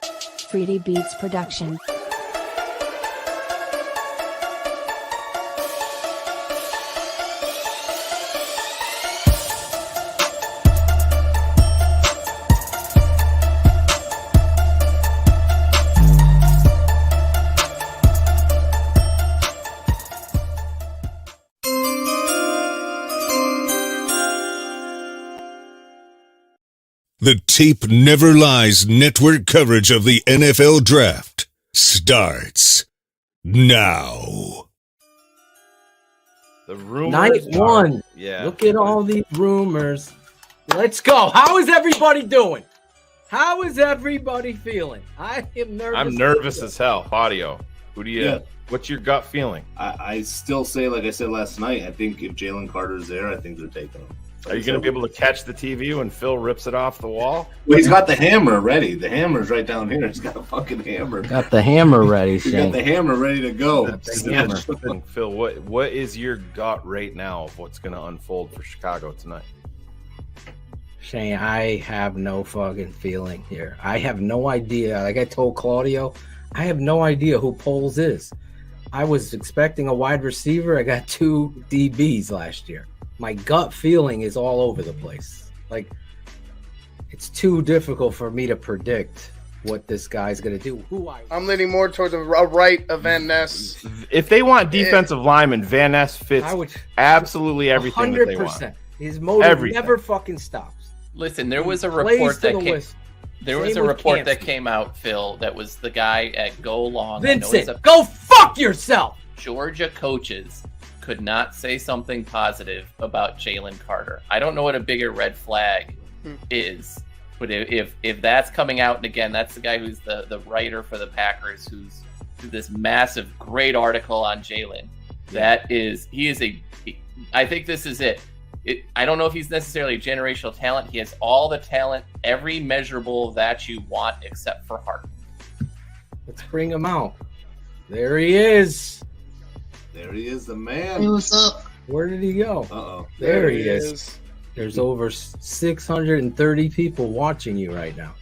3D Beats Production. The Tape Never Lies network coverage of the NFL Draft starts now. The rumors Night one. Yeah. Look at all these rumors. Let's go. How is everybody doing? How is everybody feeling? I am nervous. I'm nervous as hell. Audio. Who do you? Yeah. What's your gut feeling? I still say, like I said last night, I think if Jalen Carter's there, I think they're taking him. Are you going to be able to catch the TV when Phil rips it off the wall? Well, he's got the hammer ready. The hammer's right down here. He's got a fucking hammer. Got the hammer ready, He's Shane. got the hammer ready to go. And Phil, what is your gut right now of what's going to unfold for Chicago tonight? Shane, I have no fucking feeling here. I have no idea. Like I told Claudio, I have no idea who Poles is. I was expecting a wide receiver. I got 2 DBs last year. My gut feeling is all over the place. Like, it's too difficult for me to predict what this guy's going to do. I'm leaning more towards the right of Van Ness. If they want defensive lineman, Van Ness fits absolutely everything that they want. 100%. His motive never fucking stops. Listen, there was a report that came out, Phil, that was the guy at Go Long. Vincent, go fuck yourself! Georgia coaches could not say something positive about Jalen Carter. I don't know what a bigger red flag is, but if that's coming out, and again, that's the guy who's the writer for the Packers, who's this massive, great article on Jalen. I think this is it. I don't know if he's necessarily a generational talent. He has all the talent, every measurable that you want, except for heart. Let's bring him out. There he is. There he is, the man. Hey, what's up? Where did he go? Uh-oh. There he is. There's over 630 people watching you right now.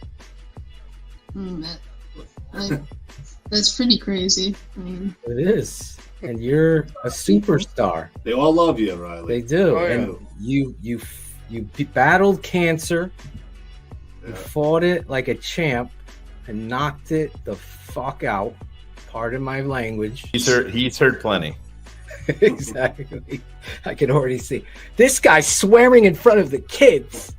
That's pretty crazy. I mean, it is. And you're a superstar. They all love you, Riley. They do. Oh, yeah. And you battled cancer. Yeah. You fought it like a champ and knocked it the fuck out. Pardon my language. He's heard plenty. Exactly. I can already see. This guy's swearing in front of the kids.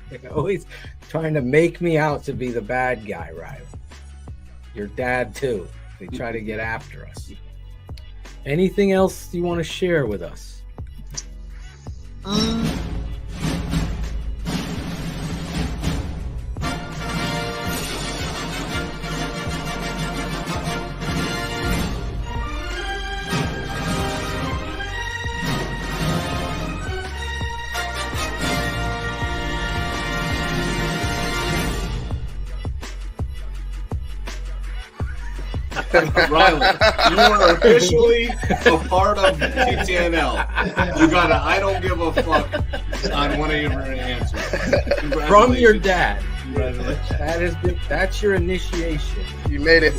They're always trying to make me out to be the bad guy, Riley. Your dad, too. They try to get after us. Anything else you want to share with us? Riley, you are officially a part of TTNL. You got a I don't give a fuck on one of your answers. From your dad. Congratulations. That's your initiation. You made it.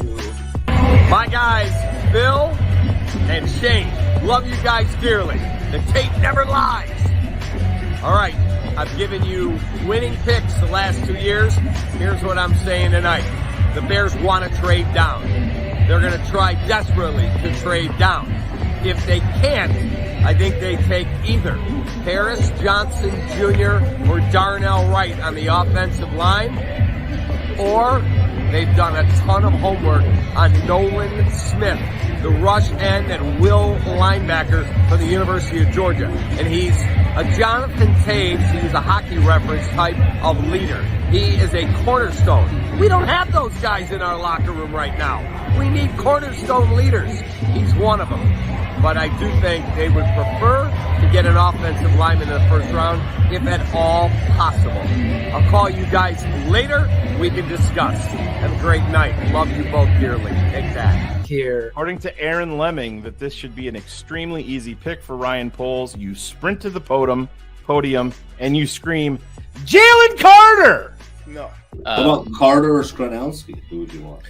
My guys, Phil and Shane, love you guys dearly. The tape never lies. All right, I've given you winning picks the last 2 years. Here's what I'm saying tonight. The Bears want to trade down. They're going to try desperately to trade down. If they can't, I think they take either Harris Johnson Jr. or Darnell Wright on the offensive line, or they've done a ton of homework on Nolan Smith, the rush end and will linebacker for the University of Georgia. And he's a Jonathan Taves, he's a hockey reference type of leader. He is a cornerstone. We don't have those guys in our locker room right now. We need cornerstone leaders. He's one of them. But I do think they would prefer to get an offensive lineman in the first round, if at all possible. I'll call you guys later. We can discuss. Have a great night. Love you both dearly. Take that. Here. According to Aaron Lemming, that this should be an extremely easy pick for Ryan Poles. You sprint to the podium, and you scream, Jalen Carter! No. What about Carter or Skronowski? Who would you want?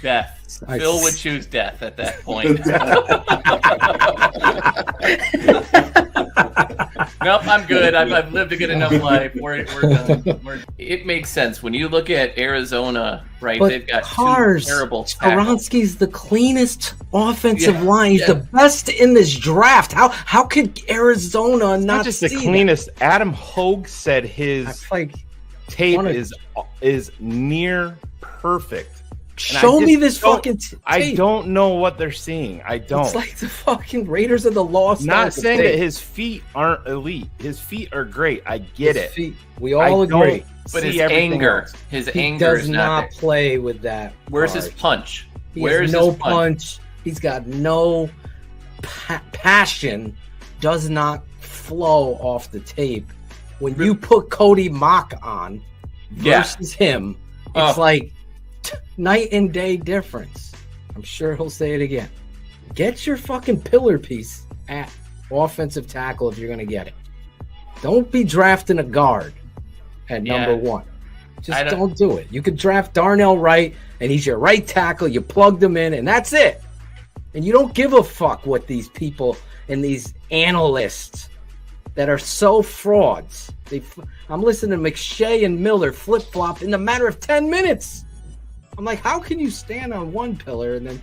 Death. Phil would choose death at that point. Nope, I'm good. I've lived a good enough life. We're done. It makes sense when you look at Arizona, right? But They've got Cars, two terrible tackles. Skaronski's the cleanest offensive line. He's the best in this draft. How could Arizona not just see the cleanest? That? Adam Hogue said his tape is near perfect. Show me this fucking tape. I don't know what they're seeing. I don't. It's like the fucking Raiders of the Lost. Not saying that his feet aren't elite. His feet are great. I get his it. Feet, we all agree. But his anger, he anger does not play with that. Where's his punch? Where's no his punch? He's got no passion. Does not flow off the tape. When you put Cody Mock on versus him, it's like night and day difference. I'm sure he'll say it again. Get your fucking pillar piece at offensive tackle if you're going to get it. Don't be drafting a guard at number one. Just don't do it. You could draft Darnell Wright, and he's your right tackle. You plugged him in, and that's it. And you don't give a fuck what these people and these analysts that are so frauds. I'm listening to McShay and Miller flip-flop in a matter of 10 minutes. I'm like, how can you stand on one pillar and then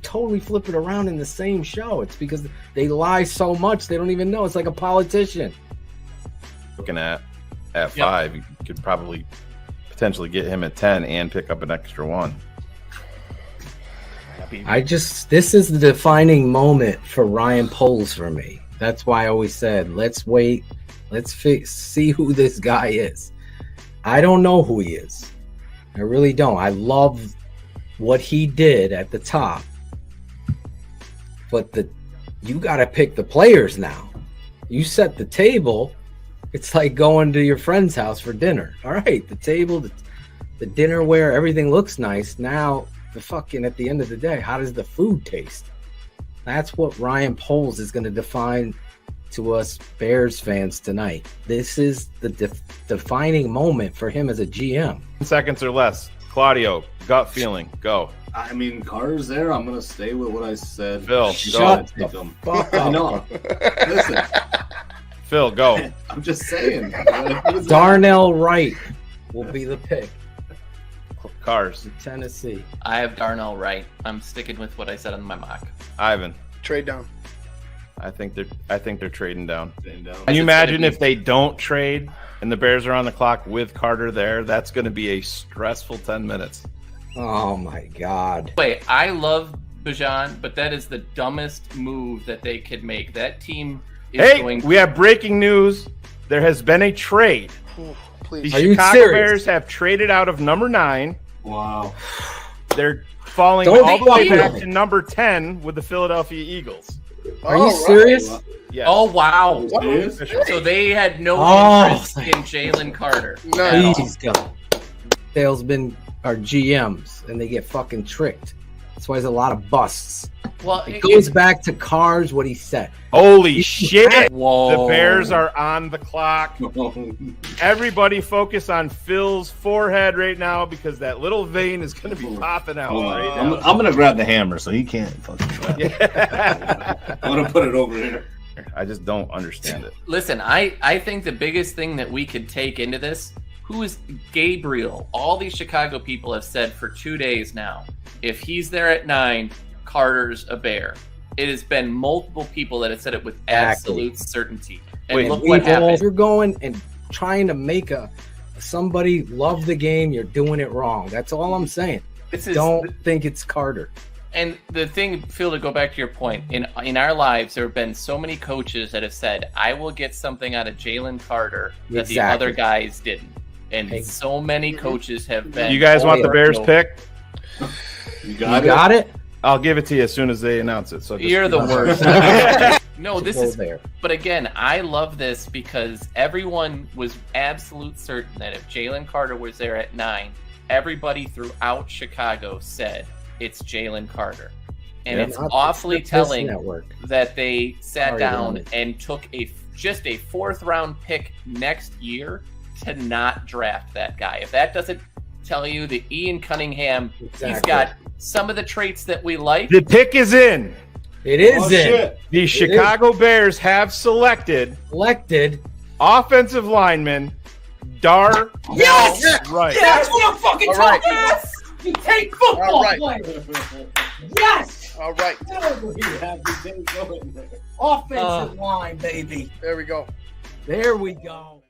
totally flip it around in the same show? It's because they lie so much they don't even know. It's like a politician. Looking at 5, you could probably potentially get him at 10 and pick up an extra one. This is the defining moment for Ryan Poles for me. That's why I always said, let's wait. Let's see who this guy is. I don't know who he is. I really don't. I love what he did at the top. But you got to pick the players now. You set the table. It's like going to your friend's house for dinner. All right, the table, the dinnerware, everything looks nice. Now, at the end of the day, how does the food taste? That's what Ryan Poles is going to define to us Bears fans tonight. This is the defining moment for him as a GM. 10 seconds or less. Claudio, gut feeling, go. I mean, Carter's there. I'm going to stay with what I said. Phil, shut the fuck up. No, listen. Phil, go. I'm just saying. Darnell Wright will be the pick. Cars. Tennessee. I have Darnell Wright. I'm sticking with what I said on my mock. Ivan. Trade down. I think they're trading down. Can you imagine if they don't trade and the Bears are on the clock with Carter there? That's going to be a stressful 10 minutes. Oh my God. Wait, I love Bijan, but that is the dumbest move that they could make. That team is we have breaking news. There has been a trade. Please. The Chicago Bears have traded out of number 9. Wow. They're falling all the way back to number 10 with the Philadelphia Eagles. Are you serious? Yes. Oh, wow. So they had no interest in Jalen Carter. No. Please God. Salesmen are GMs, and they get fucking tricked. That's why there's a lot of busts. Well, it goes back to Cars, what he said. Holy shit. Whoa. The Bears are on the clock. Everybody focus on Phil's forehead right now because that little vein is going to be popping out right now. I'm going to grab the hammer so he can't fucking try. I'm going to put it over here. I just don't understand it. Listen, I think the biggest thing that we could take into this, who is Gabriel? All these Chicago people have said for 2 days now, if he's there at 9, Carter's a Bear. It has been multiple people that have said it with absolute certainty. And look what happened. If you're going and trying to make somebody love the game, you're doing it wrong. That's all I'm saying. Don't think it's Carter. And the thing, Phil, to go back to your point, in our lives, there have been so many coaches that have said, I will get something out of Jalen Carter that the other guys didn't. And so many coaches have been. You guys want the Bears pick? You got it? I'll give it to you as soon as they announce it. So you're the worst. No, this is. But again, I love this because everyone was absolute certain that if Jalen Carter was there at 9, everybody throughout Chicago said it's Jalen Carter, and it's awfully telling that they sat down and took just a 4th round pick next year to not draft that guy. If that doesn't tell you that Ian Cunningham, Exactly. he's got some of the traits that we like. The pick is in. It is Oh, in. shit. The Chicago Bears have selected offensive lineman Dar. Yes! Right. That's what I'm fucking All right. talking about. You take football All right. players. Yes. All right. Offensive line, baby. There we go. There we go.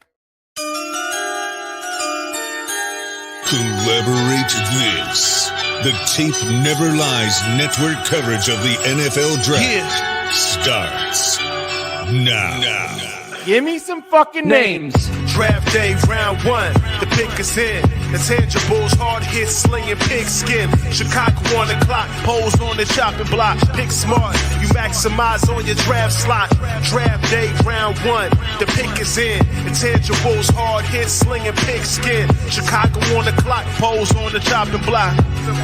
Collaborate this. The Tape Never Lies network coverage of the NFL Draft starts now. Give me some fucking names. Draft day, round one. The pick is in. The tangibles, hard hits, slinging pigskin. Chicago on the clock, pose on the chopping block. Pick smart, you maximize on your draft slot. Draft day, round one. The pick is in. The tangibles, hard hits, slinging pigskin. Chicago on the clock, pose on the chopping block.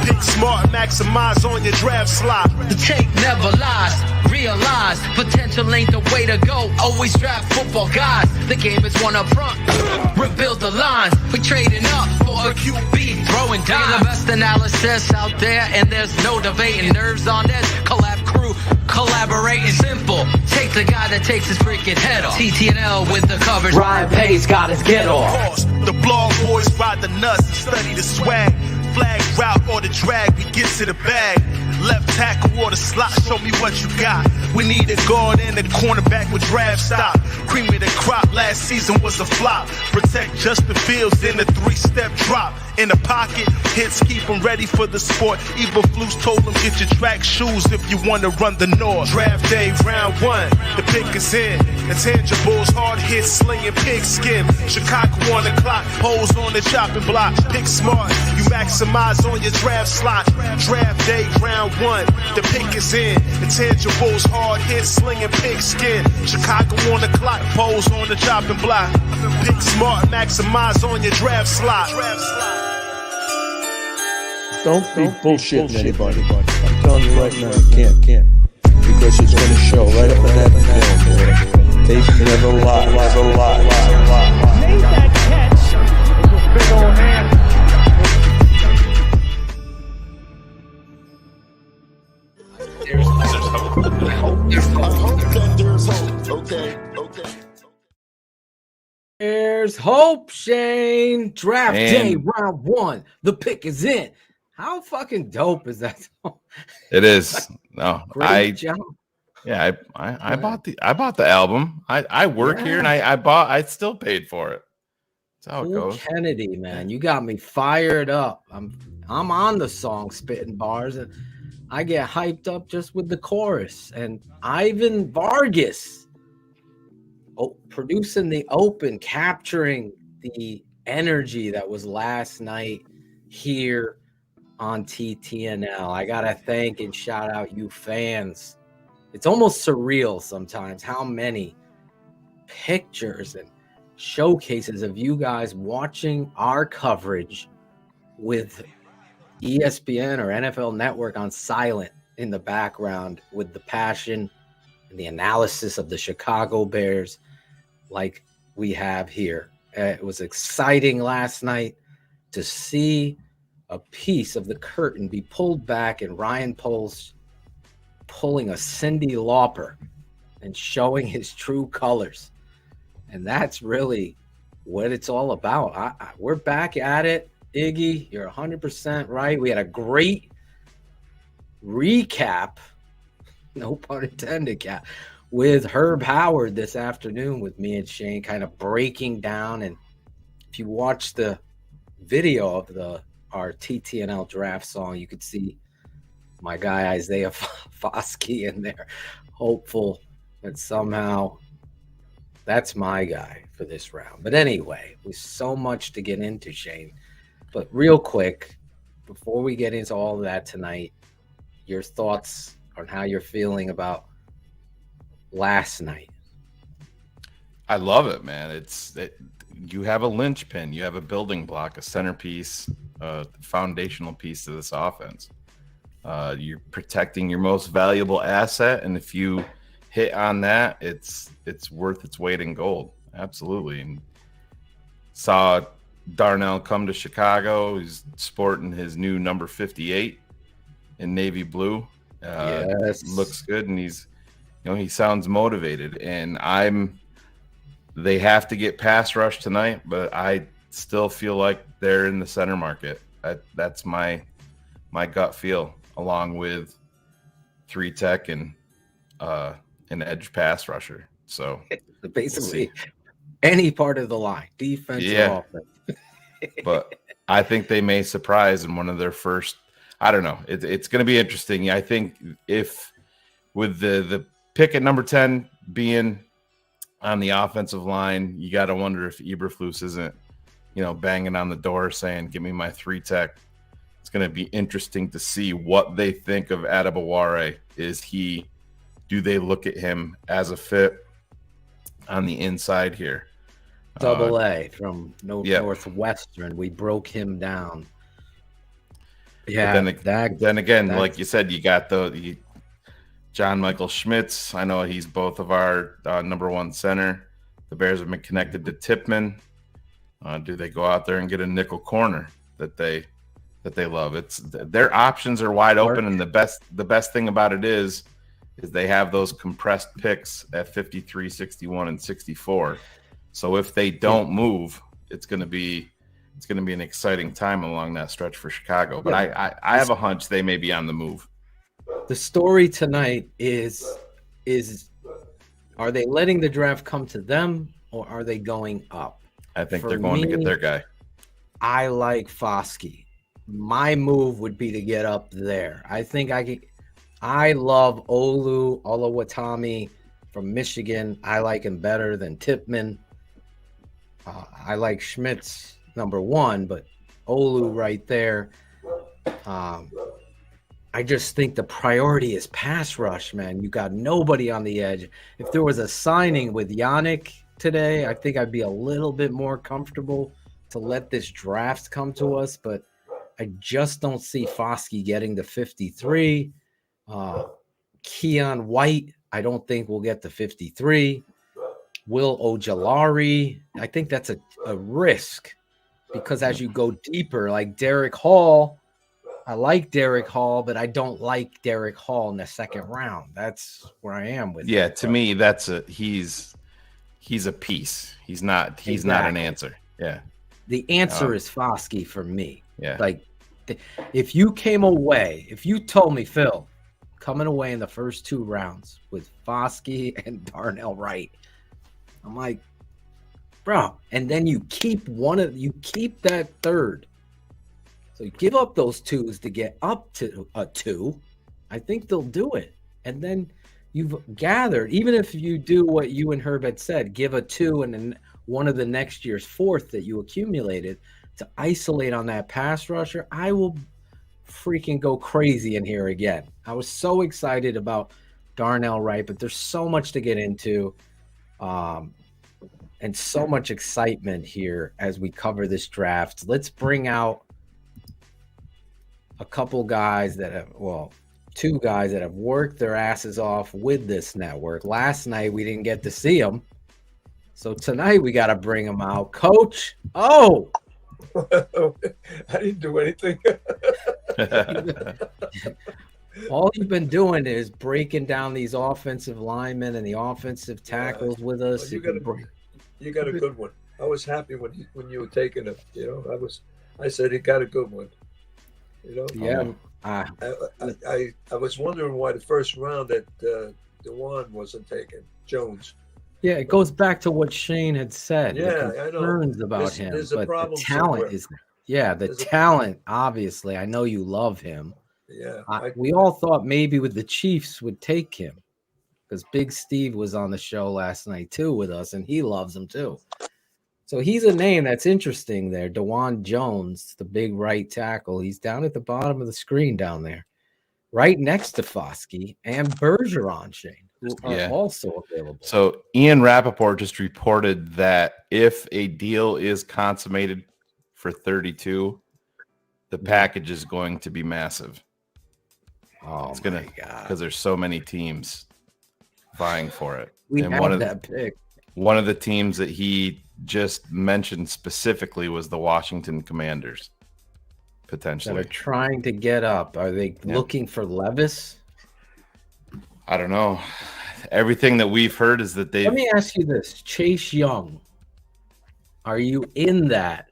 Pick smart, maximize on your draft slot. The tape never lies. Realize potential ain't the way to go. Always draft football guys. The game is one up front. Rebuild the lines. We trading up for a QB. Throwing down the best analysis out there, and there's no debating. Nerves on this. Collab crew collaborating. Simple. Take the guy that takes his freaking head off. TTNL with the coverage. Ryan Pace got his get off. The blog boys ride the nuts and study the swag. Flag route or the drag, we get to the bag. Left tackle or the slot, show me what you got. We need a guard and a cornerback with draft stock. Cream of the crop, last season was a flop. Protect Justin Fields in a 3-step drop. In the pocket, hits keep them ready for the sport. Eberflus told them get your track shoes if you want to run the North. Draft day, round one, the pick is in. Intangibles, hard hits, slinging pigskin. Chicago on the clock, pose on the chopping block. Pick smart, you maximize on your draft slot. Draft day, round one, the pick is in. Intangibles, hard hits, slinging pigskin. Chicago on the clock, pose on the chopping block. Pick smart, maximize on your draft slot. Don't be bullshitting anybody. I'm telling you right now, you can't. Because it's going to show right up in that film, boy. They never lie. Made that catch with a big old hand. There's hope, Shane. Draft day, And- round one. The pick is in. How fucking dope is that? It is. No, Great job. Yeah, I bought the album. I work here and I still paid for it. That's how it Cool goes. Kennedy, man, you got me fired up. I'm on the song Spitting Bars, and I get hyped up just with the chorus. And Ivan Vargas, producing the open, capturing the energy that was last night here on TTNL. I gotta thank and shout out you fans. It's almost surreal sometimes how many pictures and showcases of you guys watching our coverage with ESPN or NFL Network on silent in the background with the passion and the analysis of the Chicago Bears like we have here. It was exciting last night to see a piece of the curtain be pulled back and Ryan Poles pulling a Cyndi Lauper and showing his true colors. And that's really what it's all about. We're back at it. Iggy, you're 100% right. We had a great recap, no pun intended, Cat, with Herb Howard this afternoon with me and Shane, kind of breaking down. And if you watch the video of our TTNL draft song, you could see my guy Isaiah Foskey in there, hopeful that somehow that's my guy for this round. But anyway, there's so much to get into, Shane. But real quick, before we get into all of that tonight, your thoughts on how you're feeling about last night. I love it, man. You have a linchpin, you have a building block, a centerpiece, a foundational piece to this offense. You're protecting your most valuable asset, and if you hit on that, it's worth its weight in gold. Absolutely. And saw Darnell come to Chicago. He's sporting his new number 58 in navy blue. Yes. Looks good, and he's, he sounds motivated. And they have to get pass rush tonight, but I still feel like they're in the center market. That's my gut feel, along with 3 tech and an edge pass rusher. So basically, any part of the line, defense or offense. But I think they may surprise in one of their first. I don't know. It's going to be interesting. I think if with the pick at number 10 being on the offensive line, you got to wonder if Eberflus isn't, banging on the door saying, "Give me my 3 tech." It's going to be interesting to see what they think of Adebaware. Do they look at him as a fit on the inside here? Double A from Northwestern. We broke him down. Yeah. Then again, like you said, you got the John Michael Schmitz. I know he's both of our number 1 center. The Bears have been connected to Tippmann. Do they go out there and get a nickel corner that they love? Their options are wide open, and the best thing about it is they have those compressed picks at 53, 61, and 64. So if they don't move, it's going to be an exciting time along that stretch for Chicago. But I have a hunch they may be on the move. The story tonight is are they letting the draft come to them, or are they going up? I think they're going to get their guy. I like Foskey. My move would be to get up there. I love Oluwatimi from Michigan. I like him better than Tippmann. I like Schmitz number 1, but Olu right there. I just think the priority is pass rush, man. You got nobody on the edge. If there was a signing with Yannick today, I think I'd be a little bit more comfortable to let this draft come to us, but I just don't see Foskey getting to 53. Keon White, I don't think we'll get to 53. Will Ojulari, I think that's a risk, because as you go deeper, like Derek Hall, I like Derek Hall, but I don't like Derek Hall in the second round. That's where I am with him. To me, he's a piece. He's not an answer. Yeah. The answer is Foskey for me. Yeah. Like, if you told me, Phil, coming away in the first 2 rounds with Foskey and Darnell Wright, I'm like, bro, and then you keep that third. So you give up those 2s to get up to a 2. I think they'll do it. And then you've gathered, even if you do what you and Herb had said, give a 2 and then one of the next year's 4th that you accumulated to isolate on that pass rusher, I will freaking go crazy in here again. I was so excited about Darnell Wright, but there's so much to get into. And so much excitement here as we cover this draft. Let's bring out a couple guys two guys that have worked their asses off with this network. Last night, we didn't get to see them. So tonight, we got to bring them out. Coach, I didn't do anything. All you've been doing is breaking down these offensive linemen and the offensive tackles with us. You got a good one. I was happy when you were taking him. I said he got a good one. Yeah. I was wondering why the first round that DeJuan wasn't taken, Jones. Yeah, it goes back to what Shane had said. Yeah, the I know. Concerns about him, there's a but problem the talent somewhere. is. Yeah, the talent. Obviously, I know you love him. Yeah, we all thought maybe with the Chiefs would take him, because Big Steve was on the show last night too with us, and he loves him too. So he's a name that's interesting there. DeJuan Jones, the big right tackle. He's down at the bottom of the screen down there, right next to Foskey and Bergeron, Shane, who are also available. So Ian Rappaport just reported that if a deal is consummated for 32, the package is going to be massive. Oh, because there's so many teams vying for it. We and have that pick. One of the teams that he just mentioned specifically was the Washington Commanders. Potentially. That are trying to get up. Are they looking for Levis? I don't know. Everything that we've heard is that they. Let me ask you this: Chase Young, are you in that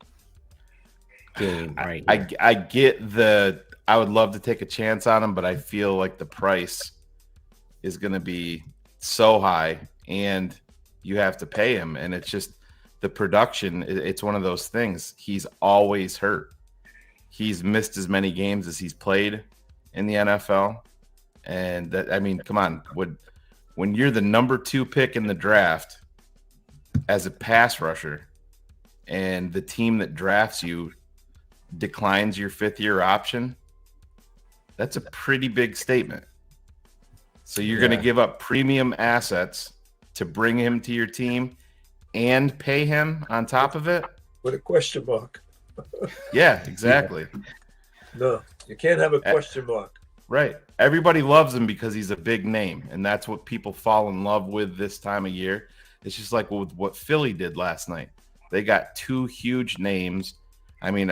game right now? I get the. I would love to take a chance on him, but I feel like the price is going to be so high, and you have to pay him, and it's just the production. It's one of those things. He's always hurt. He's missed as many games as he's played in the NFL. And that, I mean, come on. When you're the number 2 pick in the draft as a pass rusher and the team that drafts you declines your 5th-year option, that's a pretty big statement. So you're going to give up premium assets to bring him to your team and pay him on top of it? With a question mark. Yeah, exactly. No, you can't have a question mark. Right. Everybody loves him because he's a big name, and that's what people fall in love with this time of year. It's just like what Philly did last night. They got 2 huge names. I mean,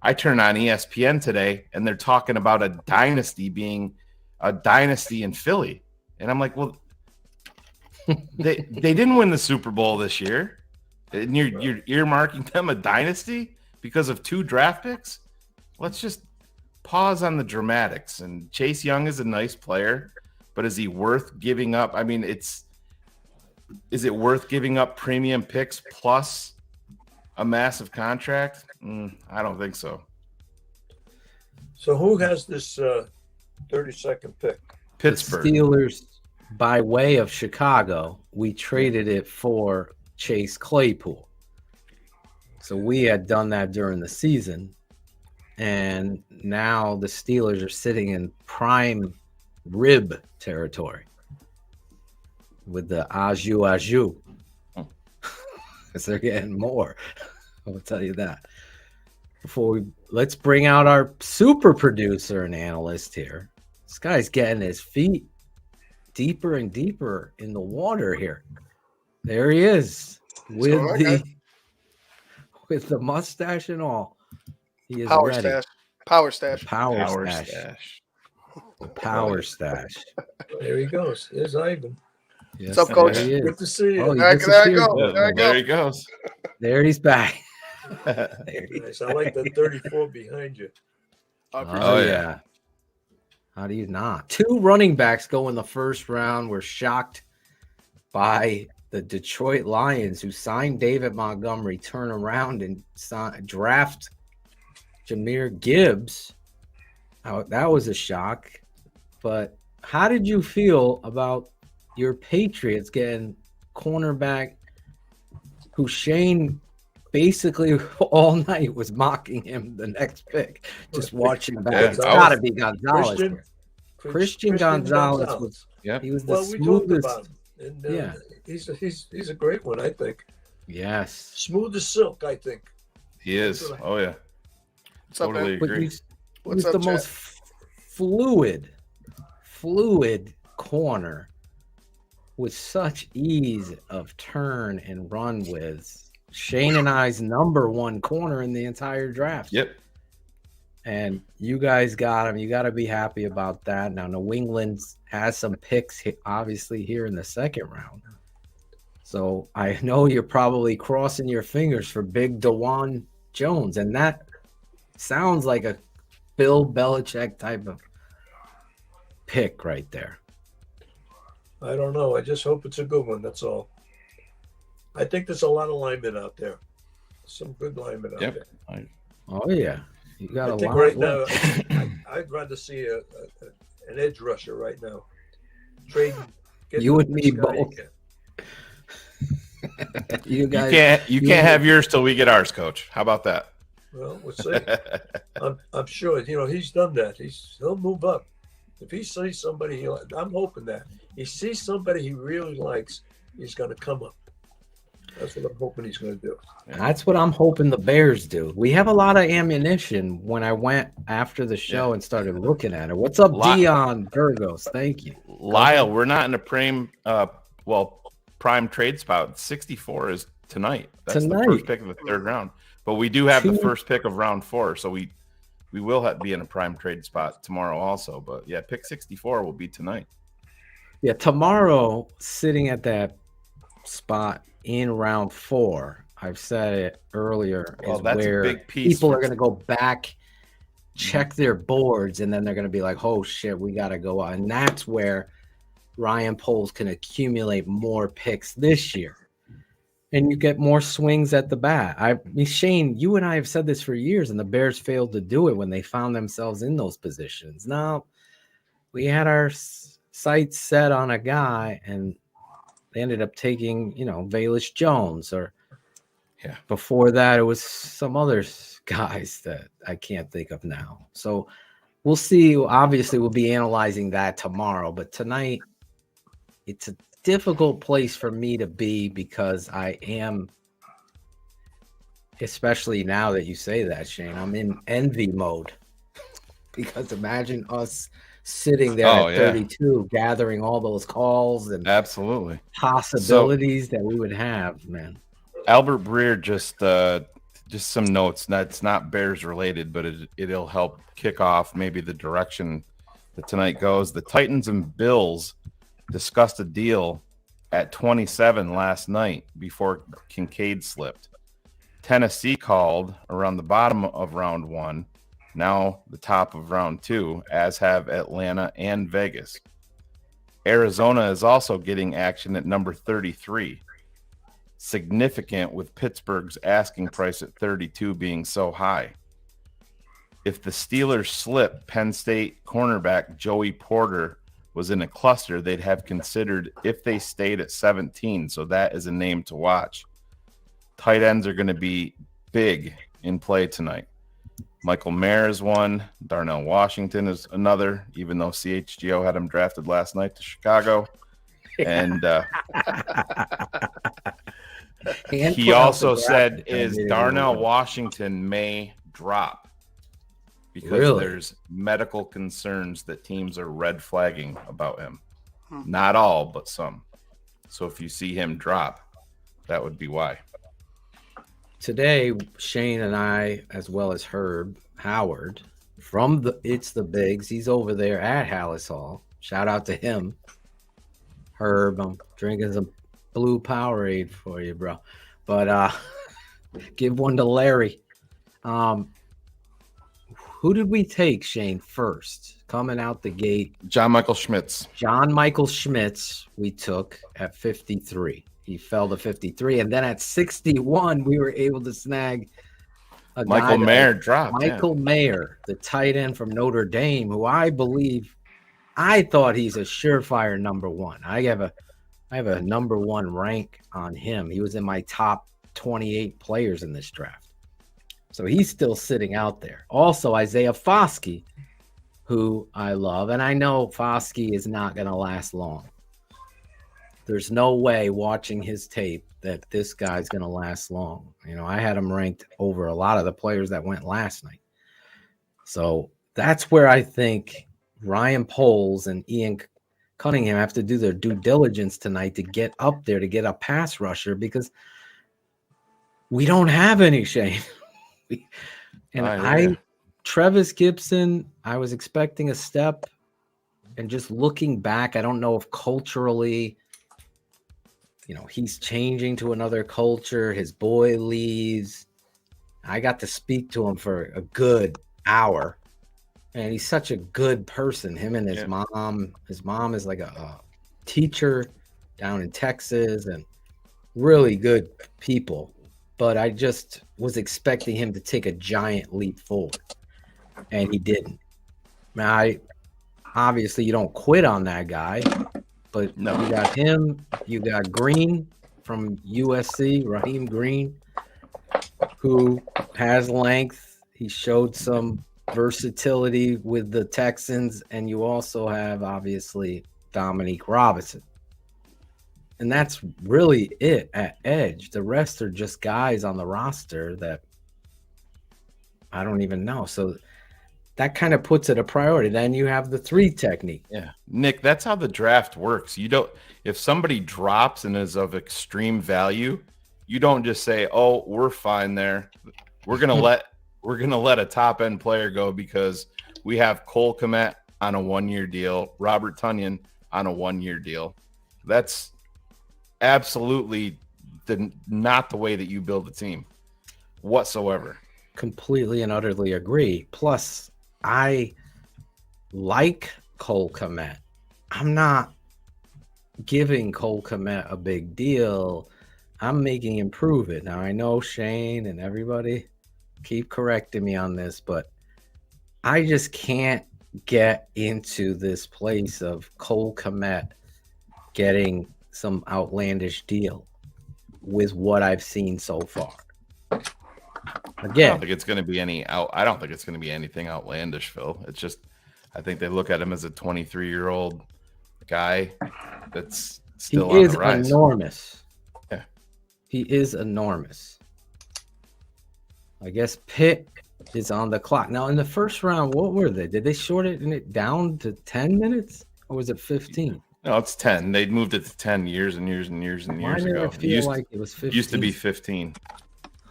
I turned on ESPN today, and they're talking about a dynasty being a dynasty in Philly. And I'm like, well, they didn't win the Super Bowl this year. And you're earmarking them a dynasty because of 2 draft picks? Let's just pause on the dramatics. And Chase Young is a nice player, but is he worth giving up? I mean, is it worth giving up premium picks plus a massive contract? I don't think so. So who has this 32nd pick? Pittsburgh. The Steelers, by way of Chicago, we traded it for Chase Claypool. So we had done that during the season, and now the Steelers are sitting in prime rib territory with the Aju. Because they're getting more. I'll tell you that. Let's bring out our super producer and analyst here. This guy's getting his feet deeper and deeper in the water here. There he is with the mustache and all. He is Power ready. stash. Power stash. Power stash. The power stash. There he goes. There's Ivan. Yes, What's up, Coach? Good to see you. Oh, There I go. There he goes. There he's back. Nice. I like the 34 behind you. Oh, yeah. How do you not? 2 running backs go in the first round. We're shocked by the Detroit Lions, who signed David Montgomery, turn around and draft Jahmyr Gibbs. That was a shock. But how did you feel about your Patriots getting cornerback who Shane basically all night was mocking him the next pick? Just watching back. It's got to be Gonzalez. Christian Gonzalez was. Yep. He was the Well, we talked smoothest. about him. And, he's a great one, I think. Yes. Smooth as silk, I think. He is. Oh, yeah. What's up, Totally man? But agree. he's the most fluid corner with such ease of turn and run with. Shane and I's number 1 corner in the entire draft. Yep. And you guys got him. You got to be happy about that. Now, New England has some picks, obviously, here in the 2nd round. So I know you're probably crossing your fingers for big DeJuan Jones. And that sounds like a Bill Belichick type of pick right there. I don't know. I just hope it's a good one. That's all. I think there's a lot of linemen out there. Some good linemen out there. Oh, yeah. You got I a think lot. right now, I'd rather see an edge rusher right now. Trade. You and me both. You guys, you can't have yours till we get ours, Coach. How about that? Well, we'll see. I'm sure he's done that. He'll move up if he sees somebody. I'm hoping that he sees somebody he really likes. He's going to come up. That's what I'm hoping he's going to do. That's what I'm hoping the Bears do. We have a lot of ammunition. When I went after the show and started looking at it, what's up, Dion Burgos? Thank you, Lyle. We're not in a prime trade spot. 64 is tonight. That's Tonight. the first pick of the third round. But we do have the first pick of round 4, so we will be in a prime trade spot tomorrow also. But yeah, pick 64 will be tonight. Yeah, tomorrow, sitting at that spot in round 4, I've said it earlier, Well, is that's a where big piece people for- are going to go back, check their boards, and then they're going to be like, oh shit, we got to go out. And that's where Ryan Poles can accumulate more picks this year. And you get more swings at the bat. I mean, Shane, you and I have said this for years, and the Bears failed to do it when they found themselves in those positions. Now, we had our sights set on a guy, and they ended up taking, Velus Jones, or before that, it was some other guys that I can't think of now. So we'll see. Obviously, we'll be analyzing that tomorrow, but tonight, it's a difficult place for me to be because I am, especially now that you say that, Shane, I'm in envy mode because imagine us sitting there at 32, gathering all those calls and absolutely possibilities that we would have, man. Albert Breer just some notes. That's not Bears related, but it'll help kick off maybe the direction that tonight goes. The Titans and Bills discussed a deal at 27 last night before Kincaid slipped. Tennessee called around the bottom of round 1, now the top of round 2, as have Atlanta and Vegas. Arizona is also getting action at number 33. Significant with Pittsburgh's asking price at 32 being so high. If the Steelers slip, Penn State cornerback Joey Porter was in a cluster they'd have considered if they stayed at 17. So that is a name to watch. Tight ends are going to be big in play tonight. Michael Mayer is one. Darnell Washington is another, even though CHGO had him drafted last night to Chicago. And he also said is Darnell Washington may drop because there's medical concerns that teams are red flagging about him. Not all, but some. So if you see him drop, that would be why. Today, Shane and I, as well as Herb Howard from It's the Bigs, he's over there at Hallis Hall. Shout out to him. Herb, I'm drinking some blue Powerade for you, bro. But give one to Larry. Who did we take, Shane, first? Coming out the gate. John Michael Schmitz. John Michael Schmitz we took at 53. He fell to 53. And then at 61, we were able to snag a Michael Mayer dropped. Michael Mayer, the tight end from Notre Dame, who I thought he's a surefire number 1. I have a number 1 rank on him. He was in my top 28 players in this draft. So he's still sitting out there. Also, Isaiah Foskey, who I love. And I know Foskey is not going to last long. There's no way watching his tape that this guy's going to last long. I had him ranked over a lot of the players that went last night. So that's where I think Ryan Poles and Ian Cunningham have to do their due diligence tonight to get up there, to get a pass rusher, because we don't have any, Shane. Travis Gibson, I was expecting a step, and just looking back, I don't know if culturally, he's changing to another culture. His boy leaves. I got to speak to him for a good hour, and he's such a good person. Him and his mom. His mom is like a teacher down in Texas, and really good people. But I just was expecting him to take a giant leap forward, and he didn't. Now, obviously, you don't quit on that guy, but you got him. You got Green from USC, Raheem Green, who has length. He showed some versatility with the Texans, and you also have, obviously, Dominique Robinson. And that's really it at edge. The rest are just guys on the roster that I don't even know. So that kind of puts it a priority. Then you have the 3 technique. Yeah, Nick, that's how the draft works. You don't, if somebody drops and is of extreme value, you don't just say, "Oh, we're fine there. We're gonna let a top end player go because we have Cole Kmet on a 1-year deal, Robert Tonyan on a 1-year deal." That's absolutely not the way that you build a team whatsoever. Completely and utterly agree. Plus, I like Cole Kmet. I'm not giving Cole Kmet a big deal. I'm making him prove it. Now, I know Shane and everybody keep correcting me on this, but I just can't get into this place of Cole Kmet getting some outlandish deal with what I've seen so far. Again, I don't think it's going to be I don't think it's going to be anything outlandish, Phil. It's just, I think they look at him as a 23-year-old guy that's still on the rise. Enormous. Yeah, he is enormous. I guess Pitt is on the clock now. In the first round, what were they? Did they shorten it down to 10 minutes, or was it 15? No, it's 10. They moved it to 10 years and years and years and years ago. I feel like it was 15. Used to be 15.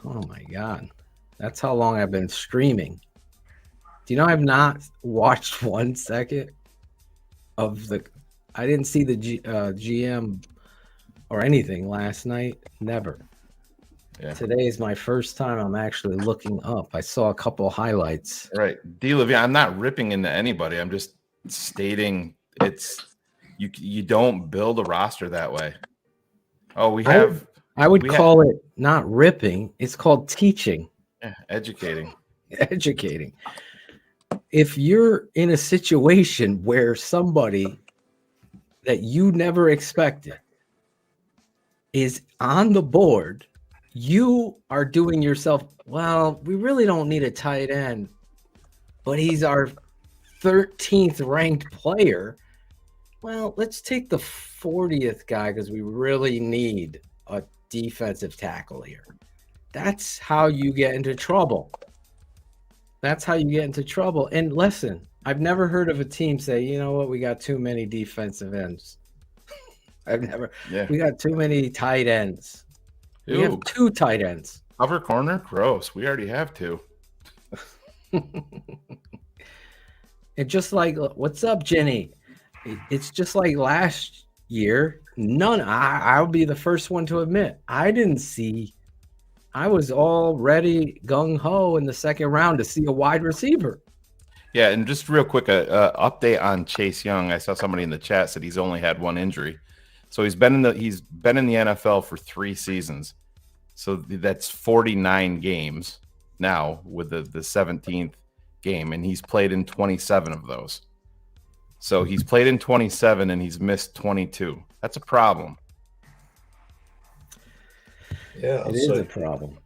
Oh my God. That's how long I've been streaming. Do you know I've not watched 1 second of I didn't see the GM or anything last night. Never. Yeah. Today is my first time I'm actually looking up. I saw a couple highlights. Right. D. Levine, I'm not ripping into anybody. I'm just stating you don't build a roster that way. Oh, I would call it not ripping. It's called teaching. Yeah, educating. Educating. If you're in a situation where somebody that you never expected is on the board, you are doing yourself, well, we really don't need a tight end, but he's our 13th ranked player. Well, let's take the 40th guy because we really need a defensive tackle here. That's how you get into trouble. That's how you get into trouble. And listen, I've never heard of a team say, you know what, we got too many defensive ends. We got too many tight ends. Ew. We have 2 tight ends. Cover corner? Gross. We already have 2. And just like, what's up, Jenny? It's just like last year. I'll be the first one to admit, I didn't see. I was already gung-ho in the second round to see a wide receiver. Yeah, and just real quick, update on Chase Young. I saw somebody in the chat said he's only had 1 injury. So he's been in the NFL for 3 seasons. So that's 49 games now with the 17th game, and he's played in 27 of those. So he's played in 27 and he's missed 22. That's a problem. Yeah, it is a problem.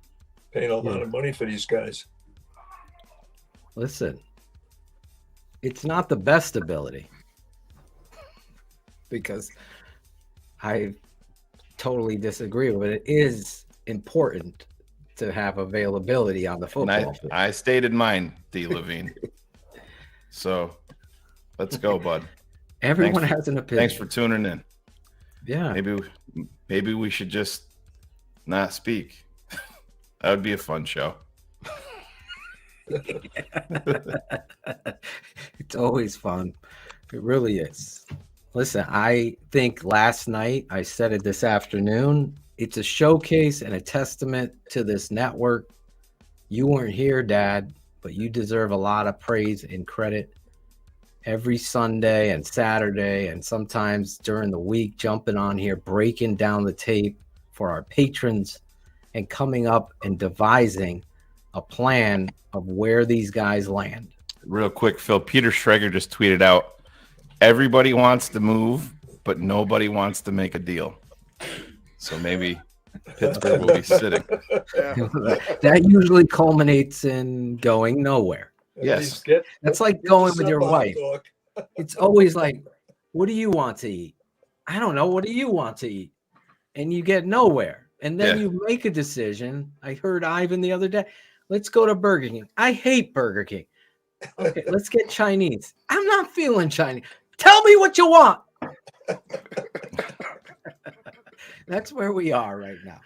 Paying a lot of money for these guys. Listen, it's not the best ability, because I totally disagree with it. It is important to have availability on the football field. I stated mine, D. Levine. So let's go, bud. Everyone has an opinion. Thanks for tuning in. Yeah. Maybe we should just not speak. That would be a fun show. It's always fun. It really is. Listen, I think last night, I said it this afternoon, it's a showcase and a testament to this network. You weren't here, Dad, but you deserve a lot of praise and credit every Sunday and Saturday, and sometimes during the week, jumping on here, breaking down the tape for our patrons and coming up and devising a plan of where these guys land. Real quick, Phil, Peter Schreger just tweeted out, everybody wants to move, but nobody wants to make a deal. So maybe Pittsburgh will be sitting. That usually culminates in going nowhere. Yes. That's like going with your wife. It's always like, what do you want to eat? I don't know. What do you want to eat? And you get nowhere. And then you make a decision. I heard Ivan the other day, let's go to Burger King. I hate Burger King. Okay, let's get Chinese. I'm not feeling Chinese. Tell me what you want. That's where we are right now.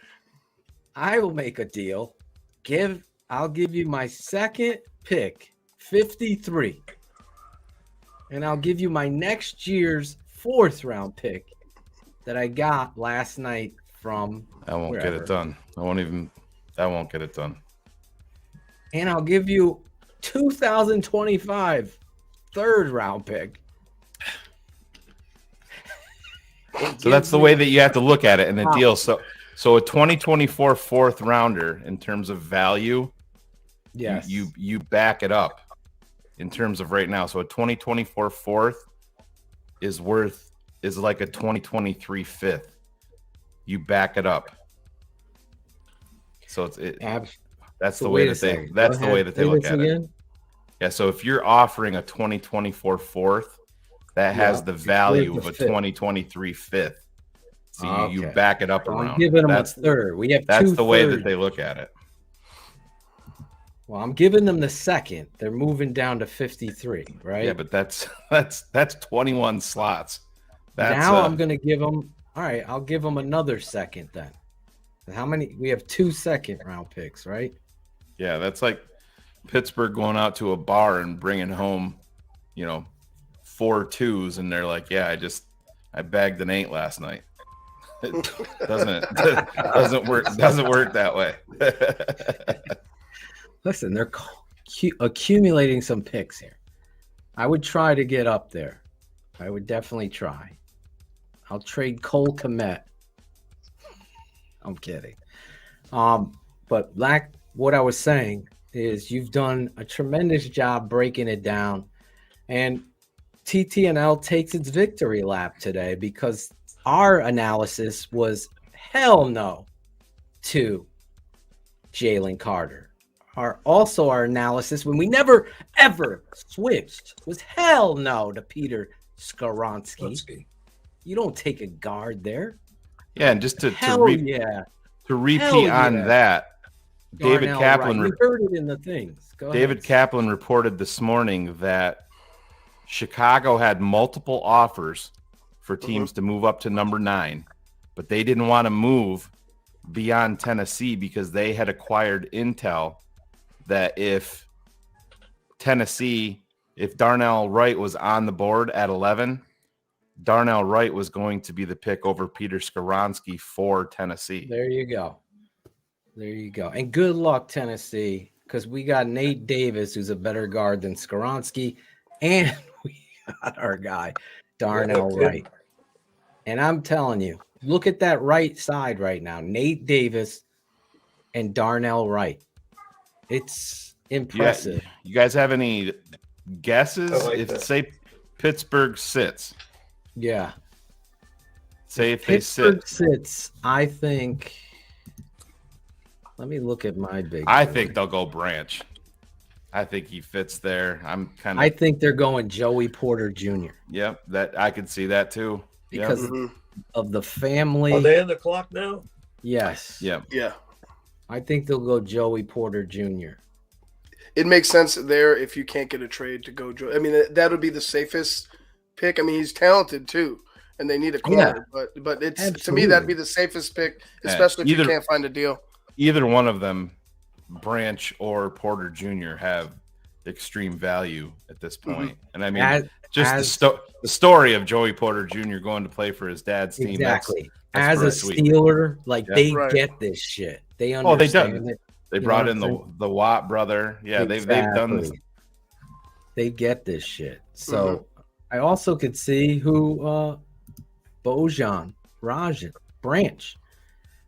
I will make a deal. I'll give you my second pick, 53. And I'll give you my next year's 4th round pick that I got last night from I won't get it done. I won't get it done. And I'll give you 2025 3rd round pick. So that's the way that you have to look at it in a deal. So a 2024 4th rounder in terms of value, yes, you back it up in terms of right now. So a 2024 4th is like a 2023 5th. You back it up. So that's the way that they look at it. Yeah. So if you're offering a 2024 4th, that has the value of a 2023 5th. So you back it up around. I'm giving them a 3rd. We have that's two the way thirds. that they look at it. Well, I'm giving them the 2nd. They're moving down to 53, right? Yeah, but that's 21 slots. Now I'm going to give them. All right, I'll give them another 2nd then. How many? We have 2 2nd round picks, right? Yeah, that's like Pittsburgh going out to a bar and bringing home, 4 2s, and they're like, "Yeah, I bagged an 8 last night." It doesn't work that way. Listen, they're accumulating some picks here. I would try to get up there. I would definitely try. I'll trade Cole Kmet. I'm kidding. But like what I was saying is you've done a tremendous job breaking it down, and TTNL takes its victory lap today because our analysis was hell no to Jalen Carter. Our analysis, when we never ever switched, was hell no to Peter Skoronsky. You don't take a guard there. Yeah, and just to repeat on that, David Darnell Kaplan. Wright. We heard it in the things. Go David ahead. Kaplan reported this morning that Chicago had multiple offers for teams to move up to number 9, but they didn't want to move beyond Tennessee because they had acquired intel that if Darnell Wright was on the board at 11, Darnell Wright was going to be the pick over Peter Skoronsky for Tennessee. There you go. And good luck, Tennessee, because we got Nate Davis, who's a better guard than Skoronsky, and we got our guy, Darnell Wright. And I'm telling you, look at that right side right now. Nate Davis and Darnell Wright. It's impressive. You guys have any guesses say Pittsburgh sits? Yeah. Say if Pittsburgh they sit. Sits, I think. Let me look at my big. I think they'll go Branch. I think he fits there. I think they're going Joey Porter Jr. Yep, that I could see that too. Because of the family. Are they in the clock now? Yes. Yep. Yeah. I think they'll go Joey Porter Jr. It makes sense there if you can't get a trade to go. I mean, that would be the safest pick. I mean, he's talented too, and they need a corner. But it's Absolutely. To me that'd be the safest pick, especially if you can't find a deal. Either one of them, Branch or Porter Jr., have extreme value at this point. And I mean, the story of Joey Porter Jr. going to play for his dad's team. Exactly. That's as a Steeler, they get this shit. They understand it. They brought in the Watt brother. Yeah, they've done this. They get this shit. So I also could see who Bojan Branch.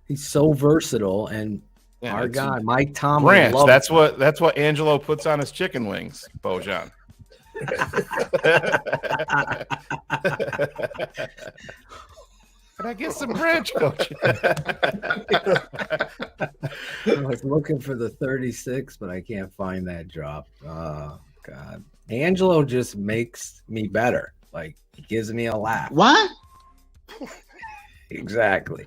He's so versatile, and our guy Mike Tomlin. Branch. That's what Angelo puts on his chicken wings. Bojan. Can I get some Branch, Coach? I was looking for the 36, but I can't find that drop. Oh God, Angelo just makes me better. Like, he gives me a laugh. What? Exactly.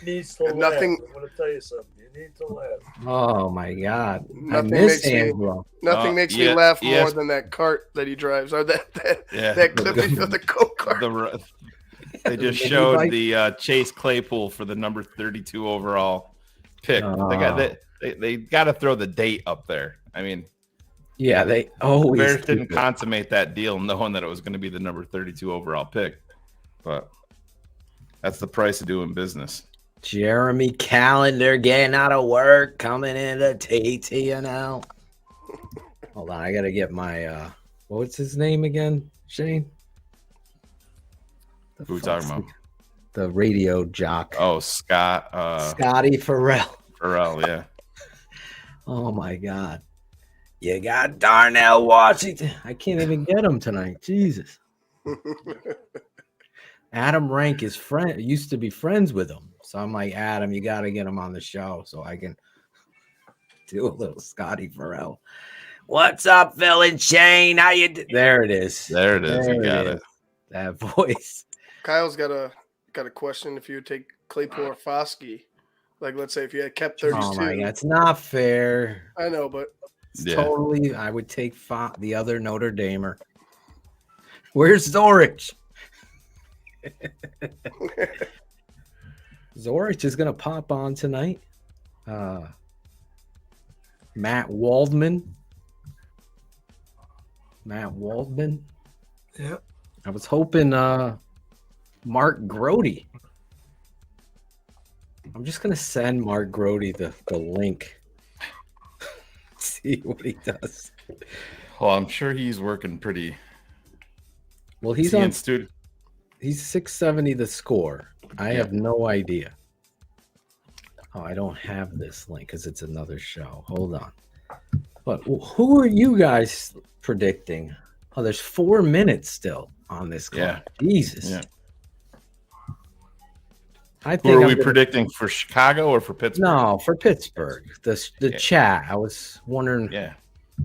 Needs to laugh. Nothing- I'm going to tell you something. You need to laugh. Oh my God! I Nothing miss makes me Angelo. nothing makes me yeah, laugh yes. more than that cart that he drives, or that Yeah. clip of the go kart. They just Mini showed bike? the Chase Claypool for the number 32 overall pick. They got to throw the date up there. I mean, Yeah, they always Bears keep didn't it. consummate that deal knowing that it was going to be the number 32 overall pick, but that's the price of doing business. Jeremy Calendar getting out of work, coming into TTNL. Hold on, I gotta get my what's his name again, Shane? Who we talking about? The radio jock. Oh, Scott. Scotty Farrell. Farrell, yeah. Oh my God. You got Darnell Washington. I can't even get him tonight. Jesus. Adam Rank is used to be friends with him. So I'm like, Adam, you got to get him on the show so I can do a little Scotty Farrell. What's up, Phil and Shane? How you There it is. There it is. You got it. That voice. Kyle's got a question. If you would take Claypool or Foskey, like let's say if you had kept 32. Oh my God, it's not fair. I know, but Totally, I would take the other Notre Damer. Where's Zorich? Zorich is gonna pop on tonight. Matt Waldman. Yeah. I was hoping Mark Grody. I'm just gonna send Mark Grody the link. See what he does. Well, I'm sure he's working pretty. Well, he's on on. student. He's 670 the score. I have no idea. Oh, I don't have this link because it's another show. Hold on. But who are you guys predicting? Oh, there's 4 minutes still on this clock. Yeah. Jesus. Yeah. I think Who are we predicting for Chicago or for Pittsburgh? No, for Pittsburgh. The chat. I was wondering. Yeah.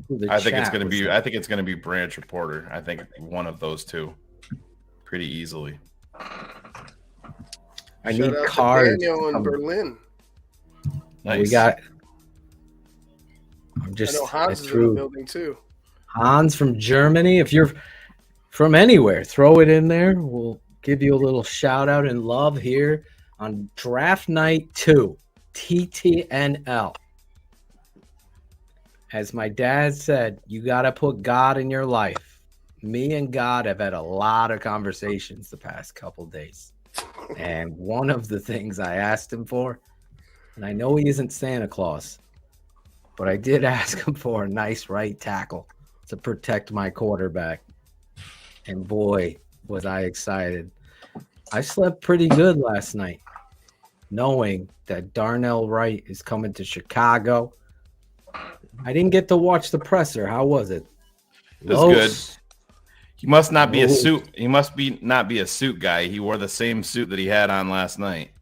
Who the I think it's chat going to was be. like. I think it's going to be Branch or Porter. I think one of those two, pretty easily. I Shout need out to cards. Daniel in Berlin. Nice. We got. I'm I just. know Hans is in the building too. Hans from Germany. If you're from anywhere, throw it in there. We'll give you a little shout out and love here on Draft Night 2, TTNL. As my dad said, you got to put God in your life. Me and God have had a lot of conversations the past couple days. And one of the things I asked him for, and I know he isn't Santa Claus, but I did ask him for a nice right tackle to protect my quarterback. And boy, was I excited. I slept pretty good last night, knowing that Darnell Wright is coming to Chicago. I didn't get to watch the presser. How was it? It was good. He must not be a suit. He must not be a suit guy. He wore the same suit that he had on last night.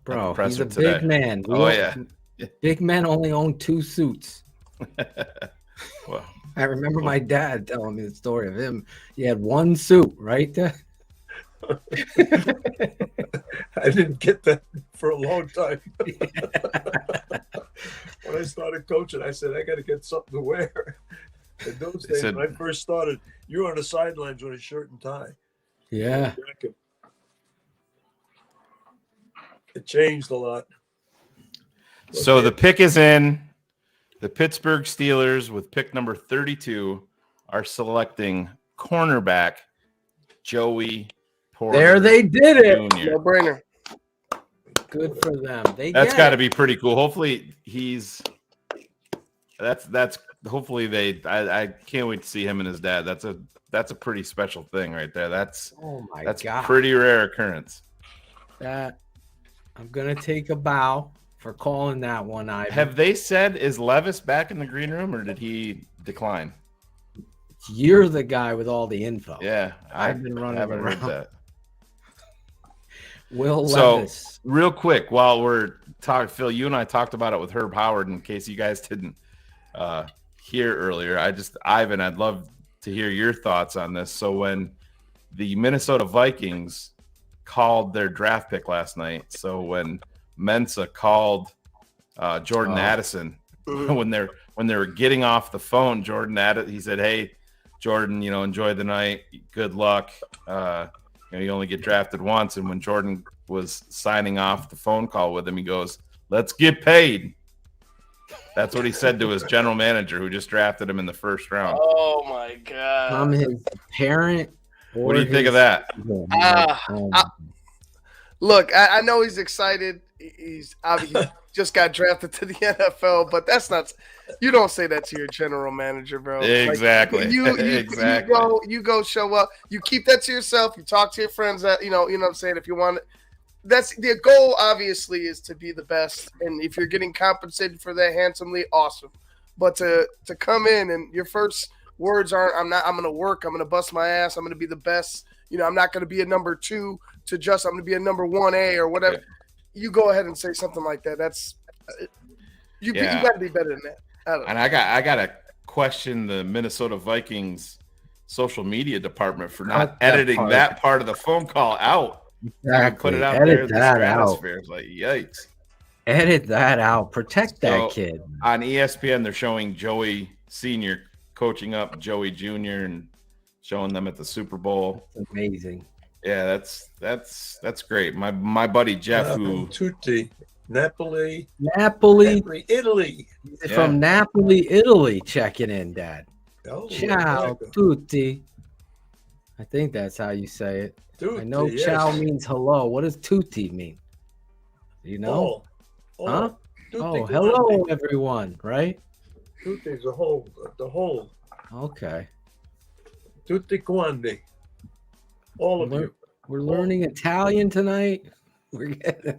Bro, he's a today. big man. Big men only own 2 suits. Well, I remember my dad telling me the story of him. He had 1 suit, right? I didn't get that for a long time. When I started coaching, I said, I got to get something to wear. In those days, when I first started, you were on the sidelines with a shirt and tie. Yeah. It changed a lot. So the pick is in. The Pittsburgh Steelers with pick number 32 are selecting cornerback Joey Porter. There they did it. Jr. No brainer. Good for them. That's got to be pretty cool. Hopefully that's hopefully I can't wait to see him and his dad. That's a pretty special thing right there. That's God. Pretty rare occurrence. That I'm gonna take a bow for calling that one. Have they said, is Levis back in the green room or did he decline? You're the guy with all the info. Yeah, I've been running haven't around. heard that. Will Levis. Real quick, while we're talking, Phil, you and I talked about it with Herb Howard. In case you guys didn't hear earlier, Ivan, I'd love to hear your thoughts on this. So when the Minnesota Vikings called their draft pick last night. So when Mensa called Jordan Addison, when they were getting off the phone, he said, "Hey, Jordan, enjoy the night. Good luck. You only get drafted once." And when Jordan was signing off the phone call with him, he goes, "Let's get paid." That's what he said to his general manager, who just drafted him in the first round. Oh my God! I'm his parent. What do you think of that? Look, I know he's excited. He's obviously just got drafted to the NFL, but that's not. You don't say that to your general manager, bro. Exactly. Like, Exactly. You go show up. You keep that to yourself. You talk to your friends. That you know what I'm saying. If you want, that's the goal. Obviously, is to be the best. And if you're getting compensated for that handsomely, awesome. But to come in and your first words aren't, I'm going to work. I'm going to bust my ass. I'm going to be the best. I'm not going to be a number 2 to just. I'm going to be a number 1A or whatever. Yeah. You go ahead and say something like that. That's you got to be better than that. I got to question the Minnesota Vikings social media department for not editing that part of the phone call out. Exactly. Put it out Edit there in the stratosphere. It's like, yikes. Edit that out. Protect that kid. On ESPN, they're showing Joey Sr. coaching up Joey Jr. and showing them at the Super Bowl. That's amazing. Yeah, that's great. My buddy Jeff, Tutti, Napoli, Italy. From Napoli, Italy, checking in, Dad. Oh, ciao, tutti. I think that's how you say it. Tutti, I know ciao means hello. What does tutti mean? You know? Huh? Oh, hello, everyone, right? Tutti is the whole. Okay. Tutti quanti. All of you. We're learning Italian tonight. We're getting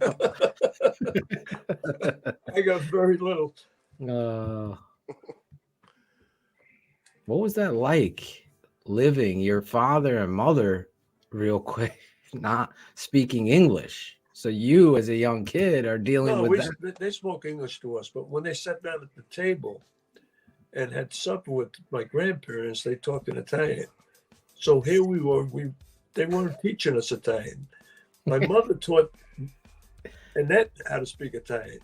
I got very little. What was that like, living your father and mother, real quick, not speaking English? So you, as a young kid, are dealing with that. They spoke English to us, but when they sat down at the table and had supper with my grandparents, they talked in Italian. So here we were. They weren't teaching us Italian. My mother taught Annette how to speak Italian.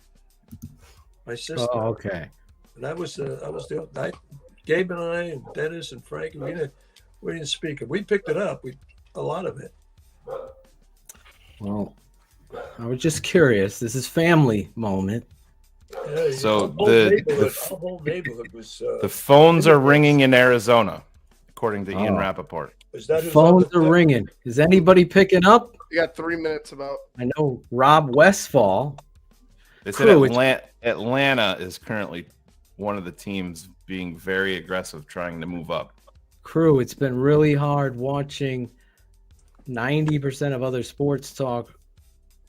My sister. Oh, okay. And I was Gabe and I and Dennis and Frank, we didn't speak it. We picked it up. A lot of it. Well, I was just curious. This is family moment. Yeah, so the whole neighborhood was. The phones are ringing in Arizona, according to Ian Rappaport. Phones are ringing. Is anybody picking up? You got 3 minutes about. I know Rob Westfall. They said Atlanta is currently one of the teams being very aggressive, trying to move up. Crew, it's been really hard watching 90% of other sports talk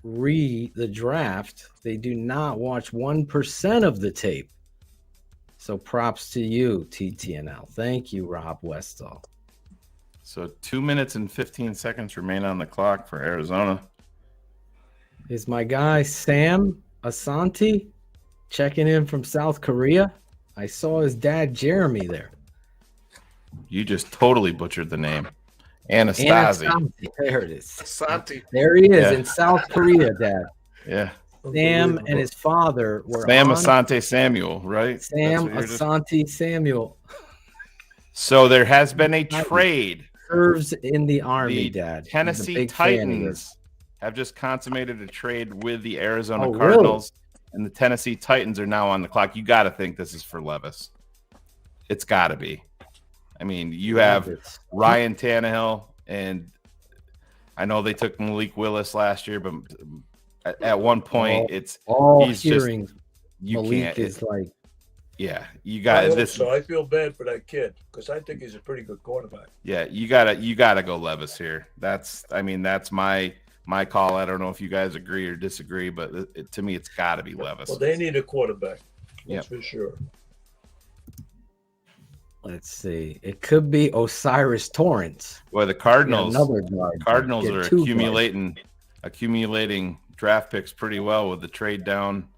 read the draft. They do not watch 1% of the tape. So props to you, TTNL. Thank you, Rob Westall. So 2 minutes and 15 seconds remain on the clock for Arizona. Is my guy Sam Asante checking in from South Korea? I saw his dad, Jeremy, there. You just totally butchered the name. Anastasi. There it is. Asante. There he is in South Korea, Dad. Yeah. Sam and his father were Asante Samuel, right? Sam Asante Samuel. So there has been a trade. Serves in the Army, Dad. Tennessee Titans have just consummated a trade with the Arizona Cardinals, and the Tennessee Titans are now on the clock. You got to think this is for Levis. It's got to be. I mean, you have Ryan Tannehill, and I know they took Malik Willis last year, but at one point, he's hearing just you Malik can't. Is like, yeah, you got this. So I feel bad for that kid because I think he's a pretty good quarterback. Yeah, you gotta go Levis here. That's my call. I don't know if you guys agree or disagree, but to me, it's got to be Levis. Well, they need a quarterback. That's for sure. Let's see. It could be Osiris Torrance. Well, the Cardinals. Yeah, Cardinals are accumulating draft picks pretty well with the trade down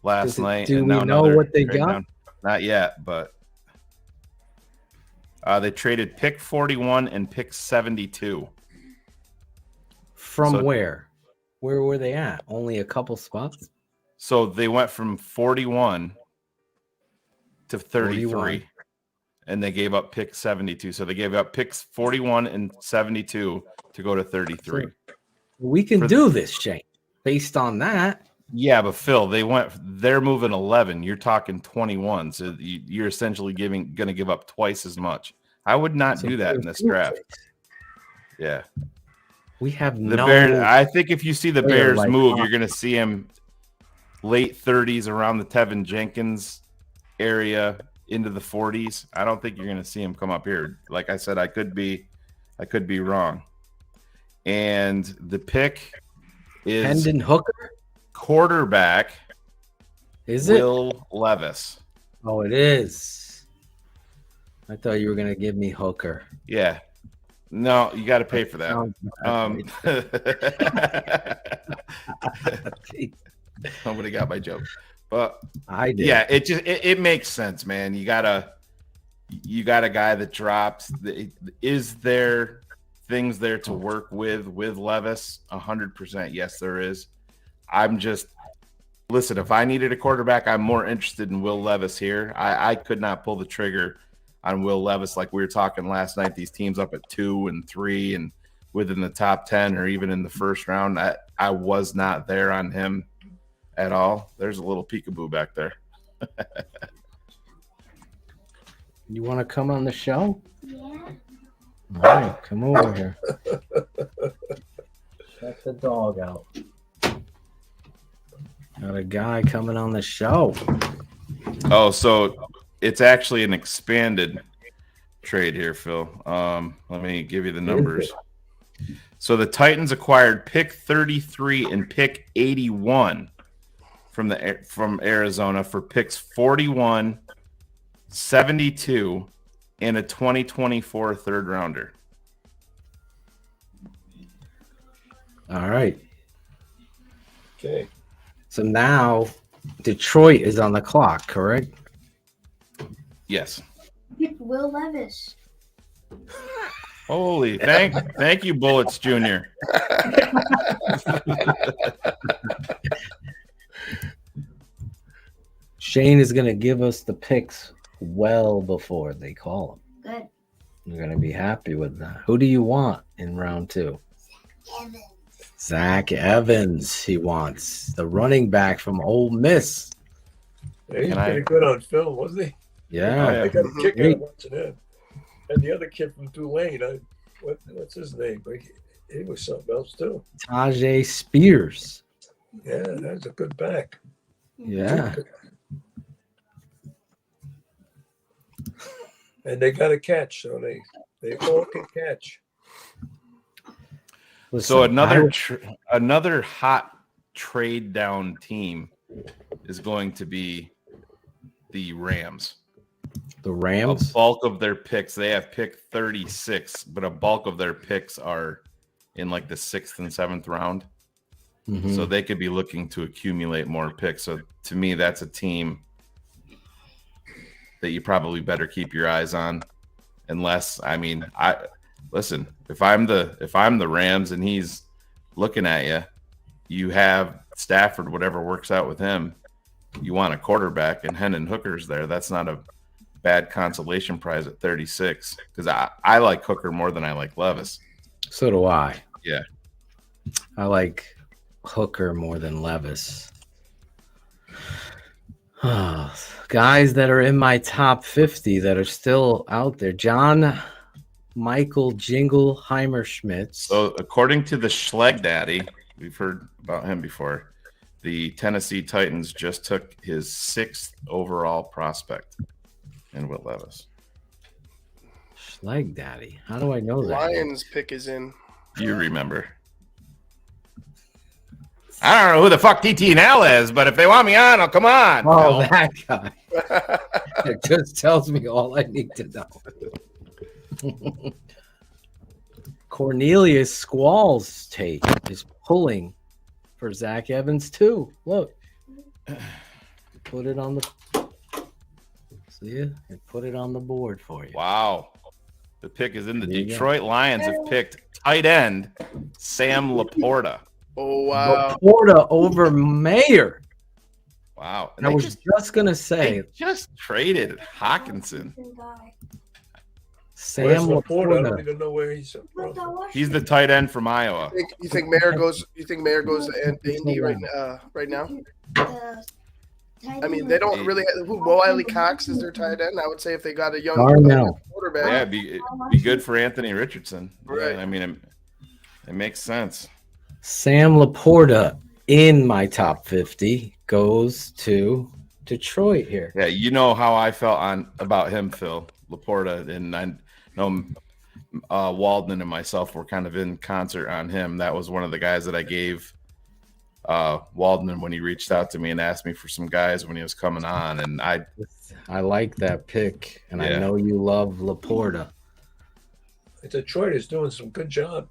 last night. Do we know what they got? Down. Not yet, but they traded pick 41 and pick 72 From So- where? Where were they at? Only a couple spots? So they went from 41 to 33, 41. and they gave up pick 72. So they gave up picks 41 and 72 to go to 33. We can do this, Shane, based on that. Yeah, but Phil, they're moving 11. You're talking 21. So you're essentially going to give up twice as much. I would not do that in this draft. Yeah. We have the no. Bears. I think if you see the player Bears like move, Hawk. you're going to see him late 30s around the Tevin Jenkins area into the 40s. I don't think you're going to see him come up here. Like I said, I could be wrong. And the pick is Hendon Hooker. Quarterback. Is it Will Levis? Oh, it is. I thought you were gonna give me Hooker. Yeah. No, you got to pay for that. Nobody got my joke, but I did. Yeah, it makes sense, man. You got a guy that drops. Is there things there to work with Levis? 100%. Yes, there is. Listen, if I needed a quarterback, I'm more interested in Will Levis here. I could not pull the trigger on Will Levis like we were talking last night. These teams up at 2 and 3 and within the top 10 or even in the first round. I was not there on him at all. There's a little peekaboo back there. You want to come on the show? Yeah. All right, come over here. Check the dog out. Got a guy coming on the show. Oh, so it's actually an expanded trade here, Phil. Let me give you the numbers. So the Titans acquired pick 33 and pick 81 from Arizona for picks 41, 72, and a 2024 third rounder. All right. Okay. So now Detroit is on the clock, correct? Yes. Will Levis. Holy, thank you, Bullets Jr. Shane is going to give us the picks well before they call him. Good. You're going to be happy with that. Who do you want in round 2? Evans. Zach Evans, he wants. The running back from Ole Miss. Yeah, he's pretty good on film, wasn't he? Yeah. I got a kick out of watching him. And the other kid from Tulane, what's his name? He was something else too. Tajay Spears. Yeah, that's a good back. Yeah. And they got a catch, so they all can catch. So another hot trade down team is going to be the Rams. The Rams? A bulk of their picks, they have pick 36, but a bulk of their picks are in like the 6th and 7th round. Mhm. So they could be looking to accumulate more picks. So to me, that's a team that you probably better keep your eyes on. Unless, listen, if I'm the Rams and he's looking at you, you have Stafford, whatever works out with him. You want a quarterback, and Hendon Hooker's there. That's not a bad consolation prize at 36 because I like Hooker more than I like Levis. So do I. Yeah. I like Hooker more than Levis. Guys that are in my top 50 that are still out there. John Michael Jingleheimer Schmitz. So according to the Schleg Daddy, we've heard about him before, the Tennessee Titans just took his 6th overall prospect in Will Levis. Schleg Daddy. How do I know that? Lions pick is in. You remember. I don't know who the fuck TTNL is, but if they want me on, I'll come on. Oh, that guy. It just tells me all I need to know. Cornelius Squall's tape is pulling for Zach Evans too. Look, put it on the. See it? Put it on the board for you. Wow. The pick is in. The There you Detroit Lions have picked tight end Sam Laporta. Oh wow. Laporta over Mayer. Wow. And I they was just gonna say they just traded Hawkinson. Where's Sam Laporta? I don't Laporta. even know where he's from. He's the tight end from Iowa. You think Mayer goes? You think Mayer goes to Indy right now? I mean, they don't really. Wiley Cox is their tight end. I would say if they got a young Darnell. quarterback, Yeah, it'd be good for Anthony Richardson. Right. Yeah, I mean, it makes sense. Sam Laporta in my top 50 goes to Detroit here. Yeah, you know how I felt about him, Phil Laporta, and I know Waldman and myself were kind of in concert on him. That was one of the guys that I gave Waldman when he reached out to me and asked me for some guys when he was coming on, and I like that pick, and I Yeah. know you love Laporta. Detroit is doing some good job.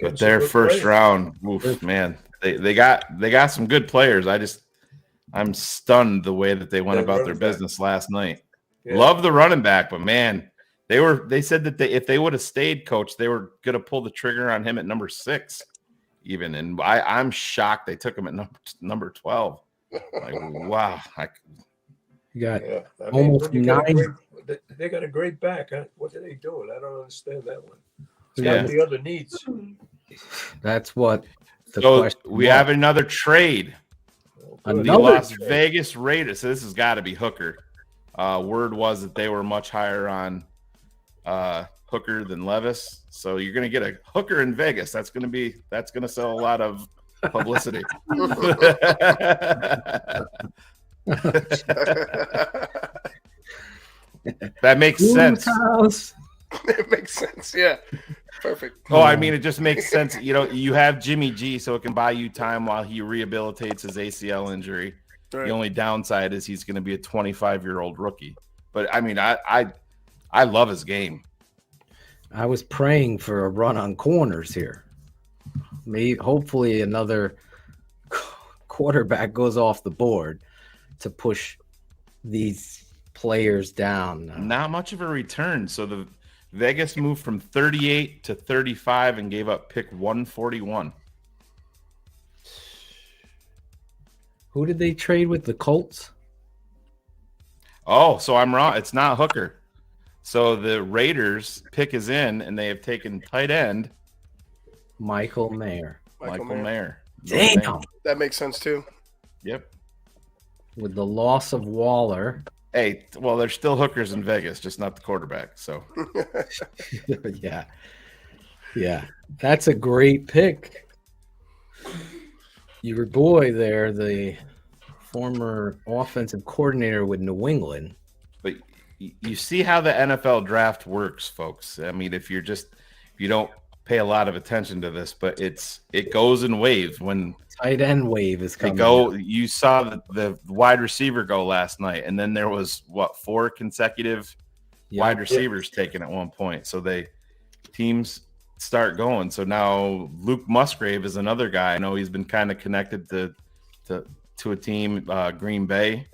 But their first round, oof, man, they got some good players. I'm stunned the way that they went about their business last night. Yeah. Love the running back, but man, they said that if they would have stayed, coach, they were gonna pull the trigger on him at number 6, even. And I'm shocked they took him at number 12. Like, wow. You got I mean, almost when you got a 9. they got a great back. What are they doing? I don't understand that one. It's Yeah. got the other needs. That's what the So question we was. have another trade. The Another Las trade. Vegas Raiders. So this has got to be Hooker. Word was that they were much higher on Hooker than Levis. So you're going to get a Hooker in Vegas. That's going to sell a lot of publicity. That makes sense. It makes sense. Yeah. Perfect. Oh, I mean, it just makes sense. You know, you have Jimmy G, so it can buy you time while he rehabilitates his ACL injury. Right. The only downside is he's going to be a 25-year-old rookie. But I mean, I love his game. I was praying for a run on corners here. Maybe, hopefully, another quarterback goes off the board to push these players down. Not much of a return. So the Vegas moved from 38 to 35 and gave up pick 141. Who did they trade with? The Colts? Oh, so I'm wrong. It's not Hooker. So the Raiders pick is in, and they have taken tight end Michael Mayer. Michael Mayer. Damn. That makes sense too. Yep. With the loss of Waller. Hey, well, there's still hookers in Vegas, just not the quarterback. So, Yeah. Yeah. That's a great pick. Your boy there, the former offensive coordinator with New England. but you see how the NFL draft works, folks. I mean, if you don't pay a lot of attention to this, but it goes in waves. When tight end wave is coming. You saw the wide receiver go last night, and then there was 4 consecutive wide receivers taken at one point. So teams start going. So now Luke Musgrave is another guy. I know he's been kind of connected to a team. Green Bay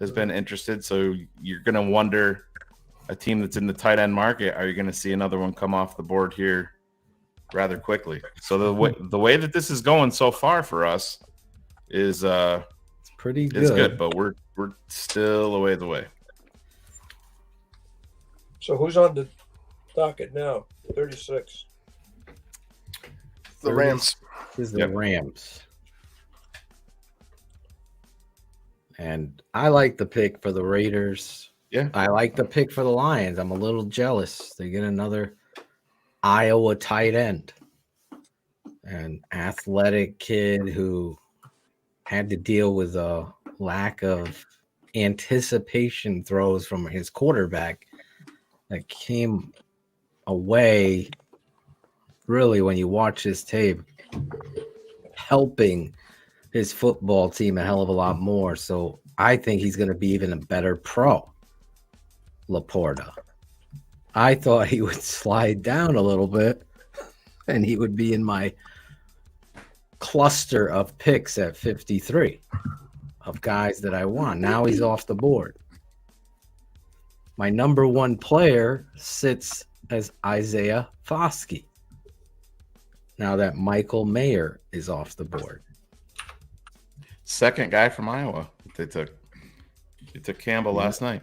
has been interested. So you're going to wonder, a team that's in the tight end market, are you going to see another one come off the board here rather quickly? So the way that this is going so far for us is it's pretty good. It's good, but we're still a ways away. So who's on the docket now? 36. The Rams. This is the Rams. And I like the pick for the Raiders. Yeah. I like the pick for the Lions. I'm a little jealous. They get another Iowa tight end. An athletic kid who had to deal with a lack of anticipation throws from his quarterback that came away, really, when you watch his tape, helping his football team a hell of a lot more. So I think he's going to be even a better pro, Laporta. I thought he would slide down a little bit and he would be in my cluster of picks at 53 of guys that I want. Now he's off the board. My number one player sits as Isaiah Foskey. Now that Michael Mayer is off the board. Second guy from Iowa. They took Campbell last night.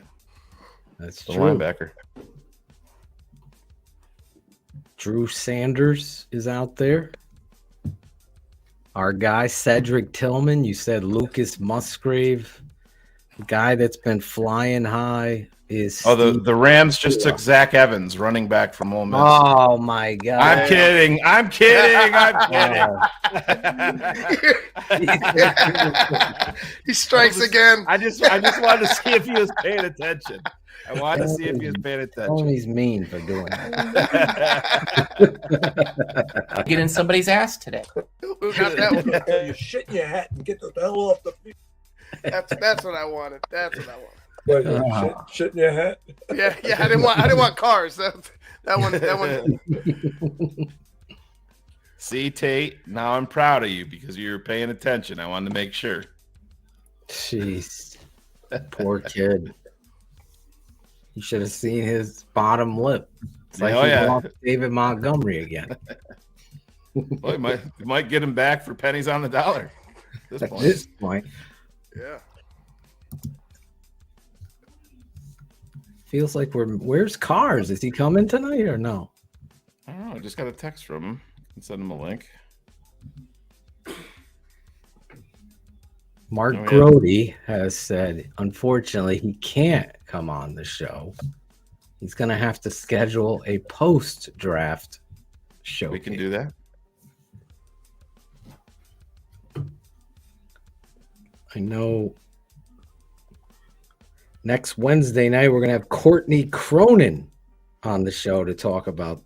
That's the true. linebacker. Drew Sanders is out there. Our guy Cedric Tillman. You said Lucas Musgrave. The guy that's been flying high is the Rams just took Zach Evans, running back from Ole Miss. Oh my God! I'm kidding. I'm kidding. He strikes again. I just wanted to see if he was paying attention. I wanted to see if he was paying attention. Tony's mean for doing that. Get in somebody's ass today. Who got that one? You shit in your hat and get the hell off the field. That's what I wanted. That's what I wanted. What, shit in your hat? Yeah. I didn't want cars. That one. See, Tate, now I'm proud of you because you were paying attention. I wanted to make sure. Jeez. Poor kid. You should have seen his bottom lip. It's like he lost David Montgomery again. Well, you might get him back for pennies on the dollar. At this point. Yeah. Feels like where's Cars? Is he coming tonight or no? I don't know. I just got a text from him. I can send him a link. Mark Grody has said, unfortunately, he can't come on the show. He's going to have to schedule a post-draft show. We can do that. I know next Wednesday night, we're going to have Courtney Cronin on the show to talk about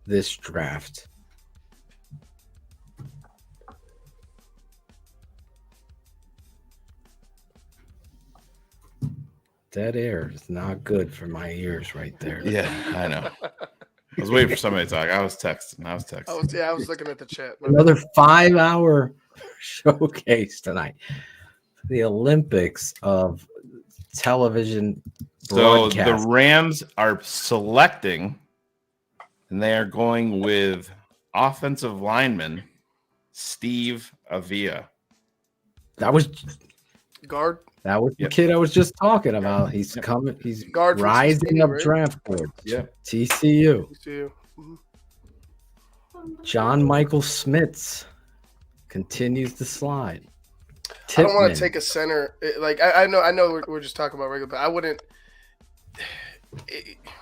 this draft. Dead air is not good for my ears right there. Yeah, I know. I was waiting for somebody to talk. I was texting. I was looking at the chat. Another 5-hour showcase tonight. The Olympics of television broadcast. So the Rams are selecting, and they are going with offensive lineman Steve Avila. That was guard. That was the kid I was just talking about. He's coming. He's guard rising TCU, up right? draft boards. Yeah. TCU. Mm-hmm. John Michael Smits continues to slide. I don't want Tippmann. to take a center. Like I know we're just talking about regular, but I wouldn't.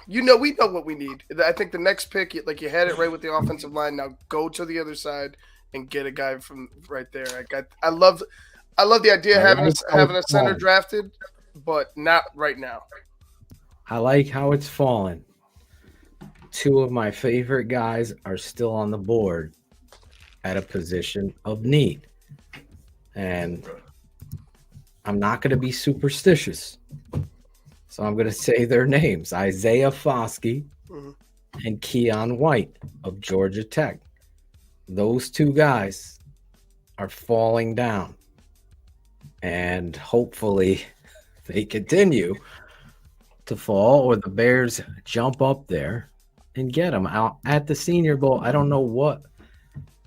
We know what we need. I think the next pick, like you had it right with the offensive line. Now go to the other side and get a guy from right there. I love the idea of having a center drafted, but not right now. I like how it's fallen. Two of my favorite guys are still on the board at a position of need. And I'm not going to be superstitious. So I'm going to say their names. Isaiah Foskey and Keon White of Georgia Tech. Those two guys are falling down. And hopefully they continue to fall, or the Bears jump up there and get them out at the Senior Bowl. I don't know what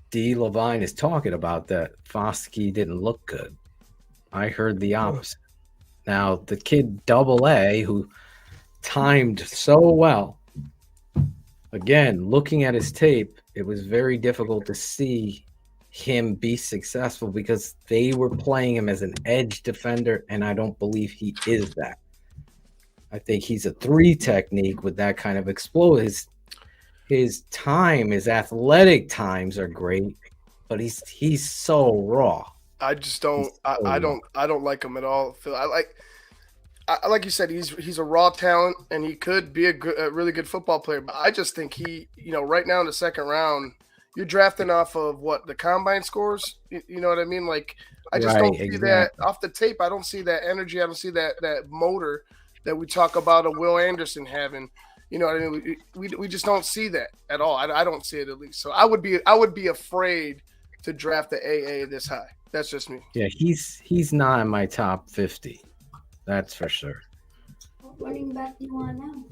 D. Levine is talking about, that Foskey didn't look good. I heard the opposite. Now, the kid Double A, who timed so well, again, looking at his tape, it was very difficult to see him be successful because they were playing him as an edge defender, and I don't believe he is that. I think he's a 3 technique with that kind of explode. His time, his athletic times are great, but he's so raw. I just don't. I don't like him at all. Phil. Like you said, he's a raw talent, and he could be a really good football player. But I just think he, right now in the second round, you're drafting off of what the combine scores. You know what I mean? Like I just don't see that off the tape. I don't see that energy. I don't see that motor that we talk about a Will Anderson having. You know what I mean? We just don't see that at all. I don't see it, at least. So I would be afraid to draft the AA this high. That's just me. Yeah, he's not in my top 50. That's for sure. What running back do you want now?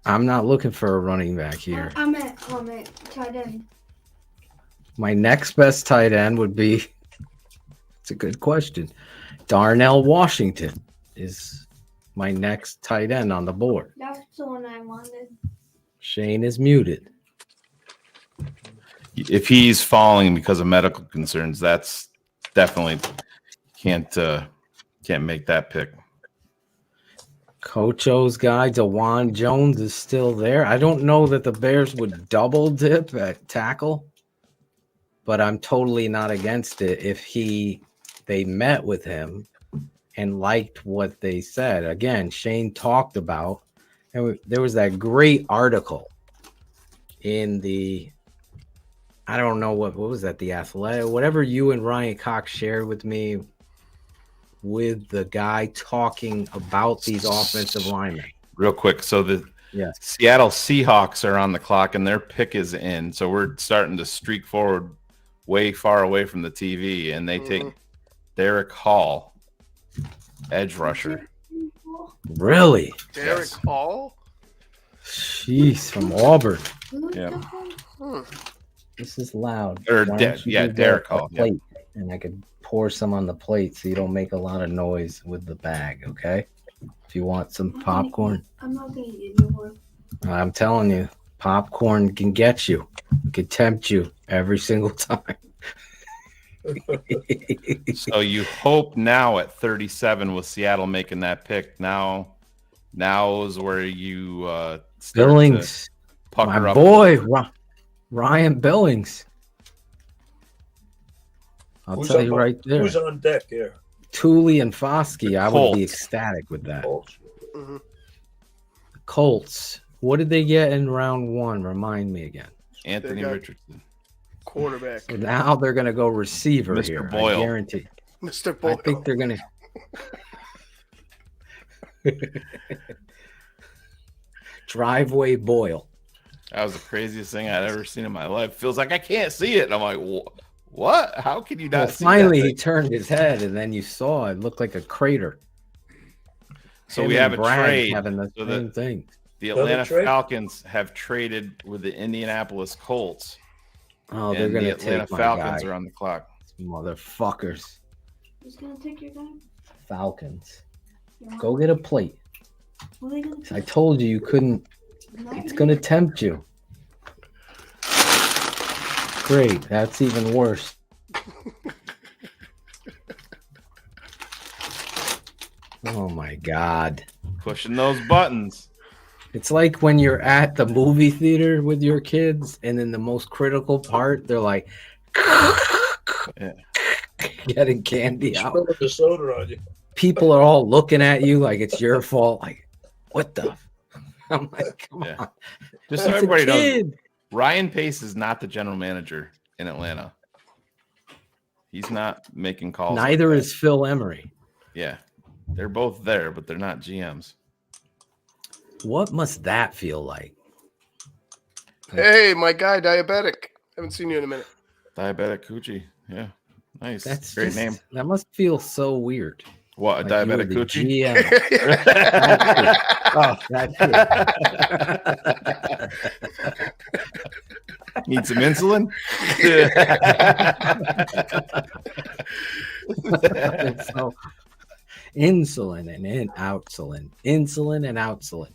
I'm not looking for a running back here. I'm at tight end. My next best tight end would be, it's a good question. Darnell Washington is my next tight end on the board. That's the one I wanted. Shane is muted. If he's falling because of medical concerns, that's definitely can't make that pick. Coach O's guy, DeJuan Jones, is still there. I don't know that the Bears would double dip at tackle, but I'm totally not against it if they met with him and liked what they said. Again, Shane talked about, and there was that great article in the, I don't know what was that, the Athletic, whatever you and Ryan Cox shared with me, with the guy talking about these offensive linemen. Real quick, so the Seattle Seahawks are on the clock and their pick is in, so we're starting to streak forward way far away from the TV, and they take Derek Hall, edge rusher. Really? Derek Hall? Jeez, from Auburn. Yeah. This is loud. Or Why don't you give Derek that a Hall. plate, and I could pour some on the plate so you don't make a lot of noise with the bag, okay? If you want some popcorn. I'm not gonna eat anymore. I'm telling you, popcorn can get you. It can tempt you every single time. So you hope now at 37 with Seattle making that pick. Now is where you start Billings, to pucker my up. boy, Ryan Billings. I'll Who's tell you right there. Who's on deck here? Thule and Foskey, I would be Colts. ecstatic with that. Colts. Colts. What did they get in round one? Remind me again. Anthony Richardson. Quarterback. So now they're going to go receiver Mr. here. Boyle. I guarantee. Mr. Boyle. I think they're going to. Driveway Boyle. That was the craziest thing I'd ever seen in my life. Feels like I can't see it. And I'm like, what? How can you not Well, see finally, that he turned his head, and then you saw it looked like a crater. So Him we and have a Bragg trade. having the So same thing. The Another Atlanta trade? Falcons have traded with the Indianapolis Colts. Oh, they're and going the to take Atlanta my Falcons guy. are on the clock. Motherfuckers. Who's gonna take your guy? Falcons. You want- Go get a plate. What are they gonna I told you you couldn't. It's going to tempt you. Great. That's even worse. Oh my God. Pushing those buttons. It's like when you're at the movie theater with your kids, and in the most critical part, they're like getting candy out. Spilling the soda on you. People are all looking at you like it's your fault. Like, what the? I'm like, come on. Just so It's a everybody knows, kid. Ryan Pace is not the general manager in Atlanta. He's not making calls. like Neither that. is Phil Emery. Yeah. They're both there, but they're not GMs. What must that feel like? Hey, my guy, diabetic. Haven't seen you in a minute. Diabetic Coochie. Yeah. Nice. That's great just- name. That must feel so weird. What, a Like you were diabetic the Coochie? GM. That's it. Need some insulin? So, insulin and outsulin. Insulin and outsulin.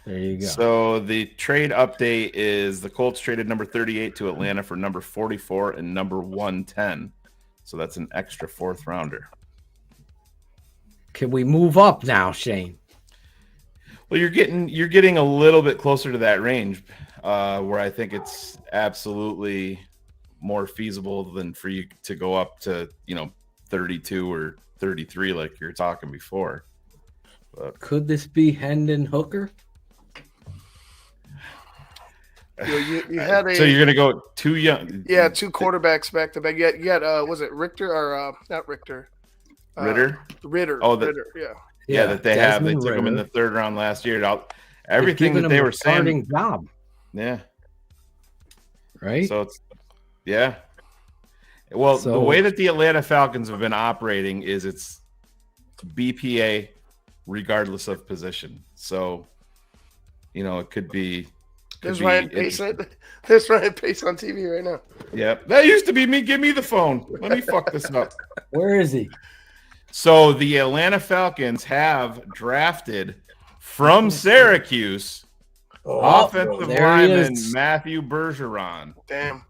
There you go. So the trade update is the Colts traded number 38 to Atlanta for number 44 and number 110. So that's an extra fourth rounder. Can we move up now, Shane? Well, you're getting a little bit closer to that range, where I think it's absolutely more feasible than for you to go up to 32 or 33 like you're talking before. But Could this be Hendon Hooker? You had a so you're gonna go too young? Yeah, two quarterbacks back to back. You had was it Richter or not Richter? Ritter. Ritter. Oh, Ritter. Yeah. Yeah, that they have. They Desmond took him in the Ritter. third round last year. They've Everything given that him they a were saying. starting job, Yeah. right? So it's yeah. Well, the So- way that the Atlanta Falcons have been operating is it's BPA regardless of position. So you know, it could be. There's Ryan Pace. There's Ryan Pace on TV right now. Yep, that used to be me. Give me the phone. Let me fuck this up. Where is he? So the Atlanta Falcons have drafted from Syracuse offensive lineman Matthew Bergeron. Damn.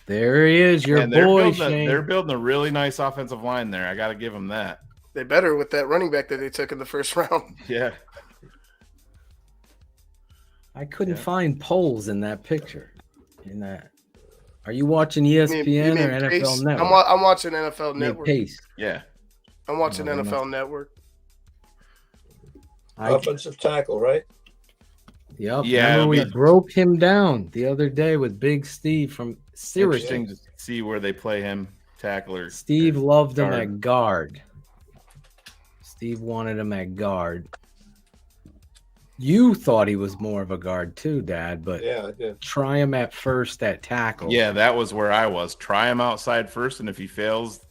There he is, your boy, Shane. They're building a really nice offensive line there. I got to give them that. They better with that running back that they took in the first round. Yeah. I couldn't find polls in that picture. Are you watching ESPN or NFL Pace? Network? I'm watching NFL Network. Pace. Yeah. I'm watching NFL Network. Offensive tackle, right? Yep. Yeah, Remember we broke him down the other day with Big Steve from Syracuse. Interesting to see where they play him, tackler. Steve loved him at guard. Steve wanted him at guard. You thought he was more of a guard too, Dad, but yeah, I did. Try him at first at tackle. Yeah, that was where I was. Try him outside first, and if he fails,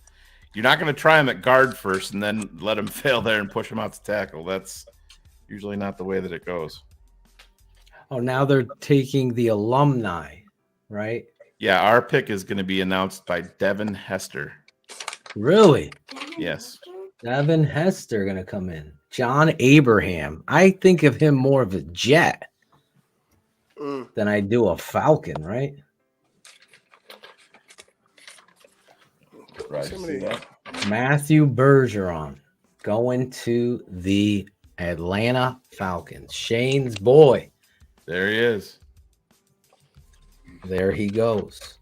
you're not going to try him at guard first and then let him fail there and push him out to tackle. That's usually not the way that it goes. Oh, now they're taking the alumni, right? Yeah, our pick is going to be announced by Devin Hester. Really? Yes. Devin Hester going to come in. John Abraham. I think of him more of a Jet than I do a Falcon, right? Matthew Bergeron going to the Atlanta Falcons. Shane's boy. There he is. There he goes.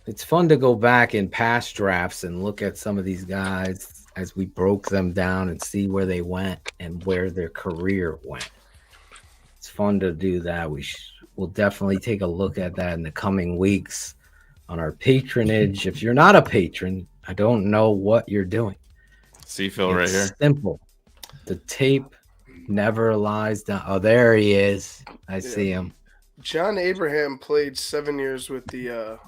It's fun to go back in past drafts and look at some of these guys as we broke them down and see where they went and where their career went. It's fun to do that. We'll definitely take a look at that in the coming weeks on our patronage. If you're not a patron, I don't know what you're doing. See Phil right here. Simple. The tape never lies down. Oh, there he is. I see him. John Abraham played 7 years with the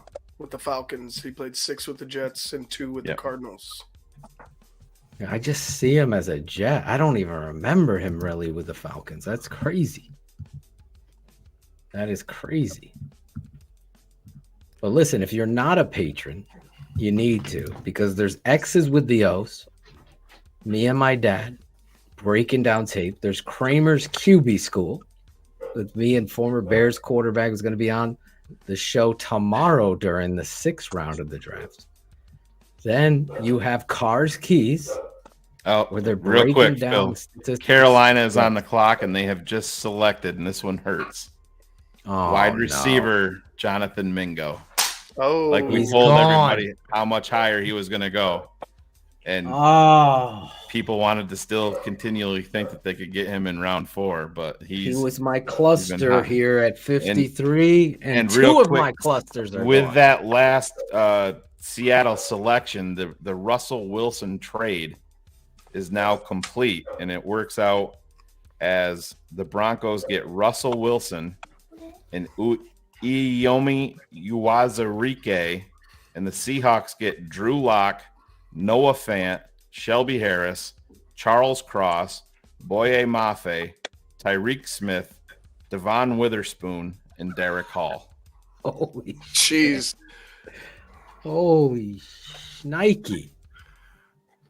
Falcons. He played 6 with the Jets and 2 with the Cardinals. I just see him as a Jet. I don't even remember him really with the Falcons. That's crazy. That is crazy. But listen, if you're not a patron, you need to, because there's X's with the O's. Me and my dad breaking down tape. There's Kramer's QB School with me and former Bears quarterback who's going to be on the show tomorrow during the 6th round of the draft. Then you have Carr's Keys. Oh, where they're real quick, down Phil. Carolina is on the clock, and they have just selected, and this one hurts. Wide receiver Jonathan Mingo. Oh, like we told everybody how much higher he was going to go, and people wanted to still continually think that they could get him in round 4, but he was my cluster here at 53, and 2 of my clusters are with gone. that last Seattle selection. The Russell Wilson trade is now complete, and it works out as the Broncos get Russell Wilson and Iyomi Uwazurike, and the Seahawks get Drew Lock, Noah Fant, Shelby Harris, Charles Cross, Boye Mafe, Tyreek Smith, Devon Witherspoon, and Derek Hall. Holy jeez. Holy Nike.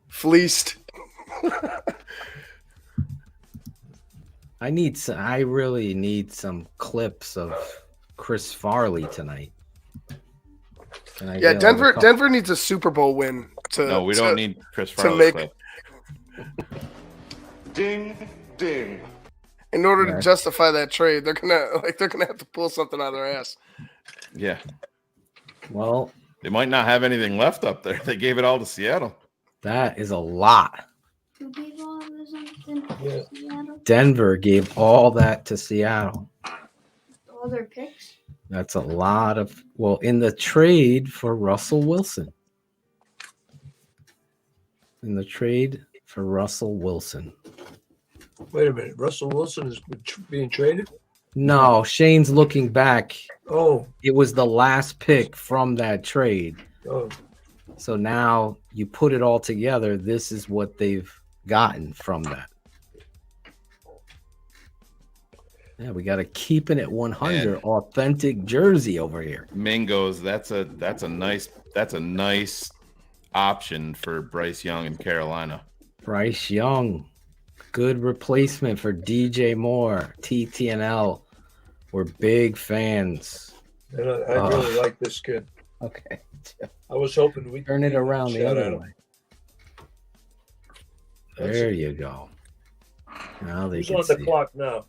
Fleeced. I really need some clips of Chris Farley tonight. Yeah, Denver needs a Super Bowl win No, we don't need Chris Farley clip. Ding ding. In order to justify that trade, they're gonna have to pull something out of their ass. Yeah. Well, they might not have anything left up there. They gave it all to Seattle. That is a lot. Who gave all of this to Seattle? Denver gave all that to Seattle. All their picks? That's a lot of, in the trade for Russell Wilson. Wait a minute. Russell Wilson is being traded? No, Shane's looking back. Oh. It was the last pick from that trade. Oh. So now you put it all together. This is what they've gotten from that. Yeah, we got a keeping it 100 authentic jersey over here. Mingos, that's a nice option for Bryce Young in Carolina. Bryce Young, good replacement for DJ Moore. TTNL, we're big fans. And I really like this kid. Okay. I was hoping we'd Turn it around the shout other out. way. There you go. Now they Who's can on the see. clock now?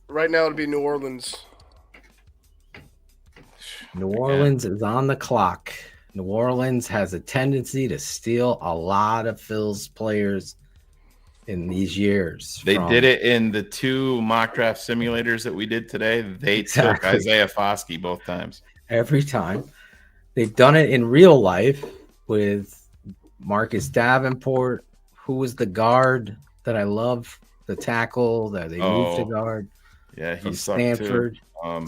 Right now it'll be New Orleans. New Orleans is on the clock. New Orleans has a tendency to steal a lot of Phil's players in these years. They did it in the 2 mock draft simulators that we did today. They took Isaiah Foskey both times. Every time. They've done it in real life with Marcus Davenport, who was the guard that I love, the tackle that they moved to guard. Yeah, he from sucked Stanford. too.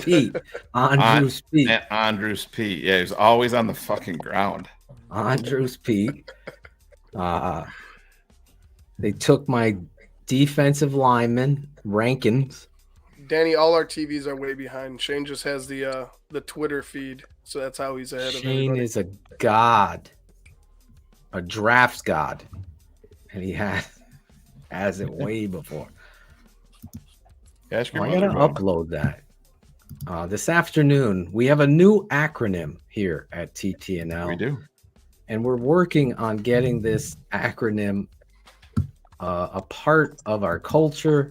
Pete. Andrews Pete. Andrews Pete. Yeah, he was always on the fucking ground. Andrews Pete. They took my defensive lineman rankings. Danny, all our TVs are way behind. Shane just has the Twitter feed, so that's how he's ahead of Shane everybody. is a god, a drafts god, and he has it way before. Ask your I mother gotta about it. upload that. This afternoon, we have a new acronym here at TTNL. We do. And we're working on getting this acronym a part of our culture,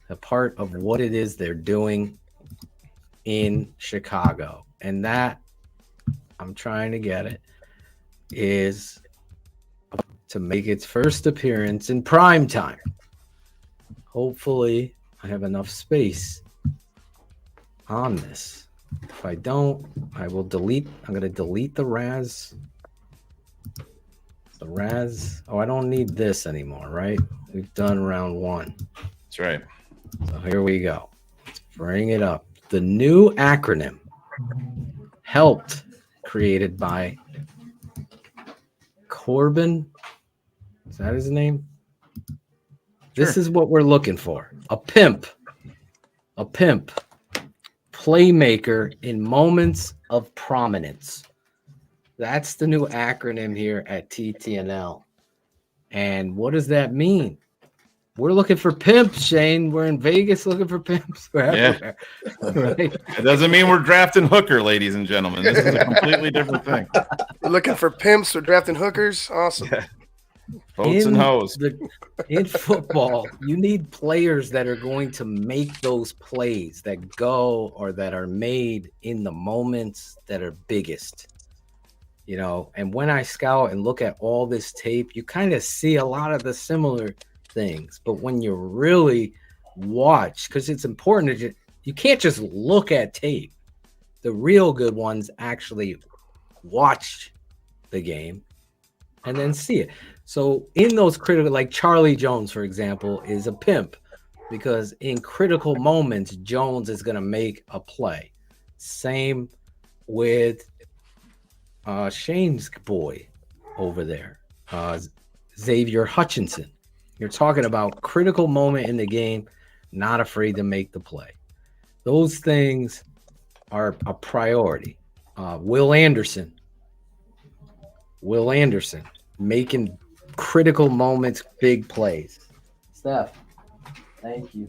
a part of what it is they're doing in Chicago. And that, I'm trying to get it, is to make its first appearance in prime time. Hopefully, I have enough space on this. If I don't, I will delete. I'm going to delete the Raz. The Raz. Oh, I don't need this anymore, right? We've done round 1. That's right. So here we go. Let's bring it up. The new acronym helped created by Corbin. Is that his name? This is what we're looking for. A pimp. A pimp. Playmaker in moments of prominence. That's the new acronym here at TTNL. And what does that mean? We're looking for pimps, Shane. We're in Vegas looking for pimps. We're everywhere. Right? It doesn't mean we're drafting hooker, ladies and gentlemen. This is a completely different thing. We're looking for pimps. We're drafting hookers. Awesome. Yeah. Boats and hoes. In football, you need players that are going to make those plays that go or that are made in the moments that are biggest. You know, and when I scout and look at all this tape, you kind of see a lot of the similar things. But when you really watch, because it's important, you can't just look at tape. The real good ones actually watch the game and then see it. So in those critical, like Charlie Jones, for example, is a pimp because in critical moments, Jones is going to make a play. Same with Shane's boy over there, Xavier Hutchinson. You're talking about critical moment in the game, not afraid to make the play. Those things are a priority. Will Anderson, making critical moments, big plays. Steph, thank you.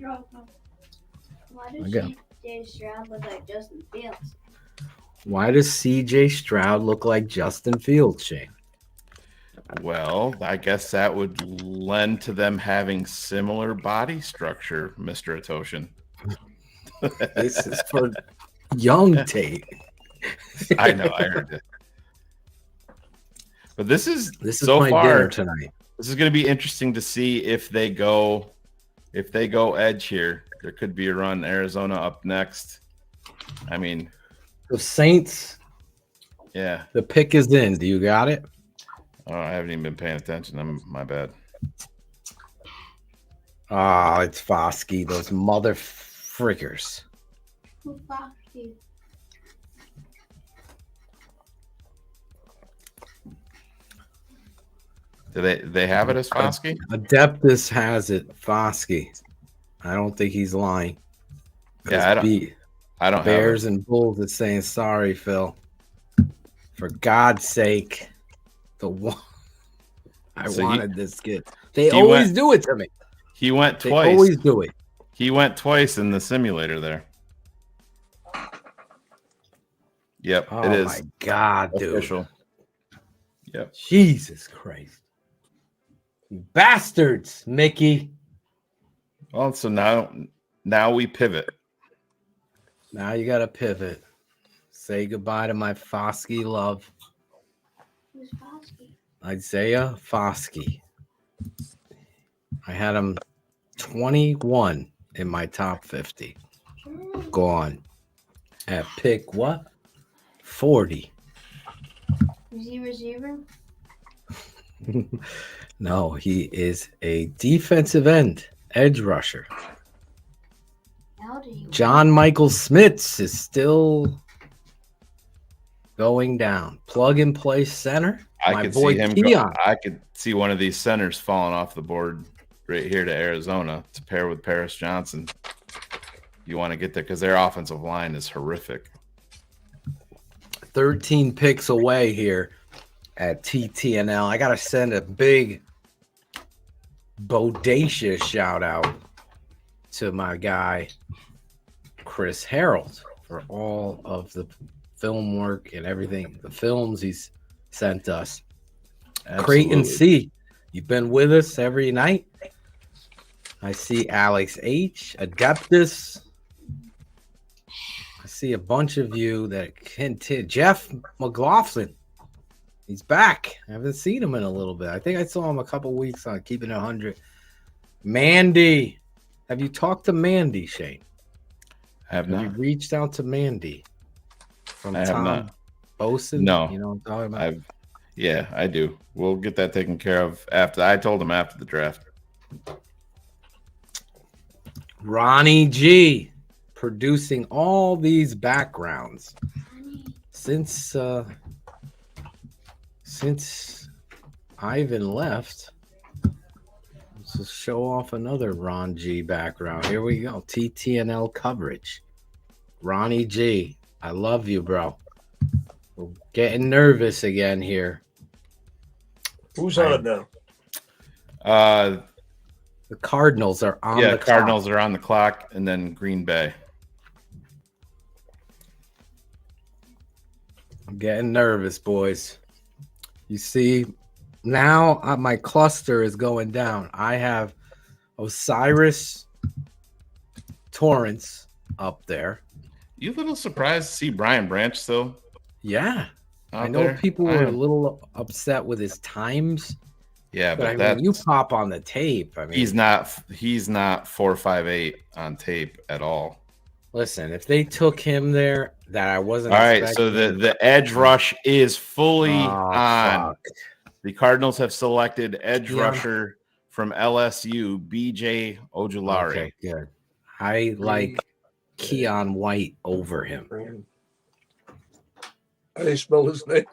Why does CJ Stroud look like Justin Fields? Why does CJ Stroud look like Justin Fields, Shane? Well, I guess that would lend to them having similar body structure, Mr. Atoshin. This is for young Tate. I know, I heard it. But this is so my far dinner tonight. This is going to be interesting to see if they go edge here. There could be a run. Arizona up next. I mean, the Saints. Yeah, the pick is in. Do you got it? Oh, I haven't even been paying attention. My bad. Ah, it's Foskey. Those mother frickers. Who Foskey? Do they have it as Foskey? Adeptus has it. Foskey. I don't think he's lying. Yeah, I don't Bears have it. and Bulls is saying sorry, Phil. For God's sake, I wanted this kid. They always do it to me. He went They twice. always do it. He went twice in the simulator there. Yep, Oh it is. my God, official. Dude. Yep. Jesus Christ. You bastards, Mickey. Well, so now we pivot. Now you got to pivot. Say goodbye to my Foskey love. Who's Foskey? Isaiah Foskey. I had him 21 in my top 50. Gone. At pick what? 40. Is he receiver? No, he is a defensive end, edge rusher. How do you John Michael Smits is still going down. Plug and play center. I could see him go, I could see one of these centers falling off the board right here to Arizona to pair with Paris Johnson. You want to get there because their offensive line is horrific. 13 picks away here at TTNL. I got to send a big bodacious shout out to my guy, Chris Harold, for all of the film work and everything, the films he's sent us. Absolutely. Creighton C, you've been with us every night. I see Alex H, Adeptus. I see a bunch of you that can. Jeff McLaughlin, he's back. I haven't seen him in a little bit. I think I saw him a couple weeks on Keeping It 100. Mandy, have you talked to Mandy, Shane? I have not. You reached out to Mandy from I have Tom not. Boson? No. You know what I'm talking about? Yeah, I do. We'll get that taken care of after. I told him after the draft. Ronnie G producing all these backgrounds since Ivan left. Let's just show off another Ron G background. Here we go. TTNL coverage. Ronnie G, I love you, bro. We're getting nervous again here. Who's on now? The Cardinals are on the the Cardinals clock. are on the clock, and then Green Bay. I'm getting nervous, boys. You see, now my cluster is going down. I have Osiris Torrance up there. You a little surprised to see Brian Branch still? Yeah. out I know there? people I were a am. little upset with his times. Yeah, But I but mean, you pop on the tape. I mean, he's not 4.58 on tape at all. Listen, if they took him there, that I wasn't. All right, so expecting- the edge rush is fully Oh, on. fuck. The Cardinals have selected edge Yeah. rusher from LSU, BJ Ojulari. Okay, good. I like Keon White over him. How do you spell his name?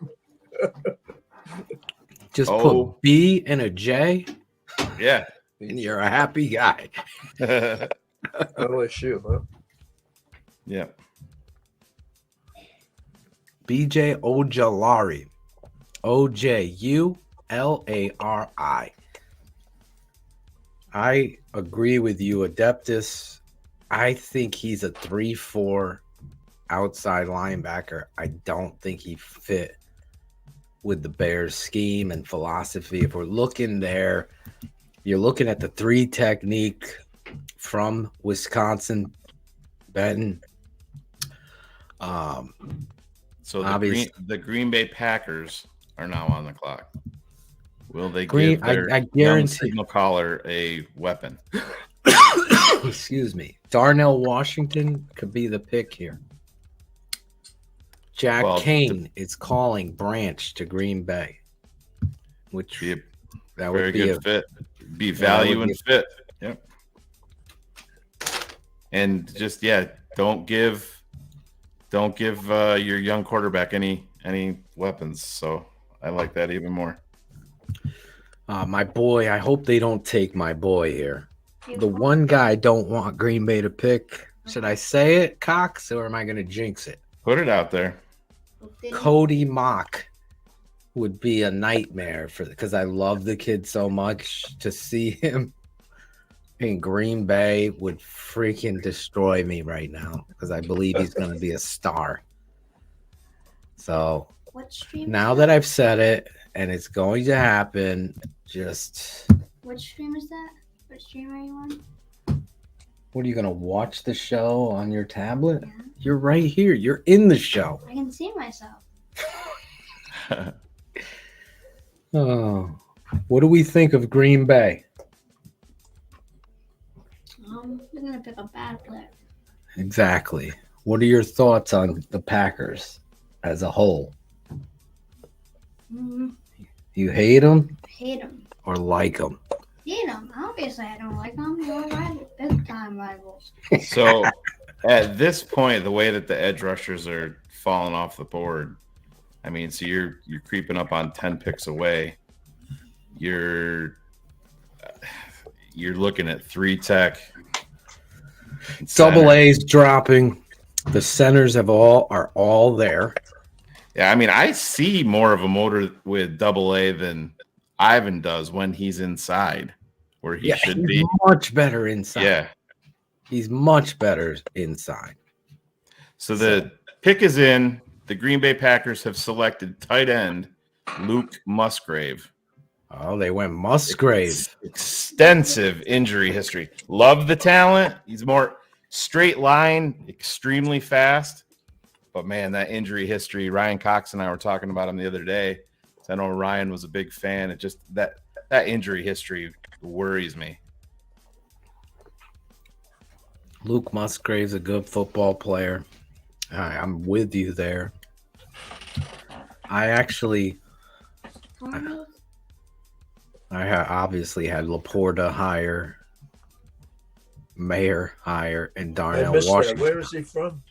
Just Oh. put B and a J, Yeah. and you're a happy guy. LSU, huh? Yeah. BJ Ojulari. Ojulari. I agree with you, Adeptus. I think he's a 3-4 outside linebacker. I don't think he fit with the Bears scheme and philosophy. If we're looking there, you're looking at the 3 technique from Wisconsin, Benton. So Obvious- the Green Bay Packers are now on the clock. Will they Green- give their I young guarantee- signal caller a weapon? Excuse me. Darnell Washington could be the pick here. Jack Well, Kane is calling Branch to Green Bay, which Be a that very would be good a fit. Be that value would and be fit. Yep. And just don't give your young quarterback any weapons. So I like that even more. my boy. I hope they don't take my boy here. The one guy I don't want Green Bay to pick. Should I say it, Cox, or am I going to jinx it? Put it out there. Cody Mock would be a nightmare because I love the kid so much. To see him in Green Bay would freaking destroy me right now because I believe he's going to be a star. So now that I've said it and it's going to happen, just... Which stream is that? What stream are you on? What are you going to watch the show on your tablet? Yeah. You're right here. You're in the show. I can see myself. Oh, what do we think of Green Bay? We're going to pick a bad player. Exactly. What are your thoughts on the Packers as a whole? You hate them? Hate them. Or like them? Hate them. Obviously, I don't like them. They're rivals, big time rivals. So at this point, the way that the edge rushers are falling off the board, I mean, so you're creeping up on 10 picks away. You're looking at 3 tech. Double A's dropping. The centers are all there. Yeah, I mean, I see more of a motor with double A than Ivan does when he's inside, where he should be. Much better inside. Yeah. He's much better inside. So the pick is in. The Green Bay Packers have selected tight end Luke Musgrave. Oh, they went Musgrave. Extensive injury history. Love the talent. He's more straight line, extremely fast. But, man, that injury history, Ryan Cox and I were talking about him the other day. I know Ryan was a big fan. It just that injury history worries me. Luke Musgrave's a good football player. I'm with you there. I obviously had Laporta higher, Mayer higher, and Darnell Washington. Where is he from?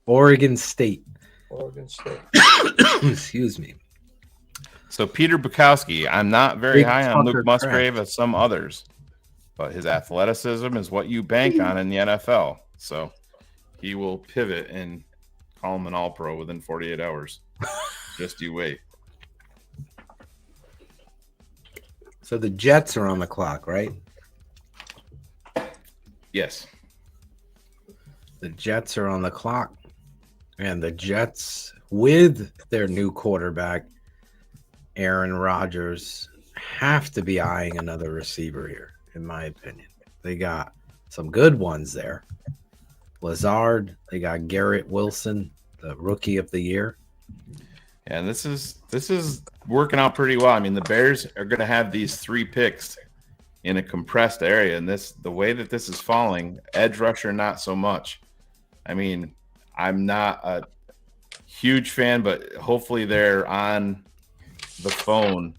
Oregon State. Oregon State. Excuse me. So Peter Bukowski, I'm not very high on Luke Musgrave as some others, but his athleticism is what you bank on in the NFL. So he will pivot and call him an all-pro within 48 hours. Just you wait. So the Jets are on the clock, right? Yes. The Jets are on the clock. And the Jets, with their new quarterback, Aaron Rodgers, have to be eyeing another receiver here, in my opinion. They got some good ones there. Lazard, they got Garrett Wilson, the rookie of the year. And this is working out pretty well. I mean, the Bears are going to have these 3 picks in a compressed area, and the way that this is falling, edge rusher not so much. I mean, I'm not a huge fan, but hopefully they're on the phone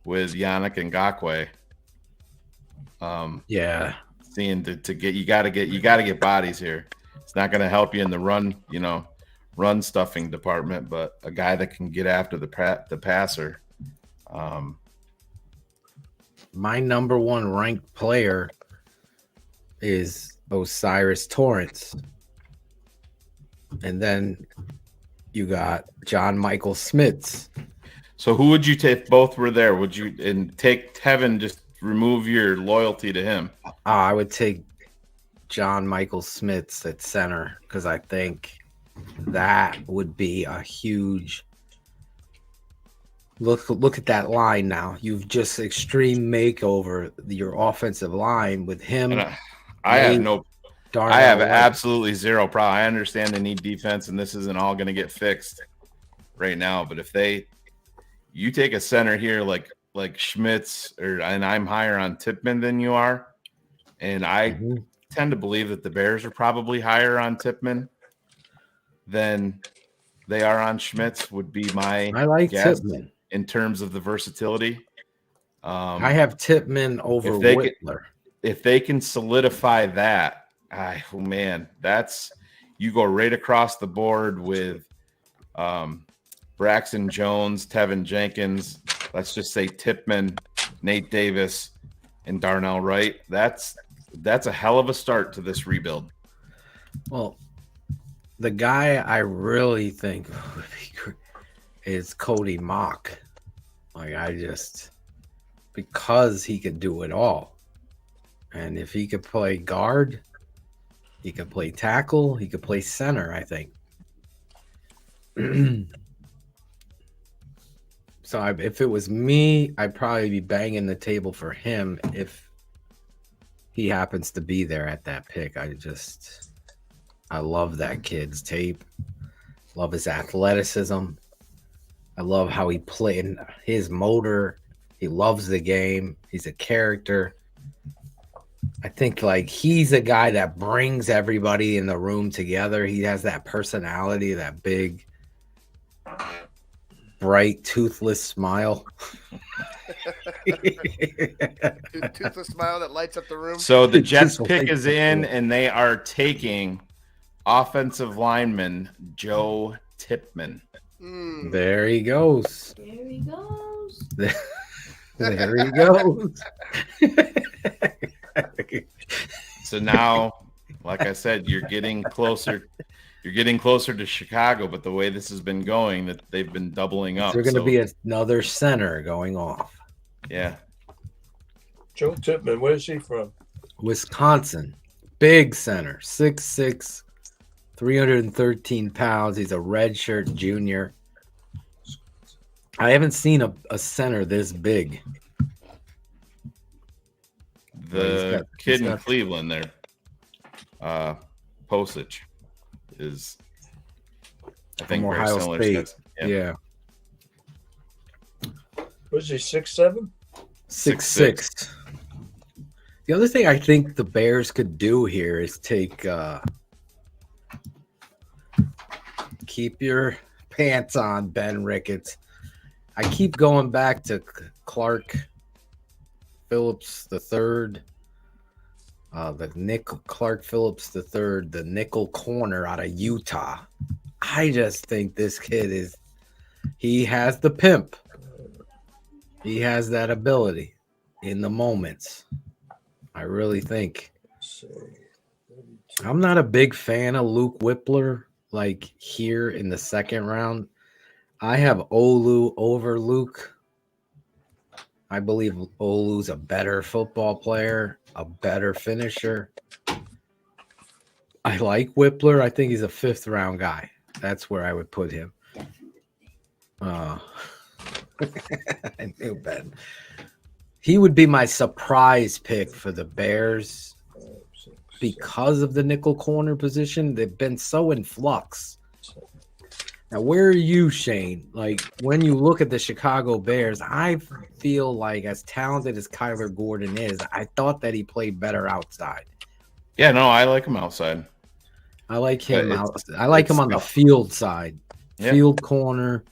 with Yannick Ngakoue. Seeing to get you got to get bodies here. It's not going to help you in the run stuffing department, but a guy that can get after the passer. My number 1 ranked player is Osiris Torrance. And then you got John Michael Smits. So who would you take? Both were there. Would you take Tevin? Just remove your loyalty to him. I would take John Michael Smits at center because I think that would be a huge look at that line now. You've just extreme makeover your offensive line with him. And I have absolutely zero problem. I understand they need defense, and this isn't all going to get fixed right now. But if you take a center here like Schmitz, and I'm higher on Tippmann than you are, and I tend to believe that the Bears are probably higher on Tippmann than they are on Schmitz. Would be my guess Tippmann in terms of the versatility. I have Tippmann over Whitler. If they can solidify that. That's you go right across the board with Braxton Jones, Tevin Jenkins, let's just say Tippmann, Nate Davis, and Darnell Wright. That's That's a hell of a start to this rebuild. Well, the guy I really think would be great is Cody Mock. Like, because he could do it all. And if he could play guard, he could play tackle, he could play center, I think. So if it was me, I'd probably be banging the table for him if he happens to be there at that pick. I love that kid's tape. Love his athleticism. I love how he played, his motor. He loves the game. He's a character. I think like he's a guy that brings everybody in the room together. He has that personality, that big, bright, toothless smile. Toothless smile that lights up the room. So the Jets pick is in, and they are taking offensive lineman Joe Tipman. There he goes. There he goes. There he goes. So now, like I said, you're getting closer. You're getting closer to Chicago, but the way this has been going, that they've been doubling up. There's going to be another center going off. Yeah. Joe Tipman, where's he from? Wisconsin. Big center. 6'6", 313 pounds. He's a redshirt junior. I haven't seen a center this big. The kid in Cleveland there, Posich, is, I think, very Ohio similar. State. Yeah. Was he 6'7"? 6'6". The other thing I think the Bears could do here is keep your pants on, Ben Ricketts. I keep going back to Clark Phillips III, Clark Phillips III, the nickel corner out of Utah. I just think this kid he has the pimp. He has that ability in the moments. I really think. I'm not a big fan of Luke Whippler, like here in the second round. I have Olu over Luke. I believe Olu's a better football player, a better finisher. I like Whippler. I think he's a 5th round guy. That's where I would put him. I knew Ben. He would be my surprise pick for the Bears because of the nickel corner position. They've been so in flux. Now, where are you, Shane? Like, when you look at the Chicago Bears, I feel like as talented as Kyler Gordon is, I thought that he played better outside. Yeah, no, I like him outside. I like him I like him on the field side. Yeah. Field corner.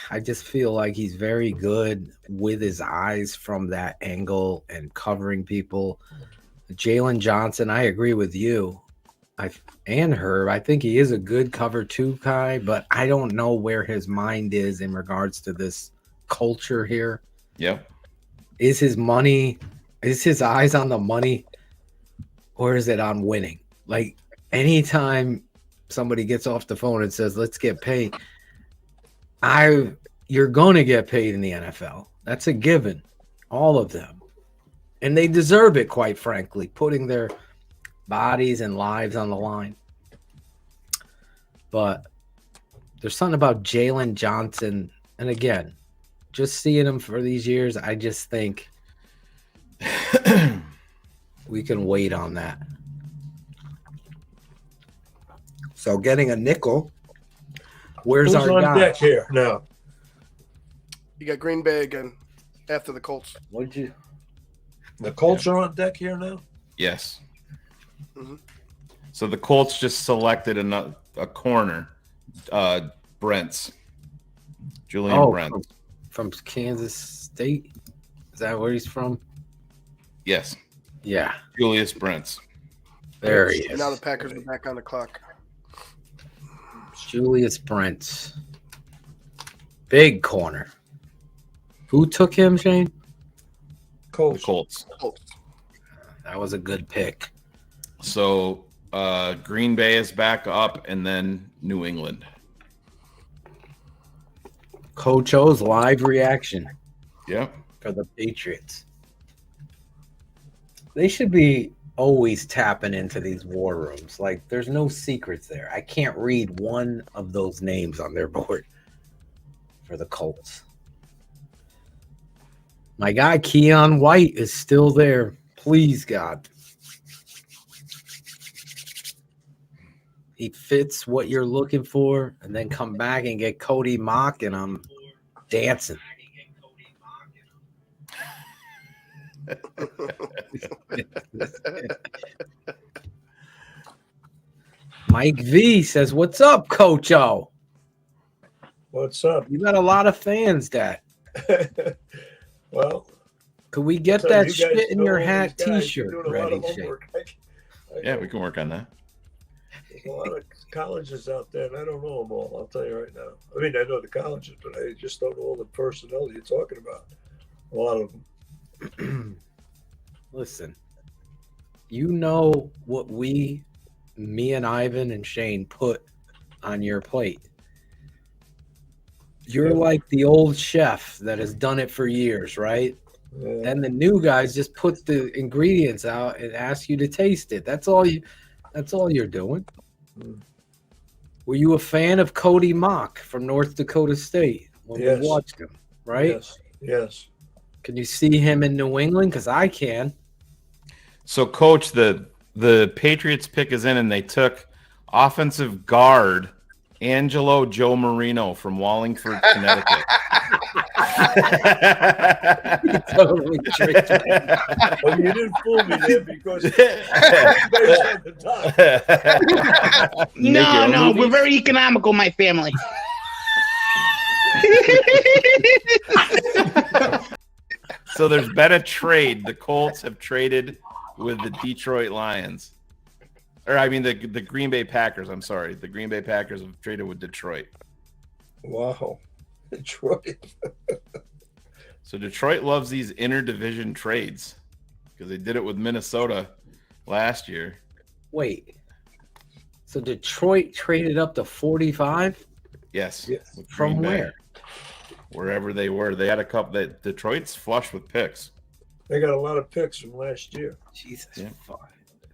I just feel like he's very good with his eyes from that angle and covering people. Jalen Johnson, I agree with you. And Herb, I think he is a good cover 2 guy, but I don't know where his mind is in regards to this culture here. Yep. Is his eyes on the money, or is it on winning? Like, anytime somebody gets off the phone and says, let's get paid, you're going to get paid in the NFL. That's a given. All of them. And they deserve it, quite frankly, putting their bodies and lives on the line. But there's something about Jalen Johnson, and again, just seeing him for these years, I just think we can wait on that. So getting a nickel, where's Who's our on guy? deck here now? You got Green Bay again after the Colts. The Colts are on deck here now? Yes. Mm-hmm. So the Colts just selected a corner, Brents. Julian Brents. From Kansas State? Is that where he's from? Yes. Yeah. Julius Brents. There he is. Now the Packers are back on the clock. Julius Brents. Big corner. Who took him, Shane? Colts. Colts. That was a good pick. So Green Bay is back up, and then New England. Coach O's live reaction. Yep. For the Patriots. They should be always tapping into these war rooms. Like, there's no secrets there. I can't read one of those names on their board for the Colts. My guy, Keon White, is still there. Please, God. He fits what you're looking for, and then come back and get Cody Mock, and I'm dancing. Mike V says, "What's up, Coach O?" What's up? You got a lot of fans, Dad. Well, could we get so that you shit guys in know your all hat these guys. T-shirt You're doing a lot ready, of Shane? homework. Yeah, we can work on that. There's a lot of colleges out there, and I don't know them all. I'll tell you right now. I mean, I know the colleges, but I just don't know all the personnel you're talking about. A lot of them. Listen, you know what me and Ivan and Shane put on your plate. You're like the old chef that has done it for years, right? Yeah. Then the new guys just put the ingredients out and ask you to taste it. That's all you're doing. Were you a fan of Cody Mock from North Dakota State when Yes. we watched him, right? Yes. Yes. Can you see him in New England? Because I can. So, Coach, the Patriots pick is in, and they took offensive guard Angelo Joe Marino from Wallingford, Connecticut. Totally tricked me. Well, you didn't fool me there because based on the time. No, we're very economical, my family. So there's been a trade. The Colts have traded with the Detroit Lions. Or, I mean, the Green Bay Packers. I'm sorry. The Green Bay Packers have traded with Detroit. Wow. Detroit. So Detroit loves these interdivision trades because they did it with Minnesota last year. Wait. So Detroit traded up to 45? Yes. With From Green Bay. where? Wherever they were. They had a couple that Detroit's flush with picks. They got a lot of picks from last year. Jesus. Yeah. Fuck.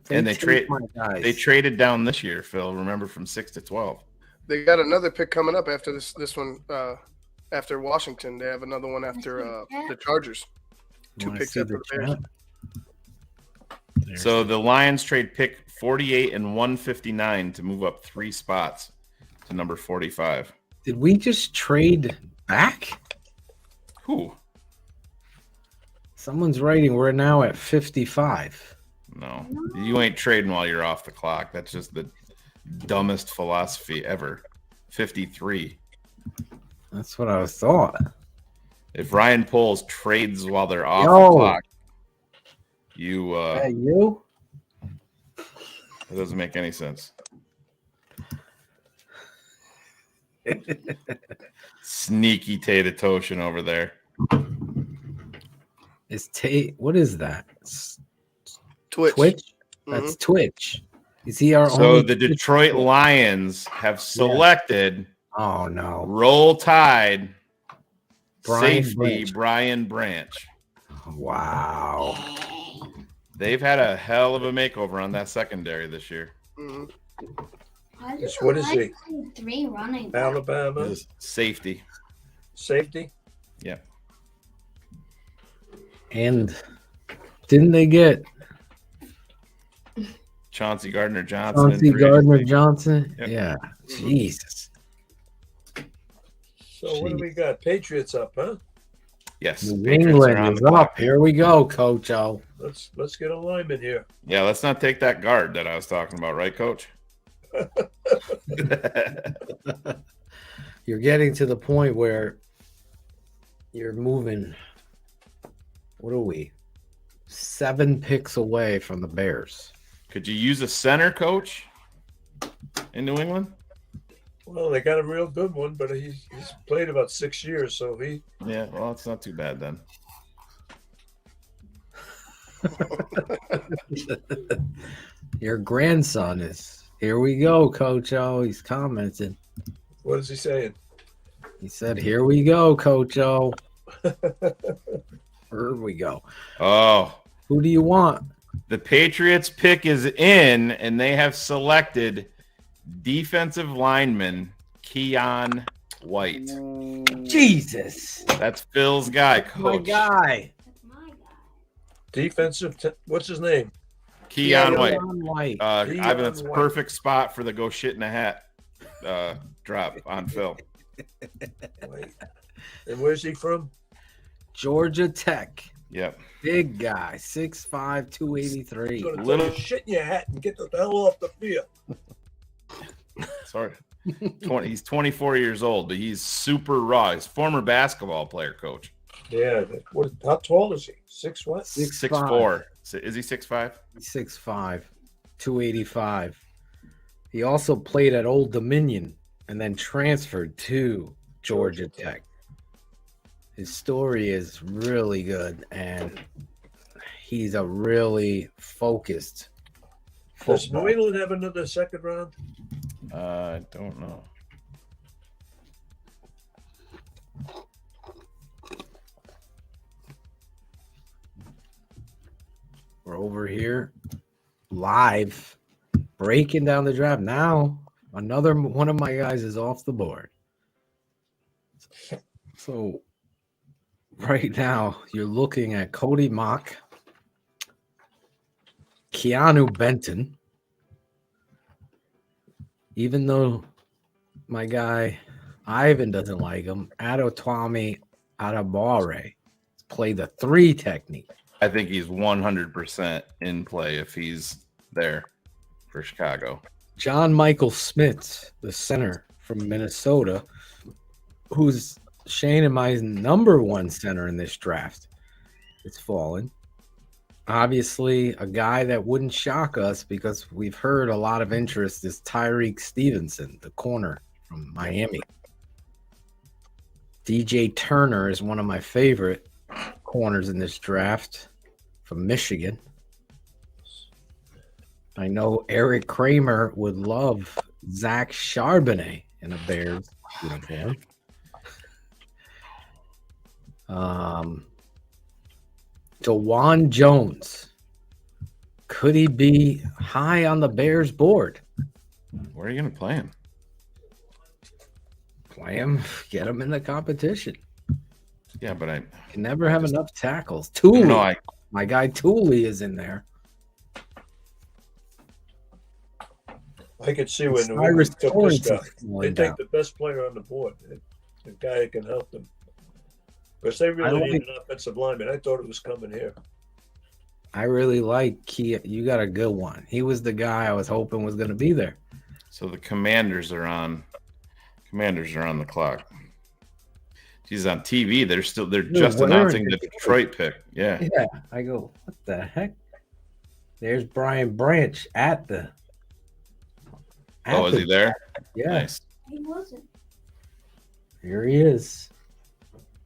And they take my guys. They traded down this year, Phil. Remember, from 6 to 12. They got another pick coming up after this one. After Washington, they have another one after the Chargers. Two Wanna picks see after the the Bears. chat? So the Lions trade pick 48 and 159 to move up 3 spots to number 45. Did we just trade back? Who? Someone's writing we're now at 55. No, you ain't trading while you're off the clock. That's just the dumbest philosophy ever. 53. That's what I thought. If Ryan Poles trades while they're off Yo. the clock, you Hey, you? it doesn't make any sense. Sneaky Tata Toshin over there. Is Tate? What is that? Twitch. Twitch? That's Twitch. Is he our So only the Detroit Lions have selected Oh no. Roll Tide Brian safety Branch. Brian Branch. Wow. They've had a hell of a makeover on that secondary this year. Why Yes, do what the is he? Lions have 3 running backs? Alabama. This is safety. Safety. Yeah. And didn't they get Chauncey Gardner Johnson. in Chauncey free Gardner agency. Johnson? Yep. Yeah. Jesus. So what do we got? Patriots up, huh? Yes. New Patriots are England on is the clock. up. Here we go, Coach O. Let's get a lineman here. Yeah, let's not take that guard that I was talking about, right, Coach? You're getting to the point where you're moving. What are we? 7 picks away from the Bears. Could you use a center, Coach, in New England? Well, they got a real good one, but he's played about 6 years, so he. Yeah, well, it's not too bad then. Your grandson is here. We go, Coach O. He's commenting. What is he saying? He said, "Here we go, Coach O." Here we go. Oh, who do you want? The Patriots pick is in, and they have selected defensive lineman Keon White. Jesus, that's Phil's guy, Coach. My guy. Defensive. What's his name? Keon White. White. Ivan, it's perfect spot for the go shit in a hat drop on Phil. And where's he from? Georgia Tech. Yep. Big guy, 6'5", 283. Little shit in your hat and get the hell off the field. Sorry. He's 24 years old, but he's super raw. He's former basketball player, Coach. Yeah. How tall is he? 6 what? 6'4". Is he 6'5"? 6'5", 285. He also played at Old Dominion and then transferred to Georgia Tech. His story is really good, and he's a really focused Does football. New England have another second round? I don't know. We're over here live breaking down the draft. Now, another one of my guys is off the board. So, right now, you're looking at Cody Mock, Keanu Benton. Even though my guy Ivan doesn't like him, Adotwami Adabare play the 3 technique. I think he's 100% in play if he's there for Chicago. John Michael Smith, the center from Minnesota, who's Shane and my number 1 center in this draft. It's fallen. Obviously, a guy that wouldn't shock us because we've heard a lot of interest is Tyreek Stevenson, the corner from Miami. DJ Turner is one of my favorite corners in this draft from Michigan. I know Eric Kramer would love Zach Charbonnet in a Bears uniform. DeJuan Jones. Could he be high on the Bears board? Where are you going to play him? Play him, get him in the competition. Yeah, but I can never have enough tackles. Tooley. No, my guy Tooley is in there. I could see when New Cyrus England took this guy. Torrance They is take the best player on the board, the guy that can help them. Because they really need an offensive lineman. I thought it was coming here. I really like Kia. You got a good one. He was the guy I was hoping was going to be there. So the Commanders are on the clock. He's on TV. They're just announcing the Detroit pick. Yeah. Yeah. I go, what the heck? There's Brian Branch at the. Is he there? Yeah. Nice. He wasn't. Here he is.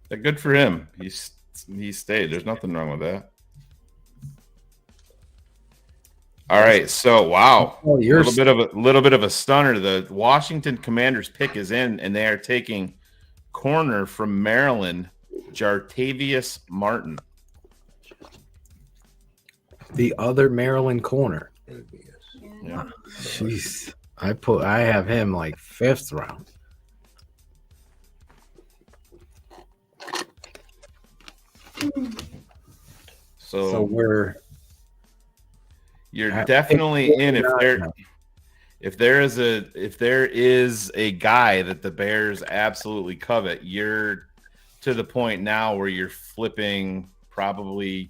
Good for him. He stayed. There's nothing wrong with that. All right. So wow, a little bit of a stunner. The Washington Commanders pick is in, and they are taking corner from Maryland, Jartavius Martin. The other Maryland corner. Yeah. Jeez. I have him like 5th round. So you're I definitely think in we're if there is a guy that the Bears absolutely covet. You're to the point now where you're flipping probably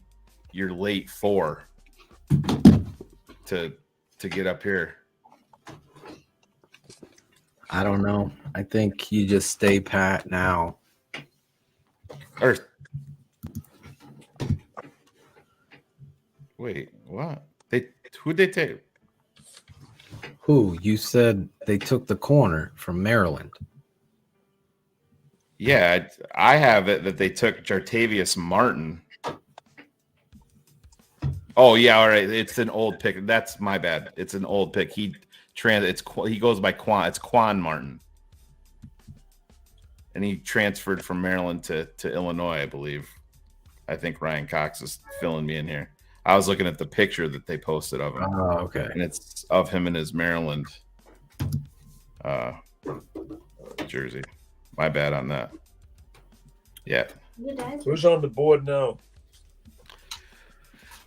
your late 4 to get up here. I don't know. I think you just stay pat now. Or wait, what? Who'd they take? Who? You said they took the corner from Maryland. Yeah, I have it that they took Jartavius Martin. Oh yeah, all right. It's an old pick. That's my bad. It's an old pick. He goes by Quan. It's Quan Martin, and he transferred from Maryland to Illinois, I believe. I think Ryan Cox is filling me in here. I was looking at the picture that they posted of him. Oh, okay. And it's of him in his Maryland jersey. My bad on that. Yeah. Who's on the board now?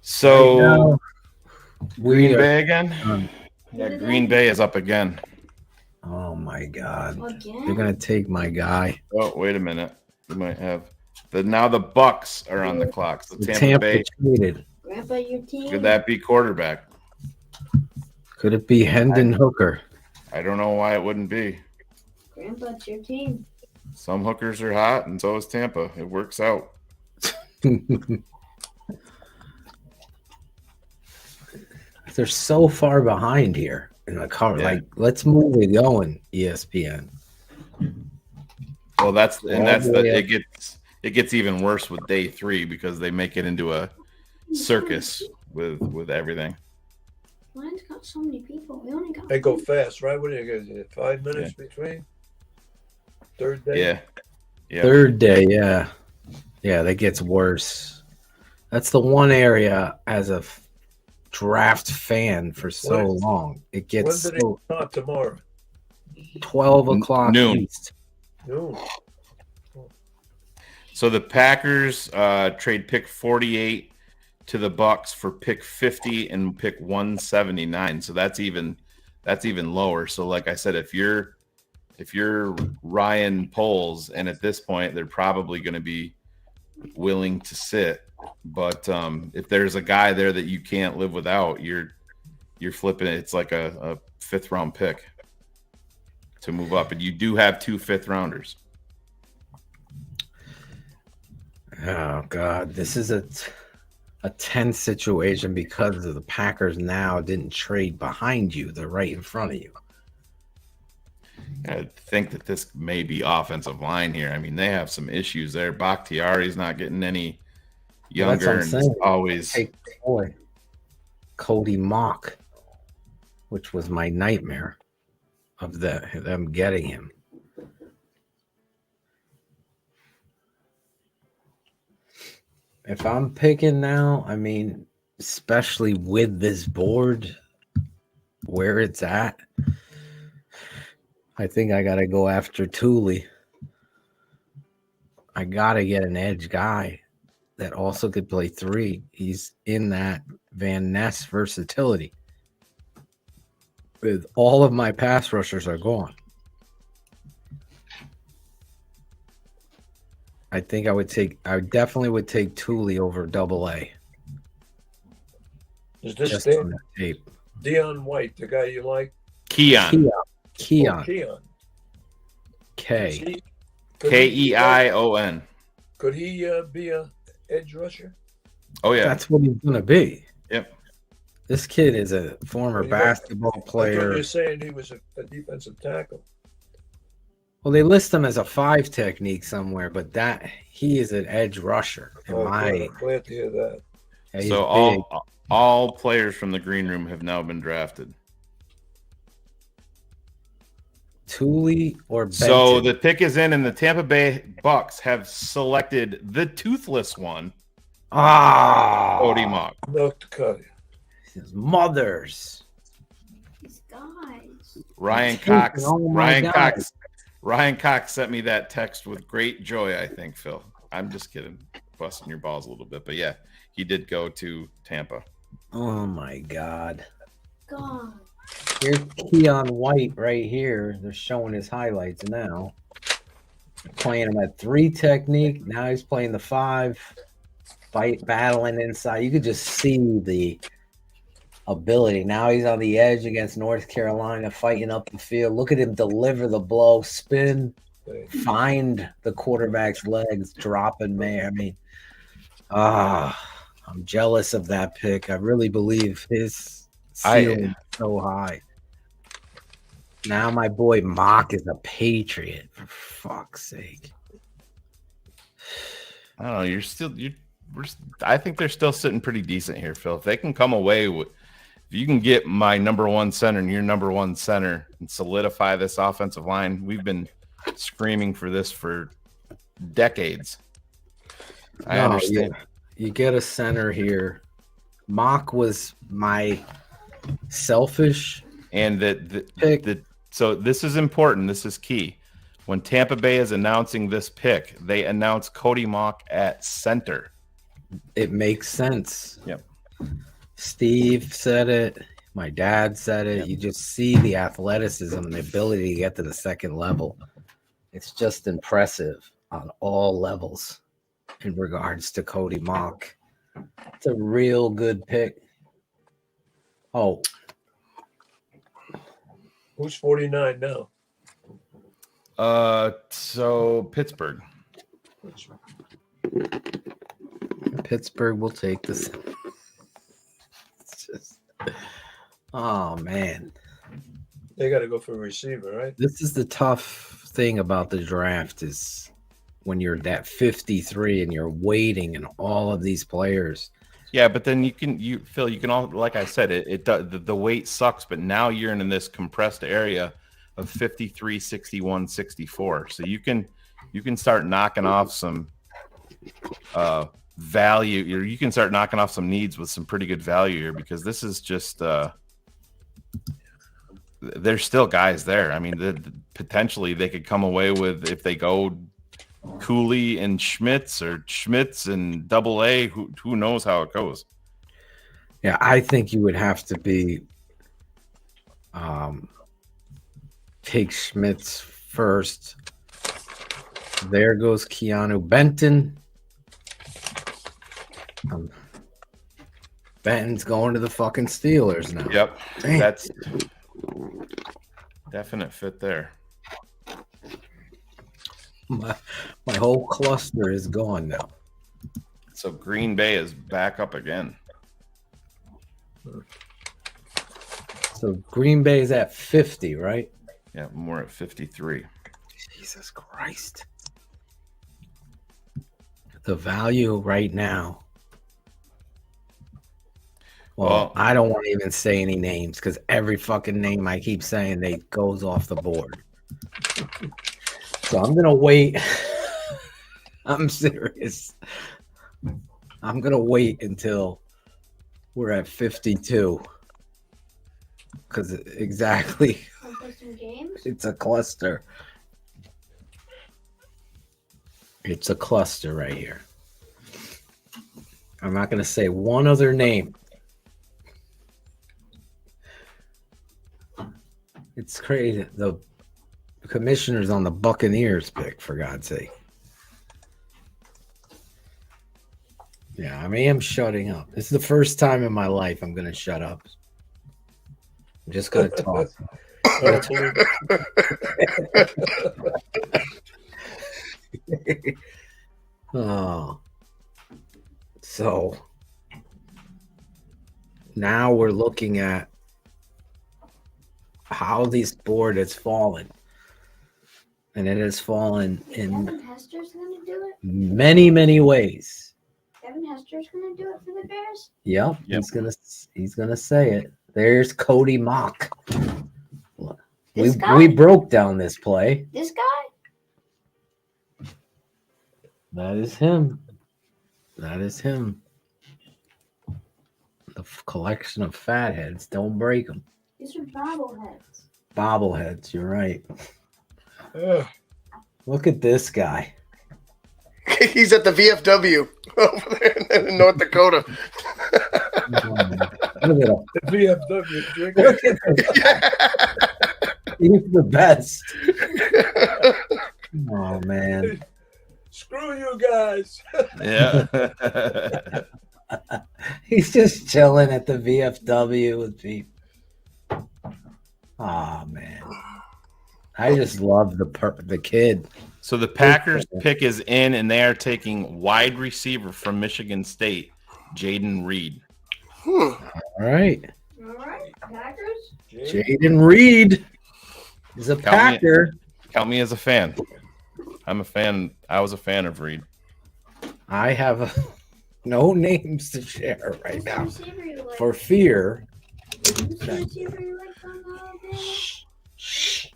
So Green we are- Bay again? Yeah, Green Bay is up again. Oh my God! Again? They're gonna take my guy. Oh, wait a minute. We might have now the Bucks are on the clock. So The Tampa Bay. traded. Grandpa, your team. Could that be quarterback? Could it be Hendon Hooker? I don't know why it wouldn't be. Grandpa, it's your team. Some hookers are hot, and so is Tampa. It works out. They're so far behind here in the cover. Yeah. Like, let's move it going, ESPN. Well, it gets even worse with day 3 because they make it into a circus with everything. Mine's got so many people. We only got. They go fast, right? What do you guys? 5 minutes between. Third day. Yeah. Third day, yeah. That gets worse. That's the one area as a draft fan for so long. It gets When do they start tomorrow? 12 o'clock Noon. East. Noon. So the Packers trade pick 48 to the Bucks for pick 50 and pick 179. So that's even lower. So like I said, if you're Ryan Poles, and at this point they're probably going to be willing to sit. But if there's a guy there that you can't live without, you're flipping it. It's like a 5th round pick to move up, and you do have 2 5th-rounders. Oh God, this is a tense situation because of the Packers now didn't trade behind you; they're right in front of you. I think that this may be offensive line here. I mean, they have some issues there. Bakhtiari's not getting any younger, and it's always boy, Cody Mock, which was my nightmare of them getting him. If I'm picking now, I mean, especially with this board where it's at, I think I got to go after Thule. I got to get an edge guy that also could play 3. He's in that Van Ness versatility. With all of my pass rushers are gone. I think I definitely would take Thule over AA. Is this Just Dan, on that tape. Dion White, the guy you like? Keon. Keon. Oh, Keon. K. Keion. Could he be a edge rusher? Oh yeah, That's what he's gonna be. Yep. This kid is a former basketball I thought player. you're saying he was a defensive tackle. Well, they list him as a 5 technique somewhere, but that he is an edge rusher. In my Good. I'm glad to hear that. Yeah, he's so big. all players from the green room have now been drafted. Thule or Benton. So the pick is in, and the Tampa Bay Bucks have selected the toothless one. Cody Mock. Milk to cut. His mothers. These guys. Ryan Taking Cox. all my guys. Ryan Cox sent me that text with great joy, I think, Phil. I'm just kidding. Busting your balls a little bit. But yeah, he did go to Tampa. Oh my God. God. Here's Keon White right here. They're showing his highlights now. Playing him at 3 technique. Now he's playing the 5. Battling inside. You could just see the ability. Now he's on the edge against North Carolina, fighting up the field. Look at him deliver the blow, spin, find the quarterback's legs, dropping man. I mean, I'm jealous of that pick. I really believe his ceiling is so high. Now my boy Mock is a Patriot, for fuck's sake. I don't know. You're I think they're still sitting pretty decent here, Phil. If they can come away with, if you can get my number one center and your number one center and solidify this offensive line, we've been screaming for this for decades. I understand. You get a center here. Mock was my selfish and so this is important. This is key. When Tampa Bay is announcing this pick, they announce Cody Mock at center. It makes sense. Yep. Steve said it. My dad said it. Yep. You just see the athleticism and the ability to get to the second level. It's just impressive on all levels in regards to Cody Mock. It's a real good pick. Oh. Who's 49 now? So Pittsburgh. Pittsburgh will take this. It's just, oh man. They got to go for a receiver, right? This is the tough thing about the draft is when you're at 53 and you're waiting and all of these players. Yeah, but then Phil, you can all, like I said, the weight sucks, but now you're in this compressed area of 53, 61, 64. So you can start knocking off some value. You can start knocking off some needs with some pretty good value here, because this is just there's still guys there. I mean, potentially they could come away with, if they go Cooley and Schmitz or Schmitz and Double A, who knows how it goes. Yeah, I think you would have to be take Schmitz first. There goes Keanu Benton. Benton's going to the fucking Steelers now. Yep. Damn. That's definite fit there. My whole cluster is gone now. So Green Bay is back up again. So Green Bay is at 50, right? Yeah, more at 53. Jesus Christ. The value right now. Well, I don't want to even say any names because every fucking name I keep saying they goes off the board. So I'm gonna wait. I'm serious. I'm gonna wait until we're at 52. Because exactly, it's a cluster. It's a cluster right here. I'm not gonna say one other name. It's crazy. The commissioner's on the Buccaneers pick, for God's sake. Yeah, I am shutting up. This is the first time in my life I'm going to shut up. I'm just going to talk. Oh. So now we're looking at how this board has fallen. And it has fallen in Devin Hester's going to do it? many, many ways. Devin Hester's going to do it for the Bears? Yep. He's gonna say it. There's Cody Mock. We broke down this play. This guy? That is him. That is him. The collection of fatheads. Don't break them. These are bobbleheads. Bobbleheads. You're right. Look at this guy. He's at the VFW over there in North Dakota. The VFW drinking. He's the best. Oh man. Screw you guys. Yeah. He's just chilling at the VFW with people. Oh man. I just love the kid. So the Packers pick is in, and they are taking wide receiver from Michigan State, Jaden Reed. All right. All right, Packers. Jaden Reed is a Packer. Count me as a fan. I'm a fan. I was a fan of Reed. I have No names to share right now. Receiver you like? For fear. Who's the receiver you like from Alabama? Shh.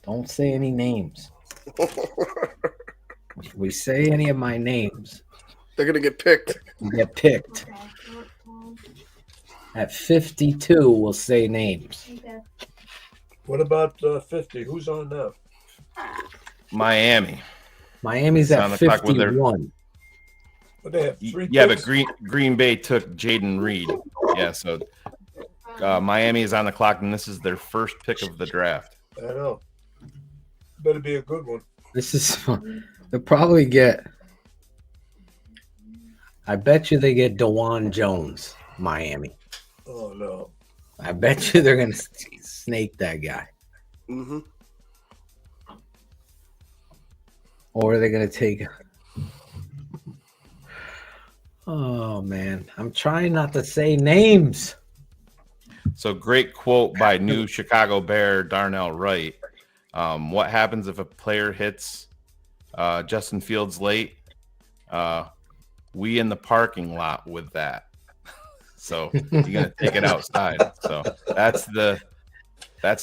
Don't say any names. If we say any of my names, they're gonna get picked. You get picked. At 52, we'll say names. Okay. What about 50? Who's on now? Miami. Miami's It's on at the clock with their- 51. But they have 3 Yeah, picks. but Green Bay took Jaden Reed. Yeah, so Miami is on the clock, and this is their first pick of the draft. I know. Better be a good one. This is fun. They'll probably get. I bet you they get DeJuan Jones, Miami. Oh, no. I bet you they're going to snake that guy. Mm-hmm. Or they're going to take. Oh, man. I'm trying not to say names. So great quote by new Chicago Bear Darnell Wright. What happens if a player hits Justin Fields late? We in the parking lot with that. So you're gonna take it outside. So that's the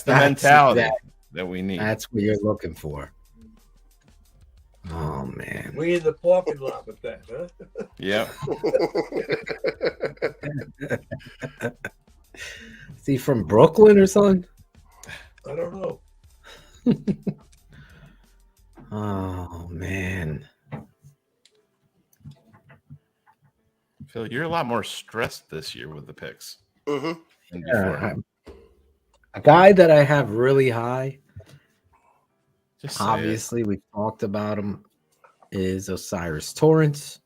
mentality that we need. That's what you're looking for. Oh man. We in the parking lot with that, huh? Yep. Is he from Brooklyn or something? I don't know. Oh man. Phil, you're a lot more stressed this year with the picks. Mm-hmm. Than before. Yeah, a guy that I have really high, Just say obviously we talked about him, is Osiris Torrance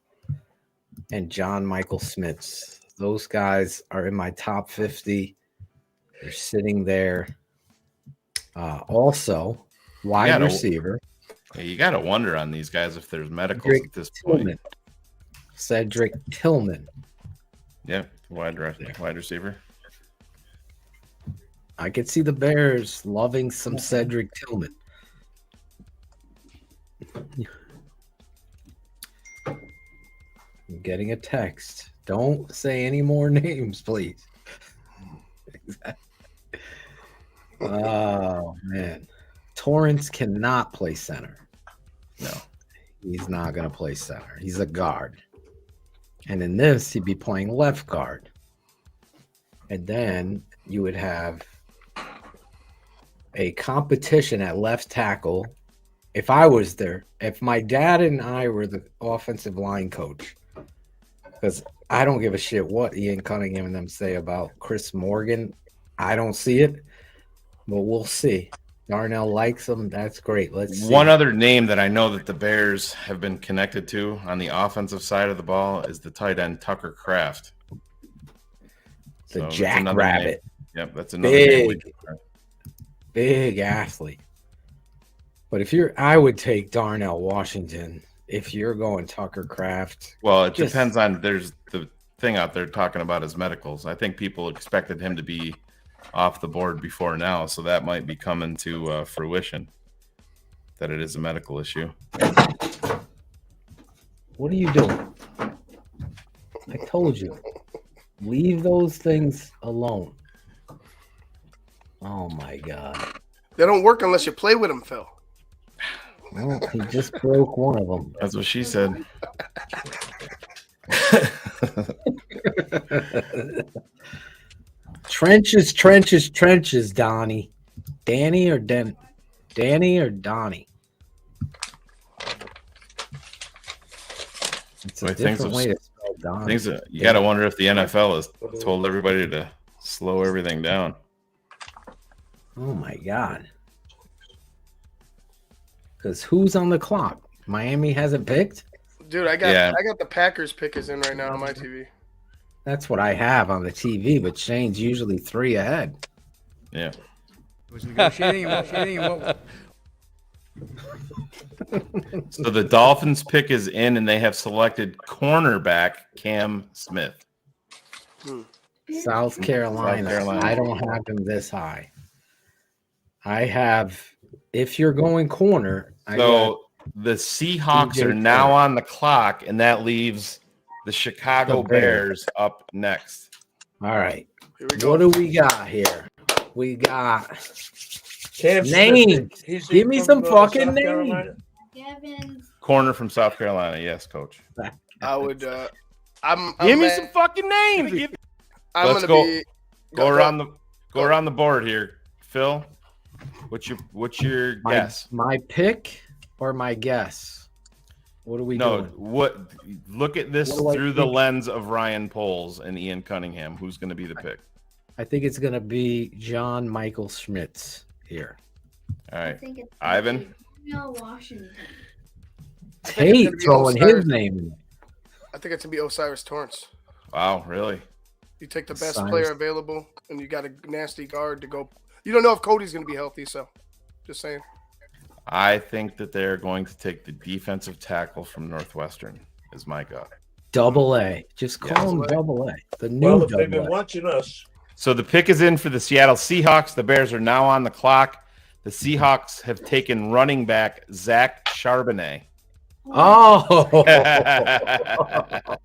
and John Michael Smits. Those guys are in my top 50. They're sitting there. Also, wide receiver. Yeah, you got to wonder on these guys if there's medicals Cedric at this point. Tillman. Cedric Tillman. Yep, wide receiver. I could see the Bears loving some Cedric Tillman. I'm getting a text. Don't say any more names, please. Oh, man. Torrance cannot play center. No, he's not going to play center. He's a guard. And in this, he'd be playing left guard. And then you would have a competition at left tackle. If I was there, if my dad and I were the offensive line coach, because I don't give a shit what Ian Cunningham and them say about Chris Morgan. I don't see it, but we'll see. Darnell likes him. That's great. Let's see. One other name that I know that the Bears have been connected to on the offensive side of the ball is the tight end Tucker Kraft. The that's Jack another Rabbit. name. Yep, that's another name. Big athlete. But I would take Darnell Washington if you're going Tucker Kraft. Well, it depends on. There's the thing out there talking about his medicals. I think people expected him to be off the board before now, so that might be coming to fruition. That it is a medical issue. What are you doing? I told you. Leave those things alone. Oh my God. They don't work unless you play with them, Phil. Well, he just broke one of them. That's what she said. Trenches, trenches, trenches, Donnie. Danny or Donnie? It's a different way to spell Donnie. You got to wonder if the NFL has told everybody to slow everything down. Oh my God. Because who's on the clock? Miami hasn't picked? Dude, I got the Packers pickers in right now on my TV. That's what I have on the TV, but Shane's usually 3 ahead. Yeah. Was negotiating. So the Dolphins pick is in, and they have selected cornerback Cam Smith. South Carolina. I don't have him this high. I have, if you're going corner. So the Seahawks are now on the clock, and that leaves The Chicago Bears up next. All right. Here we go. What do we got here? We got Cam names. Smith, Give me some from, fucking South names. Carolina? Evans. Corner from South Carolina. Yes, coach. I would. I'm Give me mad. some fucking names. I'm Let's gonna go. be. Go around the board here. Phil, what's your guess? My pick or my guess? What are we doing? What? Look at this What do I through the think? lens of Ryan Poles and Ian Cunningham. Who's going to be the pick? I think it's gonna be John Michael Schmitz here. All right, think it's Ivan. TTNL Washington. Tate throwing his name in. I think it's gonna be Osiris Torrance. Wow, really? You take the best Osiris. player available, and you got a nasty guard to go. You don't know if Cody's gonna be healthy, so just saying. I think that they're going to take the defensive tackle from Northwestern. Is my gut. Double A. Just call him Double A. The new If they've Double been A. watching us, So the pick is in for the Seattle Seahawks. The Bears are now on the clock. The Seahawks have taken running back Zach Charbonnet. Oh, I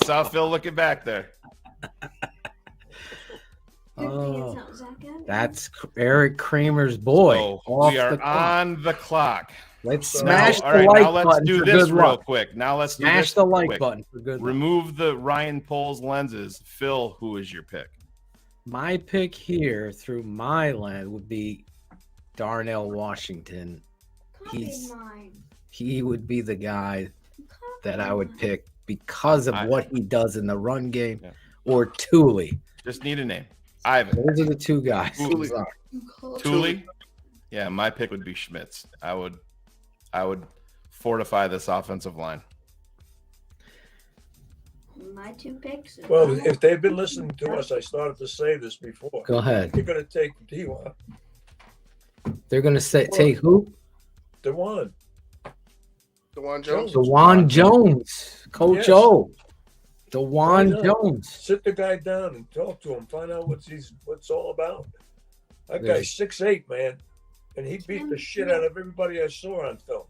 saw Phil looking back there. Oh, that's Eric Kramer's boy. So off we are the clock. on the clock. Let's So smash now, the all right, like now let's button do for this good real luck. quick. Now let's do Smash this the like quick. button for good luck. Remove the Ryan Poles lenses. Phil, who is your pick? My pick here through my lens would be Darnell Washington. He would be the guy that I would pick because of what he does in the run game, or Thule. Just need a name. Ivan. Those are the two guys. Thule. Yeah, my pick would be Schmitz. I would fortify this offensive line. My two picks. well, if they've been listening to us, I started to say this before. Go ahead. You're going to take Dewan. They're going to say take who? Dewan. DeJuan Jones. DeJuan Jones. Coach Yes. O. Why DeJuan not? Jones. Sit the guy down and talk to him. Find out what's all about. That There's- guy's 6'8", man, and he beat the shit out of everybody I saw on film.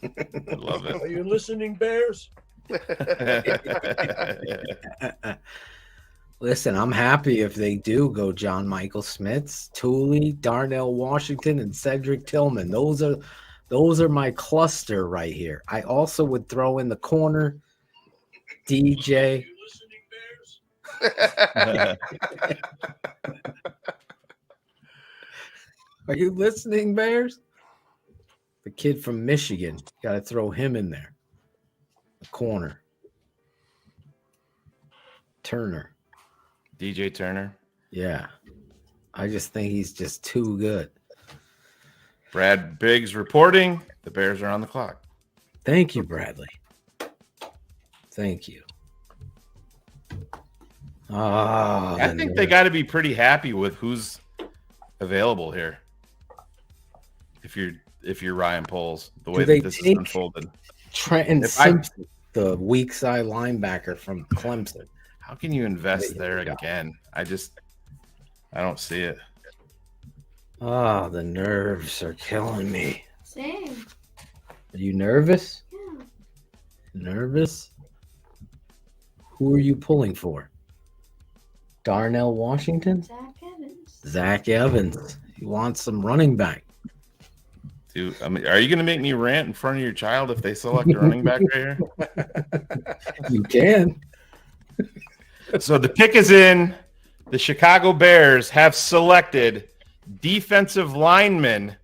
I love it. Are you listening, Bears? Listen, I'm happy if they do go John Michael Smith, Thule, Darnell Washington, and Cedric Tillman. Those are my cluster right here. I also would throw in the corner DJ. Are you listening, Bears? The kid from Michigan. Got to throw him in there. The corner. Turner. DJ Turner. Yeah. I just think he's just too good. Brad Biggs reporting. The Bears are on the clock. Thank you, Bradley. Thank you. I think they got to be pretty happy with who's available here. If you're Ryan Poles, the way that this is unfolded. Trenton Simpson, the weak side linebacker from Clemson. How can you invest there again? I don't see it. Oh, the nerves are killing me. Same. Are you nervous? Yeah. Nervous? Who are you pulling for? Darnell Washington? Zach Evans. Zach Evans. He wants some running back. Dude, I mean, are you going to make me rant in front of your child if they select a running back right here? You can. So the pick is in. The Chicago Bears have selected defensive lineman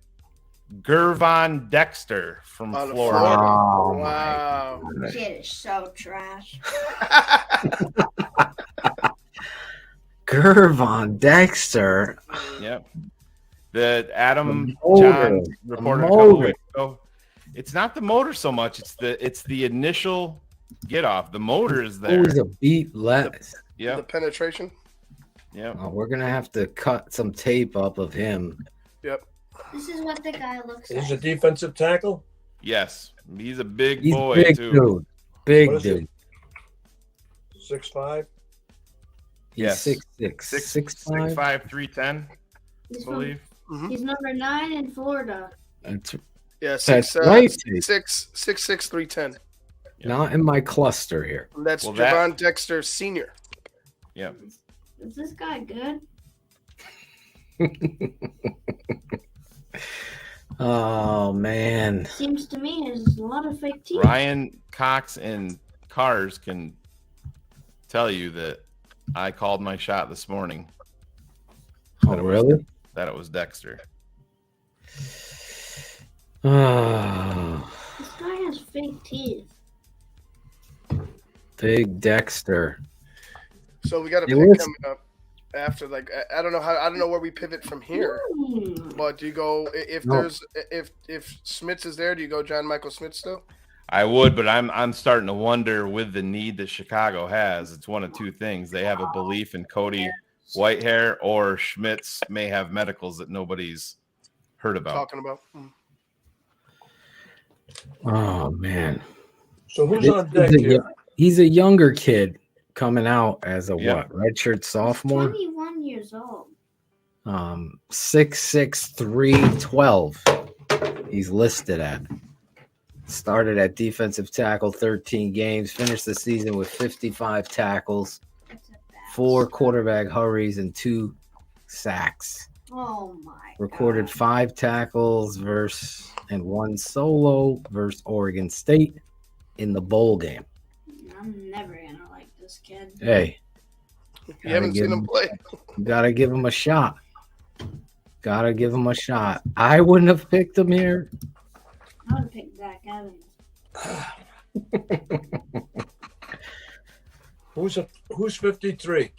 Gervon Dexter from Florida. Oh, Wow. Shit is so trash. Gervon Dexter. Yep. The Adam motor. John reported a couple weeks ago. It's not the motor so much. It's the initial get off. The motor is there. Always a beat less. Yeah. The penetration. Yeah. Oh, we're gonna have to cut some tape up of him. Yep. This is what the guy looks He's like. a defensive tackle. Yes. He's a big He's boy big too. dude. Big What is dude. 6'5". He's Yes. 6'6". 6'5". 6'5", 310, I He's, believe. he's number 9 in Florida. That's Yeah, That's right. 6'6", 310. Not in my cluster here. And that's Javon Dexter Sr. Yeah. Is this guy good? Oh man. Seems to me there's a lot of fake teeth. Ryan Cox and Cars can tell you that I called my shot this morning. Oh, really? That it was Dexter. This guy has fake teeth. Big Dexter. So we got a Hey, pick listen. coming up after. Like I don't know where we pivot from here. But do you go if Smits is there? Do you go John Michael Smits still? I would, but I'm starting to wonder with the need that Chicago has. It's one of two things: they have a belief in Cody Whitehair, or Schmitz may have medicals that nobody's heard about. Talking about. Oh man. So who's on deck here? He's a younger kid coming out as a Yeah. what? Redshirt sophomore. 21 years old. 6'6", 312. He's listed at. Started at defensive tackle, 13 games. Finished the season with 55 tackles, 4 quarterback hurries, and 2 sacks. Oh my. Recorded 5 tackles and 1 solo versus Oregon State in the bowl game. I'm never gonna like this kid. Hey, You haven't seen him play. Gotta give him a shot. Gotta give him a shot. I wouldn't have picked him here. I would pick Zach Evans. Who's 53?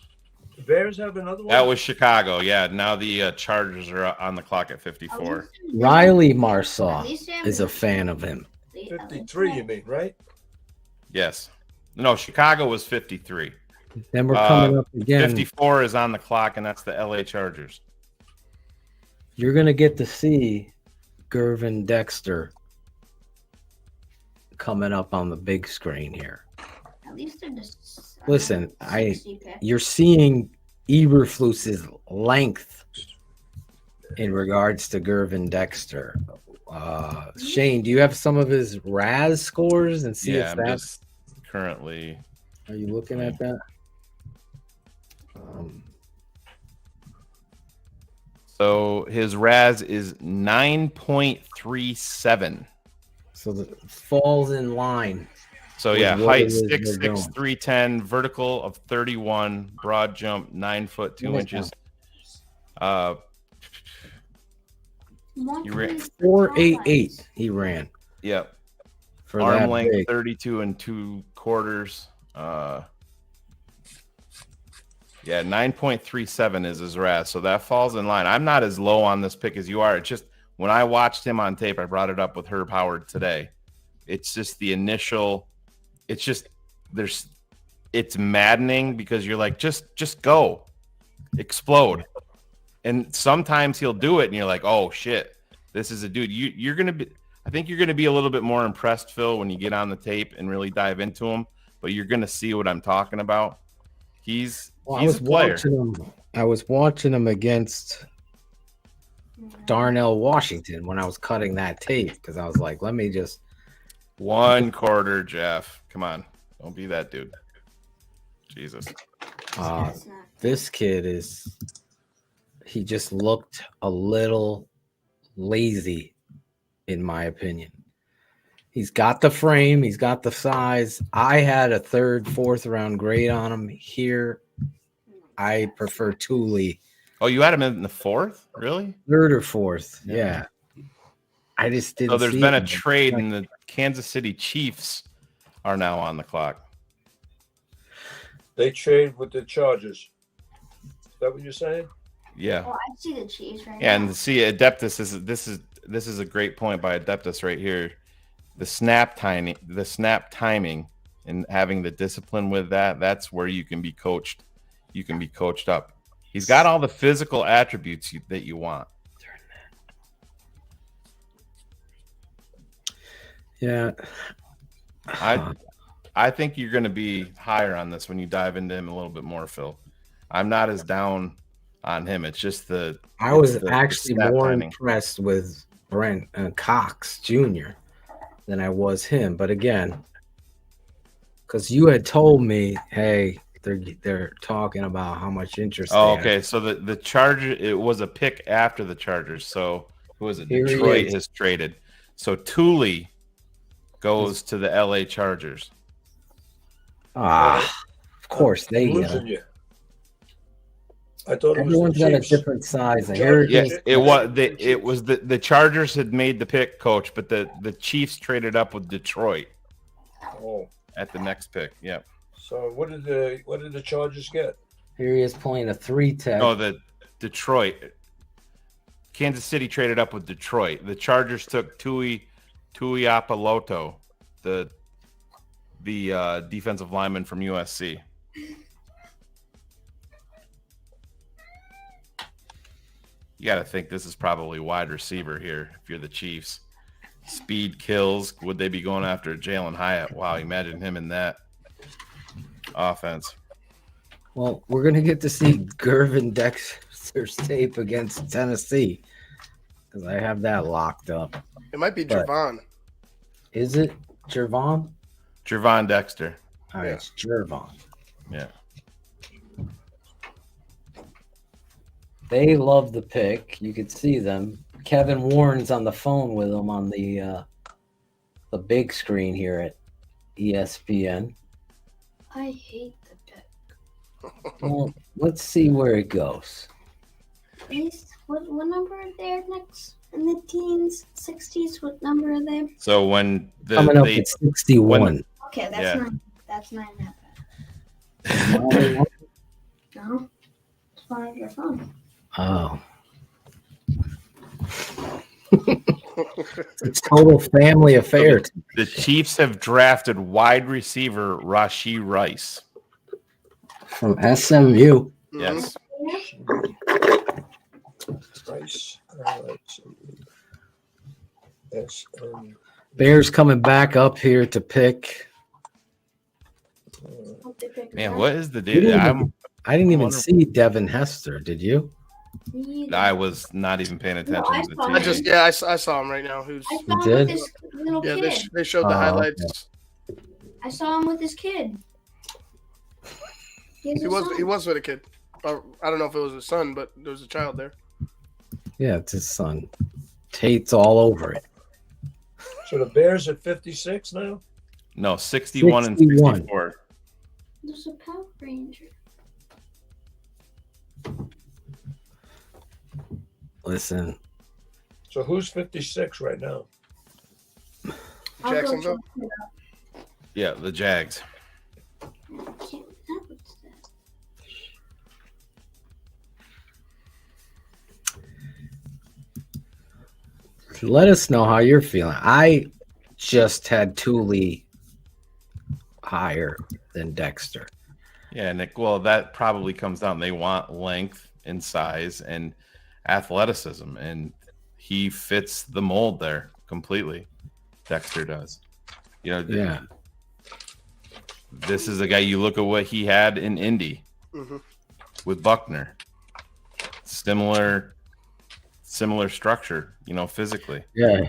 The Bears have another one? That was Chicago. Yeah. Now the Chargers are on the clock at 54. Riley Marsaw is a fan of him. 53, you mean, right? Yes. No, Chicago was 53. Then we're coming up again. 54 is on the clock, and that's the LA Chargers. You're gonna get to see Gervin Dexter coming up on the big screen here. At least they're just. Listen, 60 pick. you're seeing Eberflus's length in regards to Gervin Dexter. Shane, do you have some of his RAS scores and see Yeah, if I'm that's just currently. Are you looking at that? So his RAS is 9.37. So the falls in line. So with yeah, what height it is 6'6", they're doing. 310, vertical of 31, broad jump 9 foot 2 inches. You ran 4.88. He ran. Yep. For Arm that length big. 32 and 2/4. Yeah, 9.37 is his RAS, so that falls in line. I'm not as low on this pick as you are. It's just when I watched him on tape, I brought it up with Herb Howard today. It's just the initial. It's just it's maddening because you're like, just go, explode, and sometimes he'll do it, and you're like, oh shit, this is a dude. You're gonna be. I think you're gonna be a little bit more impressed, Phil, when you get on the tape and really dive into him. But you're gonna see what I'm talking about. He's a player. I was watching him against Darnell Washington when I was cutting that tape because I was like, let me just 1 quarter, Jeff. Come on, don't be that dude. Jesus. This kid he just looked a little lazy, in my opinion. He's got the frame, he's got the size. I had a 3rd, 4th round grade on him. Here, I prefer Thule. Oh, you had him in the 4th? Really? 3rd or 4th, yeah. I just didn't. So there's see been a him. trade, and the Kansas City Chiefs are now on the clock. They trade with the Chargers. Is that what you're saying? Yeah. Oh, I see the Chiefs right Yeah, now. and see Adeptus this is a great point by Adeptus right here. The snap timing, and having the discipline with that's where you can be coached. You can be coached up. He's got all the physical attributes that you want. Yeah. I think you're going to be higher on this when you dive into him a little bit more, Phil. I'm not as down on him. It's just I was the actually snap more timing. impressed with Brent Cox Jr. than I was him. But again, Because you had told me, hey, they're talking about how much interest. Oh, they okay. have. So the Chargers, it was a pick after the Chargers. So who was it? Here he Detroit is. has traded. So Thule goes to the LA Chargers. Of course they I'm get losing it. you. I thought it was Everyone's the got a Chiefs. different size. And here it Yes, goes. it was the Chargers had made the pick, coach, but the Chiefs traded up with Detroit Oh, at the next pick. Yep. so what did the Chargers get? Here he is playing a 3-tech. No, the Detroit. Kansas City traded up with Detroit. The Chargers took Tui Apoloto, the defensive lineman from USC. You got to think this is probably wide receiver here if you're the Chiefs. Speed kills. Would they be going after Jalen Hyatt? Wow, imagine him in that offense. Well, we're gonna get to see Gervin Dexter's tape against Tennessee because I have that locked up. It might be But- Javon. Is it Jervon? Jervon Dexter. All right, it's Jervon. Yeah. They love the pick. You could see them. Kevin Warren's on the phone with them on the big screen here at ESPN. I hate the pick. Well, let's see where it goes. What number are they next? In the teens, 60s? What number are they? So when Coming up at 61. Okay, that's Yeah. not. That's not that bad. No, it's fine on your phone. Oh. It's a total family affair. The Chiefs have drafted wide receiver Rashee Rice. From SMU. Yes. Rice. Bears coming back up here to pick. Man, what is the You deal? I didn't even wondering- see Devin Hester. Did you? I was not even paying attention to the I team. just I saw him right now. Who's I saw him did? with this little yeah? kid. They showed the Oh, highlights. I saw him with his kid. He has He a was son. he was with a kid. I don't know if it was his son, but there was a child there. Yeah, it's his son. Tate's all over it. So the Bears at 56 now? No, 61 and 61. 64. There's a Power Ranger. Listen, So who's 56 right now? I'll go Jacksonville. check it out. Yeah, the Jags. Can't- what's that? let us know how you're feeling. I just had Thule higher than Dexter. Yeah, Nick. Well, that probably comes down. They want length and size and athleticism, and he fits the mold there completely. Dexter does. You know, Yeah. This is a guy. You look at what he had in Indy with Buckner. Similar structure. You know, physically. Yeah.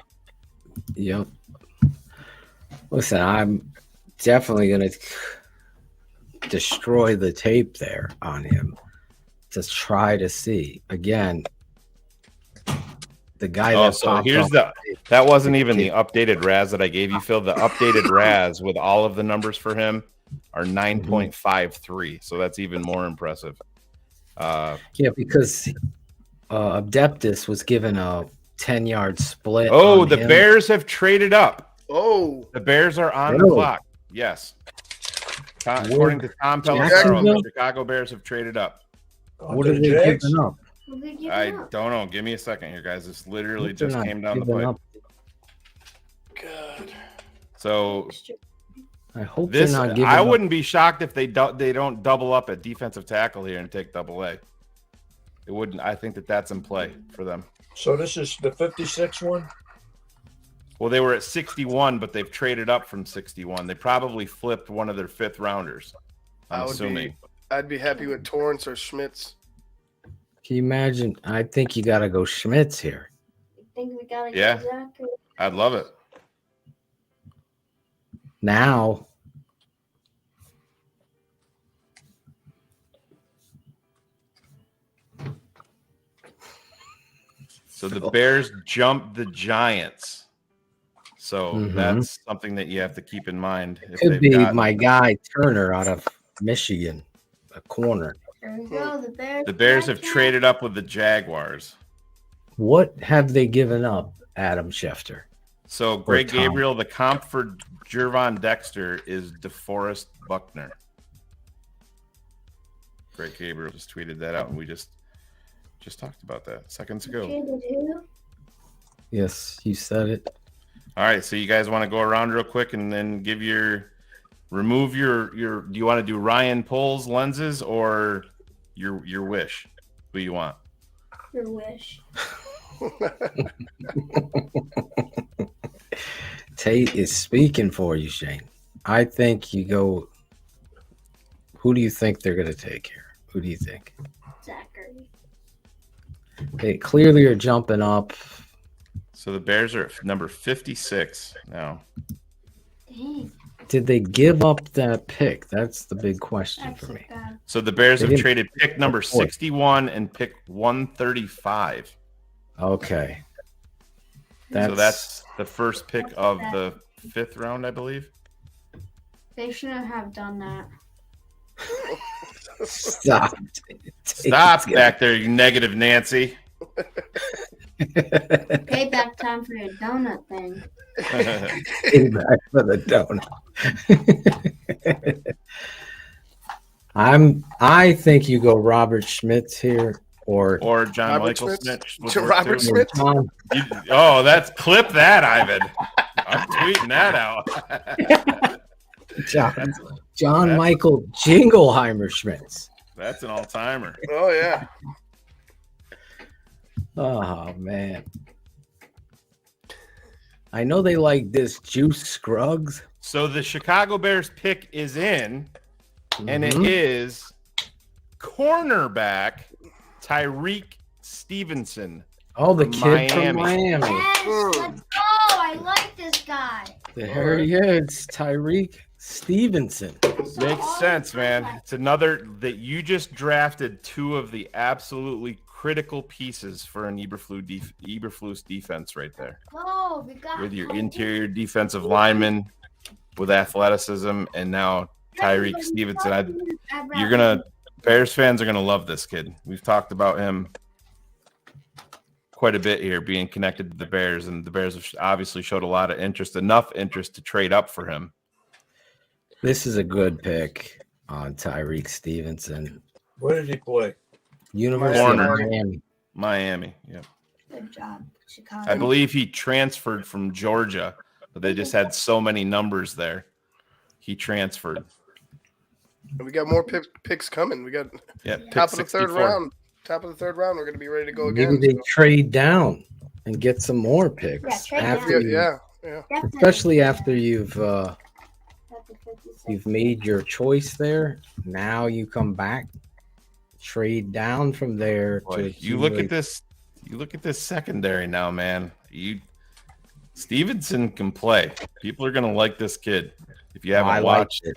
Yep. Listen, I'm definitely going to destroy the tape there on him to try to see. Again, the guy Oh, that so popped here's up- that wasn't even the updated RAS that I gave you, Phil. The updated RAS with all of the numbers for him are 9.53. So that's even more impressive. Yeah, because Adeptus was given a 10-yard split. Oh, on the him. Bears have traded up. Oh, the Bears are on the Really? clock. Yes. According to Tom Pelissero, Jacksonville? the Chicago Bears have traded up. What are they giving up? I don't know. Give me a second here, guys. This literally They're just not came down the giving pipe. up. So I hope this, they're not giving I up. wouldn't be shocked if they don't double up at defensive tackle here and take double A. It wouldn't. I think that's in play for them. So this is the 56 one? Well, they were at 61, but they've traded up from 61. They probably flipped one of their fifth rounders. I'm assuming. I'd be happy with Torrance or Schmitz. Can you imagine? I think you got to go Schmitz here. I think we gotta Yeah. get Zach. I'd love it. Now, So the Bears jumped the Giants. So that's something that you have to keep in mind. If Could they've be gotten- my guy Turner out of Michigan, a corner. There we go. The Bears have traded up with the Jaguars. What have they given up, Adam Schefter? So Greg Gabriel, the comp for Jervon Dexter is DeForest Buckner. Greg Gabriel just tweeted that out, and we just talked about that seconds ago. Yes, you said it. All right, so you guys want to go around real quick and then remove your do you want to do Ryan Poles lenses or your wish? Who you want? Your wish. Tate is speaking for you, Shane. I think you go. Who do you think they're going to take here? Who do you think? Zachary. They clearly are jumping up. So the Bears are at number 56 now. Dang. Did they give up that pick? That's the big question for me. So the Bears They have didn't- traded pick number 61 and pick 135. Okay. So that's the first pick of the 5th round, I believe. They shouldn't have done that. Stop. Stop back there, you negative Nancy. Payback time for your donut thing. Payback for the donut. I think you go Robert Schmitz here or John Robert Michael Schmitz? Smith. To Robert Smith? That's clip that, Ivan. I'm tweeting that out. John Michael Jingleheimer Schmitz. That's an all-timer. Oh yeah. Oh man. I know they like this Juice Scruggs. So the Chicago Bears pick is in, and it is cornerback Tyreek Stevenson. Oh, the from kid from Miami. Yes, let's go. I like this guy. There he is, Tyreek Stevenson. Makes sense, man. It's another that you just drafted two of the absolutely critical pieces for an Eberflus defense right there. Oh, we got With your interior defensive lineman with athleticism, and now Tyreek Stevenson. Bears fans are gonna love this kid. We've talked about him quite a bit here, being connected to the Bears, and the Bears have obviously showed a lot of interest, enough interest to trade up for him. This is a good pick on Tyreek Stevenson. Where did he play? University of Miami. Miami, yeah. Good job, Chicago. I believe he transferred from Georgia, but they just had so many numbers there. He transferred. We got more picks coming. We got top of the third round. Top of the third round, we're going to be ready to go again. Maybe they trade down and get some more picks. Yeah. Especially after you've made your choice there. Now you come back, trade down from there. Boy, you look at this secondary now, man. Stevenson can play. People are going to like this kid if you haven't watched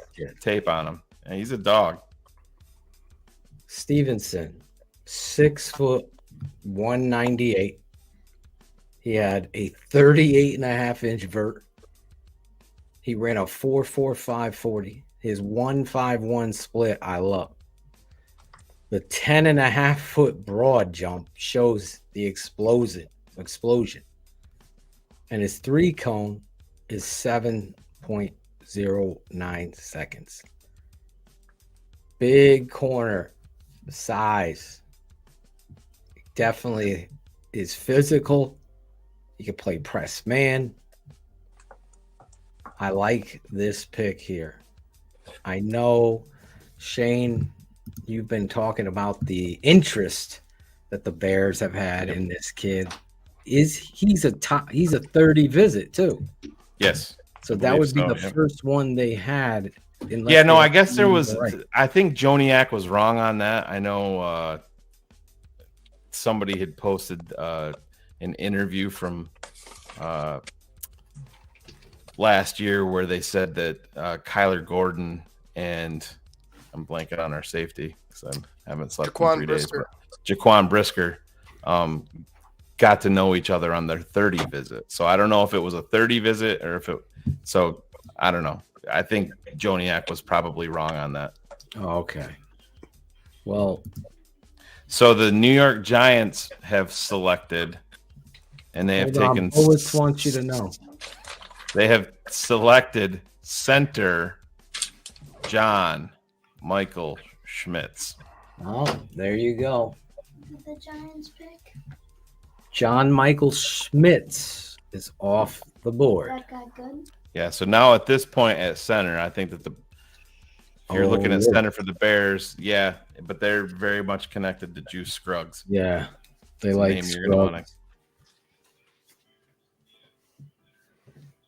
tape on him. And he's a dog. Stevenson, 6 foot 198. He had a 38.5-inch vert. He ran a 4.45 40. His 1.51 split, I love. The 10.5-foot broad jump shows the explosion. And his 3-cone is 7.09 seconds. Big corner, size. Definitely is physical. You can play press man. I like this pick here. I know, Shane, you've been talking about the interest that the Bears have had in this kid. He's a 30 visit too? Yes. So that would be the first one they had. I guess there was. Right. I think Joniak was wrong on that. I know somebody had posted an interview from last year where they said that Kyler Gordon and I'm blanking on our safety because I haven't slept in 3 days. Jaquan Brisker got to know each other on their 30 visit. So I don't know if it was a 30 visit or if it. So I don't know. I think Joniak was probably wrong on that. Oh, okay. Well, so the New York Giants have selected, and they have taken. Bullets want you to know. They have selected center John Michael Schmitz. Oh, there you go. The Giants pick. John Michael Schmitz is off the board. That guy good? Yeah, so now at this point at center, I think that if you're looking at center for the Bears, yeah, but they're very much connected to Juice Scruggs. Yeah, they That's like Scruggs.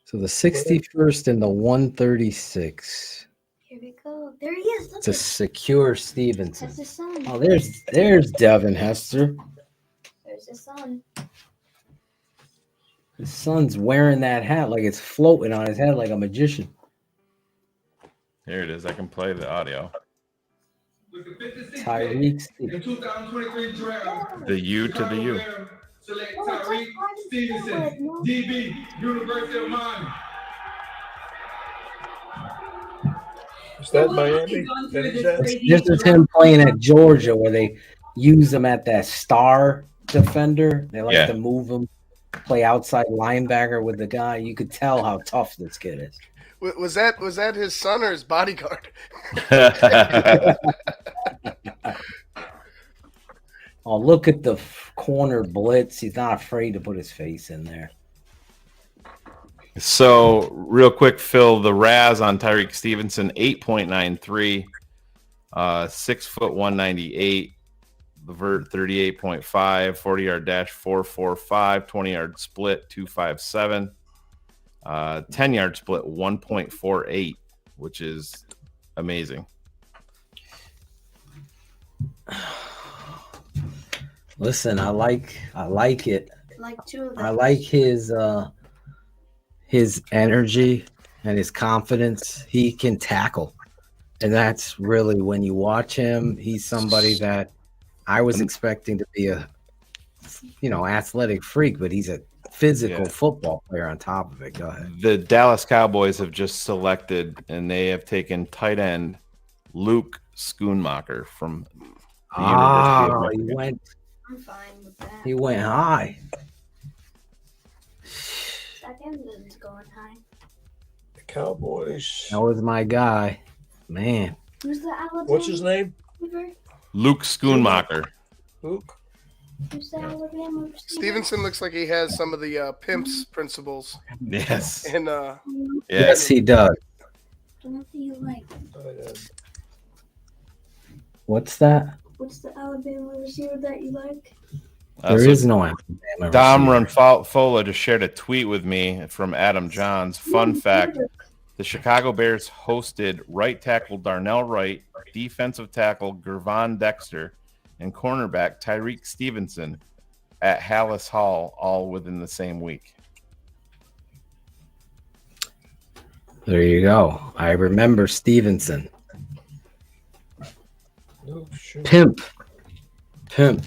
So the 61st and the 136. Here we go. There he is. It's a secure Stevenson. That's his son. Oh, there's Devin Hester. There's his son. His son's wearing that hat like it's floating on his head like a magician. Here it is. I can play the audio. Tyreek The U to the U. Select Tyreek Stevenson, DB, University of Miami. Is that Miami? This is him playing at Georgia where they use him at that star defender. They like to move him, play outside linebacker with the guy. You could tell how tough this kid is. Was that his son or his bodyguard? Oh, look at the corner blitz. He's not afraid to put his face in there. So, real quick, Phil, the RAS on Tyreek Stevenson, 8.93, 6 foot 198, the vert 38.5, 40-yard dash 4.45, 20-yard split 2.57, 10-yard split 1.48, which is amazing. Listen, I like it. Like two of them. I like his energy and his confidence. He can tackle. And that's really, when you watch him, he's somebody that I was expecting to be a, athletic freak, but he's a physical football player on top of it. Go ahead. The Dallas Cowboys have just selected, and they have taken tight end Luke Schoonmaker from the University of Michigan. I'm fine with that. He went high. Second is going high. The Cowboys. That was my guy. Man. Who's the Alabama? What's his name? Receiver? Luke Schoonmaker. Luke. Who's the Alabama receiver? Stevenson looks like he has some of the Pimp's principles. Yes. And Yes, he does. What do you like? What's that? What's the Alabama receiver that you like? There is no Alabama Dom receiver. Ranfola just shared a tweet with me from Adam Johns. Fun fact: the Chicago Bears hosted right tackle Darnell Wright, defensive tackle Gervon Dexter, and cornerback Tyreek Stevenson at Hallis Hall, all within the same week. There you go. I remember Stevenson. Oh, sure. Pimp. I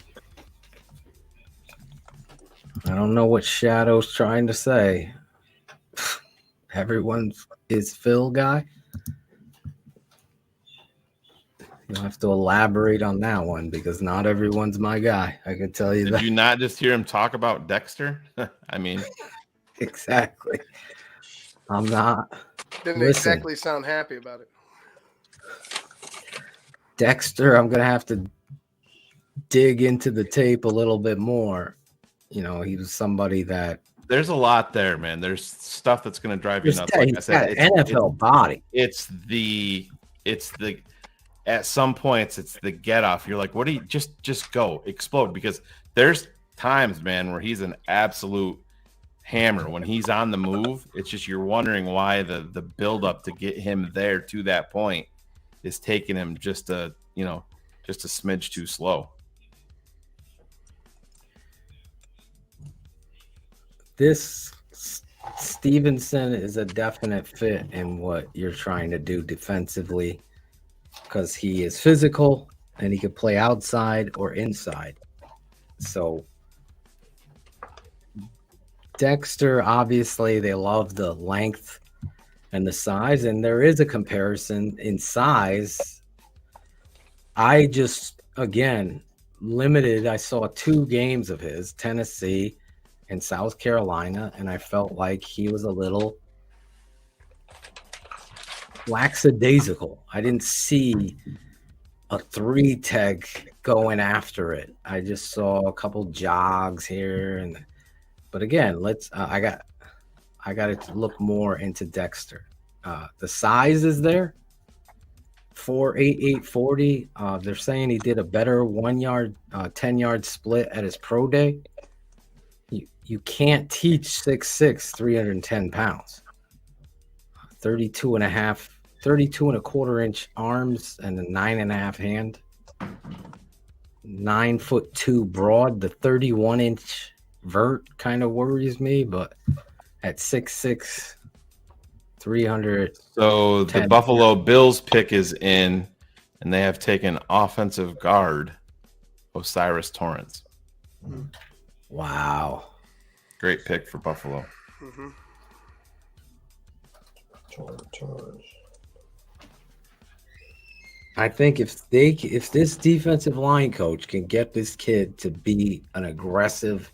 don't know what Shadow's trying to say. Everyone is Phil guy. You'll have to elaborate on that one because not everyone's my guy. I can tell you that. Did you not just hear him talk about Dexter? I mean, exactly. I'm not. didn't exactly sound happy about it. Dexter, I'm gonna have to dig into the tape a little bit more. He was somebody that. There's a lot there, man. There's stuff that's going to drive you nuts. Like I said, NFL body. It's the. At some points, it's the get off. You're like, what do you just go explode? Because there's times, man, where he's an absolute hammer. When he's on the move, it's just you're wondering why the build up to get him there to that point is taking him just a smidge too slow. This Stevenson is a definite fit in what you're trying to do defensively because he is physical and he can play outside or inside. So Dexter, obviously, they love the length and the size, and there is a comparison in size. I just, again, limited. I saw 2 games of his, Tennessee and South Carolina, and I felt like he was a little lackadaisical. I didn't see a 3-tech going after it. I just saw a couple jogs here, but again, I got to look more into Dexter. The size is there. 4.88 40. They're saying he did a better 1-yard, 10-yard split at his pro day. You can't teach 6'6", 310 pounds. 32 and a quarter inch arms and a 9.5 hand. 9'2" broad. The 31-inch vert kind of worries me, but at 6'6", 300. So the Buffalo Bills pick is in, and they have taken offensive guard Osiris Torrance. Wow. Great pick for Buffalo. Mm-hmm. I think if this defensive line coach can get this kid to be an aggressive,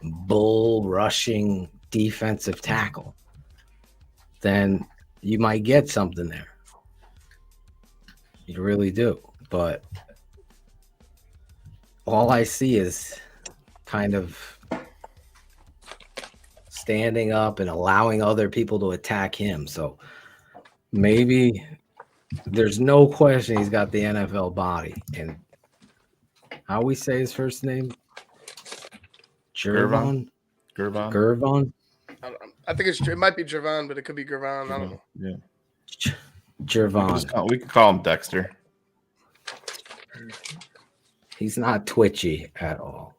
bull rushing defensive tackle, then you might get something there. You really do. But all I see is kind of standing up and allowing other people to attack him. So maybe there's no question he's got the NFL body. And how we say his first name? Gervon? Gervon? I think it might be Gervon, but it could be Gervon. I don't know. Yeah. Gervon. We can call him Dexter. He's not twitchy at all.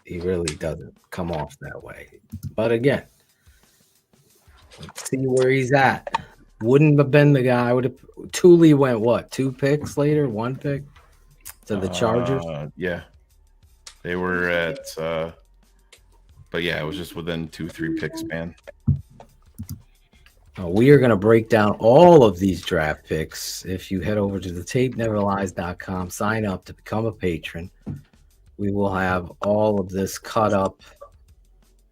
He really doesn't come off that way. But again, let's see where he's at. Wouldn't have been the guy. Thule went what? 2 picks later? 1 pick to the Chargers? Yeah. They were at but yeah, it was just within 2-3 pick span. We are going to break down all of these draft picks. If you head over to the tapeneverlies.com, sign up to become a patron. We will have all of this cut up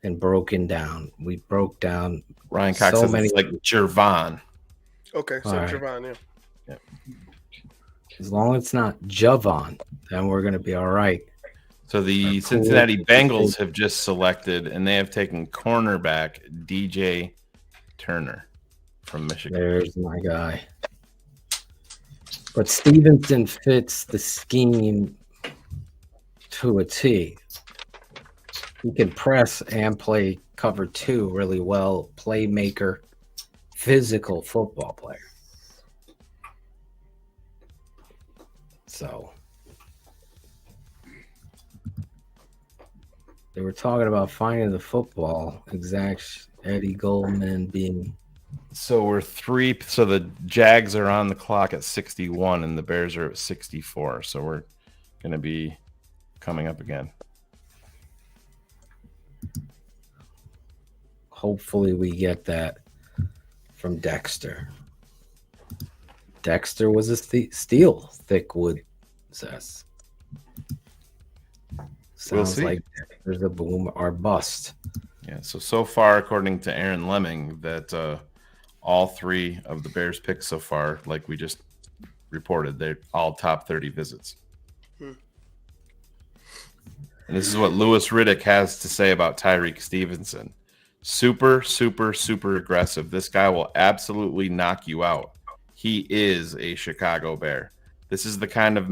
and broken down. We broke down Ryan Cox says it's like Gervon. Okay, so All right. Gervon, yeah. As long as it's not Javon, then we're going to be all right. So the Cincinnati Bengals have just selected, and they have taken cornerback DJ Turner from Michigan. There's my guy. But Stevenson fits the scheme to a T. He can press and play cover 2 really well. Playmaker, physical football player. So they were talking about finding the football. Exact Eddie Goldman being. So we're 3. So the Jags are on the clock at 61, and the Bears are at 64. So we're going to be coming up again. Hopefully we get that from Dexter. Dexter was a steal, Thickwood says. Sounds like there's a boom or bust. Yeah, so far, according to Aaron Lemming, that all 3 of the Bears picks so far, like we just reported, they're all top 30 visits. And this is what Louis Riddick has to say about Tyreek Stevenson. Super, super, super aggressive. This guy will absolutely knock you out. He is a Chicago Bear. This is the kind of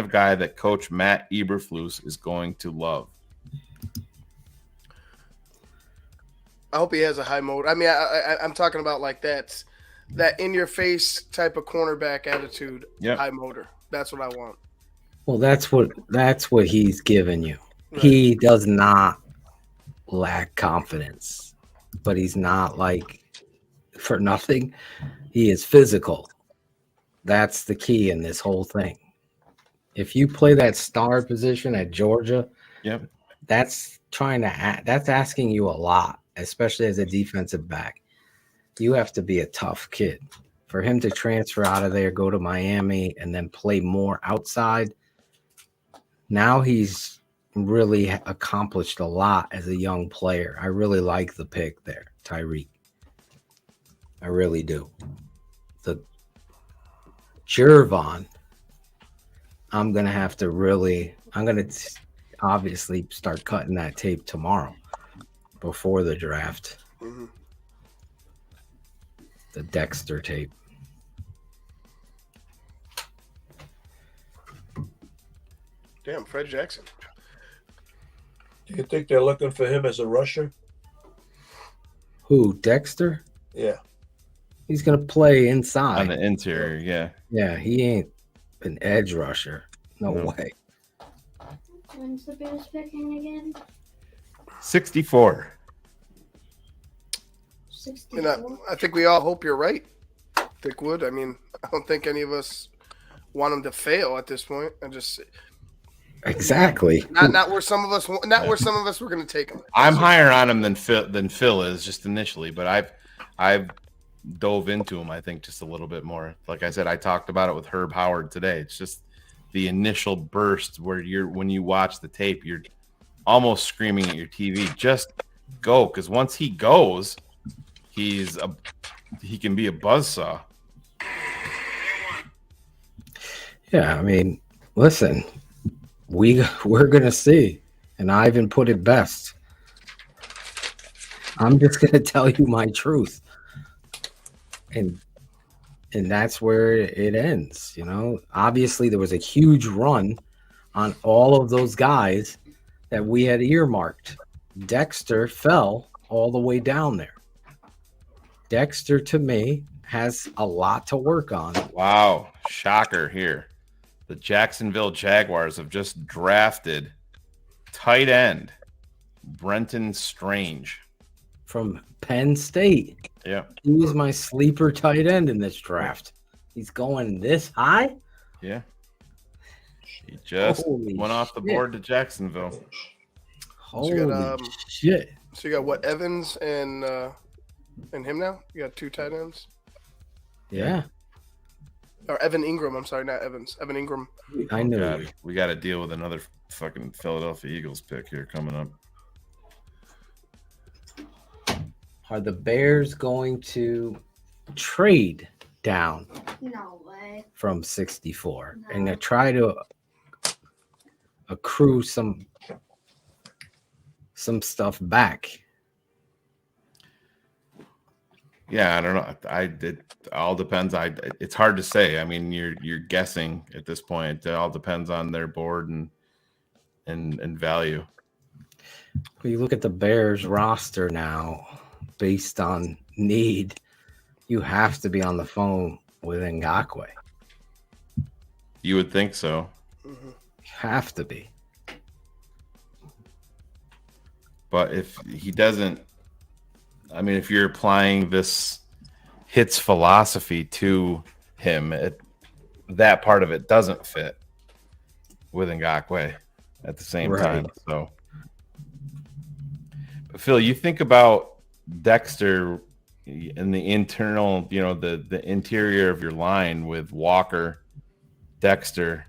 guy that Coach Matt Eberflus is going to love. I hope he has a high motor. I mean, I'm talking about like that in-your-face type of cornerback attitude. Yep. High motor. That's what I want. Well, that's what he's given you. Right. He does not lack confidence, but he's not like for nothing. He is physical. That's the key in this whole thing. If you play that star position at Georgia, yep, that's that's asking you a lot, especially as a defensive back. You have to be a tough kid. For him to transfer out of there, go to Miami, and then play more outside, now he's really accomplished a lot as a young player. I really like the pick there, Tyreek. I really do. The Jervon, I'm going to obviously start cutting that tape tomorrow before the draft. Mm-hmm. The Dexter tape. Damn, Fred Jackson. Do you think they're looking for him as a rusher? Who, Dexter? Yeah. He's going to play inside. On the interior, yeah. Yeah, he ain't an edge rusher. No way. When's the Bears picking again? 64. 64. And I think we all hope you're right, Dickwood. I mean, I don't think any of us want him to fail at this point. Exactly. Not where some of us were going to take him. I'm higher on him than Phil is just initially, but I've dove into him, I think, just a little bit more. Like I said, I talked about it with Herb Howard today. It's just the initial burst where when you watch the tape, you're almost screaming at your TV, just go, because once he goes, he can be a buzzsaw. Yeah, I mean, listen, we're gonna see, and Ivan put it best. I'm just gonna tell you my truth, and that's where it ends. You know, obviously there was a huge run on all of those guys that we had earmarked. Dexter fell all the way down there. Dexter, to me, has a lot to work on. Wow, shocker here. The Jacksonville Jaguars have just drafted tight end Brenton Strange from Penn State. Yeah. He was my sleeper tight end in this draft. He's going this high? Yeah. He just went off the board to Jacksonville. Holy shit. So you got what, Evans and him now? You got two tight ends? Yeah. Or Evan Ingram, I'm sorry, not Evans. Evan Ingram. I know. We got to deal with another fucking Philadelphia Eagles pick here coming up. Are the Bears going to trade down No way. from 64 and to try to accrue some stuff back? Yeah, I don't know. It all depends. It's hard to say. I mean, you're guessing at this point. It all depends on their board and value. When you look at the Bears roster now, based on need, you have to be on the phone with Ngakoue. You would think so. You have to be. But if he doesn't, I mean, if you're applying this hits philosophy to him, that part of it doesn't fit with Ngakoue at the same time. So, but Phil, you think about Dexter in the internal, the interior of your line with Walker, Dexter,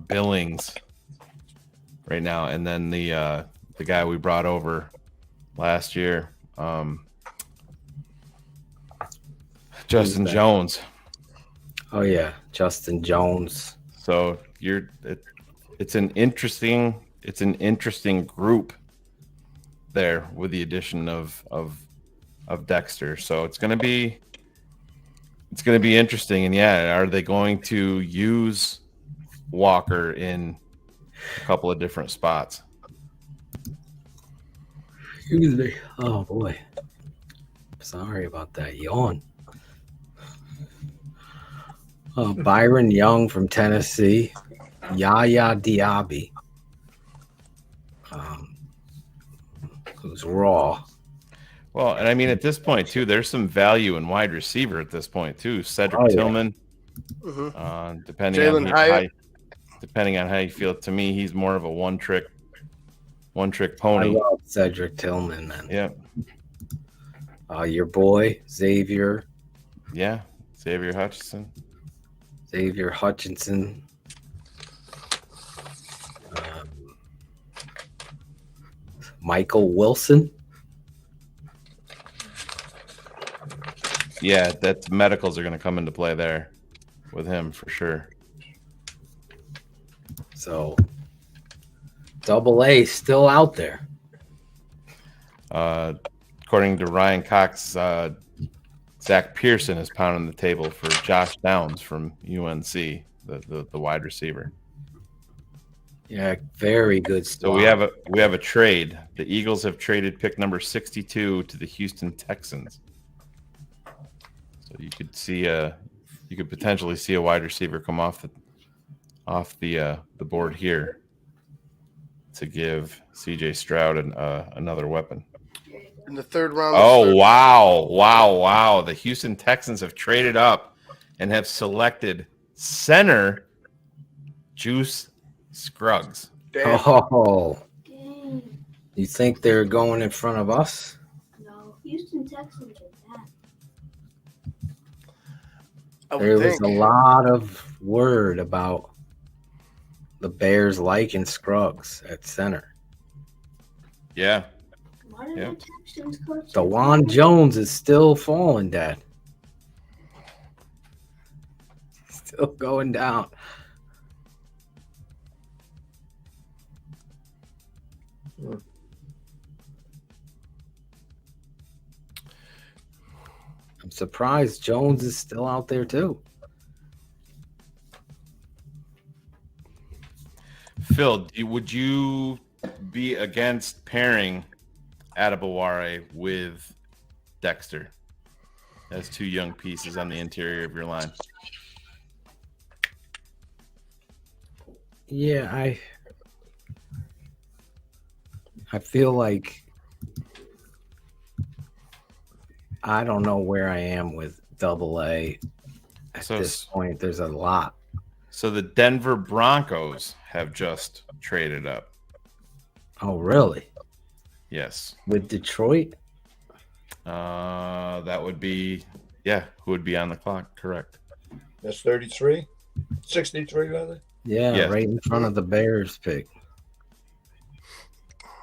Billings right now, and then the guy we brought over last year, Justin Jones. Oh yeah, Justin Jones. So it's an interesting group there with the addition of Dexter. So it's gonna be interesting. And yeah, are they going to use Walker in a couple of different spots? Excuse me. Oh boy. Sorry about that yawn. Byron Young from Tennessee. Yaya Diaby. Who's raw. Well, and I mean, at this point too, there's some value in wide receiver at this point too. Cedric Tillman, depending on how you feel. To me, he's more of a one-trick one-trick pony. I love Cedric Tillman, man. Yeah. Your boy Xavier. Yeah, Xavier Hutchinson. Michael Wilson. Yeah, that medicals are going to come into play there with him for sure. So, AA still out there. According to Ryan Cox, Zach Pearson is pounding the table for Josh Downs from UNC, the wide receiver. Yeah, very good So squad. we have a trade. The Eagles have traded pick number 62 to the Houston Texans. So you could potentially see a wide receiver come off the board here to give CJ Stroud another weapon. In the third round. Oh, wow. The Houston Texans have traded up and have selected center Juice Scruggs. Damn. Oh, you think they're going in front of us? No, Houston Texans are bad. There was a lot of word about the Bears liking Scruggs at center. Yeah. Why did the Texans coach? DeJuan Jones is still falling, Dad. Still going down. I'm surprised Jones is still out there too. Phil, would you be against pairing Adebaware with Dexter as two young pieces on the interior of your line? Yeah, I feel like I don't know where I am with AA at this point. There's a lot. So the Denver Broncos have just traded up. Oh, really? Yes. With Detroit? That would be, who would be on the clock? Correct. That's 63? 63, rather? Yeah, right in front of the Bears pick.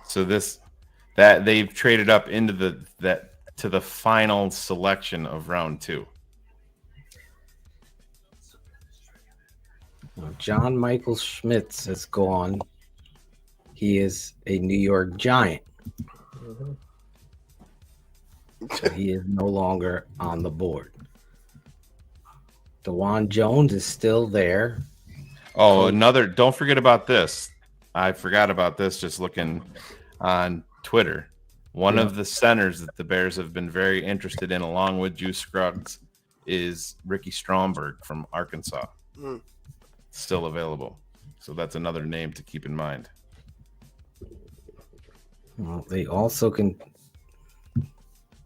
So that they've traded up into the final selection of round 2. John Michael Schmitz has gone. He is a New York Giant. So he is no longer on the board. DeJuan Jones is still there. Oh, don't forget about this. I forgot about this just looking on Twitter. One of the centers that the Bears have been very interested in, along with Juice Scruggs, is Ricky Stromberg from Arkansas. Still available. So that's another name to keep in mind. Well, they also can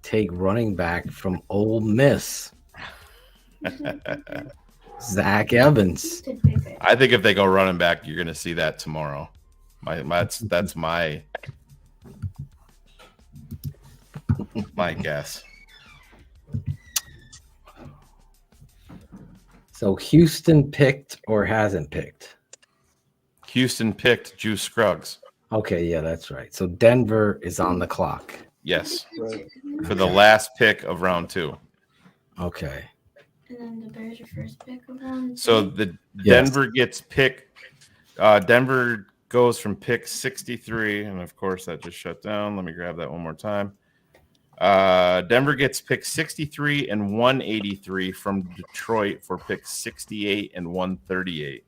take running back from Ole Miss. Zach Evans. I think if they go running back, you're going to see that tomorrow. That's my guess. So Houston picked or hasn't picked? Houston picked Juice Scruggs. Okay, yeah, that's right. So Denver is on the clock. Yes. For the last pick of round 2. Okay. And then the Bears are first pick of round 2. So the Denver gets pick. Denver goes from pick 63, and of course that just shut down. Let me grab that one more time. Denver gets pick 63 and 183 from Detroit for pick 68 and 138.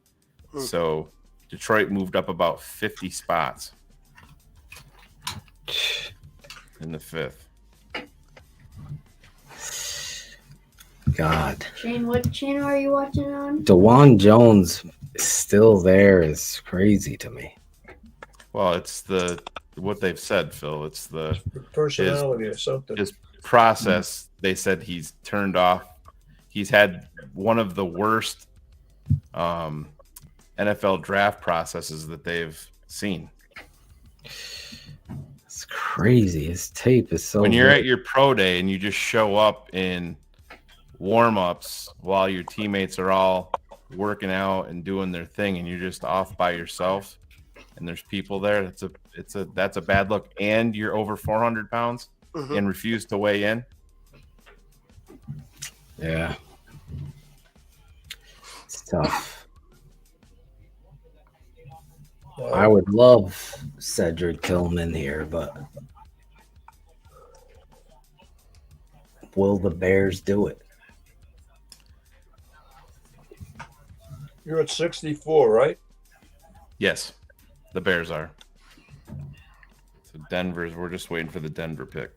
So Detroit moved up about 50 spots in the 5th. God. Shane, what channel are you watching on? DeJuan Jones is still there is crazy to me. Well, it's what they've said, Phil. It's the personality or something. His process. They said he's turned off. He's had one of the worst NFL draft processes that they've seen. crazy. His tape is so When you're good. at your pro day and you just show up in warm-ups while your teammates are all working out and doing their thing, and you're just off by yourself, and there's people there, that's a bad look. And you're over 400 pounds and refuse to weigh in. Yeah, it's tough. I would love Cedric Tillman here, but will the Bears do it? You're at 64, right? Yes, the Bears are. So we're just waiting for the Denver pick.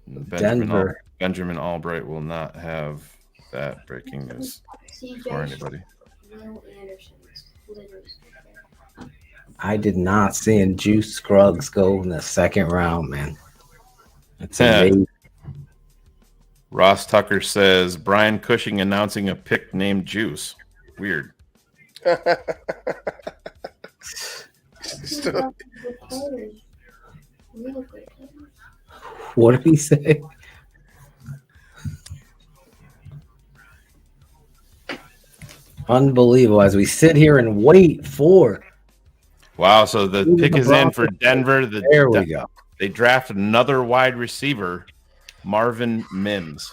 Benjamin Albright will not have that breaking news for anybody. I did not see Juice Scruggs go in the second round, man. It's amazing. Ross Tucker says Brian Cushing announcing a pick named Juice. Weird. What did he say? Unbelievable. As we sit here and wait for. Wow. So the pick is in for Denver. There we go. They drafted another wide receiver, Marvin Mims.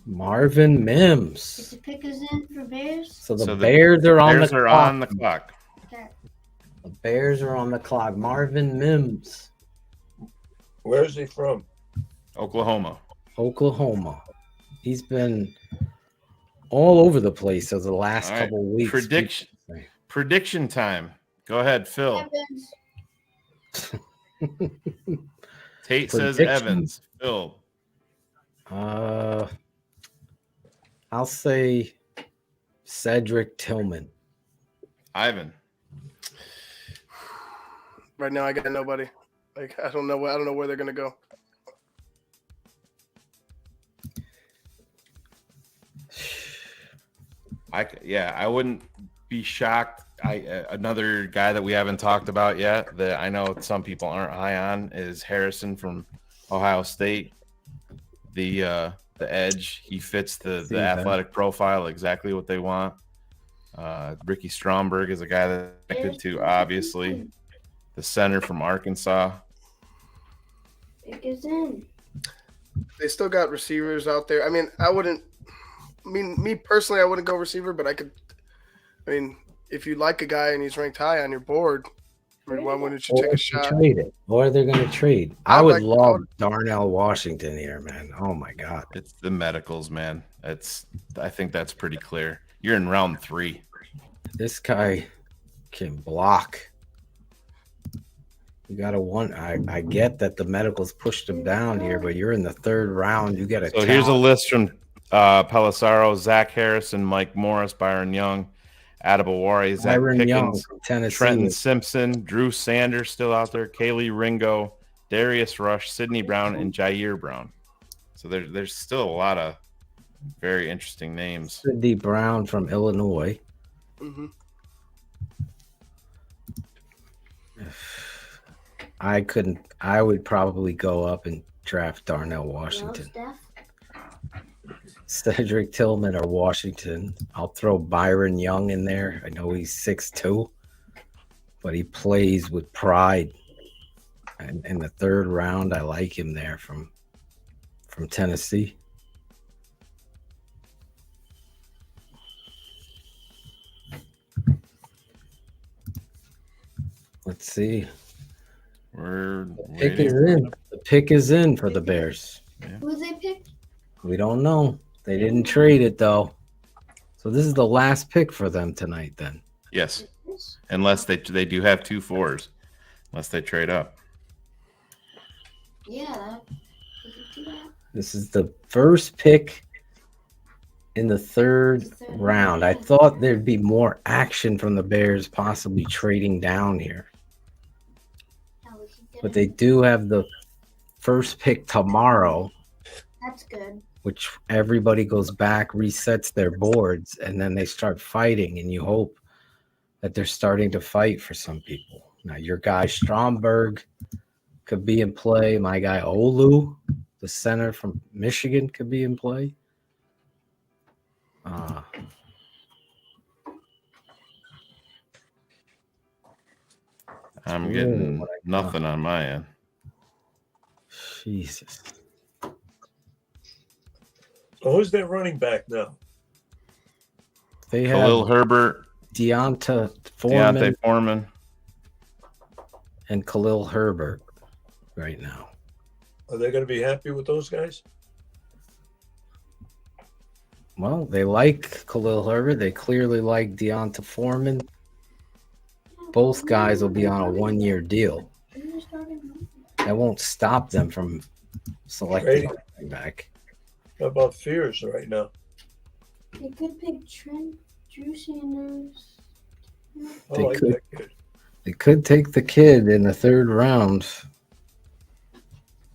Marvin Mims. The pick is in for Bears. So the Bears are on the clock. Okay. The Bears are on the clock. Marvin Mims. Where's he from? Oklahoma. He's been all over the place over the last couple of weeks. Prediction time. Go ahead, Phil. Tate says Evans. Phil. I'll say Cedric Tillman. Ivan. Right now, I got nobody. Like I don't know where they're gonna go. I wouldn't be shocked. Another guy that we haven't talked about yet that I know some people aren't high on is Harrison from Ohio State. The edge, he fits the athletic profile exactly what they want. Ricky Stromberg is a guy that's connected to, obviously. The center from Arkansas. Pick is in. They still got receivers out there. I mean, me personally, I wouldn't go receiver, but if you like a guy and he's ranked high on your board, why wouldn't you take a shot? Trade it. Or they're going to trade. I would love Darnell Washington here, man. Oh my God. It's the medicals, man. I think that's pretty clear. You're in round 3. This guy can block. You got to I get that the medicals pushed him down here, but you're in the 3rd round. You got to. So here's a list from Pelissaro, Zach Harrison, Mike Morris, Byron Young, Adebawari, Zach Pickens, Trenton Simpson, Drew Sanders still out there, Kaylee Ringo, Darius Rush, Sidney Brown, and Jair Brown. So there's still a lot of very interesting names. Sidney Brown from Illinois. Mm-hmm. I would probably go up and draft Darnell Washington. Cedric Tillman or Washington. I'll throw Byron Young in there. I know he's 6'2", but he plays with pride. And in the 3rd round, I like him there from Tennessee. Let's see. The pick is in for the Bears. Who they picked? We don't know. They didn't trade it though. So this is the last pick for them tonight then. Yes. Unless they do have 2 4s. Unless they trade up. Yeah. This is the first pick in the 3rd round. I thought thered be more action from the Bears possibly trading down here. But they do have the first pick tomorrow. That's good. Which everybody goes back, resets their boards, and then they start fighting, and you hope that they're starting to fight for some people. Now, your guy Stromberg could be in play. My guy Olu, the center from Michigan, could be in play. I'm getting nothing on my end. Jesus. So who's their running back now? They have Khalil Herbert, Deonta Deontay Foreman, and Khalil Herbert right now. Are they going to be happy with those guys? Well, they like Khalil Herbert. They clearly like Deonta Foreman. Both guys will be on a 1-year deal. That won't stop them from selecting a running back. How about Fears right now? They could pick Trent, Drew Sanders. They could take the kid in the 3rd round.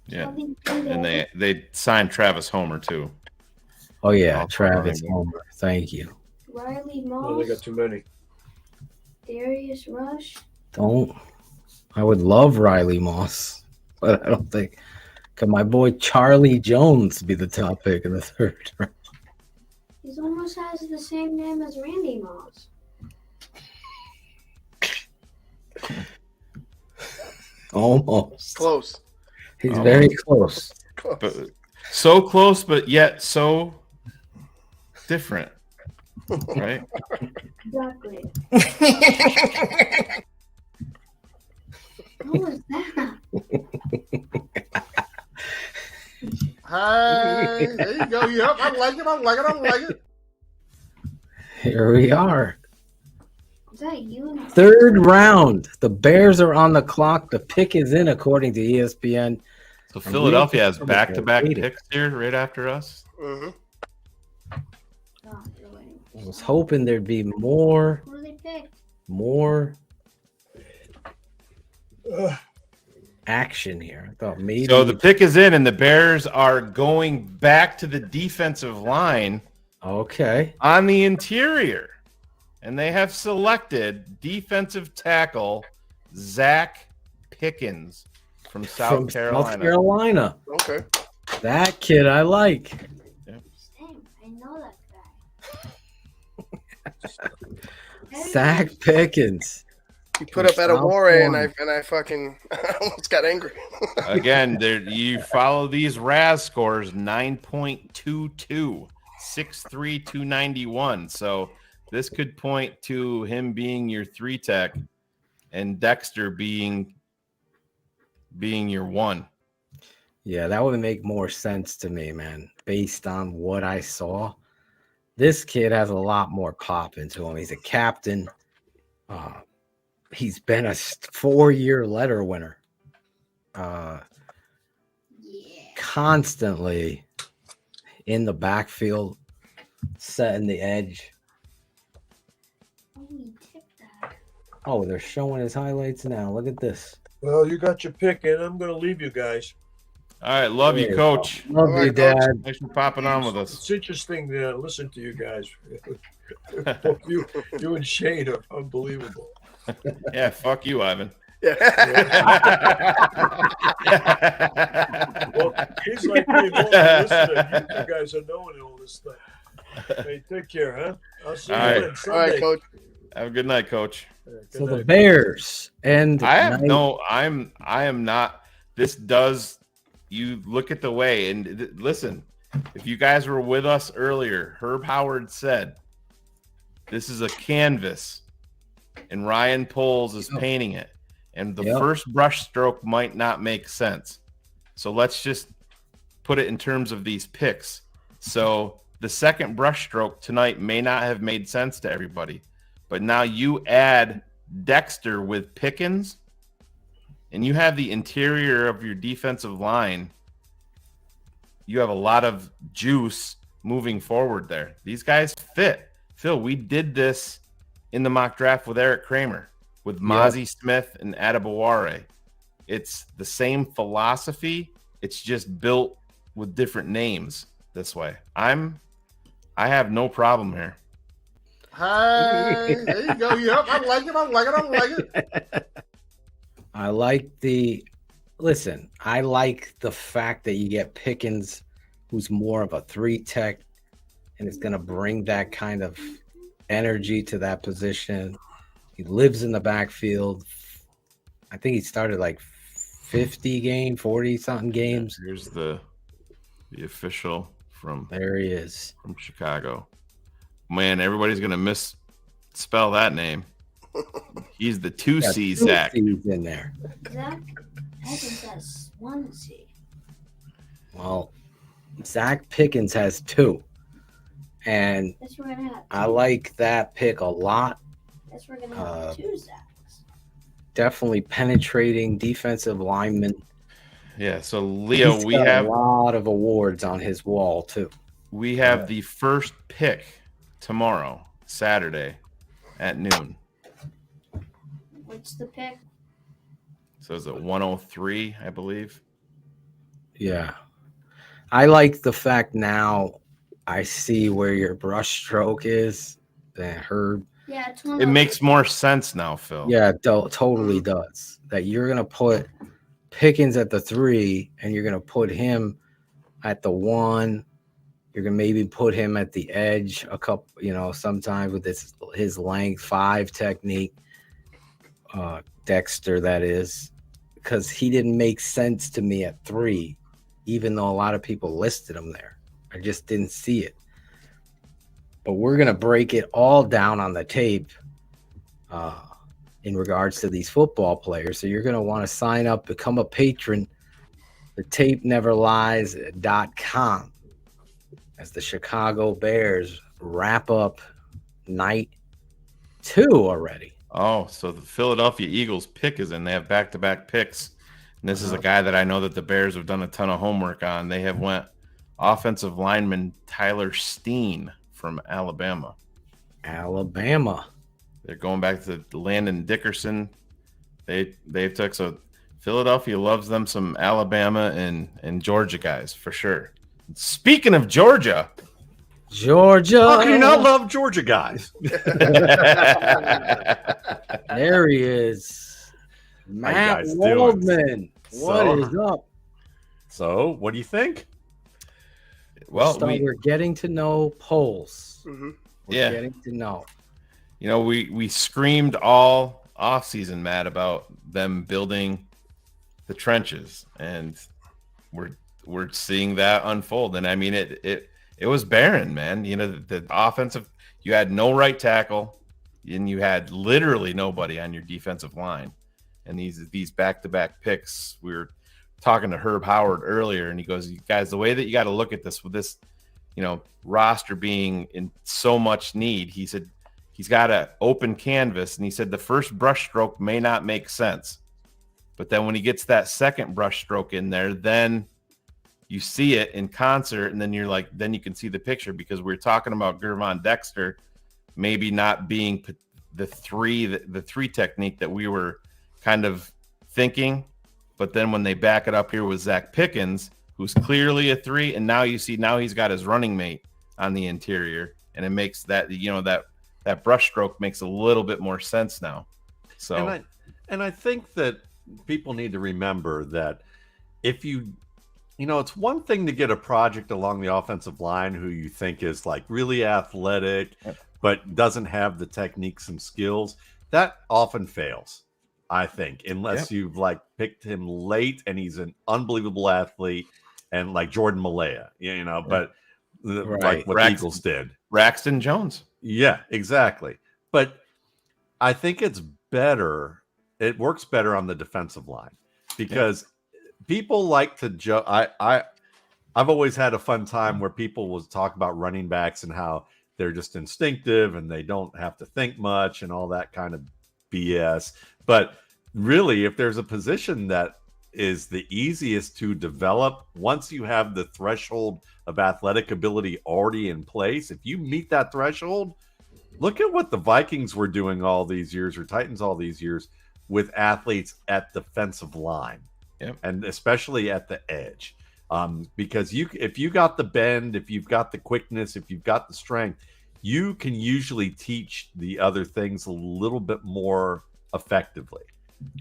Yeah, and they signed Travis Homer too. Oh yeah, Travis Homer. Thank you. Riley Moss. Oh, they got too many. Darius Rush. I would love Riley Moss, but I don't think. Could my boy Charlie Jones be the top pick in the 3rd round? He almost has the same name as Randy Moss. Almost. Close. He's very close. But so close, but yet so different. Right? Exactly. What was that? Hi, there you go. Yep, I like it. Here we are. Is that you? 3rd round. The Bears are on the clock. The pick is in, according to ESPN. So Philadelphia has back-to-back picks here right after us. Mm-hmm. I was hoping there'd be more action here. I thought maybe. So the pick is in, and the Bears are going back to the defensive line. Okay. On the interior. And they have selected defensive tackle Zach Pickens from South Carolina. Okay. That kid I like. Damn, I know that guy. Zach Pickens. You put up at a war and I fucking almost got angry. Again, you follow these RAS scores 9.22, 6'3", 291. So this could point to him being your 3-tech and Dexter being your 1. Yeah, that would make more sense to me, man, based on what I saw. This kid has a lot more pop into him. He's a captain. He's been a 4-year letter winner. Constantly in the backfield, setting the edge. Oh, they're showing his highlights now. Look at this. Well, you got your pick, and I'm going to leave you guys. All right, love you, Coach. Love you, Dad. Thanks for popping on with us. It's interesting to listen to you guys. you and Shane are unbelievable. Yeah, fuck you, Ivan. Well, he's like me, listener. You guys are knowing all this stuff. Hey, take care, huh? I'll see you on Sunday. All right, Coach. Have a good night, Coach. So the Bears and I am not. This does. You look at the way and listen. If you guys were with us earlier, Herb Howard said this is a canvas, and Ryan Poles is painting it, and the first brush stroke might not make sense. So let's just put it in terms of these picks. So the second brush stroke tonight may not have made sense to everybody, but now you add Dexter with Pickens, and you have the interior of your defensive line. You have a lot of juice moving forward there. These guys fit. Phil, we did this in the mock draft with Eric Kramer, with Mozzie Smith and Adebaware. It's the same philosophy. It's just built with different names this way. I have no problem here. Hey, there you go. Yep, I like it. I like it. I like it. I like I like the fact that you get Pickens, who's more of a 3 tech, and is going to bring that kind of energy to that position. He lives in the backfield. I think he started like 40 something games. Here's the official from there he is from Chicago. Man, everybody's gonna misspell that name. He's the 2C Zach. C's in there. Zach Pickens has 1 C. Well, Zach Pickens has 2. And Guess we're gonna have I like that pick a lot. Guess we're gonna have 2 Zachs. Definitely penetrating defensive lineman. Yeah, so Leo, He's we got have a lot of awards on his wall too. We have the first pick tomorrow, Saturday, at noon. What's the pick? So is it 103, I believe? Yeah. I like the fact now I see where your brush stroke is than Herb. Yeah, it's It makes more sense now, Phil. Yeah, it totally does. That you're going to put Pickens at the 3 and you're going to put him at the 1. You're going to maybe put him at the edge a couple, sometimes with his length 5 technique. Dexter, that is, because he didn't make sense to me at 3, even though a lot of people listed him there. I just didn't see it. But we're going to break it all down on the tape in regards to these football players. So you're going to want to sign up, become a patron, thetapeneverlies.com, as the Chicago Bears wrap up night 2 already. Oh, so the Philadelphia Eagles pick is in. They have back-to-back picks. And this is a guy that I know that the Bears have done a ton of homework on. They have went offensive lineman Tyler Steen from Alabama. They're going back to Landon Dickerson. They took, so Philadelphia loves them some Alabama and Georgia guys for sure. Speaking of Georgia. How can you not love Georgia guys? There he is. Matt Waldman. What is up? So, what do you think? Well, we're getting to know polls. Mm-hmm. Yeah. Getting to know. We screamed all offseason, Matt, about them building the trenches, and we're seeing that unfold. And I mean, it was barren, man. The offensive, you had no right tackle, and you had literally nobody on your defensive line. And these back-to-back picks, we were talking to Herb Howard earlier, and he goes, guys, the way that you got to look at this with this, roster being in so much need, he said he's got an open canvas, and he said the first brush stroke may not make sense. But then when he gets that second brush stroke in there, then you see it in concert, and then then you can see the picture, because we're talking about Gervon Dexter maybe not being the three technique that we were kind of thinking. But then when they back it up here with Zach Pickens, who's clearly a 3, and now he's got his running mate on the interior, and it makes that, that brush stroke makes a little bit more sense now. So, and I think that people need to remember that if it's one thing to get a project along the offensive line who you think is like really athletic, but doesn't have the techniques and skills. That often fails, I think, unless you've picked him late and he's an unbelievable athlete, and like Jordan Malaya, but like what the Eagles did. Braxton Jones. Yeah, exactly. But I think it's better. It works better on the defensive line, because people like to I've always had a fun time where people will talk about running backs and how they're just instinctive and they don't have to think much and all that kind of BS. But really, if there's a position that is the easiest to develop, once you have the threshold of athletic ability already in place, if you meet that threshold, look at what the Vikings were doing all these years, or Titans all these years, with athletes at defensive line. Yep. And especially at the edge, because if you got the bend, if you've got the quickness, if you've got the strength, you can usually teach the other things a little bit more effectively.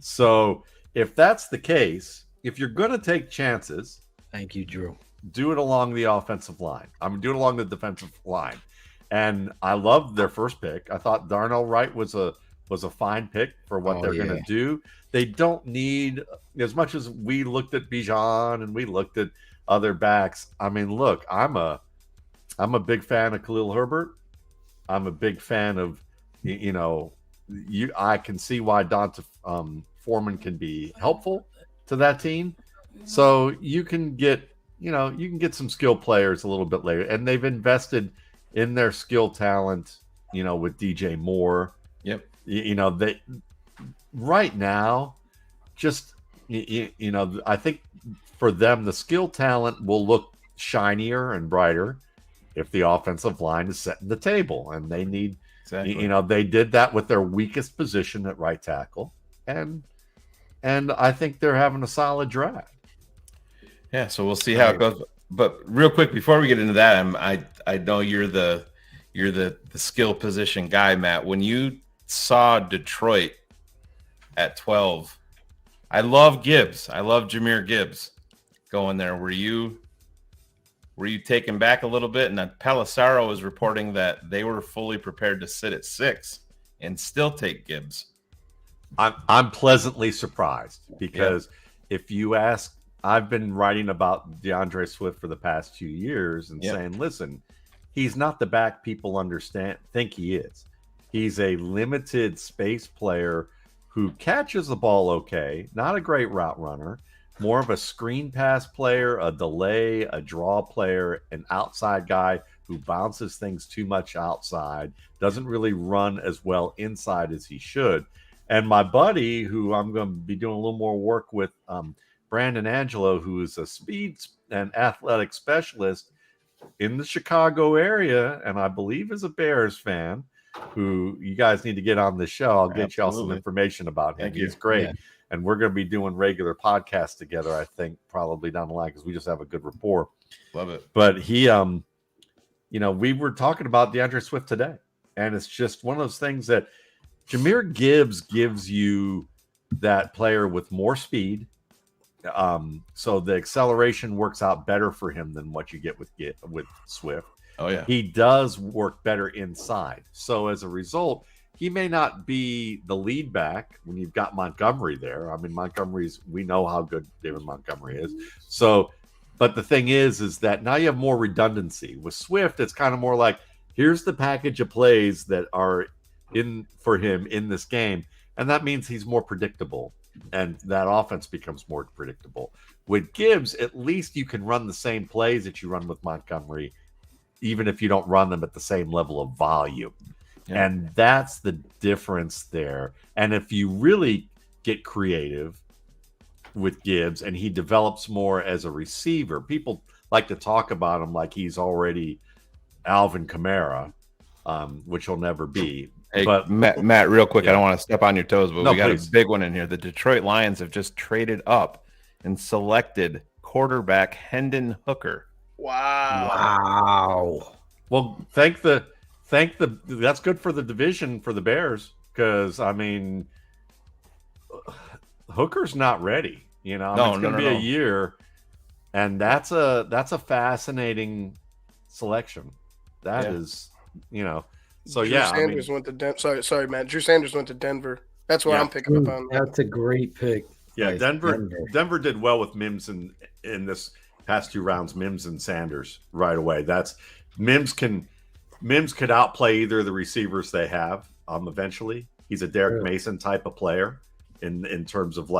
So if that's the case, if you're going to take chances, thank you, Drew. Do it along the offensive line. I'm doing it along the defensive line. And I loved their first pick. I thought Darnell Wright was a fine pick for what they're going to do. They don't need, as much as we looked at Bijan and we looked at other backs. I mean, look, I'm a big fan of Khalil Herbert. I'm a big fan of, I can see why Donta Foreman can be helpful to that team. So you can get some skill players a little bit later, and they've invested in their skill talent, with DJ Moore. Yep. They right now, just I think for them the skill talent will look shinier and brighter if the offensive line is setting the table, and they need, they did that with their weakest position at right tackle, and I think they're having a solid draft. Yeah, so we'll see how it goes. But real quick before we get into that, I know you're the skill position guy, Matt. When you saw Detroit at 12, I love Gibbs. I love Jahmyr Gibbs going there. Were you taken back a little bit? And then Pelissaro was reporting that they were fully prepared to sit at 6 and still take Gibbs. I'm pleasantly surprised because if you ask, I've been writing about DeAndre Swift for the past 2 years and saying, listen, he's not the back people think he is. He's a limited space player who catches the ball okay, not a great route runner, more of a screen pass player, a delay, a draw player, an outside guy who bounces things too much outside, doesn't really run as well inside as he should. And my buddy, who I'm going to be doing a little more work with, Brandon Angelo, who is a speed and athletic specialist in the Chicago area, and I believe is a Bears fan, who you guys need to get on the show. I'll get y'all some information about him. He's great. Yeah. And we're going to be doing regular podcasts together, I think, probably down the line, because we just have a good rapport. Love it. But he, we were talking about DeAndre Swift today, and it's just one of those things that Jahmyr Gibbs gives you that player with more speed. So the acceleration works out better for him than what you get with Swift. Oh yeah, he does work better inside. So as a result, he may not be the lead back when you've got Montgomery there. I mean, we know how good David Montgomery is. So, but the thing is that now you have more redundancy. With Swift, it's kind of more like, here's the package of plays that are in for him in this game, and that means he's more predictable. And that offense becomes more predictable. With Gibbs, at least you can run the same plays that you run with Montgomery, even if you don't run them at the same level of volume. Yeah. And that's the difference there. And if you really get creative with Gibbs and he develops more as a receiver, people like to talk about him like he's already Alvin Kamara, which he'll never be. Hey, but Matt, real quick, I don't want to step on your toes, but we got a big one in here. The Detroit Lions have just traded up and selected quarterback Hendon Hooker. Wow. Well, thank the that's good for the division for the Bears, because I mean Hooker's not ready. It's going to be a year, and that's a fascinating selection. That is, So Drew Sanders went to sorry, Matt. Drew Sanders went to Denver. That's what I'm picking up on. That's a great pick. Yeah, Denver did well with Mims in this past 2 rounds. Mims and Sanders right away. Mims could outplay either of the receivers they have. Eventually, he's a Derek Mason type of player in terms of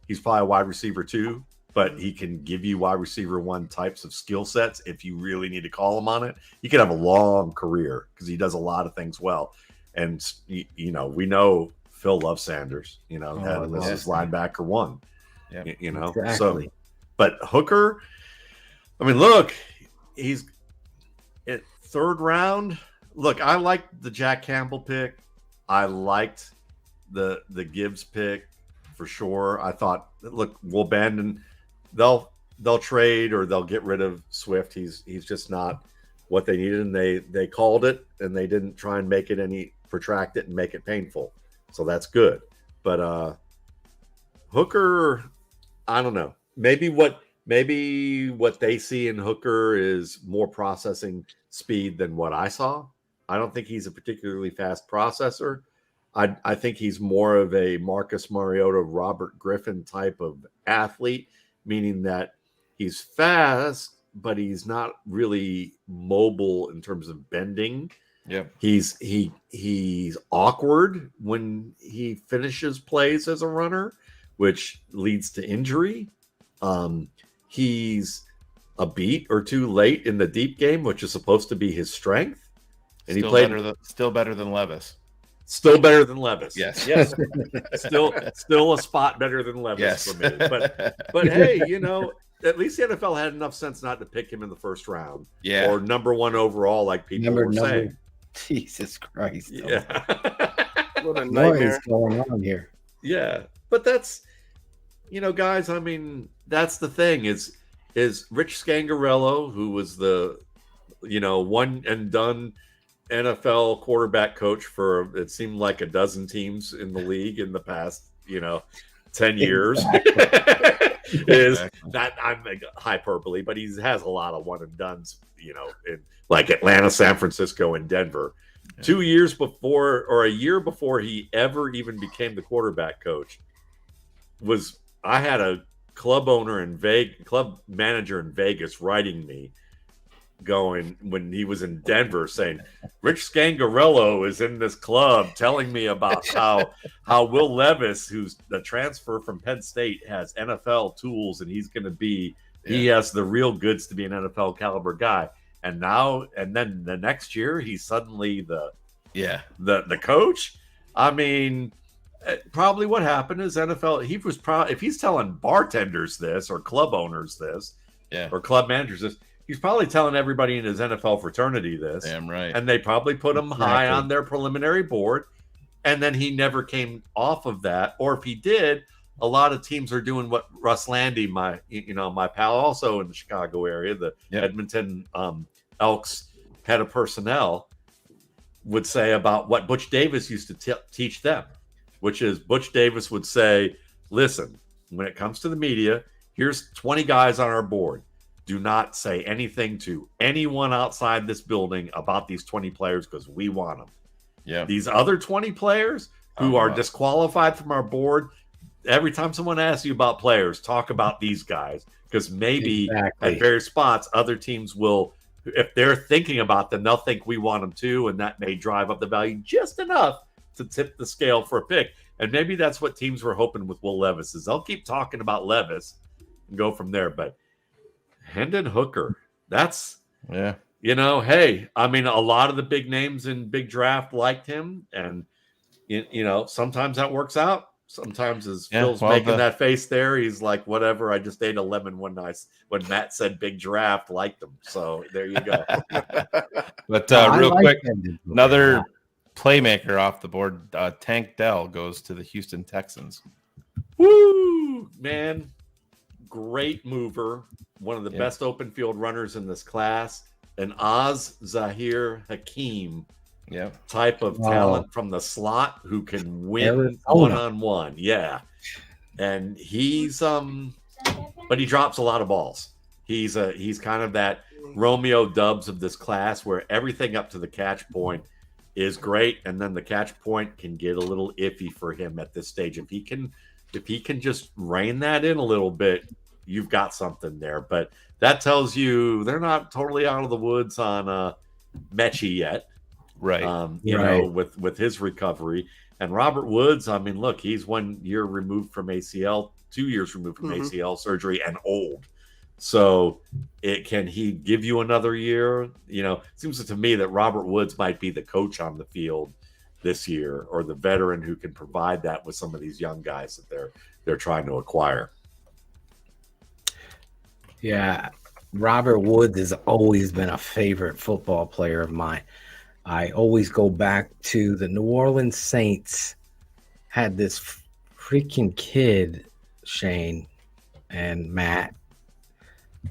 he's probably a wide receiver 2. But he can give you wide receiver 1 types of skill sets if you really need to call him on it. He could have a long career because he does a lot of things well. And, we know Phil loves Sanders, this is linebacker 1, Exactly. So, but Hooker, I mean, look, he's at 3rd round. Look, I liked the Jack Campbell pick. I liked the Gibbs pick for sure. I thought, look, we'll abandon. They'll trade or they'll get rid of Swift. He's just not what they needed, and they called it, and they didn't try and make it protract it and make it painful. So that's good. But Hooker, I don't know. Maybe what they see in Hooker is more processing speed than what I saw. I don't think he's a particularly fast processor. I think he's more of a Marcus Mariota, Robert Griffin type of athlete, meaning that he's fast, but he's not really mobile in terms of bending. Yep. He's awkward when he finishes plays as a runner, which leads to injury. He's a beat or two late in the deep game, which is supposed to be his strength. And still he played still better than Levis. Still better than Levis. Yes. Yes. still a spot better than Levis for me. But hey, at least the NFL had enough sense not to pick him in the first round. Yeah. Or number 1 overall, like people were saying. Jesus Christ. Yeah. What a What nightmare. is going on here? Yeah. But that's, guys, I mean, that's the thing is Rich Scangarello, who was the, one and done NFL quarterback coach for, it seemed like a dozen teams in the league in the past, 10 years. Is that, I'm hyperbole, but he has a lot of one and dones, in like Atlanta, San Francisco, and Denver. Yeah. 2 years before, or a year before he ever even became the quarterback coach, I had a club manager in Vegas writing me, going when he was in Denver, saying Rich Scangarello is in this club telling me about how Will Levis, who's the transfer from Penn State, has NFL tools and he's going to be he has the real goods to be an NFL caliber guy. And then the next year he's suddenly the coach. I mean, probably what happened is NFL. If he's telling bartenders this or club owners this, or club managers this, he's probably telling everybody in his NFL fraternity this. Damn right. And they probably put him high on their preliminary board. And then he never came off of that. Or if he did, a lot of teams are doing what Russ Landy, my pal, also in the Chicago area, the Edmonton Elks head of personnel, would say about what Butch Davis used to teach them, which is Butch Davis would say, listen, when it comes to the media, here's 20 guys on our board. Do not say anything to anyone outside this building about these 20 players because we want them. Yeah. These other 20 players who are disqualified from our board, every time someone asks you about players, talk about these guys because maybe at various spots, other teams will, if they're thinking about them, they'll think we want them too, and that may drive up the value just enough to tip the scale for a pick. And maybe that's what teams were hoping with Will Levis is they'll keep talking about Levis and go from there. But Hendon Hooker, that's hey, I mean, a lot of the big names in big draft liked him, and sometimes that works out. Sometimes as Phil's making that face there, he's like, whatever, I just ate a lemon one night when Matt said big draft, liked him. So there you go. But real quick, another playmaker off the board, Tank Dell goes to the Houston Texans. Woo, man. Great mover. One of the best open field runners in this class. An Oz Zahir Hakeem type of talent from the slot who can win one-on-one. Yeah. And he's but he drops a lot of balls. He's kind of that Romeo Dubs of this class where everything up to the catch point is great, and then the catch point can get a little iffy for him at this stage. If he can just rein that in a little bit, you've got something there. But that tells you they're not totally out of the woods on Mechie yet. Right. With his recovery. And Robert Woods, I mean, look, he's 1 year removed from ACL, 2 years removed from ACL surgery, and old. So can he give you another year? It seems to me that Robert Woods might be the coach on the field this year, or the veteran who can provide that with some of these young guys that they're trying to acquire. Yeah, Robert Woods has always been a favorite football player of mine. I always go back to the New Orleans Saints had this freaking kid, Shane and Matt,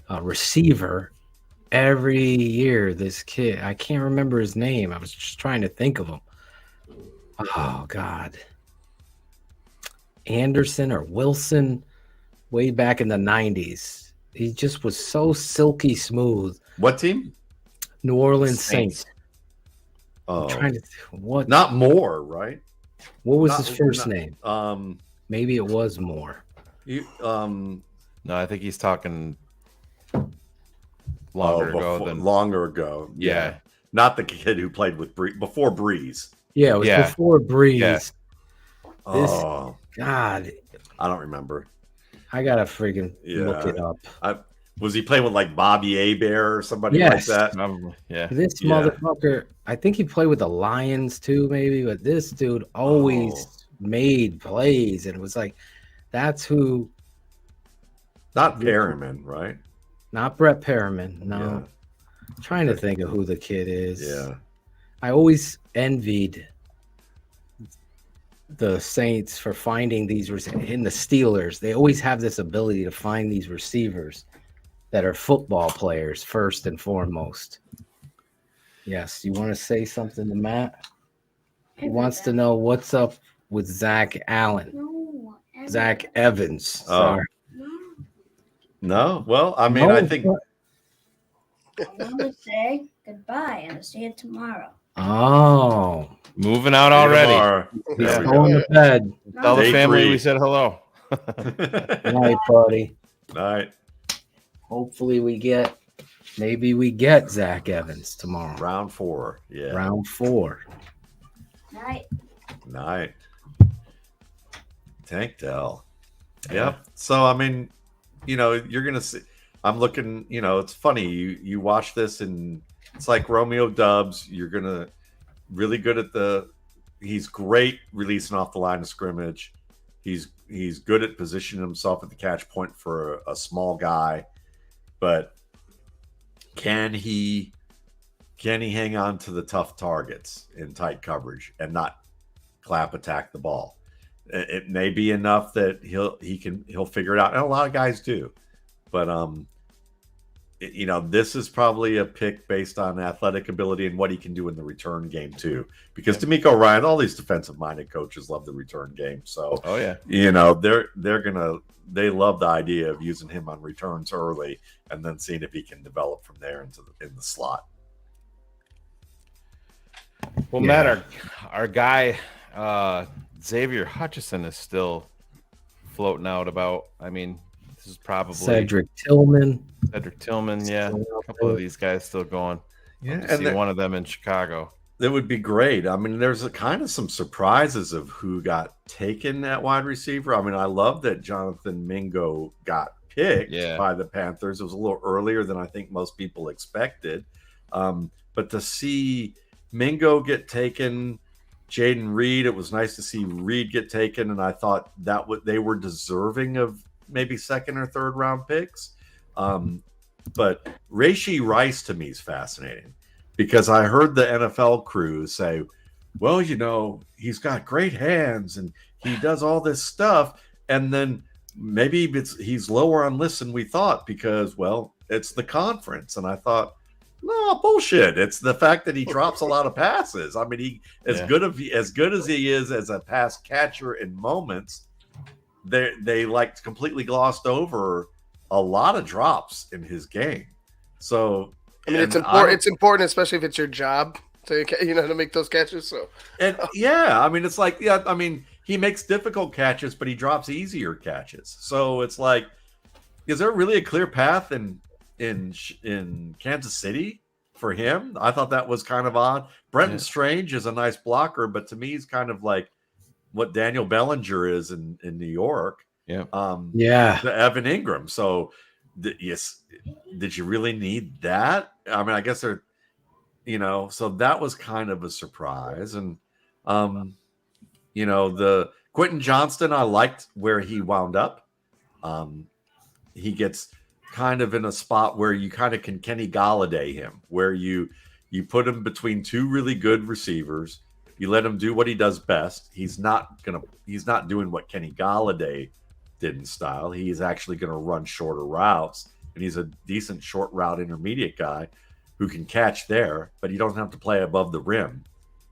a receiver, every year. This kid, I can't remember his name. I was just trying to think of him. Oh God, Anderson or Wilson, way back in the 90s. He just was so silky smooth. What team? New Orleans Saints. Oh, I'm trying to what? Not Moore, right? What was Not- his first not- name? Maybe it was Moore. You No, I think he's talking longer ago. Longer ago. Yeah. Not the kid who played with before Breeze. Yeah, it was before Breeze. Yeah. Oh God, I don't remember. I gotta friggin' look it up. Was he playing with like Bobby Abear or somebody Yes. like that? Yeah. This motherfucker, I think he played with the Lions too, maybe, but this dude always made plays, and it was like, that's who. Not Perriman, right? Not Brett Perriman. No. Yeah. I'm trying to think of who the kid is. Yeah. I always envied the Saints for finding these in the Steelers. They always have this ability to find these receivers that are football players first and foremost. Yes, you want to say something to Matt? He wants to know what's up with Zach Allen. No, Zach Evans. Oh. Sorry. No. Well, I mean, No, I think I want to say goodbye and I'll see you tomorrow. Oh. Moving out already. He's Yeah. going to bed. Tell the Day family 3. we said hello. Good night, buddy. All right. Hopefully we get Zach Evans tomorrow. Round 4. Yeah. Round 4. Night. Night. Tank Dell. Yep. So I mean, you're gonna see. I'm looking. It's funny. You watch this and it's like Romeo Dubs. You're gonna really good at He's great releasing off the line of scrimmage. He's good at positioning himself at the catch point for a small guy, but can he hang on to the tough targets in tight coverage and not clap attack the ball? It may be enough that he'll figure it out, and a lot of guys do. But this is probably a pick based on athletic ability and what he can do in the return game too. Because D'Amico Ryan, all these defensive-minded coaches love the return game. So, Oh yeah. they love the idea of using him on returns early and then seeing if he can develop from there in the slot. Well, Matt, our guy Xavier Hutchison is still floating out about. I mean, this is probably Cedric Tillman, yeah. A couple of these guys still going. Yeah, to see one of them in Chicago. That would be great. I mean, there's kind of some surprises of who got taken at wide receiver. I mean, I love that Jonathan Mingo got picked by the Panthers. It was a little earlier than I think most people expected. But to see Mingo get taken, Jaden Reed, it was nice to see Reed get taken, and I thought that they were deserving of maybe second or third round picks. But Rashee Rice to me is fascinating because I heard the NFL crew say, well, he's got great hands and he does all this stuff. And then maybe he's lower on lists than we thought because, well, it's the conference. And I thought, no, bullshit. It's the fact that he drops a lot of passes. I mean, as good as he is as a pass catcher in moments, they like completely glossed over a lot of drops in his game. So I mean, it's important, especially if it's your job to make those catches. So I mean, it's like he makes difficult catches, but he drops easier catches. So it's like, is there really a clear path in Kansas City for him? I thought that was kind of odd. Brenton Strange is a nice blocker, but to me, he's kind of like what Daniel Bellinger is in New York. Yeah. To Evan Ingram. So did you really need that? I mean, I guess so that was kind of a surprise. And the Quentin Johnston, I liked where he wound up. He gets kind of in a spot where you kind of can Kenny Galladay him, where you put him between two really good receivers. You let him do what he does best. He's not doing what Kenny Galladay did in style. He's actually going to run shorter routes and he's a decent short route intermediate guy who can catch there, but he doesn't have to play above the rim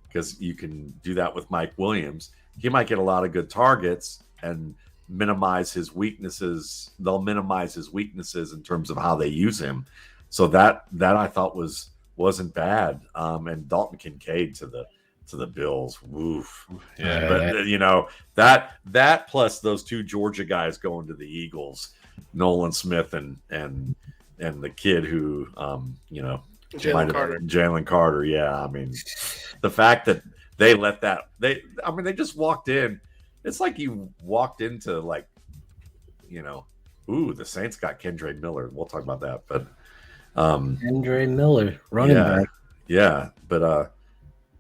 because you can do that with Mike Williams. He might get a lot of good targets and minimize his weaknesses. They'll minimize his weaknesses in terms of how they use him. So that I thought wasn't bad. And Dalton Kincaid to the Bills. Woof. Yeah. But you know, that plus those two Georgia guys going to the Eagles, Nolan Smith and the kid who you know, Jalen Carter. Yeah, I mean, the fact that they let that they just walked in. It's like you walked into like, you know, the Saints got Kendre Miller. We'll talk about that, but Kendre Miller, running back. Yeah, but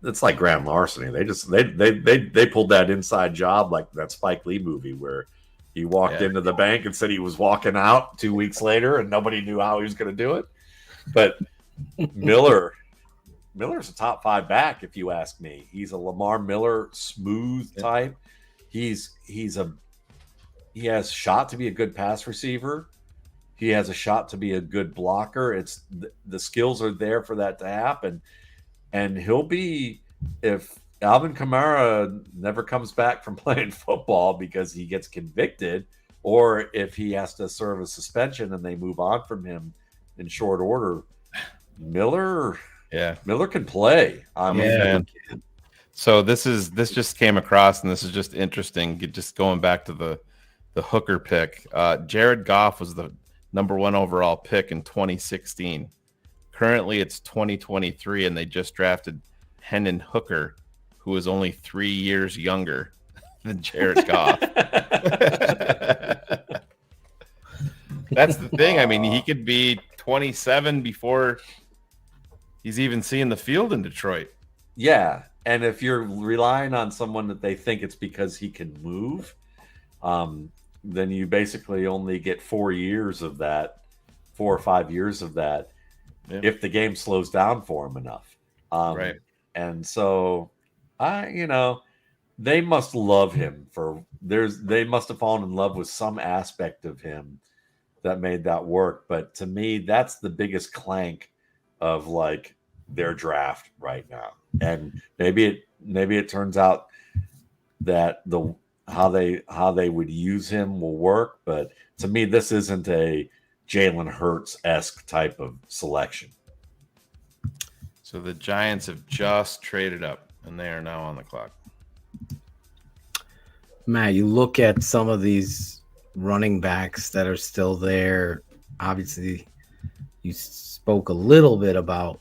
it's like grand larceny. They pulled that inside job like that Spike Lee movie where he walked into the bank and said he was walking out 2 weeks later and nobody knew how he was going to do it. But Miller's a top 5 back, if you ask me. He's a Lamar Miller smooth type. He has shot to be a good pass receiver. He has a shot to be a good blocker. It's the skills are there for that to happen. And he'll be, if Alvin Kamara never comes back from playing football because he gets convicted, or if he has to serve a suspension and they move on from him in short order, Miller can play. I mean, so this just came across, and this is just interesting. Just going back to the hooker pick, Jared Goff was the #1 overall pick in 2016. Currently, it's 2023, and they just drafted Hendon Hooker, who is only 3 years younger than Jared Goff. That's the thing. I mean, he could be 27 before he's even seeing the field in Detroit. Yeah, and if you're relying on someone that they think it's because he can move, then you basically only get 4 years of that, 4 or 5 years of that, if the game slows down for him enough. Right. And so, they must love him they must have fallen in love with some aspect of him that made that work. But to me, that's the biggest clank of like their draft right now. And maybe it turns out that how they would use him will work. But to me, this isn't a Jalen Hurts-esque type of selection. So the Giants have just traded up, and they are now on the clock. Matt, you look at some of these running backs that are still there. Obviously, you spoke a little bit about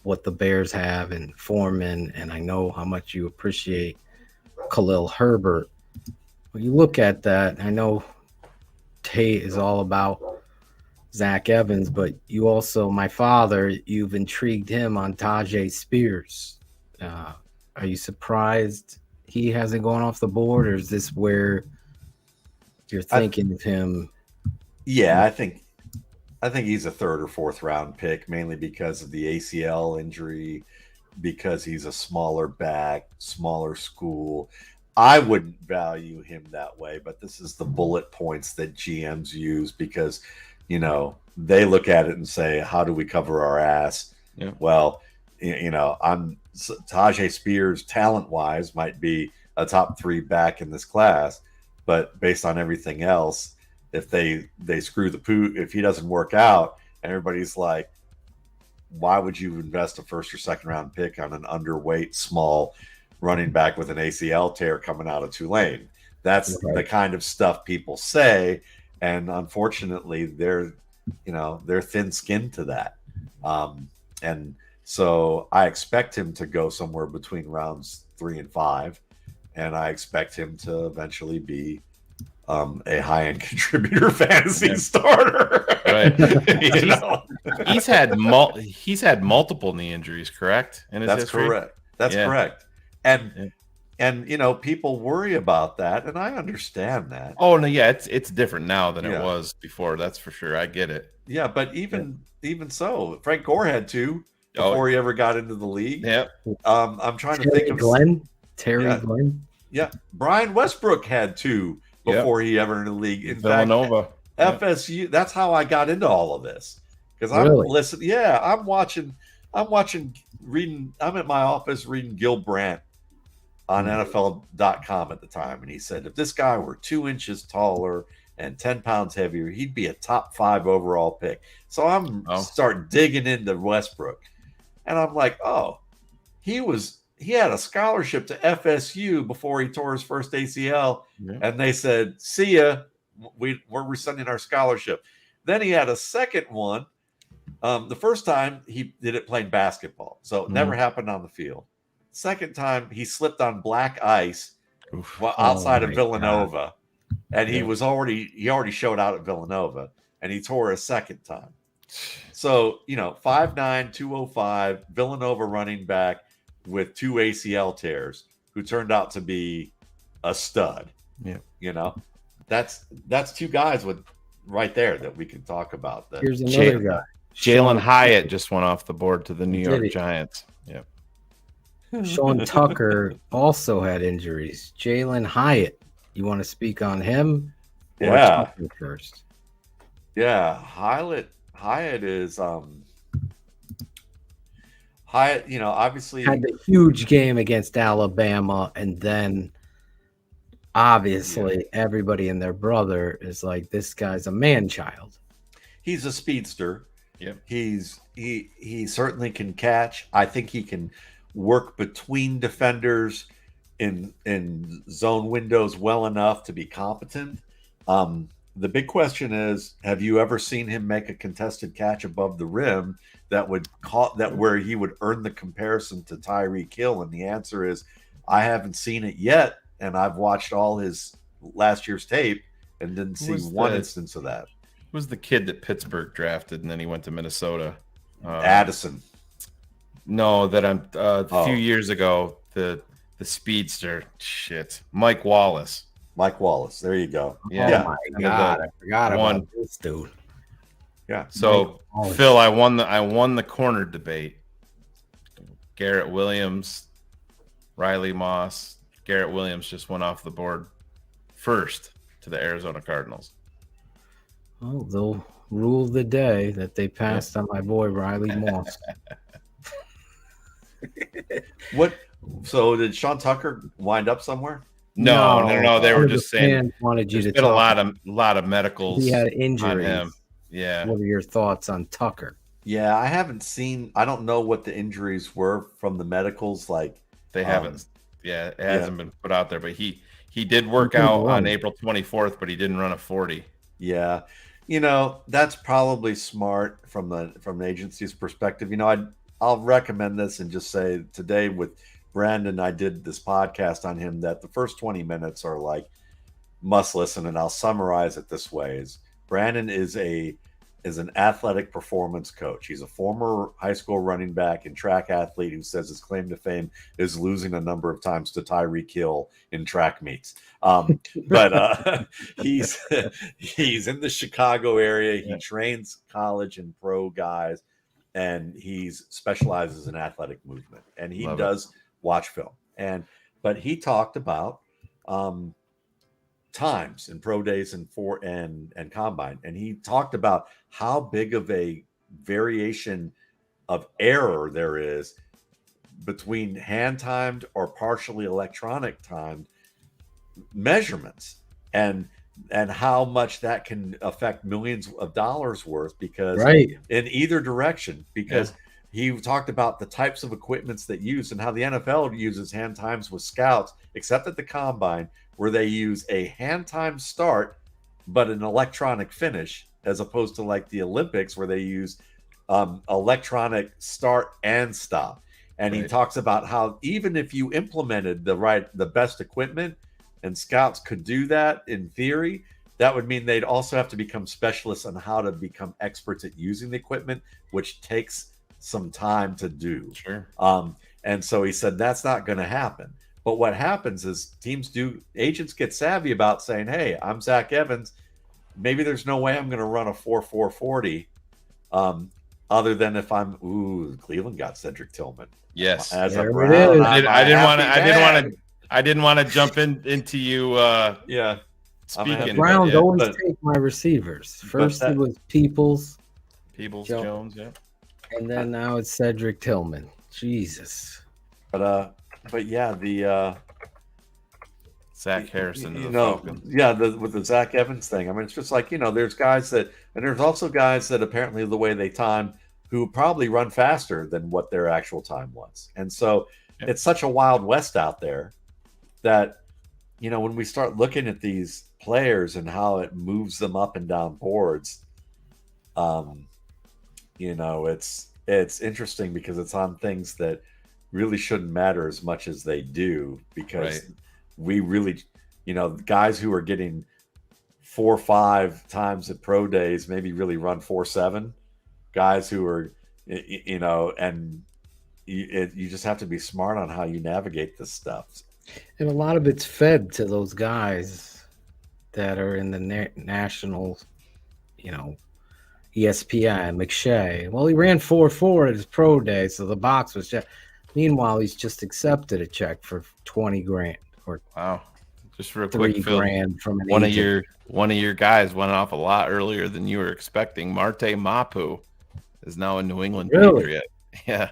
what the Bears have in Foreman, and I know how much you appreciate Khalil Herbert. When you look at that, I know Tate is all about Zach Evans, but you also, my father, you've intrigued him on Tajay Spears. Are you surprised he hasn't gone off the board, or is this where you're thinking of him? Yeah, I think he's a 3rd or 4th round pick, mainly because of the ACL injury, because he's a smaller back, smaller school. I wouldn't value him that way, but this is the bullet points that GMs use because, they look at it and say, how do we cover our ass? Yeah. Well, Tajay Spears, talent-wise, might be a top 3 back in this class, but based on everything else, if they screw the poo, if he doesn't work out, everybody's like, why would you invest a 1st or 2nd round pick on an underweight, small running back with an ACL tear coming out of Tulane? That's the kind of stuff people say, and unfortunately, they're thin-skinned to that. And so I expect him to go somewhere between rounds 3 and 5, and I expect him to eventually be a high-end contributor fantasy starter. Right. He's had multiple knee injuries, correct? In his history? Correct. That's correct. And people worry about that, and I understand that. Oh no, yeah, it's different now than it was before. That's for sure. I get it. Yeah, but even so, Frank Gore had 2 before he ever got into the league. Yeah. I'm trying to think of Terry Glenn. Yeah, Brian Westbrook had 2 before he ever entered the league. In Villanova. fact, FSU. That's how I got into all of this because I'm Really? listening. Yeah, I'm watching, reading. I'm at my office reading Gil Brandt on NFL.com at the time, and he said if this guy were 2 inches taller and 10 pounds heavier, he'd be a top 5 overall pick. So I'm start digging into Westbrook, and I'm like, oh, he had a scholarship to FSU before he tore his first ACL, and they said, see ya, we're rescinding our scholarship. Then he had a second one. The first time he did it playing basketball, so it never happened on the field. Second time he slipped on black ice outside of Villanova, and he already showed out at Villanova, and he tore a second time. So 5'9", 205, Villanova running back with 2 ACL tears, who turned out to be a stud. Yeah, that's 2 guys with right there that we can talk about. That Here's another guy. Jalen Hyatt just went off the board to the New York Giants. Yeah. Sean Tucker also had injuries. Jalen Hyatt, you want to speak on him? Yeah. Tucker first. Yeah, Hyatt is Hyatt. Obviously had the huge game against Alabama, and then obviously everybody and their brother is like, this guy's a man-child. He's a speedster. Yeah, he certainly can catch. I think he can work between defenders in zone windows well enough to be competent. The big question is, have you ever seen him make a contested catch above the rim that would where he would earn the comparison to Tyreek Hill? And the answer is, I haven't seen it yet, and I've watched all his last year's tape and didn't see one instance of that. Who was the kid that Pittsburgh drafted and then he went to Minnesota? Addison. No, that a few years ago, the speedster. Shit, Mike Wallace. Mike Wallace. There you go. Yeah. Oh my God, I forgot about this dude. Yeah. So Phil, I won the corner debate. Garrett Williams, Riley Moss. Garrett Williams just went off the board first to the Arizona Cardinals. Oh, they'll rule the day that they passed on my boy Riley Moss. What? So did Sean Tucker wind up somewhere? No. They were just saying wanted you to been a lot of medicals. He had injuries. On him. Yeah. What are your thoughts on Tucker? Yeah, I haven't seen. I don't know what the injuries were from the medicals. Like they haven't. Yeah, it hasn't been put out there, but he did work out on April 24th, but he didn't run a 40. Yeah, that's probably smart from the agency's perspective. I'll recommend this and just say today with Brandon, I did this podcast on him that the first 20 minutes are like must listen, and I'll summarize it this way: is Brandon is an athletic performance coach. He's a former high school running back and track athlete who says his claim to fame is losing a number of times to Tyreek Hill in track meets. But he's in the Chicago area. He trains college and pro guys, and he specializes in athletic movement. And he does watch film. But he talked about times in pro days and combine, and he talked about how big of a variation of error there is between hand timed or partially electronic timed measurements, and how much that can affect millions of dollars worth because in either direction, because he talked about the types of equipments that use and how the NFL uses hand times with scouts, except at the combine, where they use a hand time start, but an electronic finish, as opposed to like the Olympics where they use electronic start and stop. And he talks about how even if you implemented the best equipment and scouts could do that in theory, that would mean they'd also have to become specialists on how to become experts at using the equipment, which takes some time to do. Sure. And so he said that's not going to happen. But what happens is agents get savvy about saying, hey, I'm Zach Evans. Maybe there's no way I'm going to run a 4.40 other than if Cleveland got Cedric Tillman. Yes. As a There Brown. it is. I didn't want to jump into you Speaking, Browns yeah, always but- take my receivers. First that- it was Peoples, Jones, yeah. and then now it's Cedric Tillman. Jesus. But yeah, the Zach Harrison to you the know, Falcons. yeah, with the Zach Evans thing. I mean, it's just like, there's guys that, and there's also guys that apparently the way they time who probably run faster than what their actual time was. And so it's such a wild west out there that, when we start looking at these players and how it moves them up and down boards, it's interesting because it's on things that really shouldn't matter as much as they do, because we really, guys who are getting 4 or 5 times at pro days maybe really run 4.7. Guys who are, and you just have to be smart on how you navigate this stuff. And a lot of it's fed to those guys that are in the national, ESPN, McShay. Well, he ran 4.4 at his pro day, so the box was just. Meanwhile, he's just accepted a check for $20,000 or wow, just for a $3 quick fill. grand from an one agent. of your guys went off a lot earlier than you were expecting. Marte Mapu is now a New England Really? Patriot. Yeah,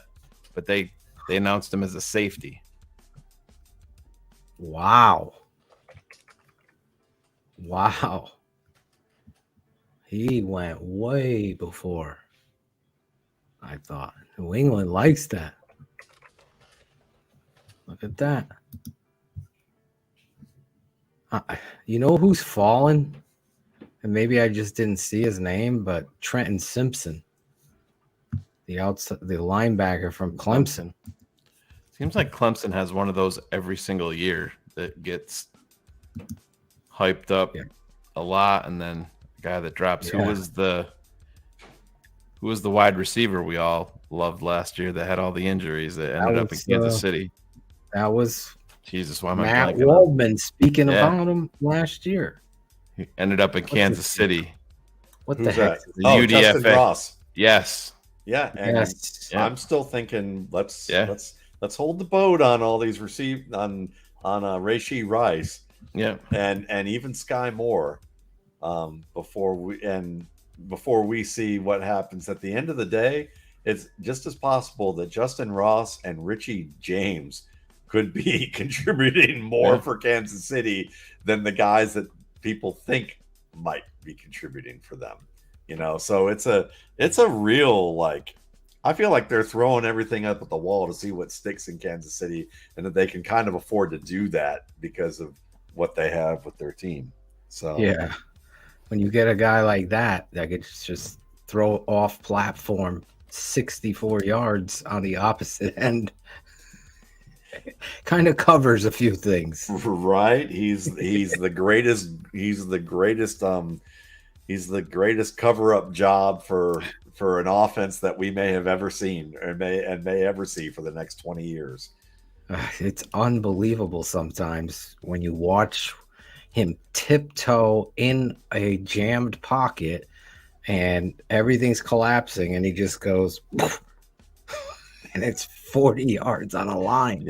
but they announced him as a safety. Wow. He went way before I thought. New England likes that. Look at that. You know who's fallen? And maybe I just didn't see his name, but Trenton Simpson, the linebacker from Clemson. Seems like Clemson has one of those every single year that gets hyped up a lot, and then the guy that drops. Yeah. Who was the wide receiver we all loved last year that had all the injuries that ended up in Kansas City? That was Jesus. Why am I Matt blanking? Waldman speaking about him last year. He ended up in Kansas City. What the Who's heck? that? The Oh, UDFA. Justin Ross. Yes. Yeah, and Yes. I'm still thinking let's hold the boat on all these on Rashee Rice. Yeah. And even Sky Moore, before we see what happens at the end of the day. It's just as possible that Justin Ross and Richie James could be contributing more for Kansas City than the guys that people think might be contributing for them. So it's a real, I feel like they're throwing everything up at the wall to see what sticks in Kansas City, and that they can kind of afford to do that because of what they have with their team. So Yeah. When you get a guy like that could just throw off platform 64 yards on the opposite end, kind of covers a few things. Right? He's the greatest. He's the greatest cover-up job for an offense that we may have ever seen or may ever see for the next 20 years. It's unbelievable sometimes when you watch him tiptoe in a jammed pocket and everything's collapsing and he just goes and it's 40 yards on a line.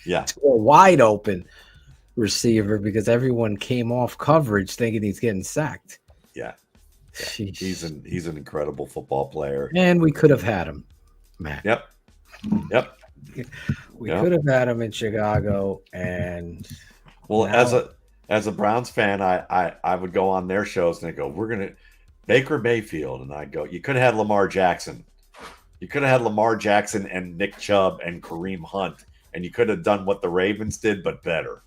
Yeah. To a wide open receiver because everyone came off coverage thinking he's getting sacked. Yeah. He's an incredible football player. And we could have had him, Matt. Yep. We could have had him in Chicago, and as a Browns fan, I would go on their shows and I go, we're gonna Baker Mayfield, and I go, you could have had Lamar Jackson. You could have had Lamar Jackson and Nick Chubb and Kareem Hunt, and you could have done what the Ravens did, but better.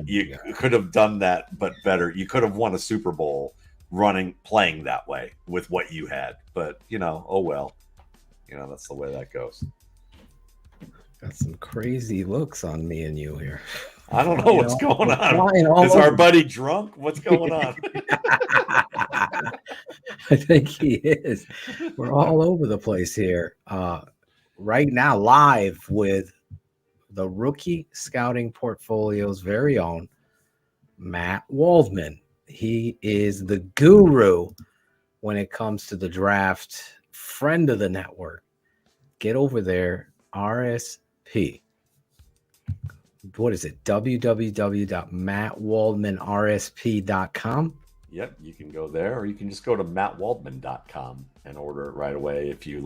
You could have done that, but better. You could have won a Super Bowl playing that way with what you had. But oh well. That's the way that goes. Got some crazy looks on me and you here. I don't know what's going on. Is our buddy drunk? What's going on? I think he is. We're all over the place here. Right now, live with the Rookie Scouting Portfolio's very own Matt Waldman. He is the guru when it comes to the draft, friend of the network. Get over there, RSP. what is it? www.mattwaldmanrsp.com. Yep, you can go there, or you can just go to mattwaldman.com and order it right away if you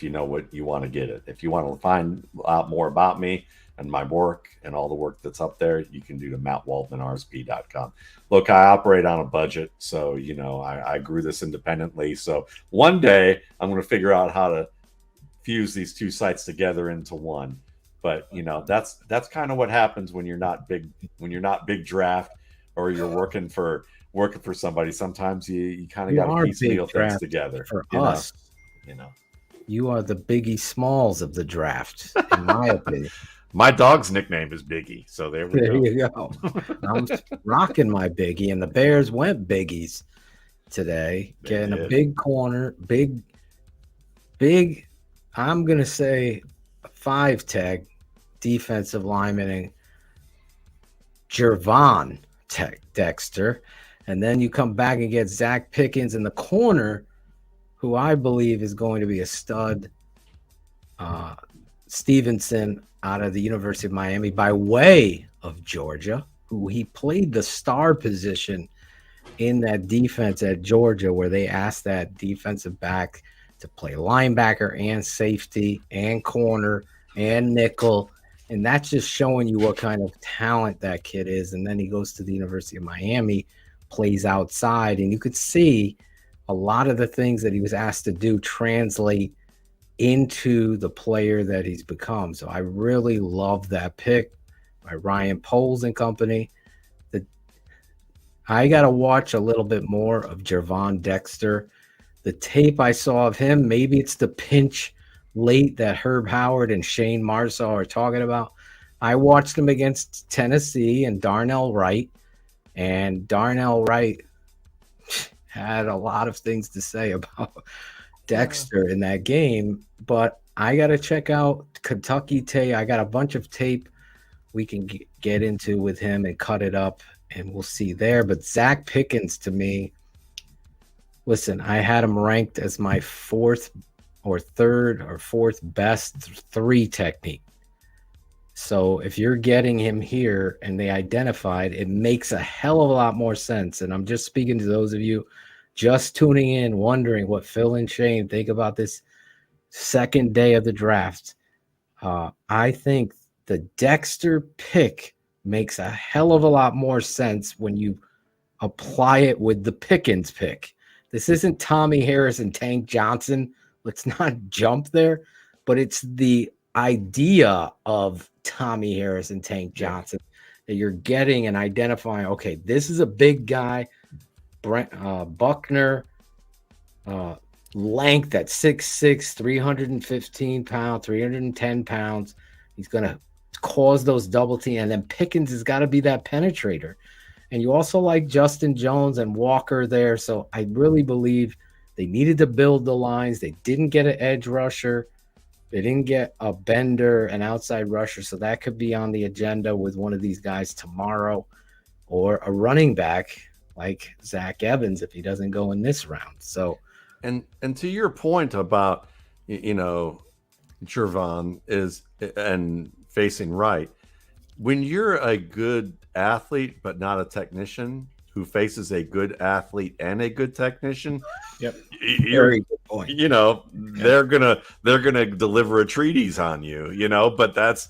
know what you want to get it. If you want to find out more about me and my work and all the work that's up there, you can do to mattwaldmanrsp.com. Look, I operate on a budget, so I grew this independently. So one day I'm going to figure out how to fuse these two sites together into one. But that's kind of what happens when you're not big draft, or you're working for somebody. Sometimes you kind of got to piecemeal things together. For us, you are the Biggie Smalls of the draft, in my opinion. My dog's nickname is Biggie, so there we go. There you go. I'm rocking my Biggie, and the Bears went Biggies today, getting a big corner, big. I'm gonna say 5-tech defensive lineman and Jervon Dexter, and then you come back and get Zach Pickens in the corner, who I believe is going to be a stud. Stevenson out of the University of Miami by way of Georgia, who he played the star position in that defense at Georgia, where they asked that defensive back to play linebacker and safety and corner and nickel. And that's just showing you what kind of talent that kid is. And then he goes to the University of Miami, plays outside, and you could see a lot of the things that he was asked to do translate into the player that he's become. So I really love that pick by Ryan Poles and company. I got to watch a little bit more of Jervon Dexter. The tape I saw of him, maybe it's the pinch late that Herb Howard and Shane Marsaw are talking about. I watched him against Tennessee and Darnell Wright, and Darnell Wright had a lot of things to say about Dexter in that game. But I got to check out Kentucky tape. I got a bunch of tape we can get into with him and cut it up, and we'll see there. But Zach Pickens, to me, listen, I had him ranked as my third or fourth best 3 technique. So if you're getting him here and they identified, it makes a hell of a lot more sense. And I'm just speaking to those of you just tuning in, wondering what Phil and Shane think about this second day of the draft. I think the Dexter pick makes a hell of a lot more sense when you apply it with the Pickens pick. This isn't Tommy Harris and Tank Johnson. Let's not jump there, but it's the idea of Tommy Harris and Tank Johnson that you're getting and identifying. Okay, this is a big guy. Buckner, length at 6'6", 315 pounds, 310 pounds. He's going to cause those double team. And then Pickens has got to be that penetrator. And you also like Justin Jones and Walker there. So I really believe they needed to build the lines. They didn't get an edge rusher. They didn't get a bender, an outside rusher. So that could be on the agenda with one of these guys tomorrow, or a running back like Zach Evans if he doesn't go in this round. So, and to your point about, Jervon is and facing right, when you're a good athlete but not a technician who faces a good athlete and a good technician, very good point. They're gonna deliver a treatise on you, but that's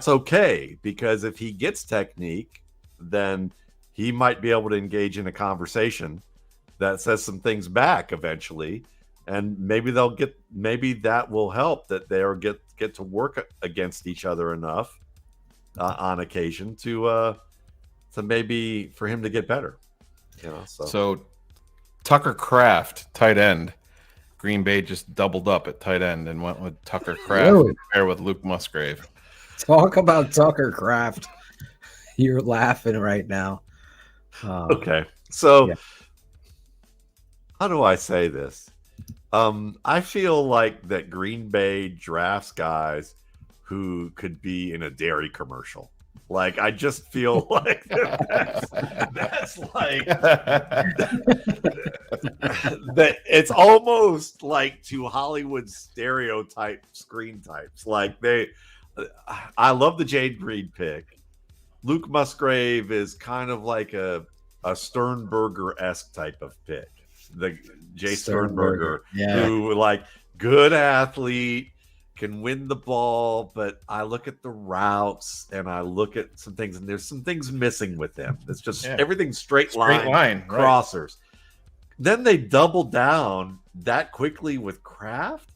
okay, because if he gets technique, then he might be able to engage in a conversation that says some things back eventually, and maybe that will help, that they'll get to work against each other enough on occasion to maybe for him to get better. So Tucker Kraft, tight end. Green Bay just doubled up at tight end and went with Tucker Kraft to pair with Luke Musgrave. Talk about Tucker Kraft. You're laughing right now. Okay. So how do I say this? I feel like that Green Bay drafts guys who could be in a dairy commercial. Like, I just feel like that's like that. It's almost like to Hollywood stereotype screen types. Like I love the Jade Green pick. Luke Musgrave is kind of like a Sternberger-esque type of pick. The Jay Sternberger, who like good athlete, can win the ball, but I look at the routes and I look at some things, and there's some things missing with him. It's just everything's straight line crossers. Right. Then they double down that quickly with Kraft,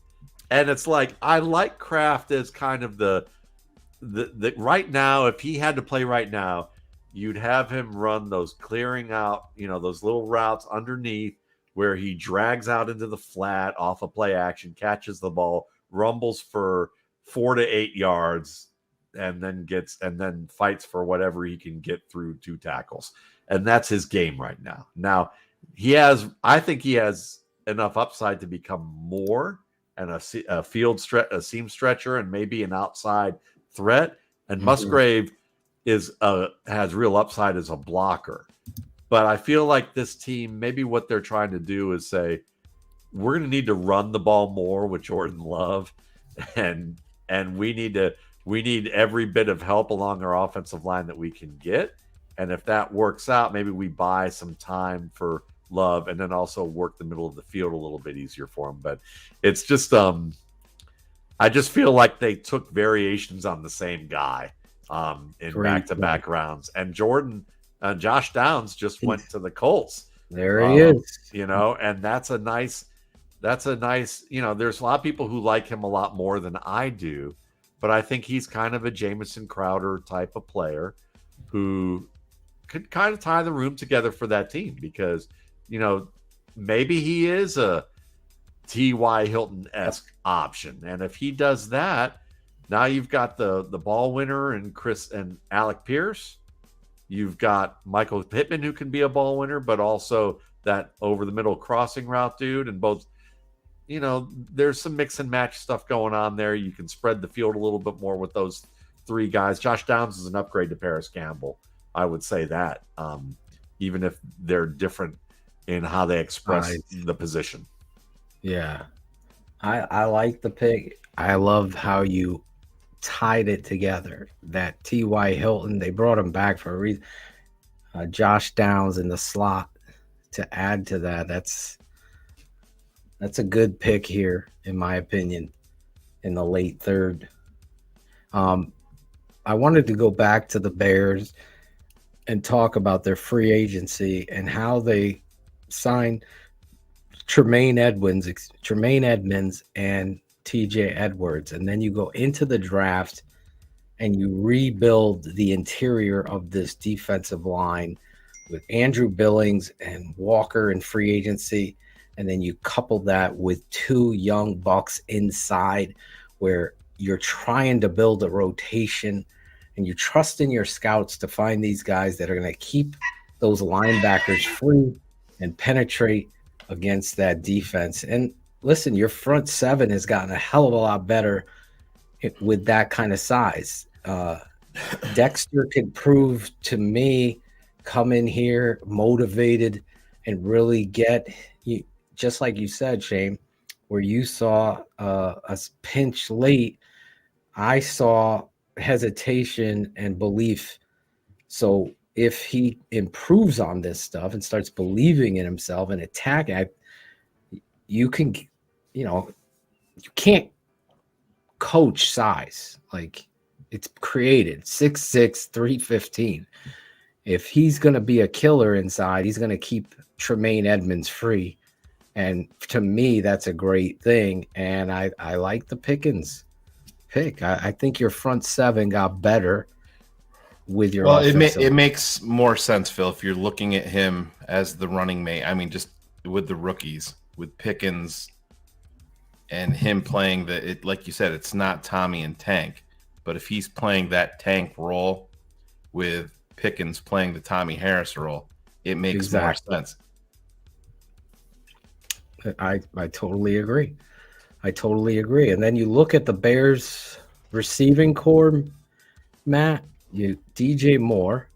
and it's like I like Kraft as kind of the right now. If he had to play right now, you'd have him run those clearing out, those little routes underneath where he drags out into the flat off a play action, catches the ball, rumbles for 4 to 8 yards, and then fights for whatever he can get through 2 tackles. And that's his game right now. Now I think he has enough upside to become more and a seam stretcher and maybe an outside threat. And Musgrave has real upside as a blocker. But I feel like this team, maybe what they're trying to do is say, we're going to need to run the ball more with Jordan Love, and we need every bit of help along our offensive line that we can get. And if that works out, maybe we buy some time for Love and then also work the middle of the field a little bit easier for him. But it's just I just feel like they took variations on the same guy in back-to-back rounds. And Josh Downs just went to the Colts. There he is. And that's a nice, there's a lot of people who like him a lot more than I do, but I think he's kind of a Jamison Crowder type of player who could kind of tie the room together for that team because, maybe he is a T.Y. Hilton-esque option. And if he does that, now you've got the ball winner and Chris and Alec Pierce. You've got Michael Pittman, who can be a ball winner, but also that over-the-middle crossing route dude. And both, there's some mix and match stuff going on there. You can spread the field a little bit more with those 3 guys. Josh Downs is an upgrade to Paris Campbell. I would say that, even if they're different in how they express the position. Yeah. I like the pick. I love how you tied it together. That T.Y. Hilton, they brought him back for a reason. Josh Downs in the slot to add to that. That's a good pick here, in my opinion, in the late third. I wanted to go back to the Bears and talk about their free agency and how they signed Tremaine Edmonds and TJ Edwards. And then you go into the draft and you rebuild the interior of this defensive line with Andrew Billings and Walker in free agency. And then you couple that with 2 young bucks inside where you're trying to build a rotation and you trust in your scouts to find these guys that are going to keep those linebackers free and penetrate against that defense. And listen, your front 7 has gotten a hell of a lot better with that kind of size. Dexter could prove to me, come in here motivated and really get you, just like you said, Shane, where you saw a pinch late, I saw hesitation and belief. So if he improves on this stuff and starts believing in himself and attacking, you can't coach size. Like, it's created 6'6", 315. If he's going to be a killer inside, he's going to keep Tremaine Edmonds free. And to me, that's a great thing. And I like the Pickens pick. I think your front 7 got better with your it makes more sense, Phil, if you're looking at him as the running mate. I mean, just with the rookies, with Pickens and him playing like you said, it's not Tommy and Tank, but if he's playing that Tank role with Pickens playing the Tommy Harris role, it makes more sense. I totally agree. And then you look at the Bears receiving core, Matt, you DJ Moore,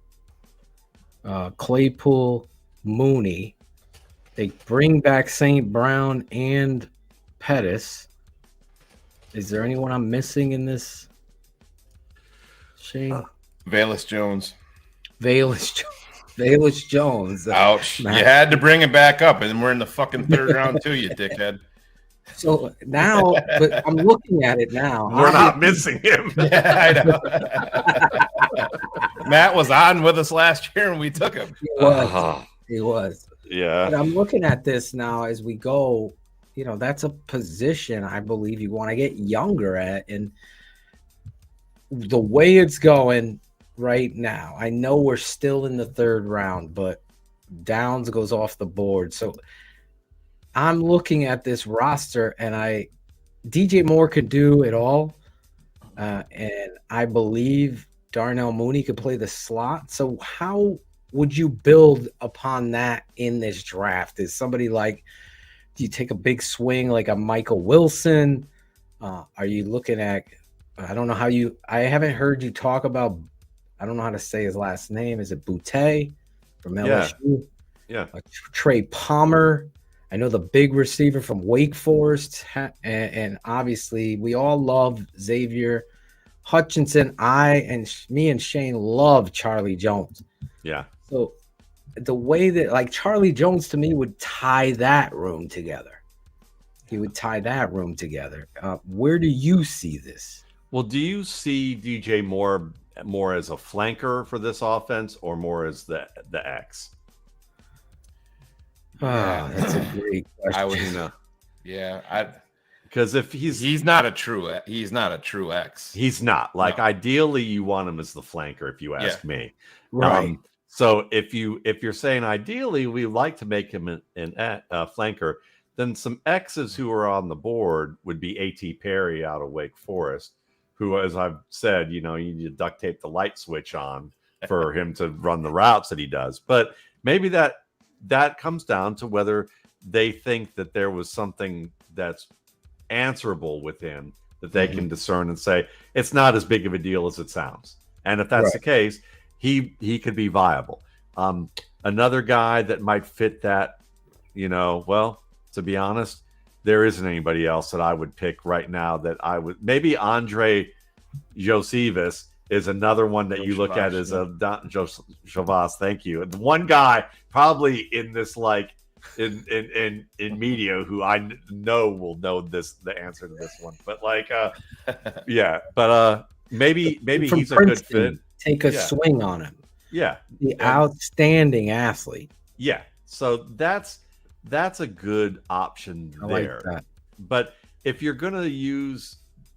Claypool, Mooney. They bring back St. Brown and Pettis. Is there anyone I'm missing in this Shane? Valus Jones. Valus Jones. Ouch. Matt. You had to bring it back up, and we're in the fucking third round too, you dickhead. So now, but I'm looking at it now. We're not missing him. Yeah, I know. Matt was on with us last year, and we took him. He was. He was. Yeah. But I'm looking at this now as we go. You know, that's a position I believe you want to get younger at. And the way it's going right now, I know we're still in the third round, but Downs goes off the board. So I'm looking at this roster, and DJ Moore could do it all. And I believe Darnell Mooney could play the slot. So how would you build upon that in this draft? Is somebody like, do you take a big swing like a Michael Wilson? Are you looking at, I don't know how I haven't heard you talk about, I don't know how to say his last name. Is it Boutte from LSU? Yeah. Trey Palmer. I know the big receiver from Wake Forest. And obviously we all love Xavier Hutchinson. Me and Shane love Charlie Jones. Yeah. So the way that, like, Charlie Jones to me would tie that room together. He would tie that room together. Where do you see this? Well, do you see DJ more as a flanker for this offense, or more as the X? That's a great question. I would, yeah, because if he's not a true X. He's not. Like, ideally, you want him as the flanker, if you ask me. Right. So if you're saying ideally we like to make him a flanker, then some X's who are on the board would be A.T. Perry out of Wake Forest, who, as I've said, you need to duct tape the light switch on for him to run the routes that he does. But maybe that comes down to whether they think that there was something that's answerable with him that they can discern and say it's not as big of a deal as it sounds. And if that's the case, he could be viable. Another guy that might fit that, well, to be honest, there isn't anybody else that I would pick right now that I would. Maybe Andre Josephus is another one that you look at as a Chavas. Thank you. And the one guy probably in this, like, in media who I know will know the answer to this one. But maybe From he's Princeton, a good fit. Take a swing on him. Yeah. The outstanding athlete. Yeah. So that's a good option there. I like that. But if you're going to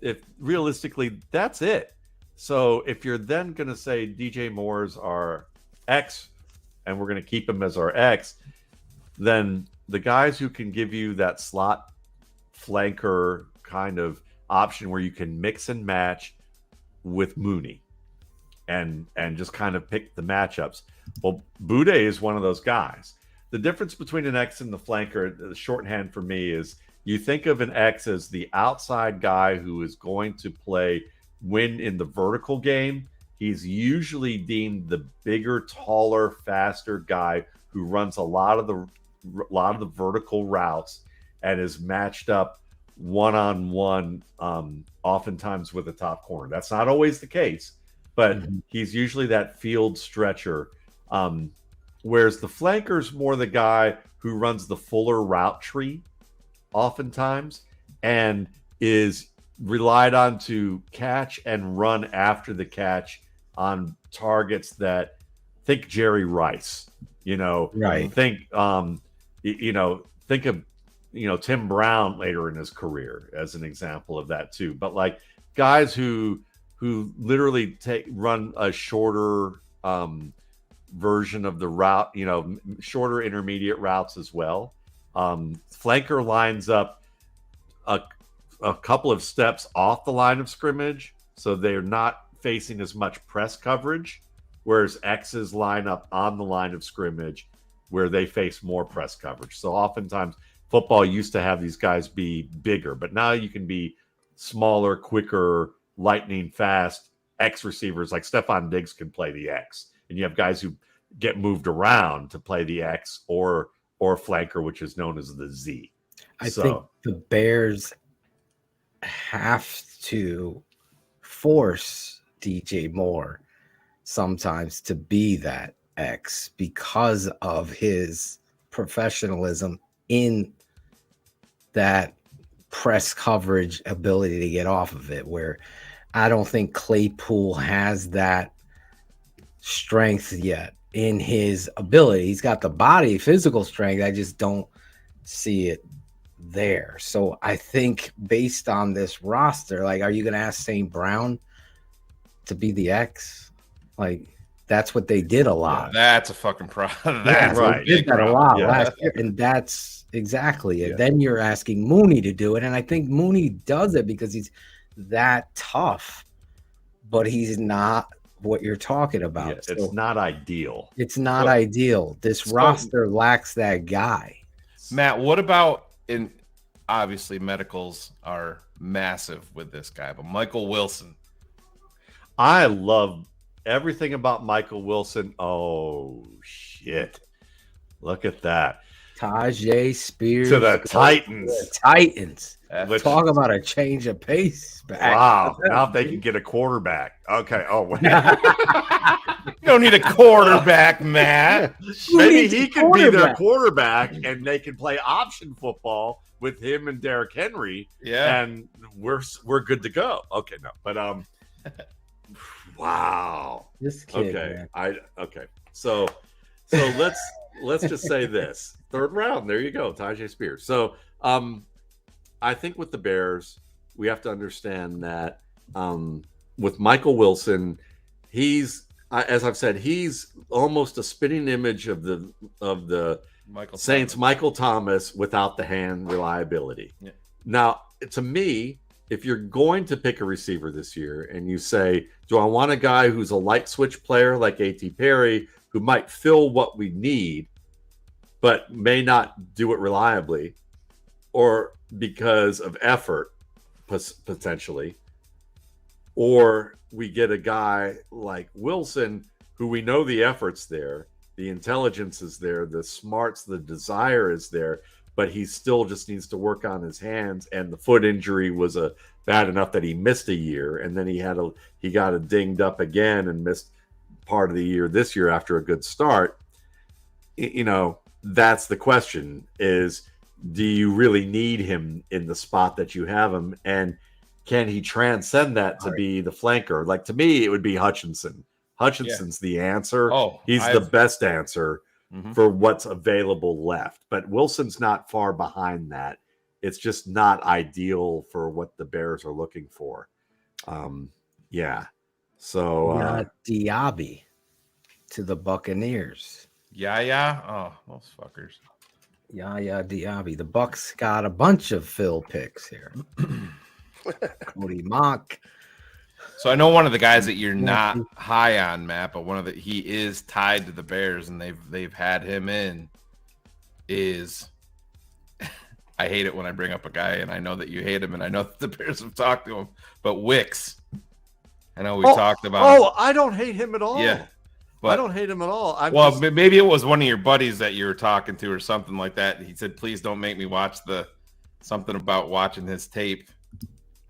if realistically, that's it. So if you're then going to say DJ Moore's our X and we're going to keep him as our X, then the guys who can give you that slot flanker kind of option where you can mix and match with Mooney and just kind of pick the matchups. Well, Boutte is one of those guys. The difference between an X and the flanker, the shorthand for me, is you think of an X as the outside guy who is going to win in the vertical game. He's usually deemed the bigger, taller, faster guy who runs a lot of the vertical routes and is matched up one-on-one, oftentimes with a top corner. That's not always the case, but he's usually that field stretcher. Whereas the flanker's more the guy who runs the fuller route tree oftentimes and is relied on to catch and run after the catch on targets that, think Jerry Rice, right. Think of, Tim Brown later in his career as an example of that too. But like guys who literally run a shorter version of the route, shorter intermediate routes as well. Flanker lines up a couple of steps off the line of scrimmage, so they're not facing as much press coverage, whereas X's line up on the line of scrimmage where they face more press coverage. So oftentimes football used to have these guys be bigger, but now you can be smaller, quicker, lightning fast X receivers. Like Stephon Diggs can play the X, and you have guys who get moved around to play the X or flanker, which is known as the Z. I think the Bears have to force DJ Moore sometimes to be that X because of his professionalism in that press coverage ability to get off of it, where I don't think Claypool has that strength yet in his ability. He's got the body, physical strength. I just don't see it there. So I think based on this roster, like, are you going to ask St. Brown to be the X? Like, that's what they did a lot. Yeah, that's a fucking problem. That's right. They did that a lot last year. And that's exactly it. Then you're asking Mooney to do it. And I think Mooney does it because he's that tough, but he's not what you're talking about. Yeah, it's not ideal. It's not ideal. This roster lacks that guy. Matt, what about obviously medicals are massive with this guy, but Michael Wilson. I love everything about Michael Wilson. Oh shit. Look at that. Tajay Spears to the Titans. Titans. Talk about a change of pace. Wow. Now if they can get a quarterback. Okay. Oh, wait. You don't need a quarterback, Matt. Maybe he can be their quarterback and they can play option football with him and Derrick Henry. Yeah. And we're good to go. Okay, no. But wow. This kid, okay. Okay. So let's just say this. Third round. There you go. Tajay Spears. So I think with the Bears, we have to understand that with Michael Wilson, he's as I've said, he's almost a spitting image of the Saints, Michael Thomas, without the hand reliability. Yeah. Now, to me, if you're going to pick a receiver this year and you say, do I want a guy who's a light switch player like A.T. Perry, who might fill what we need, but may not do it reliably, or because of effort, potentially, or we get a guy like Wilson, who we know the effort's there, the intelligence is there, the smarts, the desire is there, but he still just needs to work on his hands. And the foot injury was bad enough that he missed a year, and then he got dinged up again and missed part of the year this year after a good start. You know, that's the question: is do you really need him in the spot that you have him, and can he transcend that to be the flanker? Like, to me, it would be Hutchinson. Hutchinson's the answer. He's the best answer for what's available left. But Wilson's not far behind that. It's just not ideal for what the Bears are looking for. Yeah. So Diaby to the Buccaneers. Yeah. Oh, those fuckers. Yeah, Diaby. The Bucs got a bunch of Phil picks here. Cody Mock. So I know one of the guys that you're not high on, Matt, but he is tied to the Bears, and they've had him in. Is I hate it when I bring up a guy, and I know that you hate him, and I know that the Bears have talked to him, but Wicks. I know we talked about. Oh, I don't hate him at all. Yeah. But, I don't hate him at all. Maybe it was one of your buddies that you were talking to or something like that. He said, please don't make me watch something about watching his tape.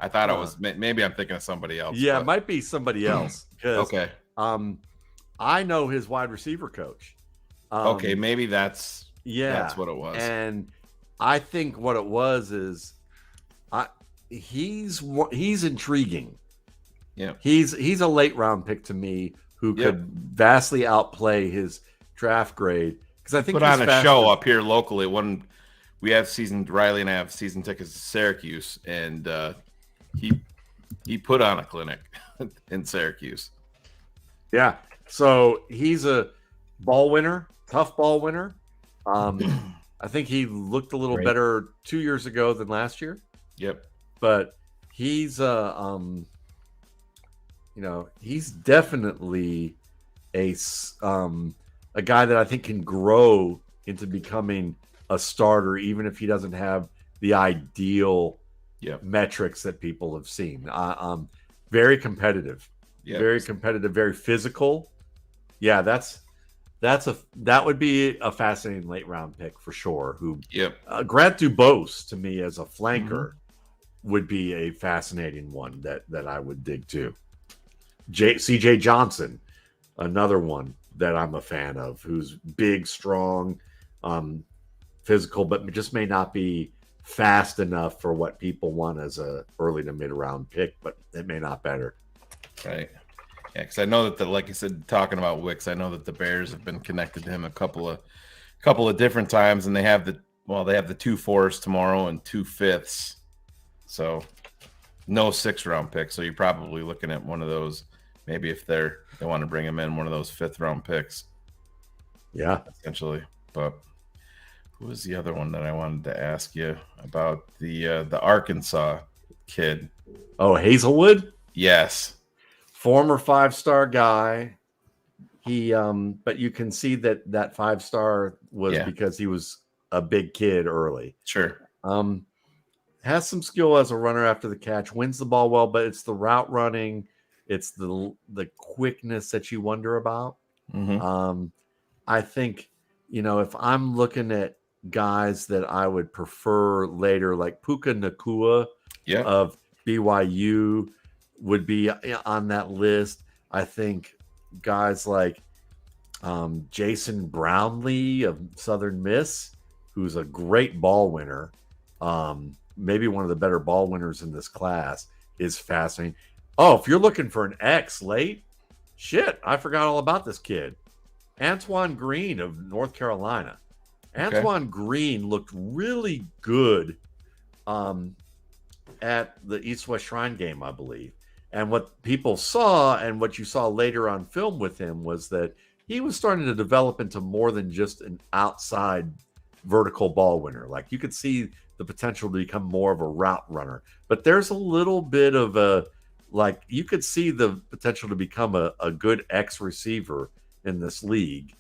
I thought it was, maybe I'm thinking of somebody else. Yeah, it might be somebody else. Okay. I know his wide receiver coach. Okay, maybe that's what it was. And I think what it was is he's intriguing. Yeah. He's a late round pick to me, who could vastly outplay his draft grade. Because I think put on a show up here locally. Riley and I have season tickets to Syracuse, and he put on a clinic in Syracuse. Yeah. So he's a ball winner, tough ball winner. I think he looked a little better 2 years ago than last year. Yep. But he's he's definitely a guy that I think can grow into becoming a starter, even if he doesn't have the ideal metrics that people have seen. Very competitive, very competitive, very physical. Yeah, that would be a fascinating late round pick for sure. Grant Dubose, to me, as a flanker would be a fascinating one that I would dig too. CJ Johnson, another one that I'm a fan of, who's big, strong, physical, but just may not be fast enough for what people want as a early to mid round pick, but it may not better. Right. Yeah, because I know that like you said, talking about Wicks, I know that the Bears have been connected to him a couple of different times, and they have the 2 4s tomorrow and 2 5ths. So no 6th-round pick. So you're probably looking at one of those. Maybe if they want to bring him in, one of those 5th-round picks. Yeah, essentially. But who was the other one that I wanted to ask you about? The Arkansas kid. Oh, Hazelwood? Yes. Former 5-star guy. He but you can see that 5-star was because he was a big kid early. Sure. Has some skill as a runner after the catch, wins the ball well, but it's the route running, it's the quickness that you wonder about. Mm-hmm. I think, if I'm looking at guys that I would prefer later, like Puka Nacua of BYU would be on that list. I think guys like Jason Brownlee of Southern Miss, who's a great ball winner, maybe one of the better ball winners in this class, is fascinating. Oh, if you're looking for an X late, shit, I forgot all about this kid. Antoine Green of North Carolina. Antoine Green looked really good at the East-West Shrine game, I believe. And what people saw and what you saw later on film with him was that he was starting to develop into more than just an outside vertical ball winner. Like, you could see the potential to become more of a route runner. But there's a little bit of you could see the potential to become a good X receiver in this league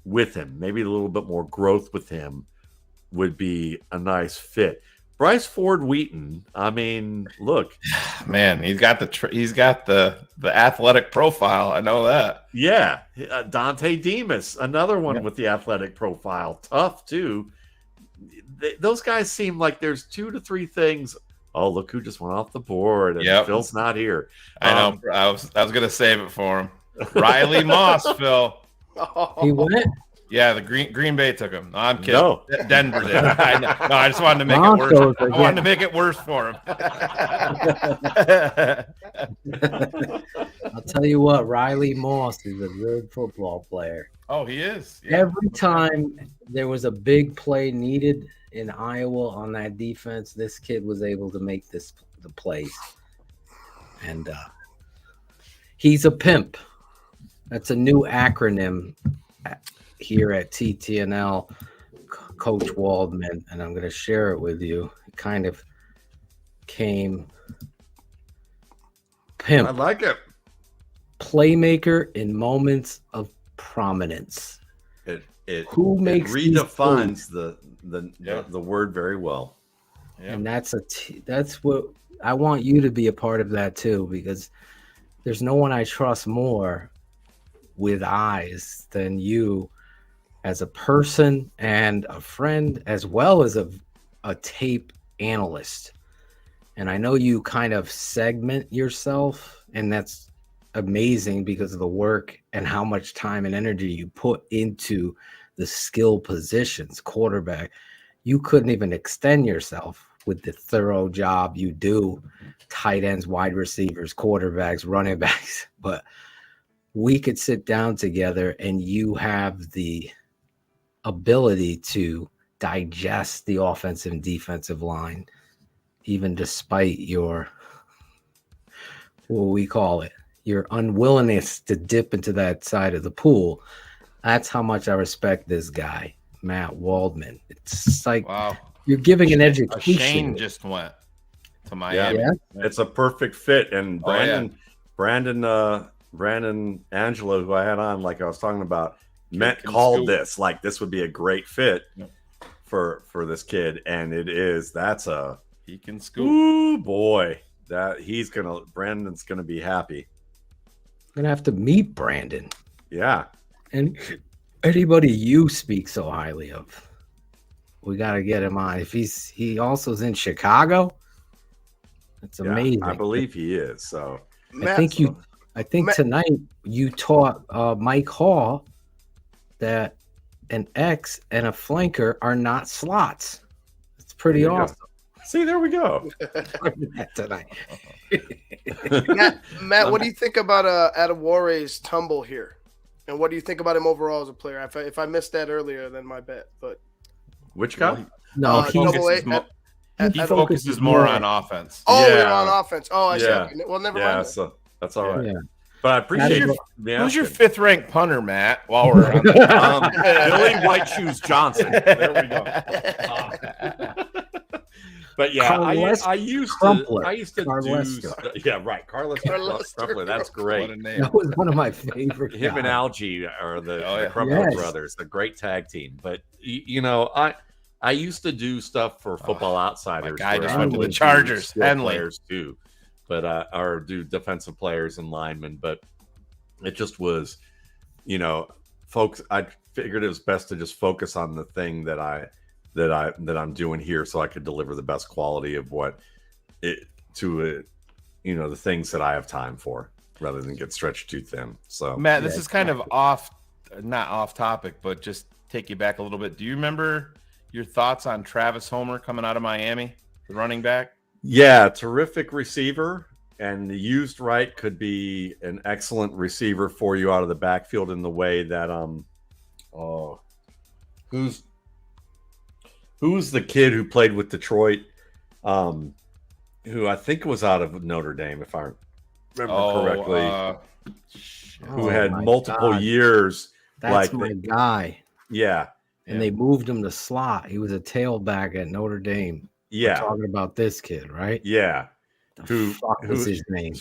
with him. Maybe a little bit more growth with him would be a nice fit. Bryce Ford Wheaton, I mean, look, man, he's got the athletic profile. I know that. Yeah, Dante Demas, another one with the athletic profile, tough too. Those guys seem like there's 2 to 3 things. Oh, look who just went off the board, and Phil's not here. I know. I was gonna save it for him. Riley Moss, Phil. He went. Yeah, the Green Bay took him. No, I'm kidding. No. Denver did. I know. No, I just wanted to make it worse. I wanted to make it worse for him. I'll tell you what, Riley Moss is a good football player. Oh, he is. Yeah. Every time there was a big play needed in Iowa on that defense, this kid was able to make the plays. And he's a pimp. That's a new acronym here at TTNL, Coach Waldman, and I'm going to share it with you. It kind of came pimp. I like it. Playmaker in moments of prominence. Who makes redefines the word very well. Yeah. And that's what I want you to be a part of that too, because there's no one I trust more with eyes than you as a person and a friend, as well as a tape analyst. And I know you kind of segment yourself, and that's amazing because of the work and how much time and energy you put into the skill positions. Quarterback, you couldn't even extend yourself with the thorough job you do. Tight ends, wide receivers, quarterbacks, running backs. But we could sit down together and you have the ability to digest the offensive and defensive line, even despite your, what we call it, your unwillingness to dip into that side of the pool. That's how much I respect this guy, Matt Waldman. It's like, wow, you're giving an education. Shane just went to Miami. Yeah, it's a perfect fit. And Brandon Angelo, who I had on, like I was talking about, called this like this would be a great fit for this kid, and it is. He can scoop. Ooh boy, Brandon's gonna be happy. I'm gonna have to meet Brandon. Yeah, and anybody you speak so highly of, we got to get him on. If he also is in Chicago, that's amazing. I believe he is. So I I think tonight you taught Mike Hall that an X and a flanker are not slots. It's pretty awesome. See, there we go. Tonight. Matt, what do you think about Adewale's tumble here? And what do you think about him overall as a player? If I missed that earlier, then my bet. But which guy? No, he focuses more on offense. Oh, yeah. On offense. Oh, I see. Yeah. Okay. Well, never Yeah, mind. so that's all right. Yeah. But I appreciate Who's your fifth-ranked punter, Matt? While we're on Billy White Shoes Johnson. There we go. But yeah, I used to do. Yeah, right. Carlos Crumpler. That's great. What a name. That was one of my favorite. Him guys. and Algie are the Crumpler brothers, a great tag team. But you know, I used to do stuff for Football Outsiders. My guy just went to the Chargers. Players too, but or do defensive players and linemen. But it just was, you know, folks. I figured it was best to just focus on the thing that I'm doing here, so I could deliver the best quality of what it to you know, the things that I have time for, rather than get stretched too thin. So Matt, this is kind of not off topic, but just take you back a little bit. Do you remember your thoughts on Travis Homer coming out of Miami, the running back? Yeah, terrific receiver, and used right could be an excellent receiver for you out of the backfield in the way that who's the kid who played with Detroit, who I think was out of Notre Dame, if I remember correctly, who had multiple years. That's my guy. Yeah. And they moved him to slot. He was a tailback at Notre Dame. Yeah. We're talking about this kid, right? Yeah. Who was his name?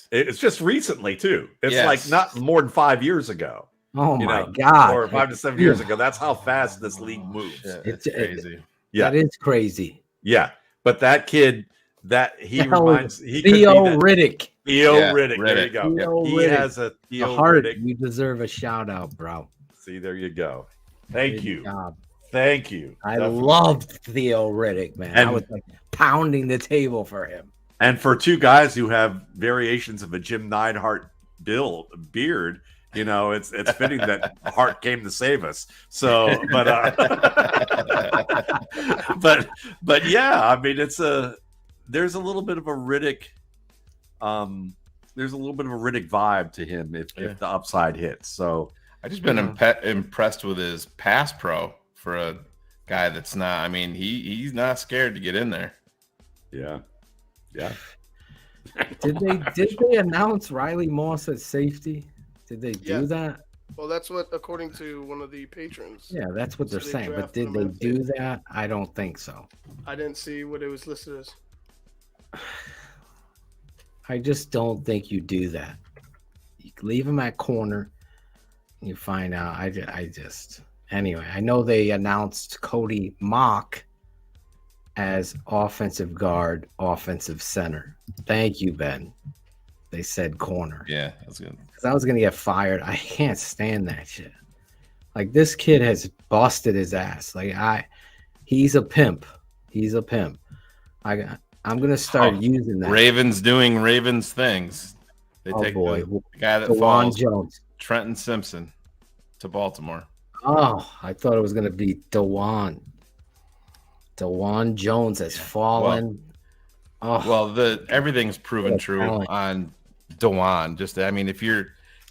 It's just recently, too. It's like not more than 5 years ago. Oh, my God. Or 5 to 7 years ago. That's how fast this league moves. Yeah, it's crazy. Yeah. That is crazy. Yeah. But that kid, he reminds Theo Riddick. Theo Riddick. There you go. He has a Theo Riddick. You deserve a shout out, bro. See, there you go. Thank you. Thank you. I loved Theo Riddick, man. I was like pounding the table for him. And for two guys who have variations of a Jim Neidhart beard, you know, it's fitting that Hart came to save us. So, but but yeah, I mean, there's a little bit of a Riddick, there's a little bit of a Riddick vibe to him if the upside hits. So I just been impressed with his pass pro for a guy that's not. I mean, he's not scared to get in there. Yeah, yeah. Did they announce Riley Moss at safety? Did they do that? Well, that's what, according to one of the patrons. Yeah, that's what they're saying. But did they do that? I don't think so. I didn't see what it was listed as. I just don't think you do that. You leave him at corner. You find out. Anyway, I know they announced Cody Mock as offensive guard, offensive center. Thank you, Ben. They said corner. Yeah, that's good. Because I was gonna get fired. I can't stand that shit. Like, this kid has busted his ass. Like, he's a pimp. He's a pimp. I'm gonna start using that. Ravens doing Ravens things. They take the guy that falls, Jones, Trenton Simpson, to Baltimore. Oh, I thought it was gonna be DeJuan Jones has fallen. Well, everything's proven true on DeJuan. Just, I mean, if you're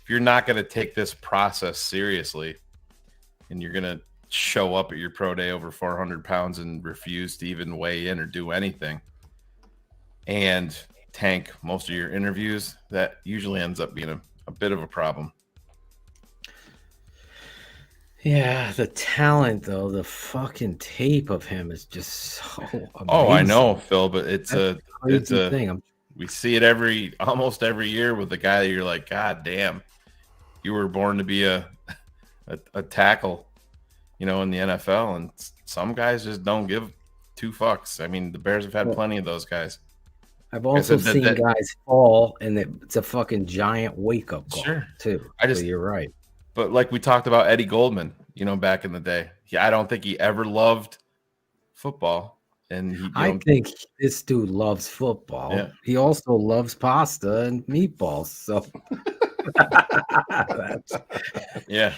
not going to take this process seriously, and you're going to show up at your pro day over 400 pounds and refuse to even weigh in or do anything, and tank most of your interviews, that usually ends up being a bit of a problem. Yeah, the talent, though, the fucking tape of him is just so amazing. Oh, I know, Phil, but it's a thing. We see it almost every year with the guy that you're like, God damn, you were born to be a tackle, you know, in the NFL, and some guys just don't give two fucks. I mean, the Bears have had plenty of those guys. I've also seen guys fall, and it's a fucking giant wake-up call, too. So you're right. But like we talked about Eddie Goldman, you know, back in the day, I don't think he ever loved football. And I think this dude loves football. Yeah. He also loves pasta and meatballs. So yeah.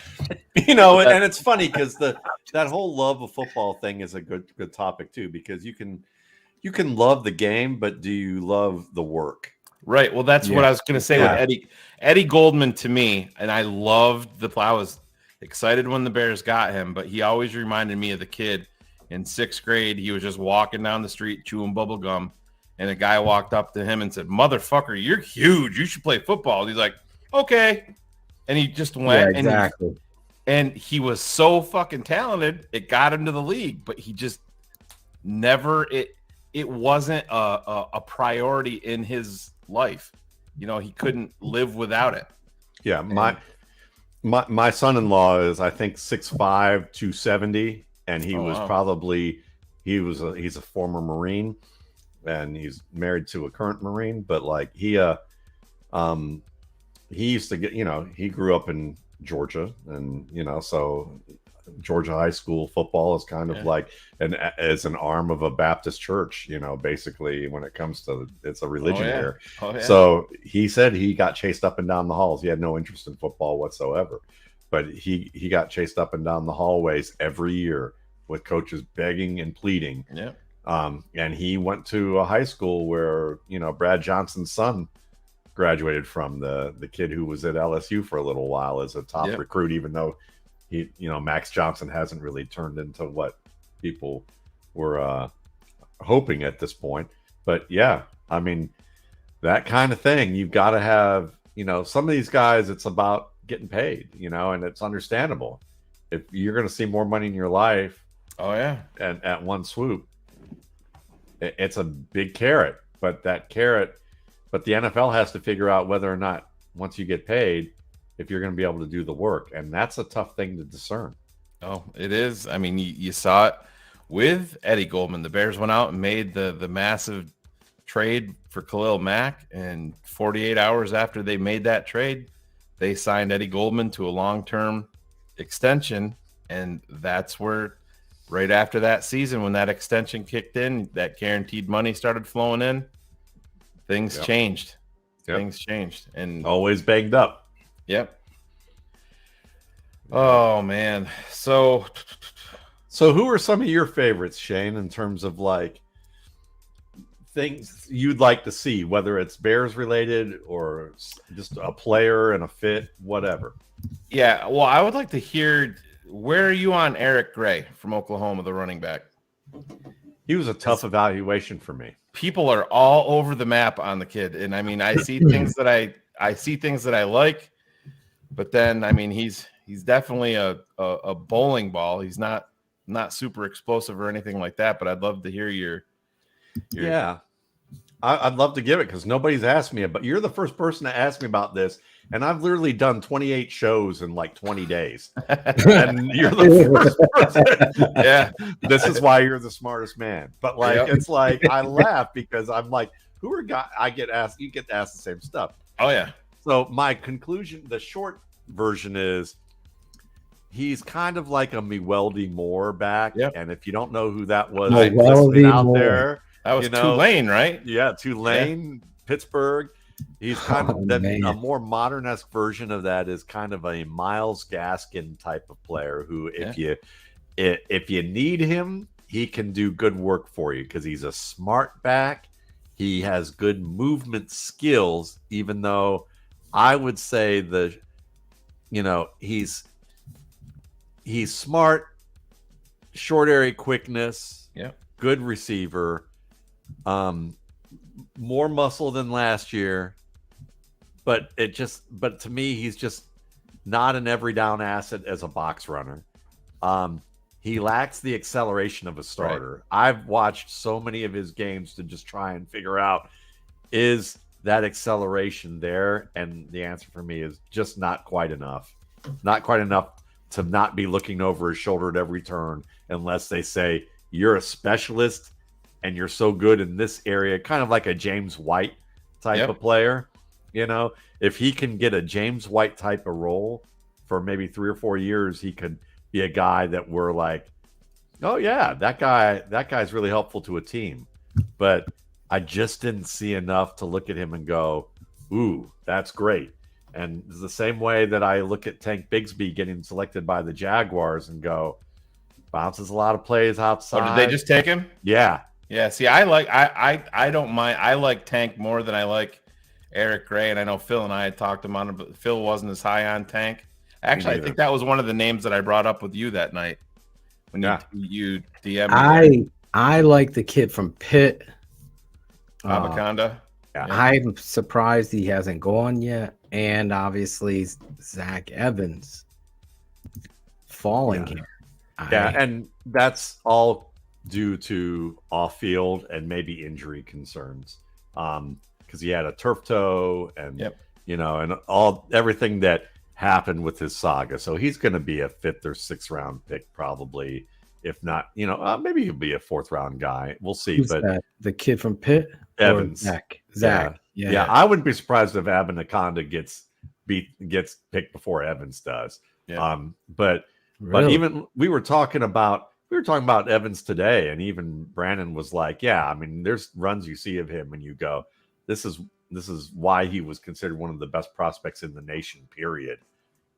And it's funny because that whole love of football thing is a good topic too, because you can love the game, but do you love the work? Right. Well, that's what I was going to say with Eddie Goldman to me. And I loved I was excited when the Bears got him, but he always reminded me of the kid in 6th grade. He was just walking down the street chewing bubble gum, and a guy walked up to him and said, "Motherfucker, you're huge. You should play football." He's like, "Okay." And he just went. exactly. And he was so fucking talented. It got him to the league, but he just never, it wasn't a priority in his life. He couldn't live without it. Yeah. My son-in-law is, I think, 6'5", 270. And he was probably, he's a former Marine, and he's married to a current Marine, but like he used to get, he grew up in Georgia, and, so Georgia high school football is kind of like as an arm of a Baptist church, basically when it comes to, it's a religion here. So he said he got chased up and down the halls. He had no interest in football whatsoever, but he got chased up and down the hallways every year with coaches begging and pleading. Yeah. And he went to a high school where, Brad Johnson's son graduated from, the kid who was at LSU for a little while as a top recruit, even though he, Max Johnson hasn't really turned into what people were hoping at this point. But yeah, I mean, that kind of thing, you've got to have, some of these guys, it's about getting paid, and it's understandable. If you're going to see more money in your life, and at one swoop, it's a big carrot. But the NFL has to figure out whether or not, once you get paid, if you're going to be able to do the work, and that's a tough thing to discern. Oh, it is. I mean, you saw it with Eddie Goldman. The Bears went out and made the massive trade for Khalil Mack, and 48 hours after they made that trade, they signed Eddie Goldman to a long-term extension, and that's where, right after that season, when that extension kicked in, that guaranteed money started flowing in, things changed. Things changed, and always banged up. Yep. Oh man. So who are some of your favorites, Shane, in terms of like things you'd like to see, whether it's Bears related or just a player and a fit, whatever? Yeah, well, I would like to hear, where are you on Eric Gray from Oklahoma, the running back? He was a tough evaluation for me. People are all over the map on the kid, and I mean, I see things that I like, but then I mean, he's definitely a bowling ball. He's not super explosive or anything like that, but I'd love to hear your yeah. I'd love to give it, because nobody's asked me about. You're the first person to ask me about this, and I've literally done 28 shows in like 20 days. And you're the first person. Yeah, this is why you're the smartest man. But like, it's like I laugh because I'm like, who are guys? I get asked. You get asked the same stuff. Oh yeah. So my conclusion, the short version is, he's kind of like a Meweldy Moore back. Yep. And if you don't know who that was, Meweldy out Moore. there. That was Tulane, right? Yeah, Tulane, Pittsburgh. He's kind of a more modern-esque version of that is kind of a Myles Gaskin type of player who, if you need him, he can do good work for you, because he's a smart back. He has good movement skills, even though I would say he's smart, short area quickness, good receiver. More muscle than last year, but to me, he's just not an every down asset as a box runner. He lacks the acceleration of a starter. Right. I've watched so many of his games to just try and figure out, is that acceleration there? And the answer for me is just not quite enough. Not quite enough to not be looking over his shoulder at every turn, unless they say you're a specialist and you're so good in this area, kind of like a James White type of player. If he can get a James White type of role for maybe 3 or 4 years, he could be a guy that we're like, Oh yeah, that guy's really helpful to a team. But I just didn't see enough to look at him and go, ooh, that's great. And it's the same way that I look at Tank Bigsby getting selected by the Jaguars and go, bounces a lot of plays outside. Oh, did they just take him? Yeah. Yeah. See, I don't mind. I like Tank more than I like Eric Gray. And I know Phil and I had talked him on it, but Phil wasn't as high on Tank. Actually, I think that was one of the names that I brought up with you that night when you DM'd. I like the kid from Pitt. Abaconda. I'm surprised he hasn't gone yet. And obviously Zach Evans falling here. And that's all due to off-field and maybe injury concerns. Because he had a turf toe and and everything that happened with his saga. So he's going to be a 5th or 6th round pick probably. If not, maybe he'll be a 4th round guy. We'll see. Who's but that? The kid from Pitt? Evans. Zach. Yeah. I wouldn't be surprised if Abenaconda gets picked before Evans does. Yeah. But even we were talking about Evans today, and even Brandon was like, yeah, I mean, there's runs you see of him and you go, this is why he was considered one of the best prospects in the nation, period.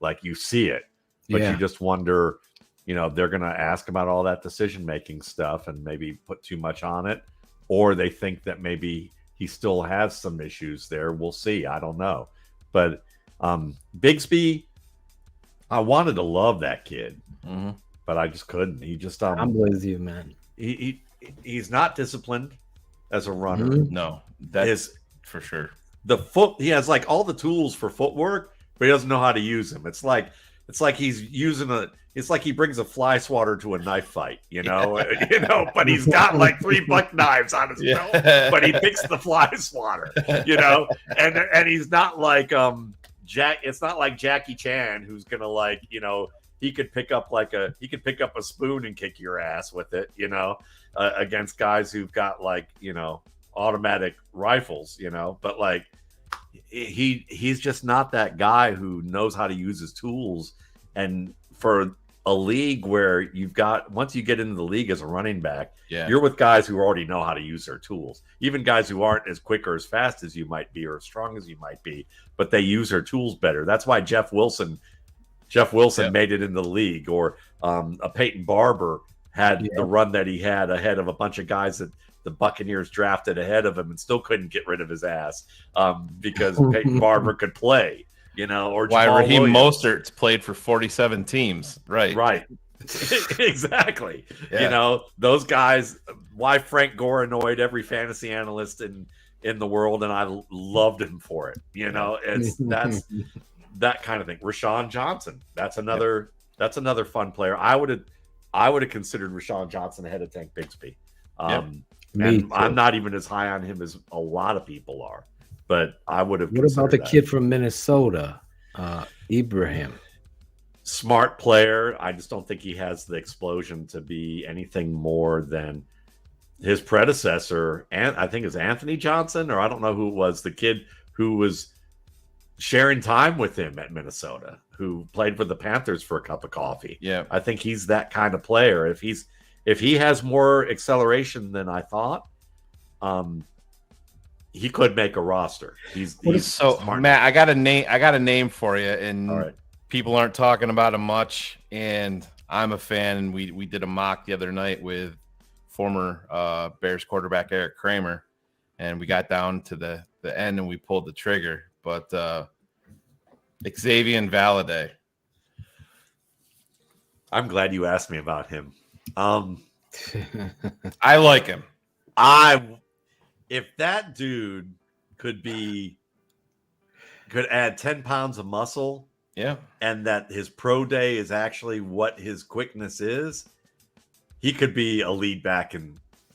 Like, you see it, but you just wonder, they're going to ask about all that decision-making stuff and maybe put too much on it, or they think that maybe he still has some issues there. We'll see. I don't know. But Bigsby, I wanted to love that kid, but I just couldn't. He just I'm with you, man. He's not disciplined as a runner. No, that's for sure. He has like all the tools for footwork, but he doesn't know how to use them. It's like he's using it's like he brings a fly swatter to a knife fight, but he's got like 3 buck knives on his belt, but he picks the fly swatter, and he's not like it's not like Jackie Chan, who's gonna he could pick up a spoon and kick your ass with it, against guys who've got automatic rifles, but like he's just not that guy who knows how to use his tools. And for a league where once you get into the league as a running back, you're with guys who already know how to use their tools, even guys who aren't as quick or as fast as you might be or as strong as you might be, but they use their tools better. That's why Jeff Wilson made it in the league, or a Peyton Barber had the run that he had ahead of a bunch of guys that the Buccaneers drafted ahead of him and still couldn't get rid of his ass because Peyton Barber could play, or why Jamal Raheem Williams. Mostert's played for 47 teams. Right. Exactly. Yeah. Those guys, why Frank Gore annoyed every fantasy analyst in the world, and I loved him for it. That's that kind of thing. Rashawn Johnson, that's another fun player. I would have considered Rashawn Johnson ahead of Tank Bigsby. And I'm not even as high on him as a lot of people are, but I would have. What about the kid from Minnesota, Ibrahim? Smart player. I just don't think he has the explosion to be anything more than his predecessor. And I think it's Anthony Johnson, or I don't know who it was, the kid who was sharing time with him at Minnesota, who played for the Panthers for a cup of coffee. Yeah. I think he's that kind of player. If he has more acceleration than I thought, he could make a roster. He's so smart. Matt, I got a name for you, and all right. People aren't talking about him much, and I'm a fan. And we did a mock the other night with former Bears quarterback Eric Kramer, and we got down to the end and we pulled the trigger. But Xavier Valade. I'm glad you asked me about him. I like him. If that dude could add 10 pounds of muscle, and that his pro day is actually what his quickness is, he could be a lead back,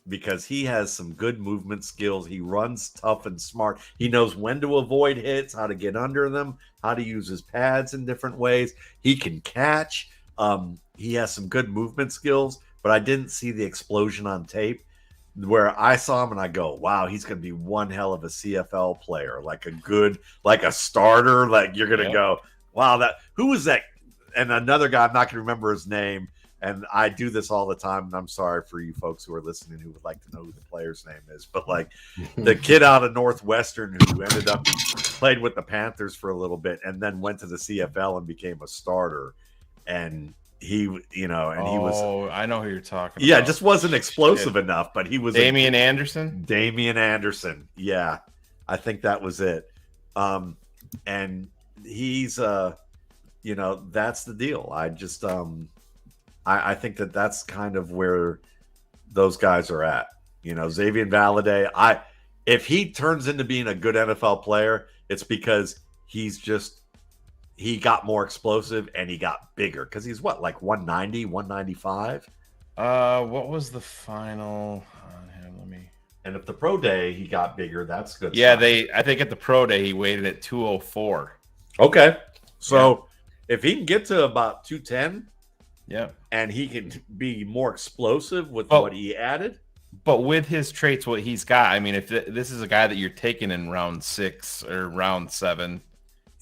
because he has some good movement skills. He runs tough and smart. He knows when to avoid hits, how to get under them, how to use his pads in different ways. He can catch. He has some good movement skills, but I didn't see the explosion on tape where I saw him and I go, wow, he's going to be one hell of a CFL player, like a starter. Like, you're going to go, wow, who was that? And another guy, I'm not going to remember his name. and I do this all the time, and I'm sorry for you folks who are listening who would like to know who the player's name is, but like the kid out of Northwestern who ended up played with the Panthers for a little bit and then went to the CFL and became a starter, and he was. I know who you're talking Yeah, about. just wasn't explosive enough, but he was Damian Anderson. Damian Anderson, yeah, I think that was it. And he's that's the deal. I just I think that's kind of where those guys are at. Xavier Valladay, if he turns into being a good NFL player, it's because he got more explosive and he got bigger, because he's like 190, 195. What was the final on him? Let me. And if the pro day he got bigger, that's good. Yeah, I think at the pro day he weighed at 204. Okay, so if he can get to about 210, yeah, and he can be more explosive with what he added. But with his traits, what he's got, I mean, if this is a guy that you're taking in round 6 or round 7,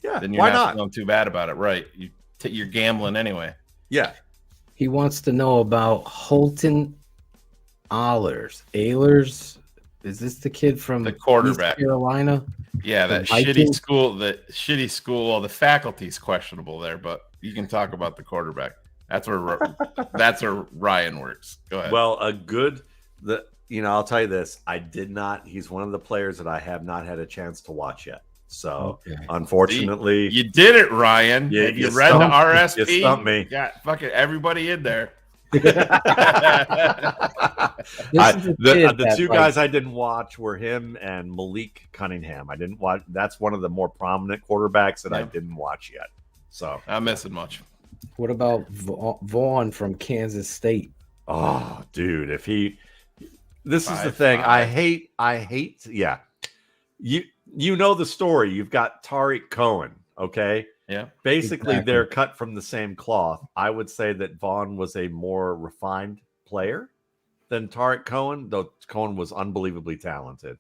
then you're not feeling too bad about it, right? You're gambling anyway. Yeah. He wants to know about Holton Ahlers. Is this the kid from the quarterback, East Carolina? Yeah, that shitty school. Well, the faculty's questionable there, but you can talk about the quarterback. That's where Ryan works. Go ahead. Well, I'll tell you this. He's one of the players that I have not had a chance to watch yet. So, unfortunately, you did it, Ryan. You read the RSP. You stumped me. Got fucking everybody in there. The two guys I didn't watch were him and Malik Cunningham. I didn't watch. That's one of the more prominent quarterbacks that I didn't watch yet. So I'm missing much. What about Vaughn from Kansas State? Oh, dude, this is the thing. I hate. Yeah, you know the story. You've got Tariq Cohen. Okay. Yeah. Basically, they're cut from the same cloth. I would say that Vaughn was a more refined player than Tariq Cohen, though Cohen was unbelievably talented.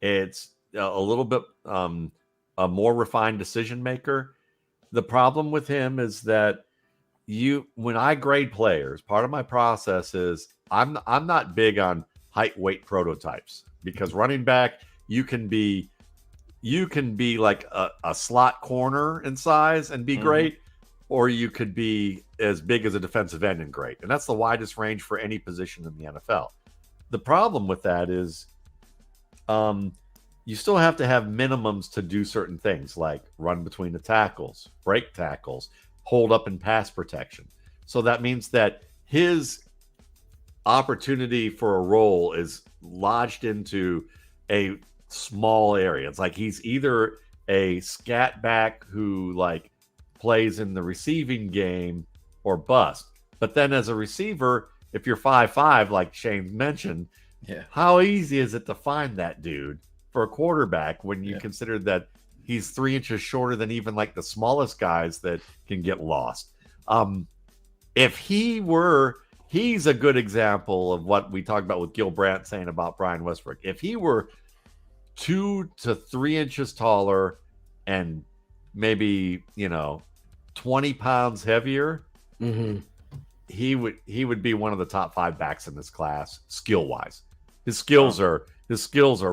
It's a little bit a more refined decision maker. The problem with him is that when I grade players, part of my process is I'm not big on height, weight prototypes, because running back, you can be like a slot corner in size and be great, or you could be as big as a defensive end and great. And that's the widest range for any position in the NFL. The problem with that is you still have to have minimums to do certain things, like run between the tackles, break tackles, hold up and pass protection. So that means that his opportunity for a role is lodged into a small area. It's like he's either a scat back who like plays in the receiving game or bust. But then as a receiver, if you're 5'5", like Shane mentioned, how easy is it to find that dude for a quarterback when you consider that he's 3 inches shorter than even like the smallest guys that can get lost? He's a good example of what we talked about with Gil Brandt saying about Brian Westbrook. If he were 2 to 3 inches taller and maybe 20 pounds heavier, he would be one of the top 5 backs in this class skill wise. His skills are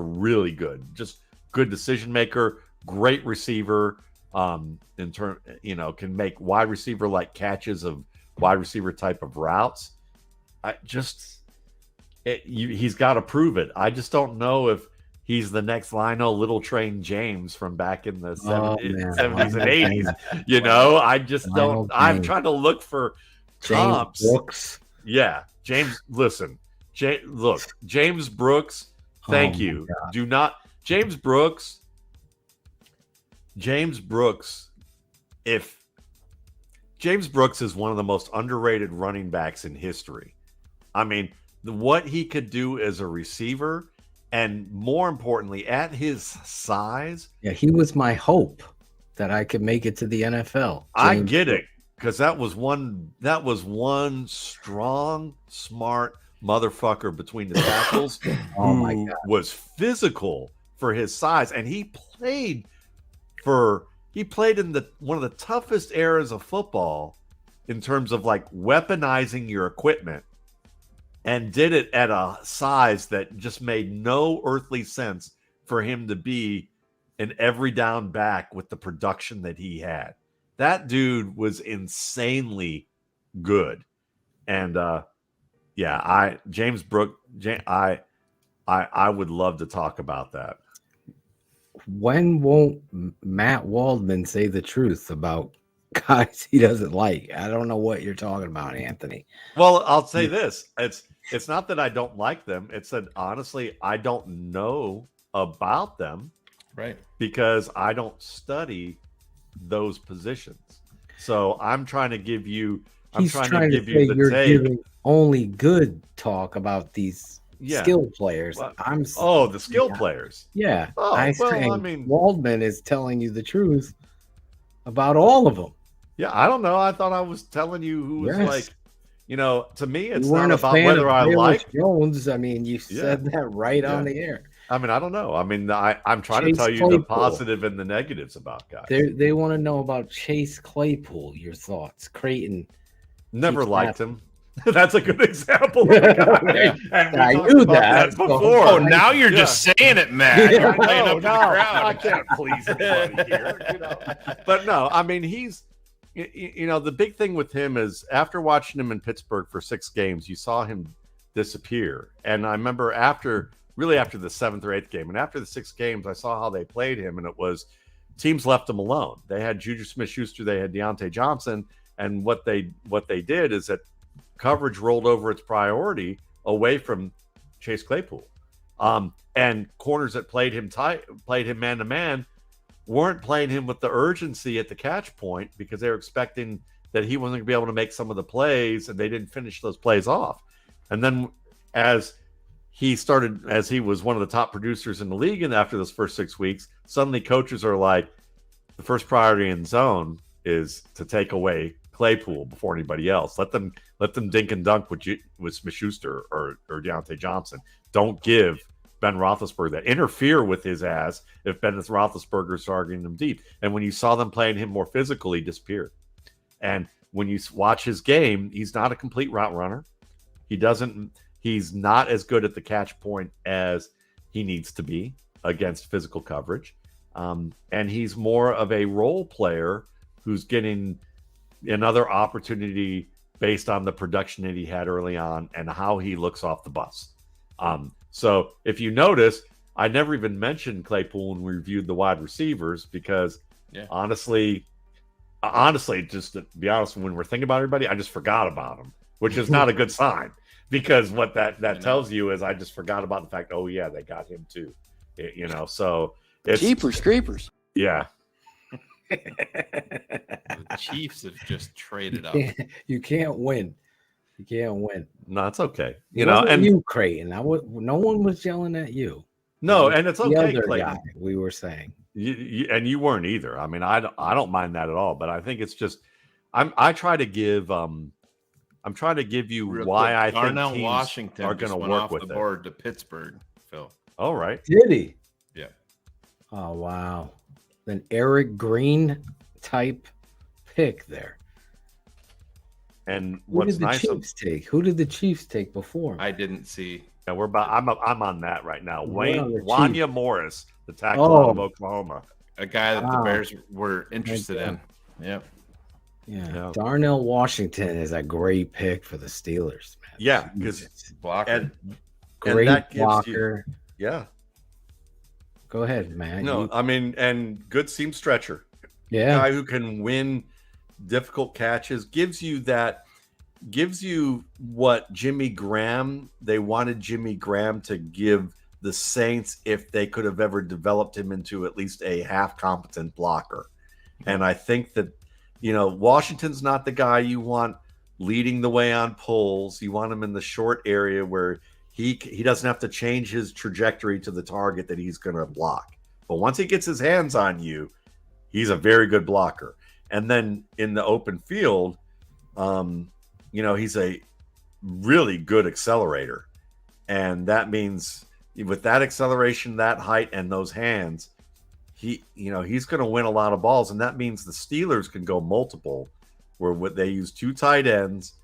really good. Just good decision maker, great receiver. Can make wide receiver like catches of wide receiver type of routes. He's got to prove it. I just don't know if he's the next Lionel Little Train James from back in the 70s and 80s. I just don't. I'm trying to look for comps. James Brooks. Yeah. James, listen. James Brooks, thank you. Do not. James Brooks, if James Brooks is one of the most underrated running backs in history. I mean, what he could do as a receiver, and more importantly, at his size. Yeah, he was my hope that I could make it to the NFL. I get it, because that was one strong, smart motherfucker between the tackles who was physical for his size, and he played in one of the toughest eras of football in terms of like weaponizing your equipment, and did it at a size that just made no earthly sense for him to be an every down back with the production that he had. That dude was insanely good. And James Brooks, I would love to talk about that. When won't Matt Waldman say the truth about guys he doesn't like? I don't know what you're talking about, Anthony. Well, I'll say this. It's not that I don't like them. It's that honestly, I don't know about them. Right. Because I don't study those positions. So I'm trying to give you He's trying to say you're giving only good talk about these skilled players. Well, the skilled players. Yeah. I mean, Waldman is telling you the truth about all of them. Yeah, I don't know. I thought I was telling you who was like, to me, it's you weren't not a about fan whether of I Bayless like Jones. I mean, you said that right on the air. I mean, I don't know. I mean, I'm trying to tell you the positive and the negatives about guys. They want to know about Chase Claypool. Your thoughts, Creighton. Never liked him. That's a good example of a guy. I knew that before. Oh, now you're just saying it, Matt. You're playing up to the crowd. I can't please anybody here. But no, I mean, he's, the big thing with him is after watching him in Pittsburgh for 6 games, you saw him disappear. And I remember after the 7th or 8th game, and after the 6 games, I saw how they played him, and it was teams left him alone. They had Juju Smith-Schuster, they had Deontay Johnson, and what they did is that coverage rolled over its priority away from Chase Claypool. And corners that played him man to man weren't playing him with the urgency at the catch point because they were expecting that he wasn't going to be able to make some of the plays, and they didn't finish those plays off. And then as he was one of the top producers in the league, and after those first 6 weeks, suddenly coaches are like, the first priority in zone is to take away Claypool before anybody else. Let them dink and dunk with Smith-Schuster or Deontay Johnson. Don't give Ben Roethlisberger that. Interfere with his ass if Ben Roethlisberger is targeting them deep. And when you saw them playing him more physical, he disappeared. And when you watch his game, he's not a complete route runner. He's not as good at the catch point as he needs to be against physical coverage. And he's more of a role player who's getting another opportunity based on the production that he had early on and how he looks off the bus. So if you notice, I never even mentioned Claypool when we reviewed the wide receivers because honestly, just to be honest, when we're thinking about everybody, I just forgot about him, which is not a good sign because what that tells you is I just forgot about the fact, oh yeah, they got him too. So it's Jeepers creepers. Yeah. The Chiefs have just traded up. You can't win. You can't win. No, it's okay. And you, Creighton. No one was yelling at you. No, and it's okay, the other Clayton. guy, we were saying. You weren't either. I mean, I don't mind that at all. But I think it's just I try to give I'm trying to give you Real why quick, I think Darnell teams Washington are going to work off with the it. board to Pittsburgh, Phil. All right. Did he? Yeah. Oh wow. An Eric Green type pick there. And Who what's did the nice Chiefs take? Who did the Chiefs take before? I didn't see. Yeah, I'm on that right now. We're on the Wanya Morris, the tackle out of Oklahoma. A guy that the Wow. Bears were interested in. Yep. Yeah. Darnell Washington is a great pick for the Steelers, man. Yeah, because blocker. Great that gives blocker. Yeah. Go ahead, man. No, I mean, and good seam stretcher. Yeah. Guy who can win difficult catches, gives you what Jimmy Graham, they wanted Jimmy Graham to give the Saints if they could have ever developed him into at least a half competent blocker. And I think that, Washington's not the guy you want leading the way on pulls. You want him in the short area where he doesn't have to change his trajectory to the target that he's going to block. But once he gets his hands on you, he's a very good blocker. And then in the open field, he's a really good accelerator. And that means with that acceleration, that height, and those hands, he's going to win a lot of balls. And that means the Steelers can go multiple where they use 2 tight ends,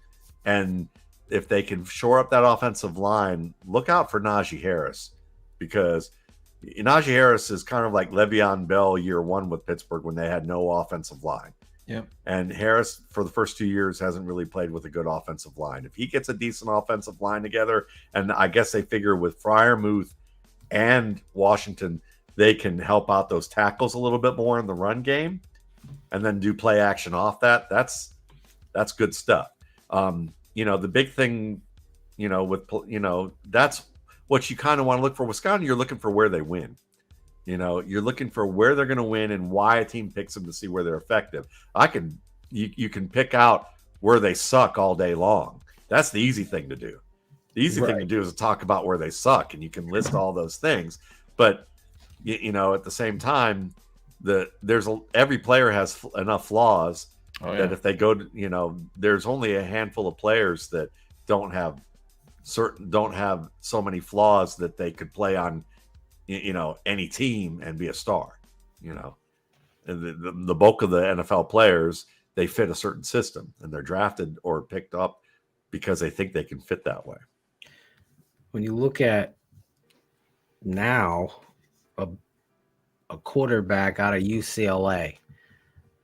and if they can shore up that offensive line, look out for Najee Harris, because Najee Harris is kind of like Le'Veon Bell year 1 with Pittsburgh when they had no offensive line. Yep. And Harris, for the first 2 years, hasn't really played with a good offensive line. If he gets a decent offensive line together, and I guess they figure with Freiermuth and Washington, they can help out those tackles a little bit more in the run game, and then do play action off that. That's good stuff. The big thing, that's what you kind of want to look for. Wisconsin, you're looking for where they win. You're looking for where they're going to win and why a team picks them to see where they're effective. You can pick out where they suck all day long. That's the easy thing to do. The easy thing to do is to talk about where they suck, and you can list all those things. But at the same time, every player has enough flaws that if they go to, there's only a handful of players that don't have so many flaws that they could play on any team and be a star. And the bulk of the NFL players, they fit a certain system, and they're drafted or picked up because they think they can fit that way. When you look at now a quarterback out of UCLA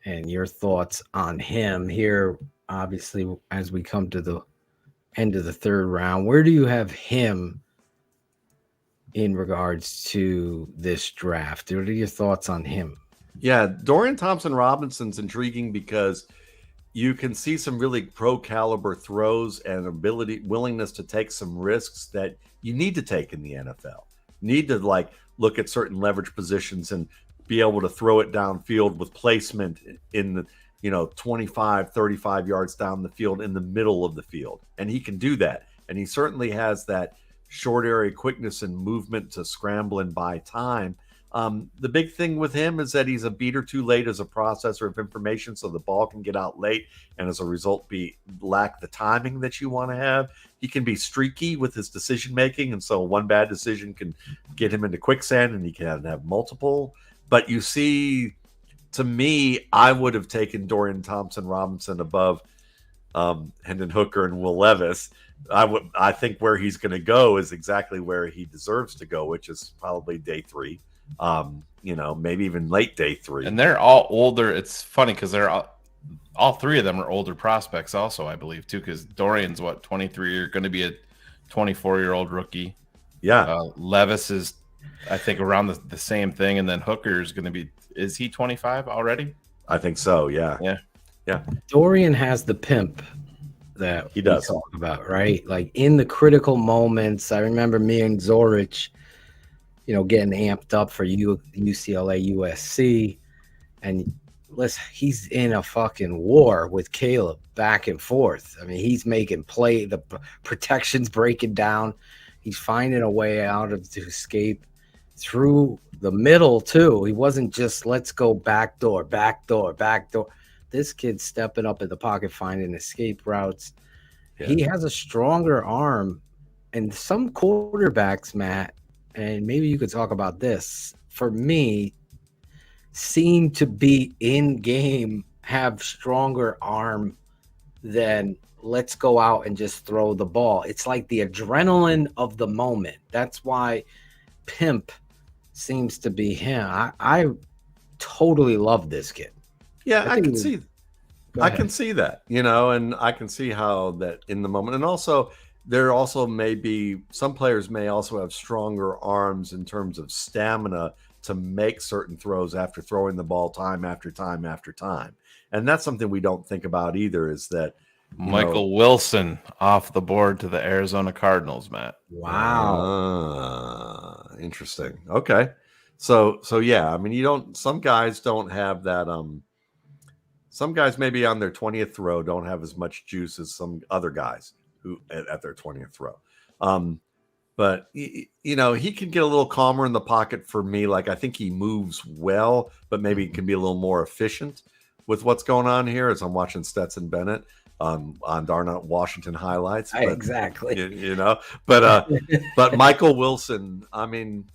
and your thoughts on him here, obviously, as we come to the end of the 3rd round, where do you have him in regards to this draft? What are your thoughts on him? Yeah, Dorian Thompson-Robinson's intriguing because you can see some really pro caliber throws and willingness to take some risks that you need to take in the NFL. Need to look at certain leverage positions and be able to throw it downfield with placement in the 25, 35 yards down the field in the middle of the field. And he can do that. And he certainly has that short area quickness and movement to scramble and buy time. The big thing with him is that he's a beat or two late as a processor of information, so the ball can get out late and as a result lack the timing that you want to have. He can be streaky with his decision making, and so one bad decision can get him into quicksand, and he can have multiple. But you see, to me, I would have taken Dorian Thompson-Robinson above Hendon Hooker and Will Levis. I think where he's going to go is exactly where he deserves to go, which is probably day 3. Maybe even late day 3. And they're all older. It's funny because they're all 3 of them are older prospects also, I believe, too, because Dorian's 23, you're going to be a 24-year-old rookie. Yeah. Levis is, I think, around the same thing, and then Hooker is going to be, is he 25 already? I think so, yeah. Yeah. Dorian has the pimp that he does talk about, right? Like in the critical moments. I remember me and Zorich, getting amped up for UCLA, USC, and listen, he's in a fucking war with Caleb back and forth. I mean, he's making play, the protection's breaking down. He's finding a way to escape through the middle too. He wasn't just let's go back door. This kid's stepping up in the pocket, finding escape routes. Yeah. He has a stronger arm, and some quarterbacks, Matt, and maybe you could talk about this, for me, seem to be in game, have stronger arm than let's go out and just throw the ball. It's like the adrenaline of the moment. That's why Pimp seems to be him. I totally love this kid. Yeah, I can see that, and I can see how that in the moment. And also, there also may be some players may also have stronger arms in terms of stamina to make certain throws after throwing the ball time after time after time. And that's something we don't think about either, is that Michael Wilson off the board to the Arizona Cardinals, Matt. Wow. Interesting. Okay. So yeah, I mean, some guys don't have that. Some guys maybe on their 20th throw don't have as much juice as some other guys who at their 20th throw. But he can get a little calmer in the pocket for me. Like, I think he moves well, but maybe he can be a little more efficient with what's going on here as I'm watching Stetson Bennett on Darn Washington highlights. But, exactly. But Michael Wilson, I mean,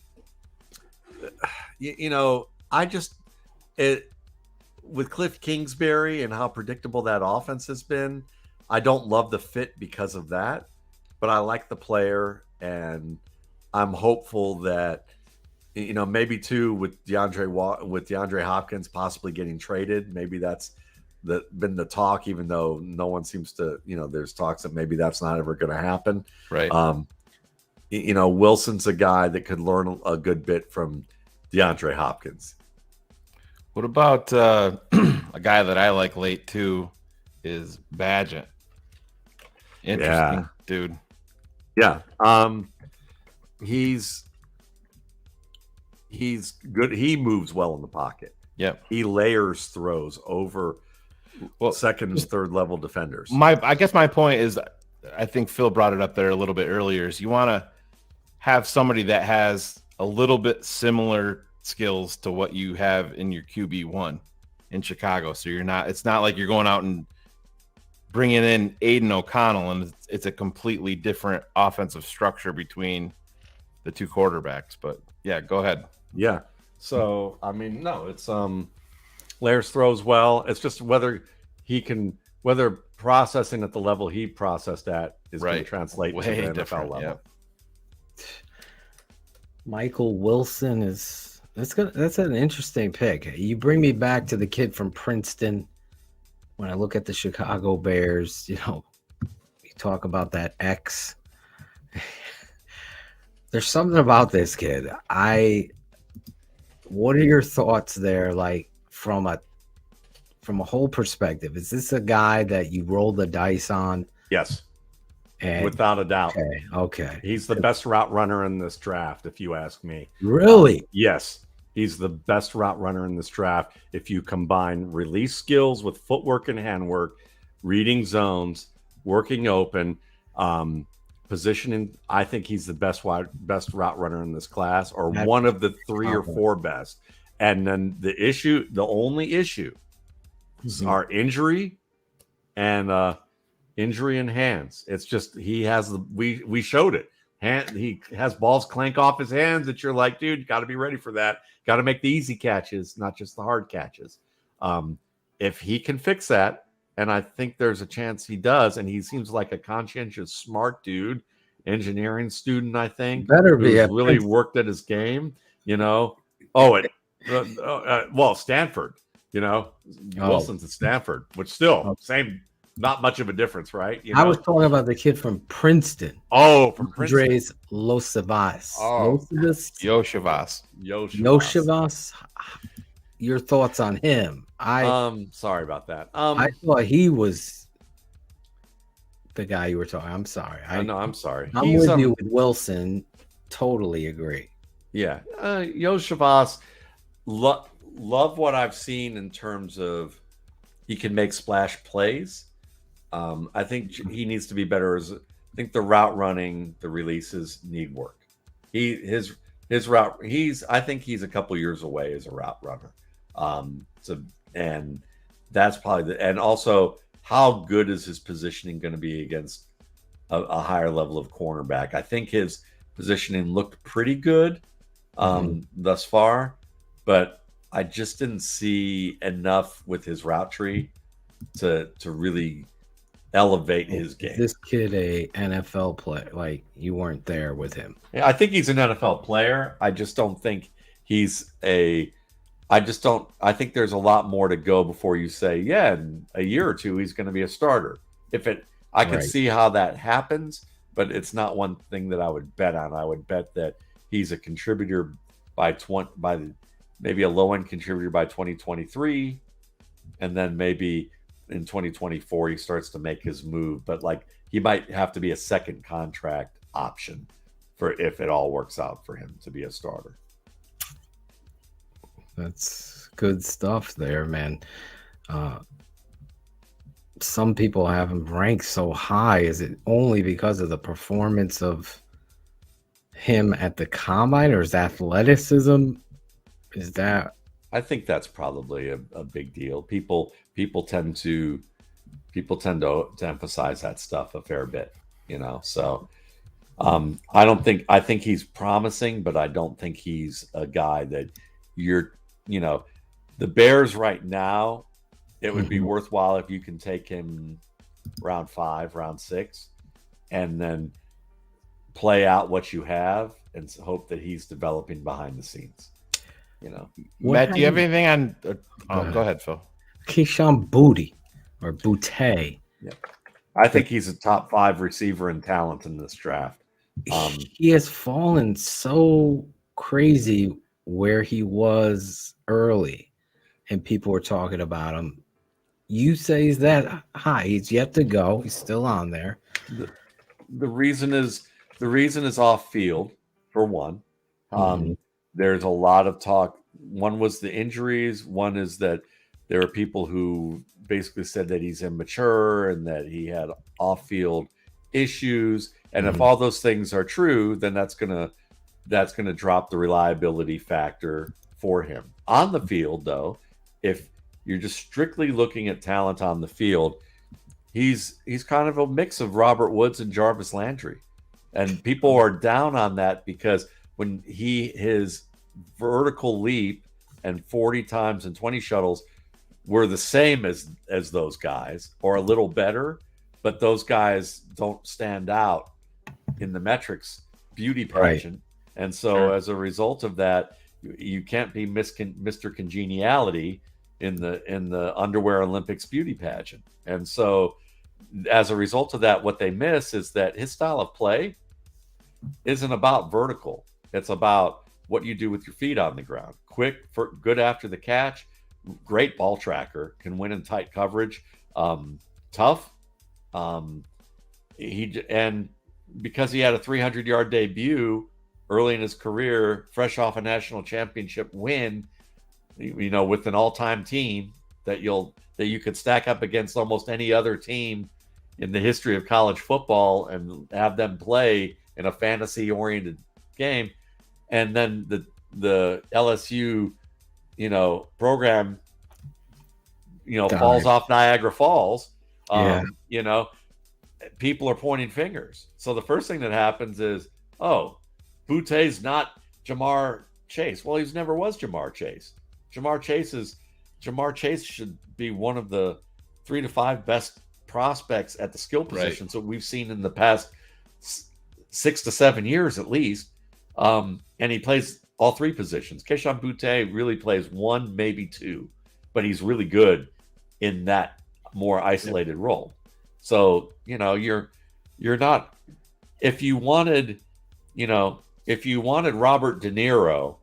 with Cliff Kingsbury and how predictable that offense has been, I don't love the fit because of that, but I like the player, and I'm hopeful that, you know, maybe too with DeAndre Hopkins possibly getting traded. Maybe that's been the talk, even though no one seems to, you know, there's talks that maybe that's not ever going to happen. Right. You know, Wilson's a guy that could learn a good bit from DeAndre Hopkins. What about a guy that I like late too is Badgett. Interesting dude. Yeah. He's good. He moves well in the pocket. Yep. He layers throws over second and third level defenders. I guess my point is, I think Phil brought it up there a little bit earlier, is you want to have somebody that has a little bit similar skills to what you have in your QB1 in Chicago. So it's not like you're going out and bringing in Aiden O'Connell and it's a completely different offensive structure between the two quarterbacks. But yeah, go ahead. Yeah. So, I mean, no, it's layers throws well. It's just whether processing at the level he processed at is going to translate to the NFL level. Yeah. Michael Wilson that's an interesting pick. You bring me back to the kid from Princeton. When I look at the Chicago Bears, you know, you talk about that X. There's something about this kid. What are your thoughts there? Like from a whole perspective, is this a guy that you roll the dice on? Yes. Without a doubt. Okay. He's the best route runner in this draft, if you ask me. Really? Yes. He's the best route runner in this draft. If you combine release skills with footwork and handwork, reading zones, working open, positioning, I think he's the best route runner in this class, or one of the 3 or 4 best. And then the only issue are injury and hands. It's just we showed it. He has balls clank off his hands that you're like, dude, you got to be ready for that. Got to make the easy catches, not just the hard catches. If he can fix that, and I think there's a chance he does, and he seems like a conscientious, smart dude, engineering student, I think. Better be. Who's really worked at his game, you know. Well, Stanford, you know. Wilson's at Stanford, which still same. Not much of a difference, right? You know? I was talking about the kid from Princeton. Oh, from Princeton. Andres Losavas. Yoshivas. Your thoughts on him? Sorry about that. I thought he was the guy you were talking. I'm sorry. I'm sorry. I'm with you with Wilson. Totally agree. Yeah, Yoshivas. Love what I've seen in terms of he can make splash plays. I think he needs to be better. I think the route running, the releases need work. His route. I think he's a couple years away as a route runner. And that's probably and also how good is his positioning going to be against a higher level of cornerback? I think his positioning looked pretty good thus far, but I just didn't see enough with his route tree to really elevate his game. This kid a NFL player? Like, you weren't there with him? Yeah, I think he's an NFL player. I just don't think he's a. I think there's a lot more to go before you say, yeah, in a year or two he's going to be a starter. I can see how that happens, but it's not one thing that I would bet on. I would bet that he's a contributor maybe a low-end contributor by 2023, and then maybe in 2024 he starts to make his move. But like, he might have to be a second contract option for if it all works out for him to be a starter. That's good stuff there, man. Some people have him ranked so high. Is it only because of the performance of him at the combine, or is athleticism? Is that? I think that's probably a big deal. People tend to emphasize that stuff a fair bit, you know. So I think he's promising, but I don't think he's a guy that The Bears right now, it would be worthwhile if you can take him round 5, round 6, and then play out what you have and hope that he's developing behind the scenes. You know, Matt, do you have anything on? Go ahead, Phil. Keyshawn Booty or Boutte. Yeah, I think he's a top 5 receiver in talent in this draft. He has fallen so crazy where he was early, and people were talking about him. You say he's that high? He's yet to go. He's still on there. The reason is off field for one. There's a lot of talk. One was the injuries. One is that there are people who basically said that he's immature and that he had off-field issues. And if all those things are true, then that's gonna drop the reliability factor for him. On the field, though, if you're just strictly looking at talent on the field, he's kind of a mix of Robert Woods and Jarvis Landry. And people are down on that because when his vertical leap and 40 times and 20 shuttles were the same as those guys or a little better, but those guys don't stand out in the metrics beauty pageant. Right. And so as a result of that, you can't be Mr. Congeniality in the underwear Olympics beauty pageant. And so as a result of that, what they miss is that his style of play isn't about vertical. It's about what you do with your feet on the ground. Quick, good after the catch, great ball tracker, can win in tight coverage, tough. And because he had a 300-yard debut early in his career, fresh off a national championship win, you know, with an all-time team that you could stack up against almost any other team in the history of college football and have them play in a fantasy-oriented game. And then the LSU, you know, program, you know, falls off Niagara Falls. You know, people are pointing fingers. So the first thing that happens is, oh, Boutte's not Jamar Chase. Well, he's never was Jamar Chase. Jamar Chase should be one of the 3 to 5 best prospects at the skill positions that we've seen in the past 6 to 7 years at least. And he plays all 3 positions. Keyshawn Boutte really plays 1, maybe 2, but he's really good in that more isolated role. So, you know, you're not, if you wanted Robert De Niro,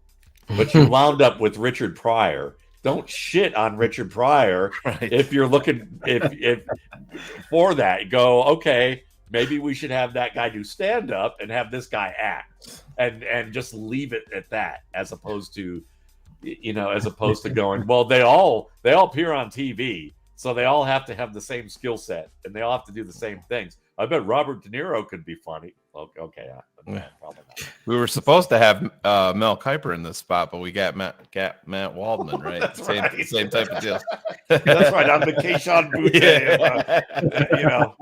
but you wound up with Richard Pryor, don't shit on Richard Pryor. If you're looking if for that, go, okay, maybe we should have that guy do stand up and have this guy act and just leave it at that, as opposed to going, well, they all appear on TV, so they all have to have the same skill set and they all have to do the same things. I bet Robert De Niro could be funny. Okay, probably not. We were supposed to have Mel Kiper in this spot, but we got Matt Waldman, right? That's same type of deal. That's right. I'm the Keyshawn Boutte, you know.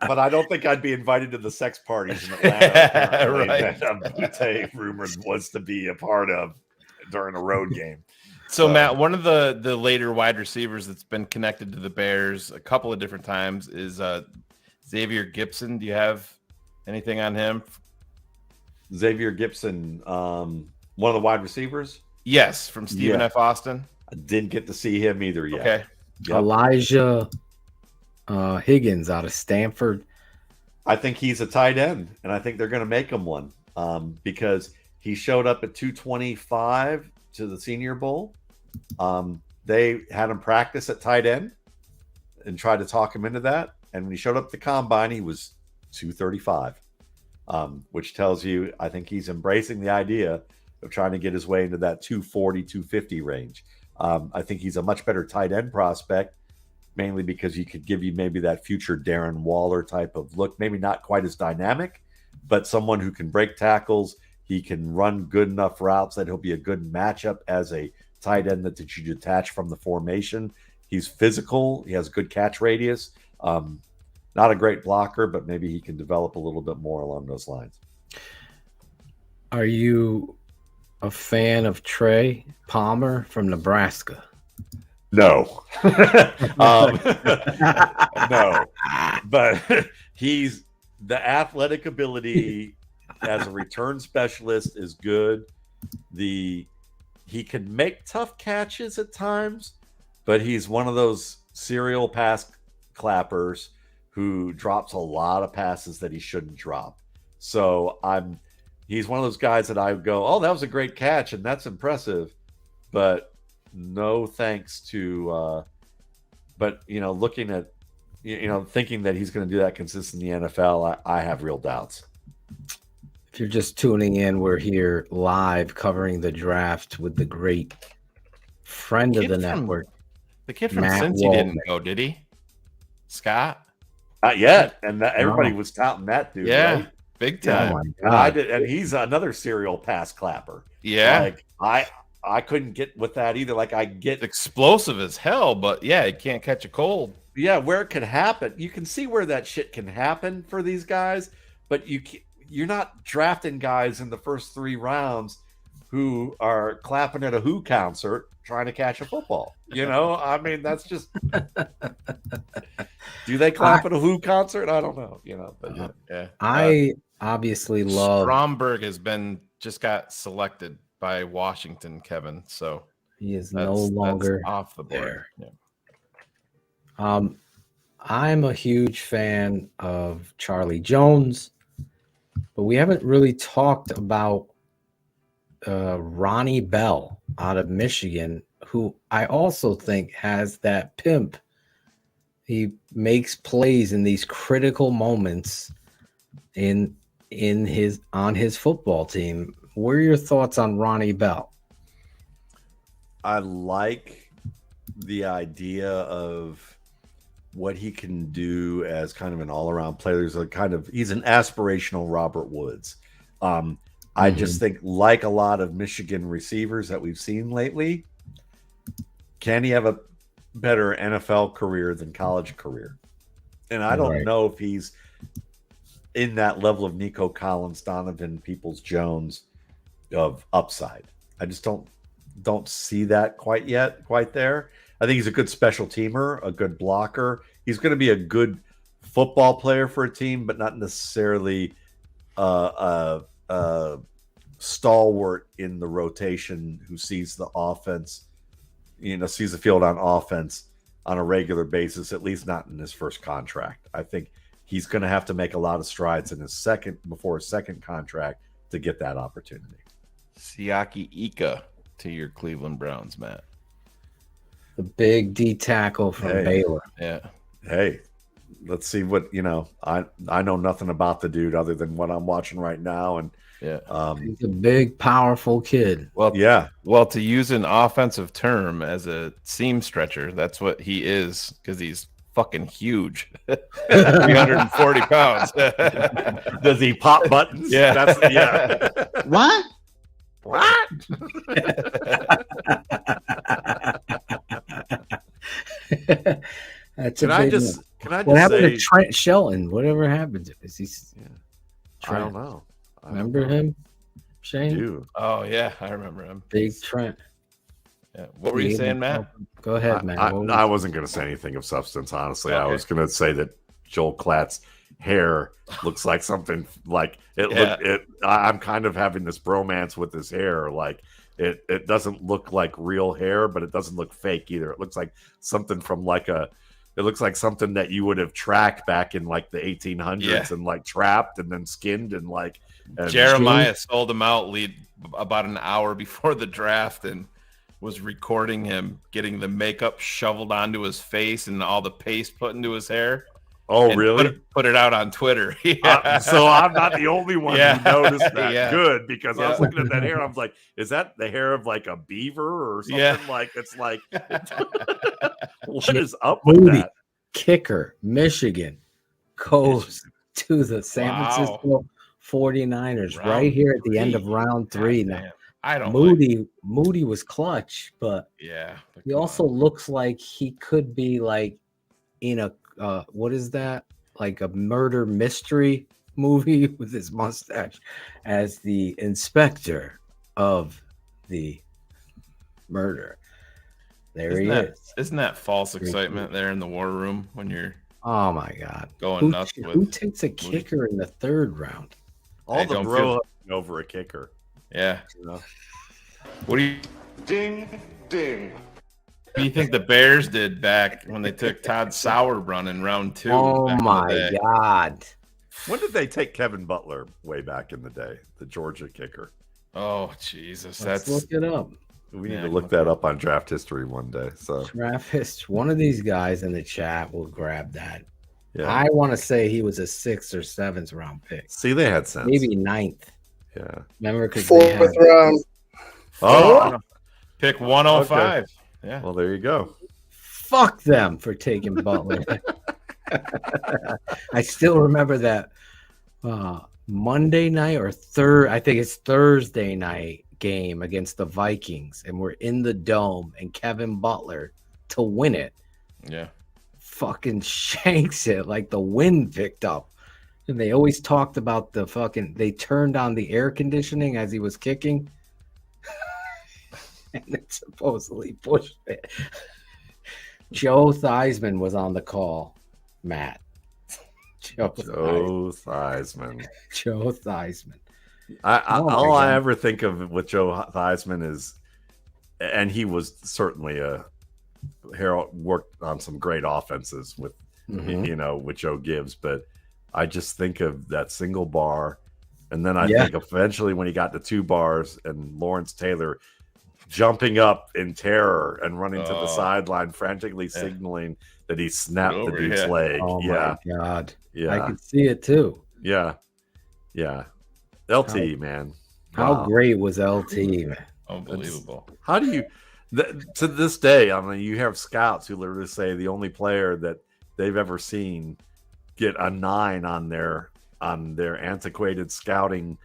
But I don't think I'd be invited to the sex parties in Atlanta. Right. That Boutte rumored was to be a part of during a road game. So Matt, one of the later wide receivers that's been connected to the Bears a couple of different times is Xavier Gipson. Do you have anything on him? Xavier Gipson, one of the wide receivers? Yes, from Stephen F. Austin. I didn't get to see him either yet. Okay. Yep. Elijah Higgins out of Stanford. I think he's a tight end, and I think they're going to make him one because he showed up at 225 to the Senior Bowl. They had him practice at tight end and tried to talk him into that. And when he showed up at the combine, he was 235, which tells you, I think he's embracing the idea of trying to get his way into that 240, 250 range. I think he's a much better tight end prospect, mainly because he could give you maybe that future Darren Waller type of look, maybe not quite as dynamic, but someone who can break tackles. He can run good enough routes that he'll be a good matchup as a tight end that you detach from the formation. He's physical. He has good catch radius. Not a great blocker, but maybe he can develop a little bit more along those lines. Are you a fan of Trey Palmer from Nebraska? No. No. But he's the athletic ability as a return specialist is good. He can make tough catches at times, but he's one of those serial pass clappers who drops a lot of passes that he shouldn't drop. So he's one of those guys that I would go, oh, that was a great catch and that's impressive, but no thanks to but looking at thinking that he's going to do that consistently in the NFL, I have real doubts. If you're just tuning in, we're here live covering the draft with the great friend of the network. The kid from Matt Cincy Waldman. didn't go, did he? Scott? Not yet, and everybody was touting that dude. Yeah, right? big time. Oh my And God. I did, and he's another serial pass clapper. Yeah. Like I couldn't get with that either. Like I get explosive as hell, but yeah, he can't catch a cold. Yeah, where it can happen, you can see where that shit can happen for these guys, but you're not drafting guys in the first 3 rounds who are clapping at a Who concert trying to catch a football. I mean, that's just. Do they clap at a Who concert? I don't know. But yeah. I obviously love. Stromberg just got selected by Washington, Kevin. So he is no longer that's off the board. there. Yeah. I'm a huge fan of Charlie Jones, but we haven't really talked about Ronnie Bell out of Michigan, who I also think has that pimp. He makes plays in these critical moments on his football team. What are your thoughts on Ronnie Bell? I like the idea of what he can do as kind of an all-around player. He's he's an aspirational Robert Woods. I just think, like a lot of Michigan receivers that we've seen lately, can he have a better NFL career than college career? And I don't know if he's in that level of Nico Collins, Donovan Peoples-Jones of upside. I just don't see that quite there. I think he's a good special teamer, a good blocker. He's going to be a good football player for a team, but not necessarily stalwart in the rotation who sees the offense, sees the field on offense on a regular basis, at least not in his first contract. I think he's going to have to make a lot of strides in his second contract to get that opportunity. Siaki Ika to your Cleveland Browns, Matt. The big D tackle from Baylor. Yeah. Hey, let's see what I know nothing about the dude other than what I'm watching right now, and he's a big, powerful kid. Well, yeah. Well, to use an offensive term as a seam stretcher, that's what he is, because he's fucking huge. 340 pounds. Does he pop buttons? Yeah. What? That's Can I just what say, happened to Trent Shelton? Whatever happened to is he? I don't know. Remember him, Shane? Dude. Oh yeah, I remember him. Big Trent. Yeah. What were you saying, Matt? Go ahead, man. I wasn't going to say anything of substance, honestly. Okay. I was going to say that Joel Klatt's hair looks like something like it. I'm kind of having this bromance with his hair. Like it doesn't look like real hair, but it doesn't look fake either. It looks like something from it looks like something that you would have tracked back in like the 1800s and like trapped and then skinned and like. And Jeremiah sold him out about an hour before the draft and was recording him getting the makeup shoveled onto his face and all the paste put into his hair. Oh, really? Put it out on Twitter. So I'm not the only one who noticed that. Yeah. Good, because I was looking at that hair. I was like, is that the hair of like a beaver or something? Yeah. Like it's like, what is up with that? Kicker, Michigan goes to the San Francisco 49ers right here at the end of round 3. Now, I don't. Moody was clutch, but he also looks like he could be like in a what is that? Like a murder mystery movie with his mustache as the inspector of the murder. There Isn't he that, is. Isn't that false excitement there in the war room when you're Oh my God. going nuts with who takes a kicker in the third round? All the bro over a kicker. Yeah. You know? What do you Ding, ding. What do you think the Bears did back when they took Todd Sauerbrunn in round 2? Oh back in the my day? God. When did they take Kevin Butler way back in the day? The Georgia kicker. Oh Jesus, Let's that's look it up. We need to look that up on draft history one day. So Travis, one of these guys in the chat will grab that. Yeah. I want to say he was a 6th or 7th round pick. See, they had sense. Maybe 9th. Yeah. Remember, because 4th round. Oh, pick 105. Okay. Yeah. Well, there you go. Fuck them for taking Butler. I still remember that Monday night or I think it's Thursday night game against the Vikings, and we're in the dome, and Kevin Butler to win it. Yeah. Fucking shanks it like the wind picked up. And they always talked about they turned on the air conditioning as he was kicking. And it supposedly pushed it. Joe Theismann was on the call, Matt. Joe Theismann. Joe Theismann. All I ever think of with Joe Theismann is, and he was certainly Harold worked on some great offenses with, with Joe Gibbs, but I just think of that single bar, and then I think eventually when he got to 2 bars and Lawrence Taylor jumping up in terror and running to the sideline, frantically signaling that he snapped the dude's leg. Oh my God. Yeah. I could see it too. Yeah. Yeah. LT, man. How great was LT, man? Unbelievable. How do you, to this day, I mean, you have scouts who literally say the only player that they've ever seen get a 9 on their antiquated scouting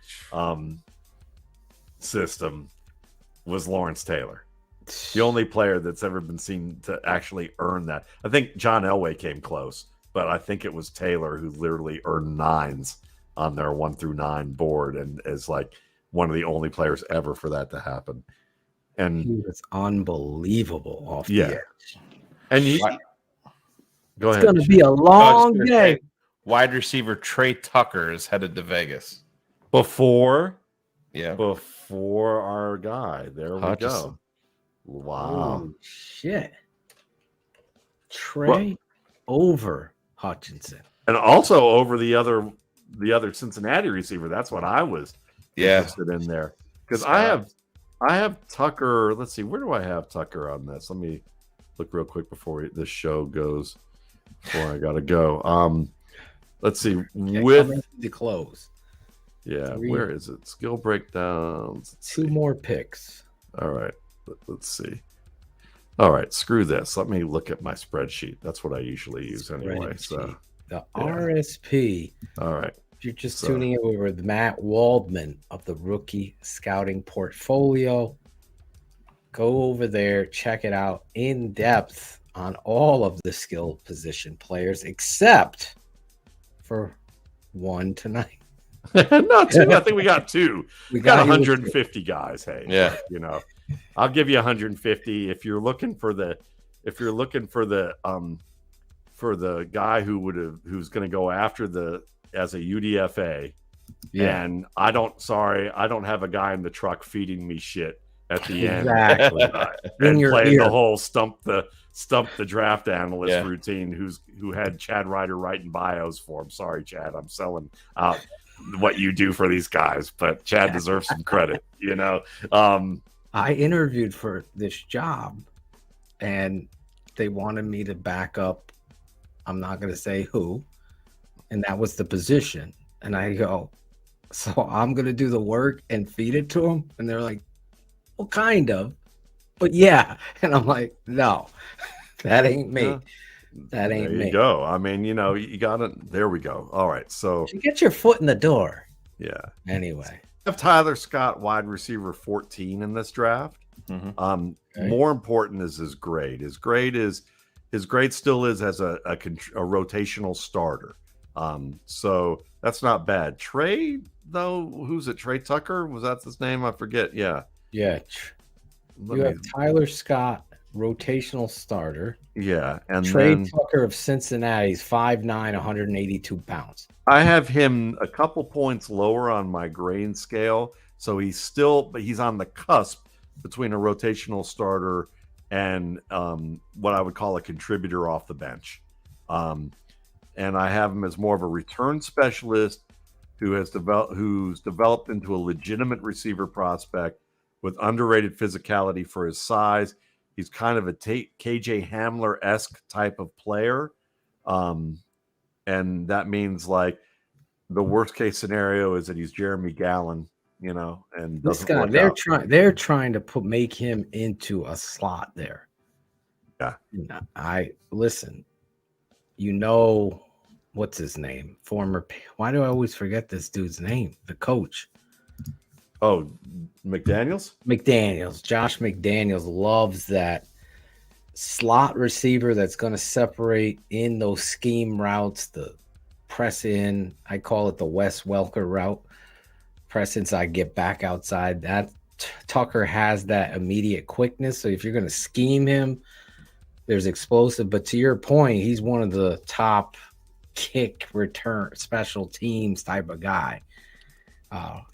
system was Lawrence Taylor. The only player that's ever been seen to actually earn that. I think John Elway came close, but I think it was Taylor who literally earned 9s on their 1 through 9 board, and is like one of the only players ever for that to happen. And he was unbelievable off the edge. And go ahead. It's going to be a long day. Wide receiver Trey Tucker is headed to Vegas. Before our guy. There we go. Wow. Holy shit. Trey over Hutchinson. And also over the other Cincinnati receiver. That's what I was interested in there. Because I have Tucker. Let's see, where do I have Tucker on this? Let me look real quick before this show goes. Before I gotta go. Let's see. With the close. Yeah, where is it? Skill breakdowns. 2 more picks. All right. Let's see. All right, screw this. Let me look at my spreadsheet. That's what I usually use anyway. So the RSP. All right. If you're just tuning in, we're with Matt Waldman of the Rookie Scouting Portfolio. Go over there, check it out in depth on all of the skill position players, except for one tonight. No, 2. I think we got 2. We got 150 guys. Hey, I'll give you 150 if you're looking for the guy who's going to go after as a UDFA. Yeah. And I don't have a guy in the truck feeding me shit at the end. Exactly. And playing the whole stump the draft analyst routine who had Chad Ryder writing bios for him. Sorry, Chad, I'm selling out what you do for these guys, but Chad deserves some credit. I interviewed for this job, and they wanted me to back up. I'm not going to say who, and that was the position. And I go, so I'm going to do the work and feed it to them? And they're like, well, kind of, but yeah. And I'm like, no, that ain't me. Yeah. That ain't me. There you go. I mean, you got it. There we go. All right. So you get your foot in the door. Yeah. Anyway. I have Tyler Scott, wide receiver 14 in this draft. Okay. More important is his grade. His grade still is as a rotational starter. So that's not bad. Trey, though, who's it? Trey Tucker? Was that his name? I forget. Yeah. Yeah. You have Tyler Scott, rotational starter. Yeah, and Trey then Tucker of Cincinnati's 5'9", 182 pounds. I have him a couple points lower on my grain scale, so but he's on the cusp between a rotational starter and what I would call a contributor off the bench. And I have him as more of a return specialist who's developed into a legitimate receiver prospect with underrated physicality for his size. He's kind of a KJ Hamler-esque type of player. And that means like the worst case scenario is that he's Jeremy Gallen, and This guy, they're trying to make him into a slot there. Yeah. I listen, what's his name? Why do I always forget this dude's name? The coach. Oh, McDaniels? Josh McDaniels loves that slot receiver that's going to separate in those scheme routes, the press in. I call it the Wes Welker route. Press inside, get back outside. That Tucker has that immediate quickness. So if you're going to scheme him, there's explosive. But to your point, he's one of the top kick return special teams type of guy.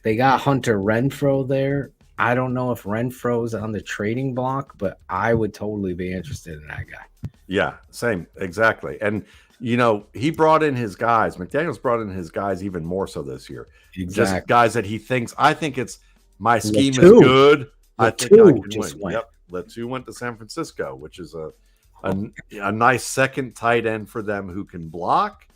They got Hunter Renfrow there. I don't know if Renfro's on the trading block, but I would totally be interested in that guy. Yeah, same. Exactly. And, he brought in his guys. McDaniels brought in his guys even more so this year. Exactly. Just guys that he thinks, I think it's my scheme is good. I think I can win. Yep. Letu went to San Francisco, which is a nice second tight end for them who can block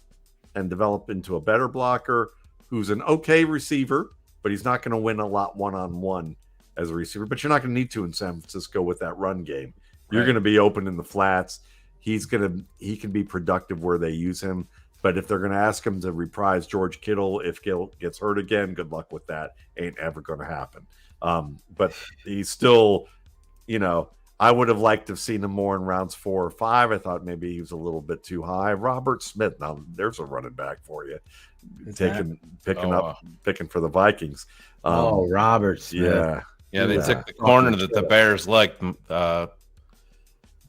and develop into a better blocker, who's an okay receiver, but he's not going to win a lot one-on-one as a receiver. But you're not going to need to in San Francisco with that run game. You're going to be open in the flats. He can be productive where they use him. But if they're going to ask him to reprise George Kittle, if Kittle gets hurt again, good luck with that. Ain't ever going to happen. But he's still, I would have liked to have seen him more in rounds 4 or 5. I thought maybe he was a little bit too high. Robert Smith, now there's a running back for you. Picking for the Vikings. Robert Smith. Yeah, they took the corner that the Bears liked.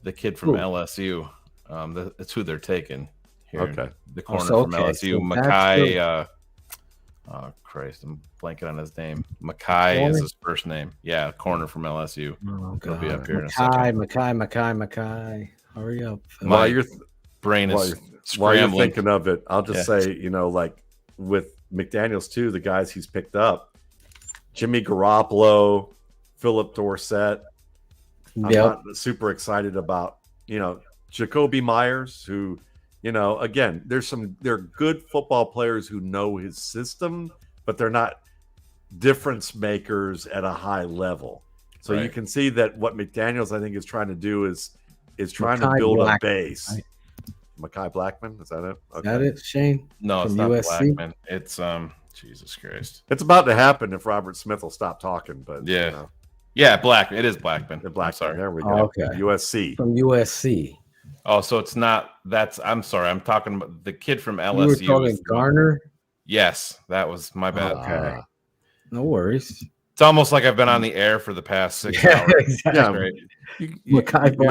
The kid from LSU. That's who they're taking here. Okay. The corner from LSU, Makai. Oh Christ, I'm blanking on his name. Makai is his first name. Yeah, corner from LSU. It'll be up here in a second. Makai. Hurry up. My brain is scrambling. While you're thinking of it, I'll just say, like with McDaniels too, the guys he's picked up, Jimmy Garoppolo, Philip Dorsett. I'm not super excited about, Jacoby Myers, who, again, they're good football players who know his system, but they're not difference makers at a high level. So you can see that what McDaniels, I think, is trying to do is trying to build a base. Right? Mekhi Blackman, is that it? Okay. Is that it, Shane? No, it's not USC? Blackman. It's Jesus Christ. It's about to happen if Robert Smith will stop talking, but yeah, Blackman. It is Blackman. Blackman. Sorry. There we go. Okay. USC. From USC. Oh, so it's not. I'm sorry. I'm talking about the kid from LSU. You were talking Garner? Yes, that was my bad. Okay. No worries. It's almost like I've been on the air for the past 6 hours. Exactly. Yeah, you're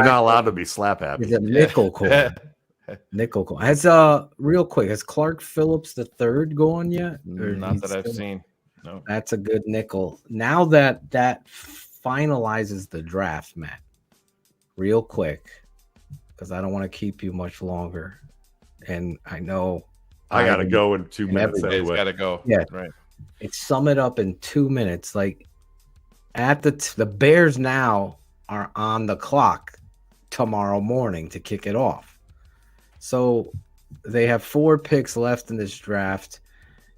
not allowed to be slap happy. He's a nickel core. Nickel core. Has real quick, has Clark Phillips the third going yet? Not that I've seen. No. That's a good nickel. Now that finalizes the draft, Matt. Real quick, because I don't want to keep you much longer, and I know I gotta go in 2 minutes. Anyway. Gotta go. Yeah, right. Sum it up in 2 minutes. Like at the Bears now are on the clock tomorrow morning to kick it off. So they have 4 picks left in this draft.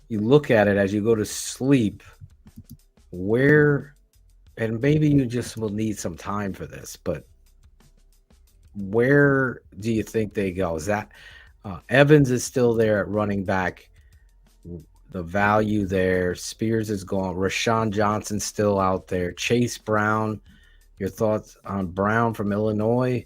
You look at it as you go to sleep, and maybe you just will need some time for this, but where do you think they go? Is that Evans is still there at running back? The value there. Spears is gone. Rashawn Johnson's still out there. Chase Brown. Your thoughts on Brown from Illinois?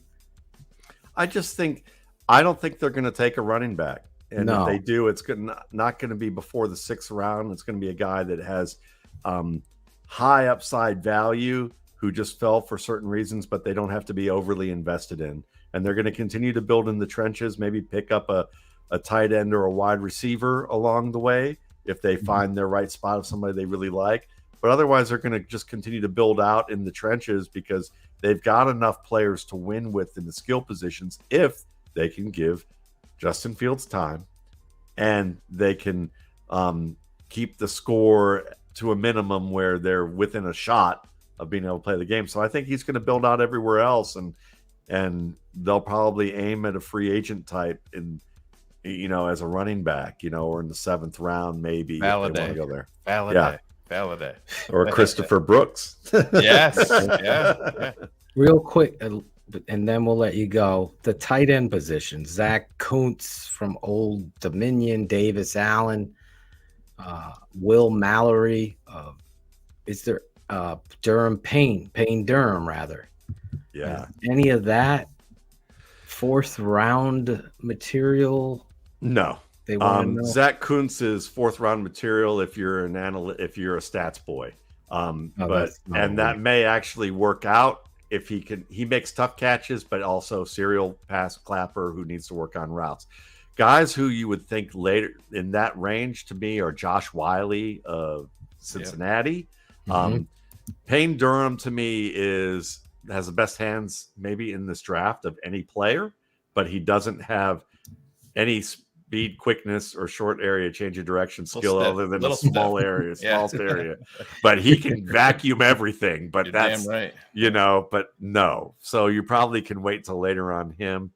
I don't think they're going to take a running back. And if they do, it's not going to be before the 6th round. It's going to be a guy that has high upside value who just fell for certain reasons, but they don't have to be overly invested in. And they're going to continue to build in the trenches, maybe pick up a tight end or a wide receiver along the way if they find their right spot of somebody they really like. But otherwise, they're going to just continue to build out in the trenches because they've got enough players to win with in the skill positions if they can give Justin Fields time and they can keep the score to a minimum where they're within a shot of being able to play the game. So I think he's going to build out everywhere else, and they'll probably aim at a free agent type in, as a running back, or in the 7th round, maybe. Valadie. If they want to go there. Valadie. Or Christopher Brooks. Yes. Yeah. Real quick, and then we'll let you go. The tight end position: Zach Kuntz from Old Dominion, Davis Allen, Will Mallory. Is there Payne Durham rather? Yeah. Any of that 4th round material? No. They want to know. Zach Kuntz is 4th round material if you're if you're a stats boy. That may actually work out if he makes tough catches, but also serial pass clapper who needs to work on routes. Guys who you would think later in that range to me are Josh Wiley of Cincinnati. Mm-hmm. Payne Durham to me has the best hands maybe in this draft of any player, but he doesn't have any speed, quickness, or short area change of direction skill other than a small area. But he can vacuum everything. But that's damn right. But no. So you probably can wait till later on him.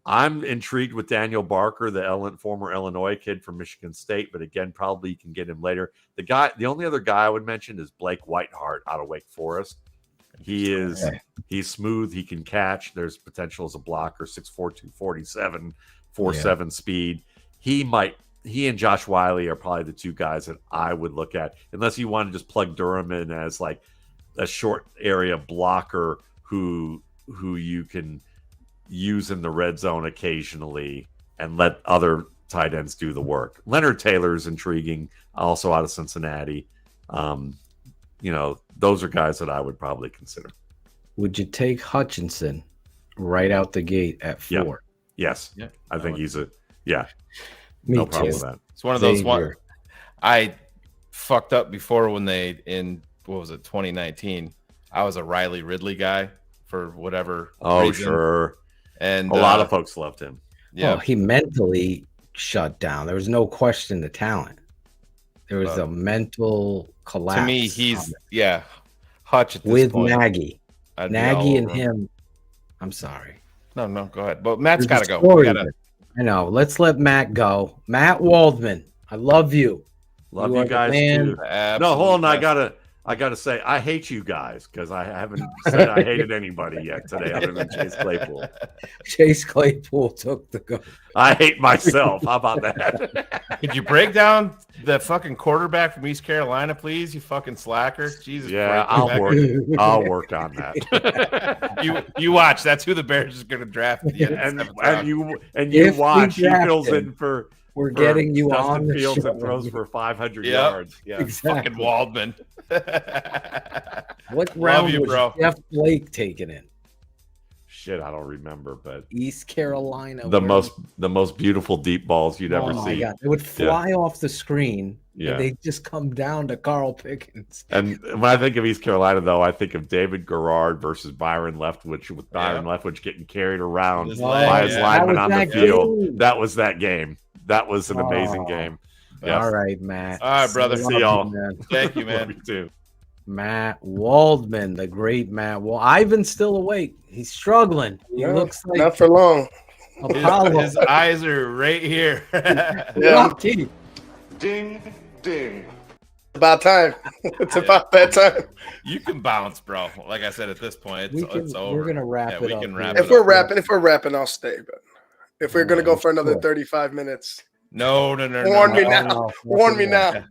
I'm intrigued with Daniel Barker, the former Illinois kid from Michigan State, but again, probably you can get him later. The only other guy I would mention is Blake Whiteheart out of Wake Forest. He's smooth. He can catch. There's potential as a blocker, 6'4", 247, 4.7 speed. He and Josh Wiley are probably the two guys that I would look at, unless you want to just plug Durham in as like a short area blocker who you can use in the red zone occasionally and let other tight ends do the work. Leonard Taylor is intriguing, also out of Cincinnati. Those are guys that I would probably consider. Would you take Hutchinson right out the gate at 4? Yeah. Yes. Yeah. I think he's Me no too. problem with that. It's one of those ones I fucked up before when in 2019. I was a Riley Ridley guy for whatever reason. Sure. And a lot of folks loved him. Yeah. Oh, he mentally shut down. There was no question the talent. There was a mental collapse. To me, he's Hutch at this with point. Nagy. I'd be Nagy all and over him. I'm sorry. No, go ahead. But Matt's got to go. I know. Let's let Matt go. Matt Waldman, I love you. Love you guys too. No, hold on. I gotta say I hate you guys because I haven't said I hated anybody yet today other than Chase Claypool. Chase Claypool took the go. I hate myself. How about that? Could you break down the fucking quarterback from East Carolina, please? You fucking slacker. Jesus. Yeah, I'll work on that. You watch. That's who the Bears is going to draft. And you watch. He fills in for. We're getting you Justin on the Fields show. and throws for 500 yards. Yeah, exactly. Fucking Waldman. What round was bro. Jeff Blake taken in? Shit, I don't remember, but East Carolina. The most beautiful deep balls you'd ever see. Oh my God, they would fly off the screen. Yeah, and they just come down to Carl Pickens. And when I think of East Carolina, though, I think of David Garrard versus Byron Leftwich, with Byron Leftwich getting carried around by his lineman on the field. That was that game. That was an amazing game. Yes. All right, Matt. All right, brother. See y'all. Thank you, man. Love you too. Matt Waldman, the great Matt Ivan's still awake. He's struggling. He looks like not for long. His eyes are right here. Lucky. Ding, ding. About time. It's about that time. You can bounce, bro. Like I said, at this point, it's over. We're gonna wrap it up. We can wrap if it we're up. If we're rapping, I'll stay. But if we're gonna go for another 35 minutes, no. Warn me now. Warn me now.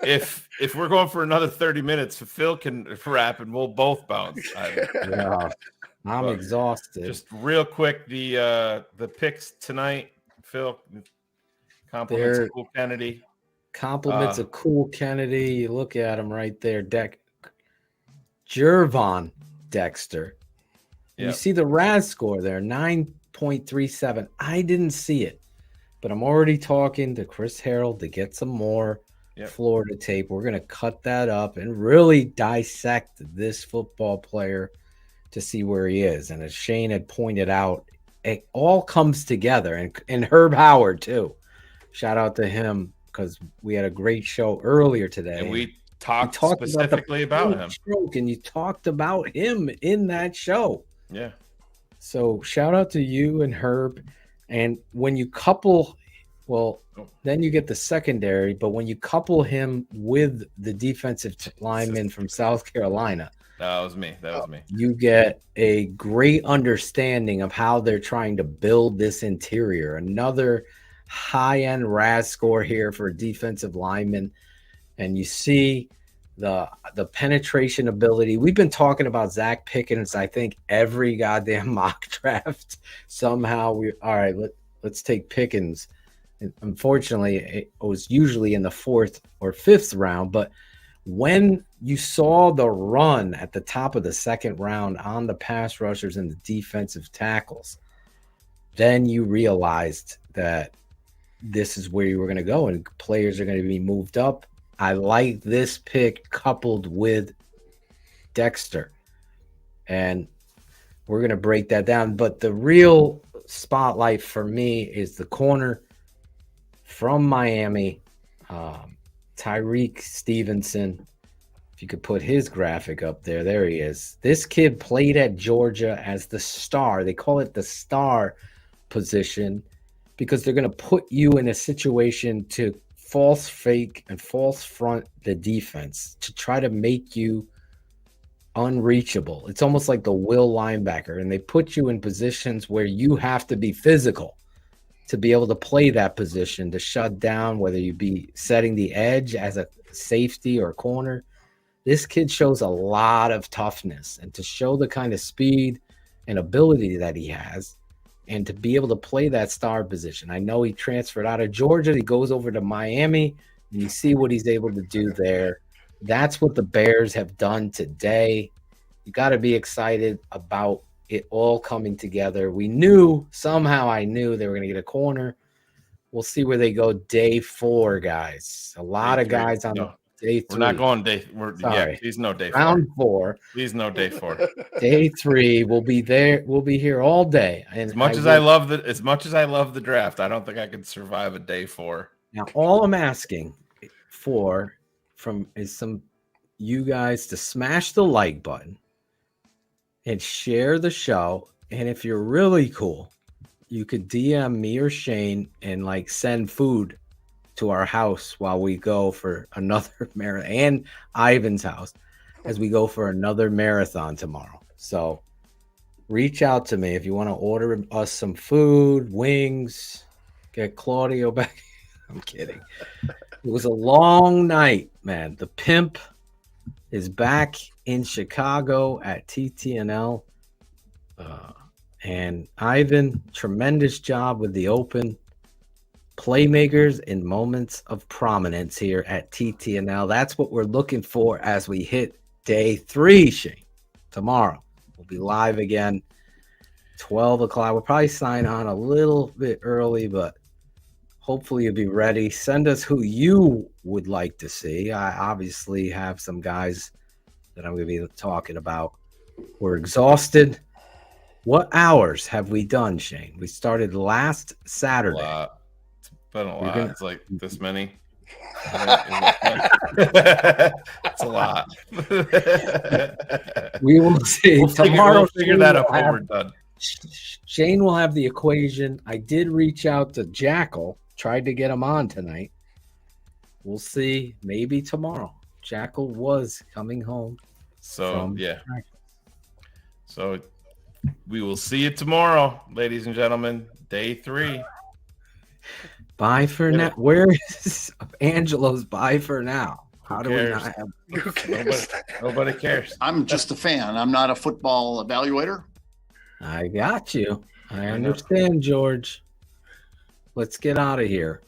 If we're going for another 30 minutes, Phil can rap and we'll both bounce. I'm exhausted. Just real quick, the picks tonight, Phil. Compliments of Cool Kennedy. Compliments of Cool Kennedy. You look at him right there. Jervon Dexter. You Yep. see the RAS score there, 9.37. I didn't see it, but I'm already talking to Chris Harold to get some more Florida tape. We're going to cut that up and really dissect this football player to see where he is. And as Shane had pointed out, it all comes together. And Herb Howard, too. Shout out to him because we had a great show earlier today. And we talked specifically about him. Stroke, and you talked about him in that show. Yeah. So shout out to you and Herb. And when you couple, then you get the secondary, but when you couple him with the defensive lineman from South Carolina, that was me. You get a great understanding of how they're trying to build this interior. Another high-end RAS score here for a defensive lineman. And you see the penetration ability. We've been talking about Zach Pickens, I think, every goddamn mock draft. Somehow let's take Pickens. And unfortunately, it was usually in the 4th or 5th round. But when you saw the run at the top of the 2nd round on the pass rushers and the defensive tackles, then you realized that this is where you were going to go and players are going to be moved up. I like this pick coupled with Dexter. And we're going to break that down. But the real spotlight for me is the corner from Miami, Tyreek Stevenson. If you could put his graphic up there. There he is. This kid played at Georgia as the star. They call it the star position because they're going to put you in a situation to false fake and false front the defense to try to make you unreachable. It's almost like the will linebacker, and they put you in positions where you have to be physical to be able to play that position, to shut down, whether you be setting the edge as a safety or corner. This kid shows a lot of toughness, and to show the kind of speed and ability that he has, and to be able to play that star position. I know he transferred out of Georgia. He goes over to Miami, and you see what he's able to do there. That's what the Bears have done today. You got to be excited about it all coming together. I knew they were going to get a corner. We'll see where they go day 4, guys. A lot of guys on day 3. We're not going day. Please no day 4. Round 4. Please no day 4. Day 3. We'll be there. We'll be here all day. And as much as I love the draft, I don't think I could survive a day 4. Now, all I'm asking for is some you guys to smash the like button and share the show. And if you're really cool, you could DM me or Shane and send food to our house while we go for another marathon, and Ivan's house as we go for another marathon tomorrow. So reach out to me if you want to order us some food, wings, get Claudio back. I'm kidding. It was a long night, man. The pimp is back in Chicago at TTNL. And Ivan, tremendous job with the open. Playmakers in moments of prominence here at TTNL. That's what we're looking for as we hit day 3, Shane. Tomorrow. We'll be live again, 12 o'clock. We'll probably sign on a little bit early, but hopefully you'll be ready. Send us who you would like to see. I obviously have some guys that I'm going to be talking about. We're exhausted. What hours have we done, Shane? We started last Saturday. It's been a lot. It's like this many. It's a lot. We will see. Tomorrow, we'll figure that out when we're done. Shane will have the equation. I did reach out to Jackal, tried to get him on tonight. We'll see. Maybe tomorrow. Jackal was coming home. So, So we will see you tomorrow, ladies and gentlemen. Day 3. Bye for now. Where is Angelo's bye for now? How do we not have? Who cares? Nobody cares. I'm just a fan. I'm not a football evaluator. I got you. I understand, George. Let's get out of here.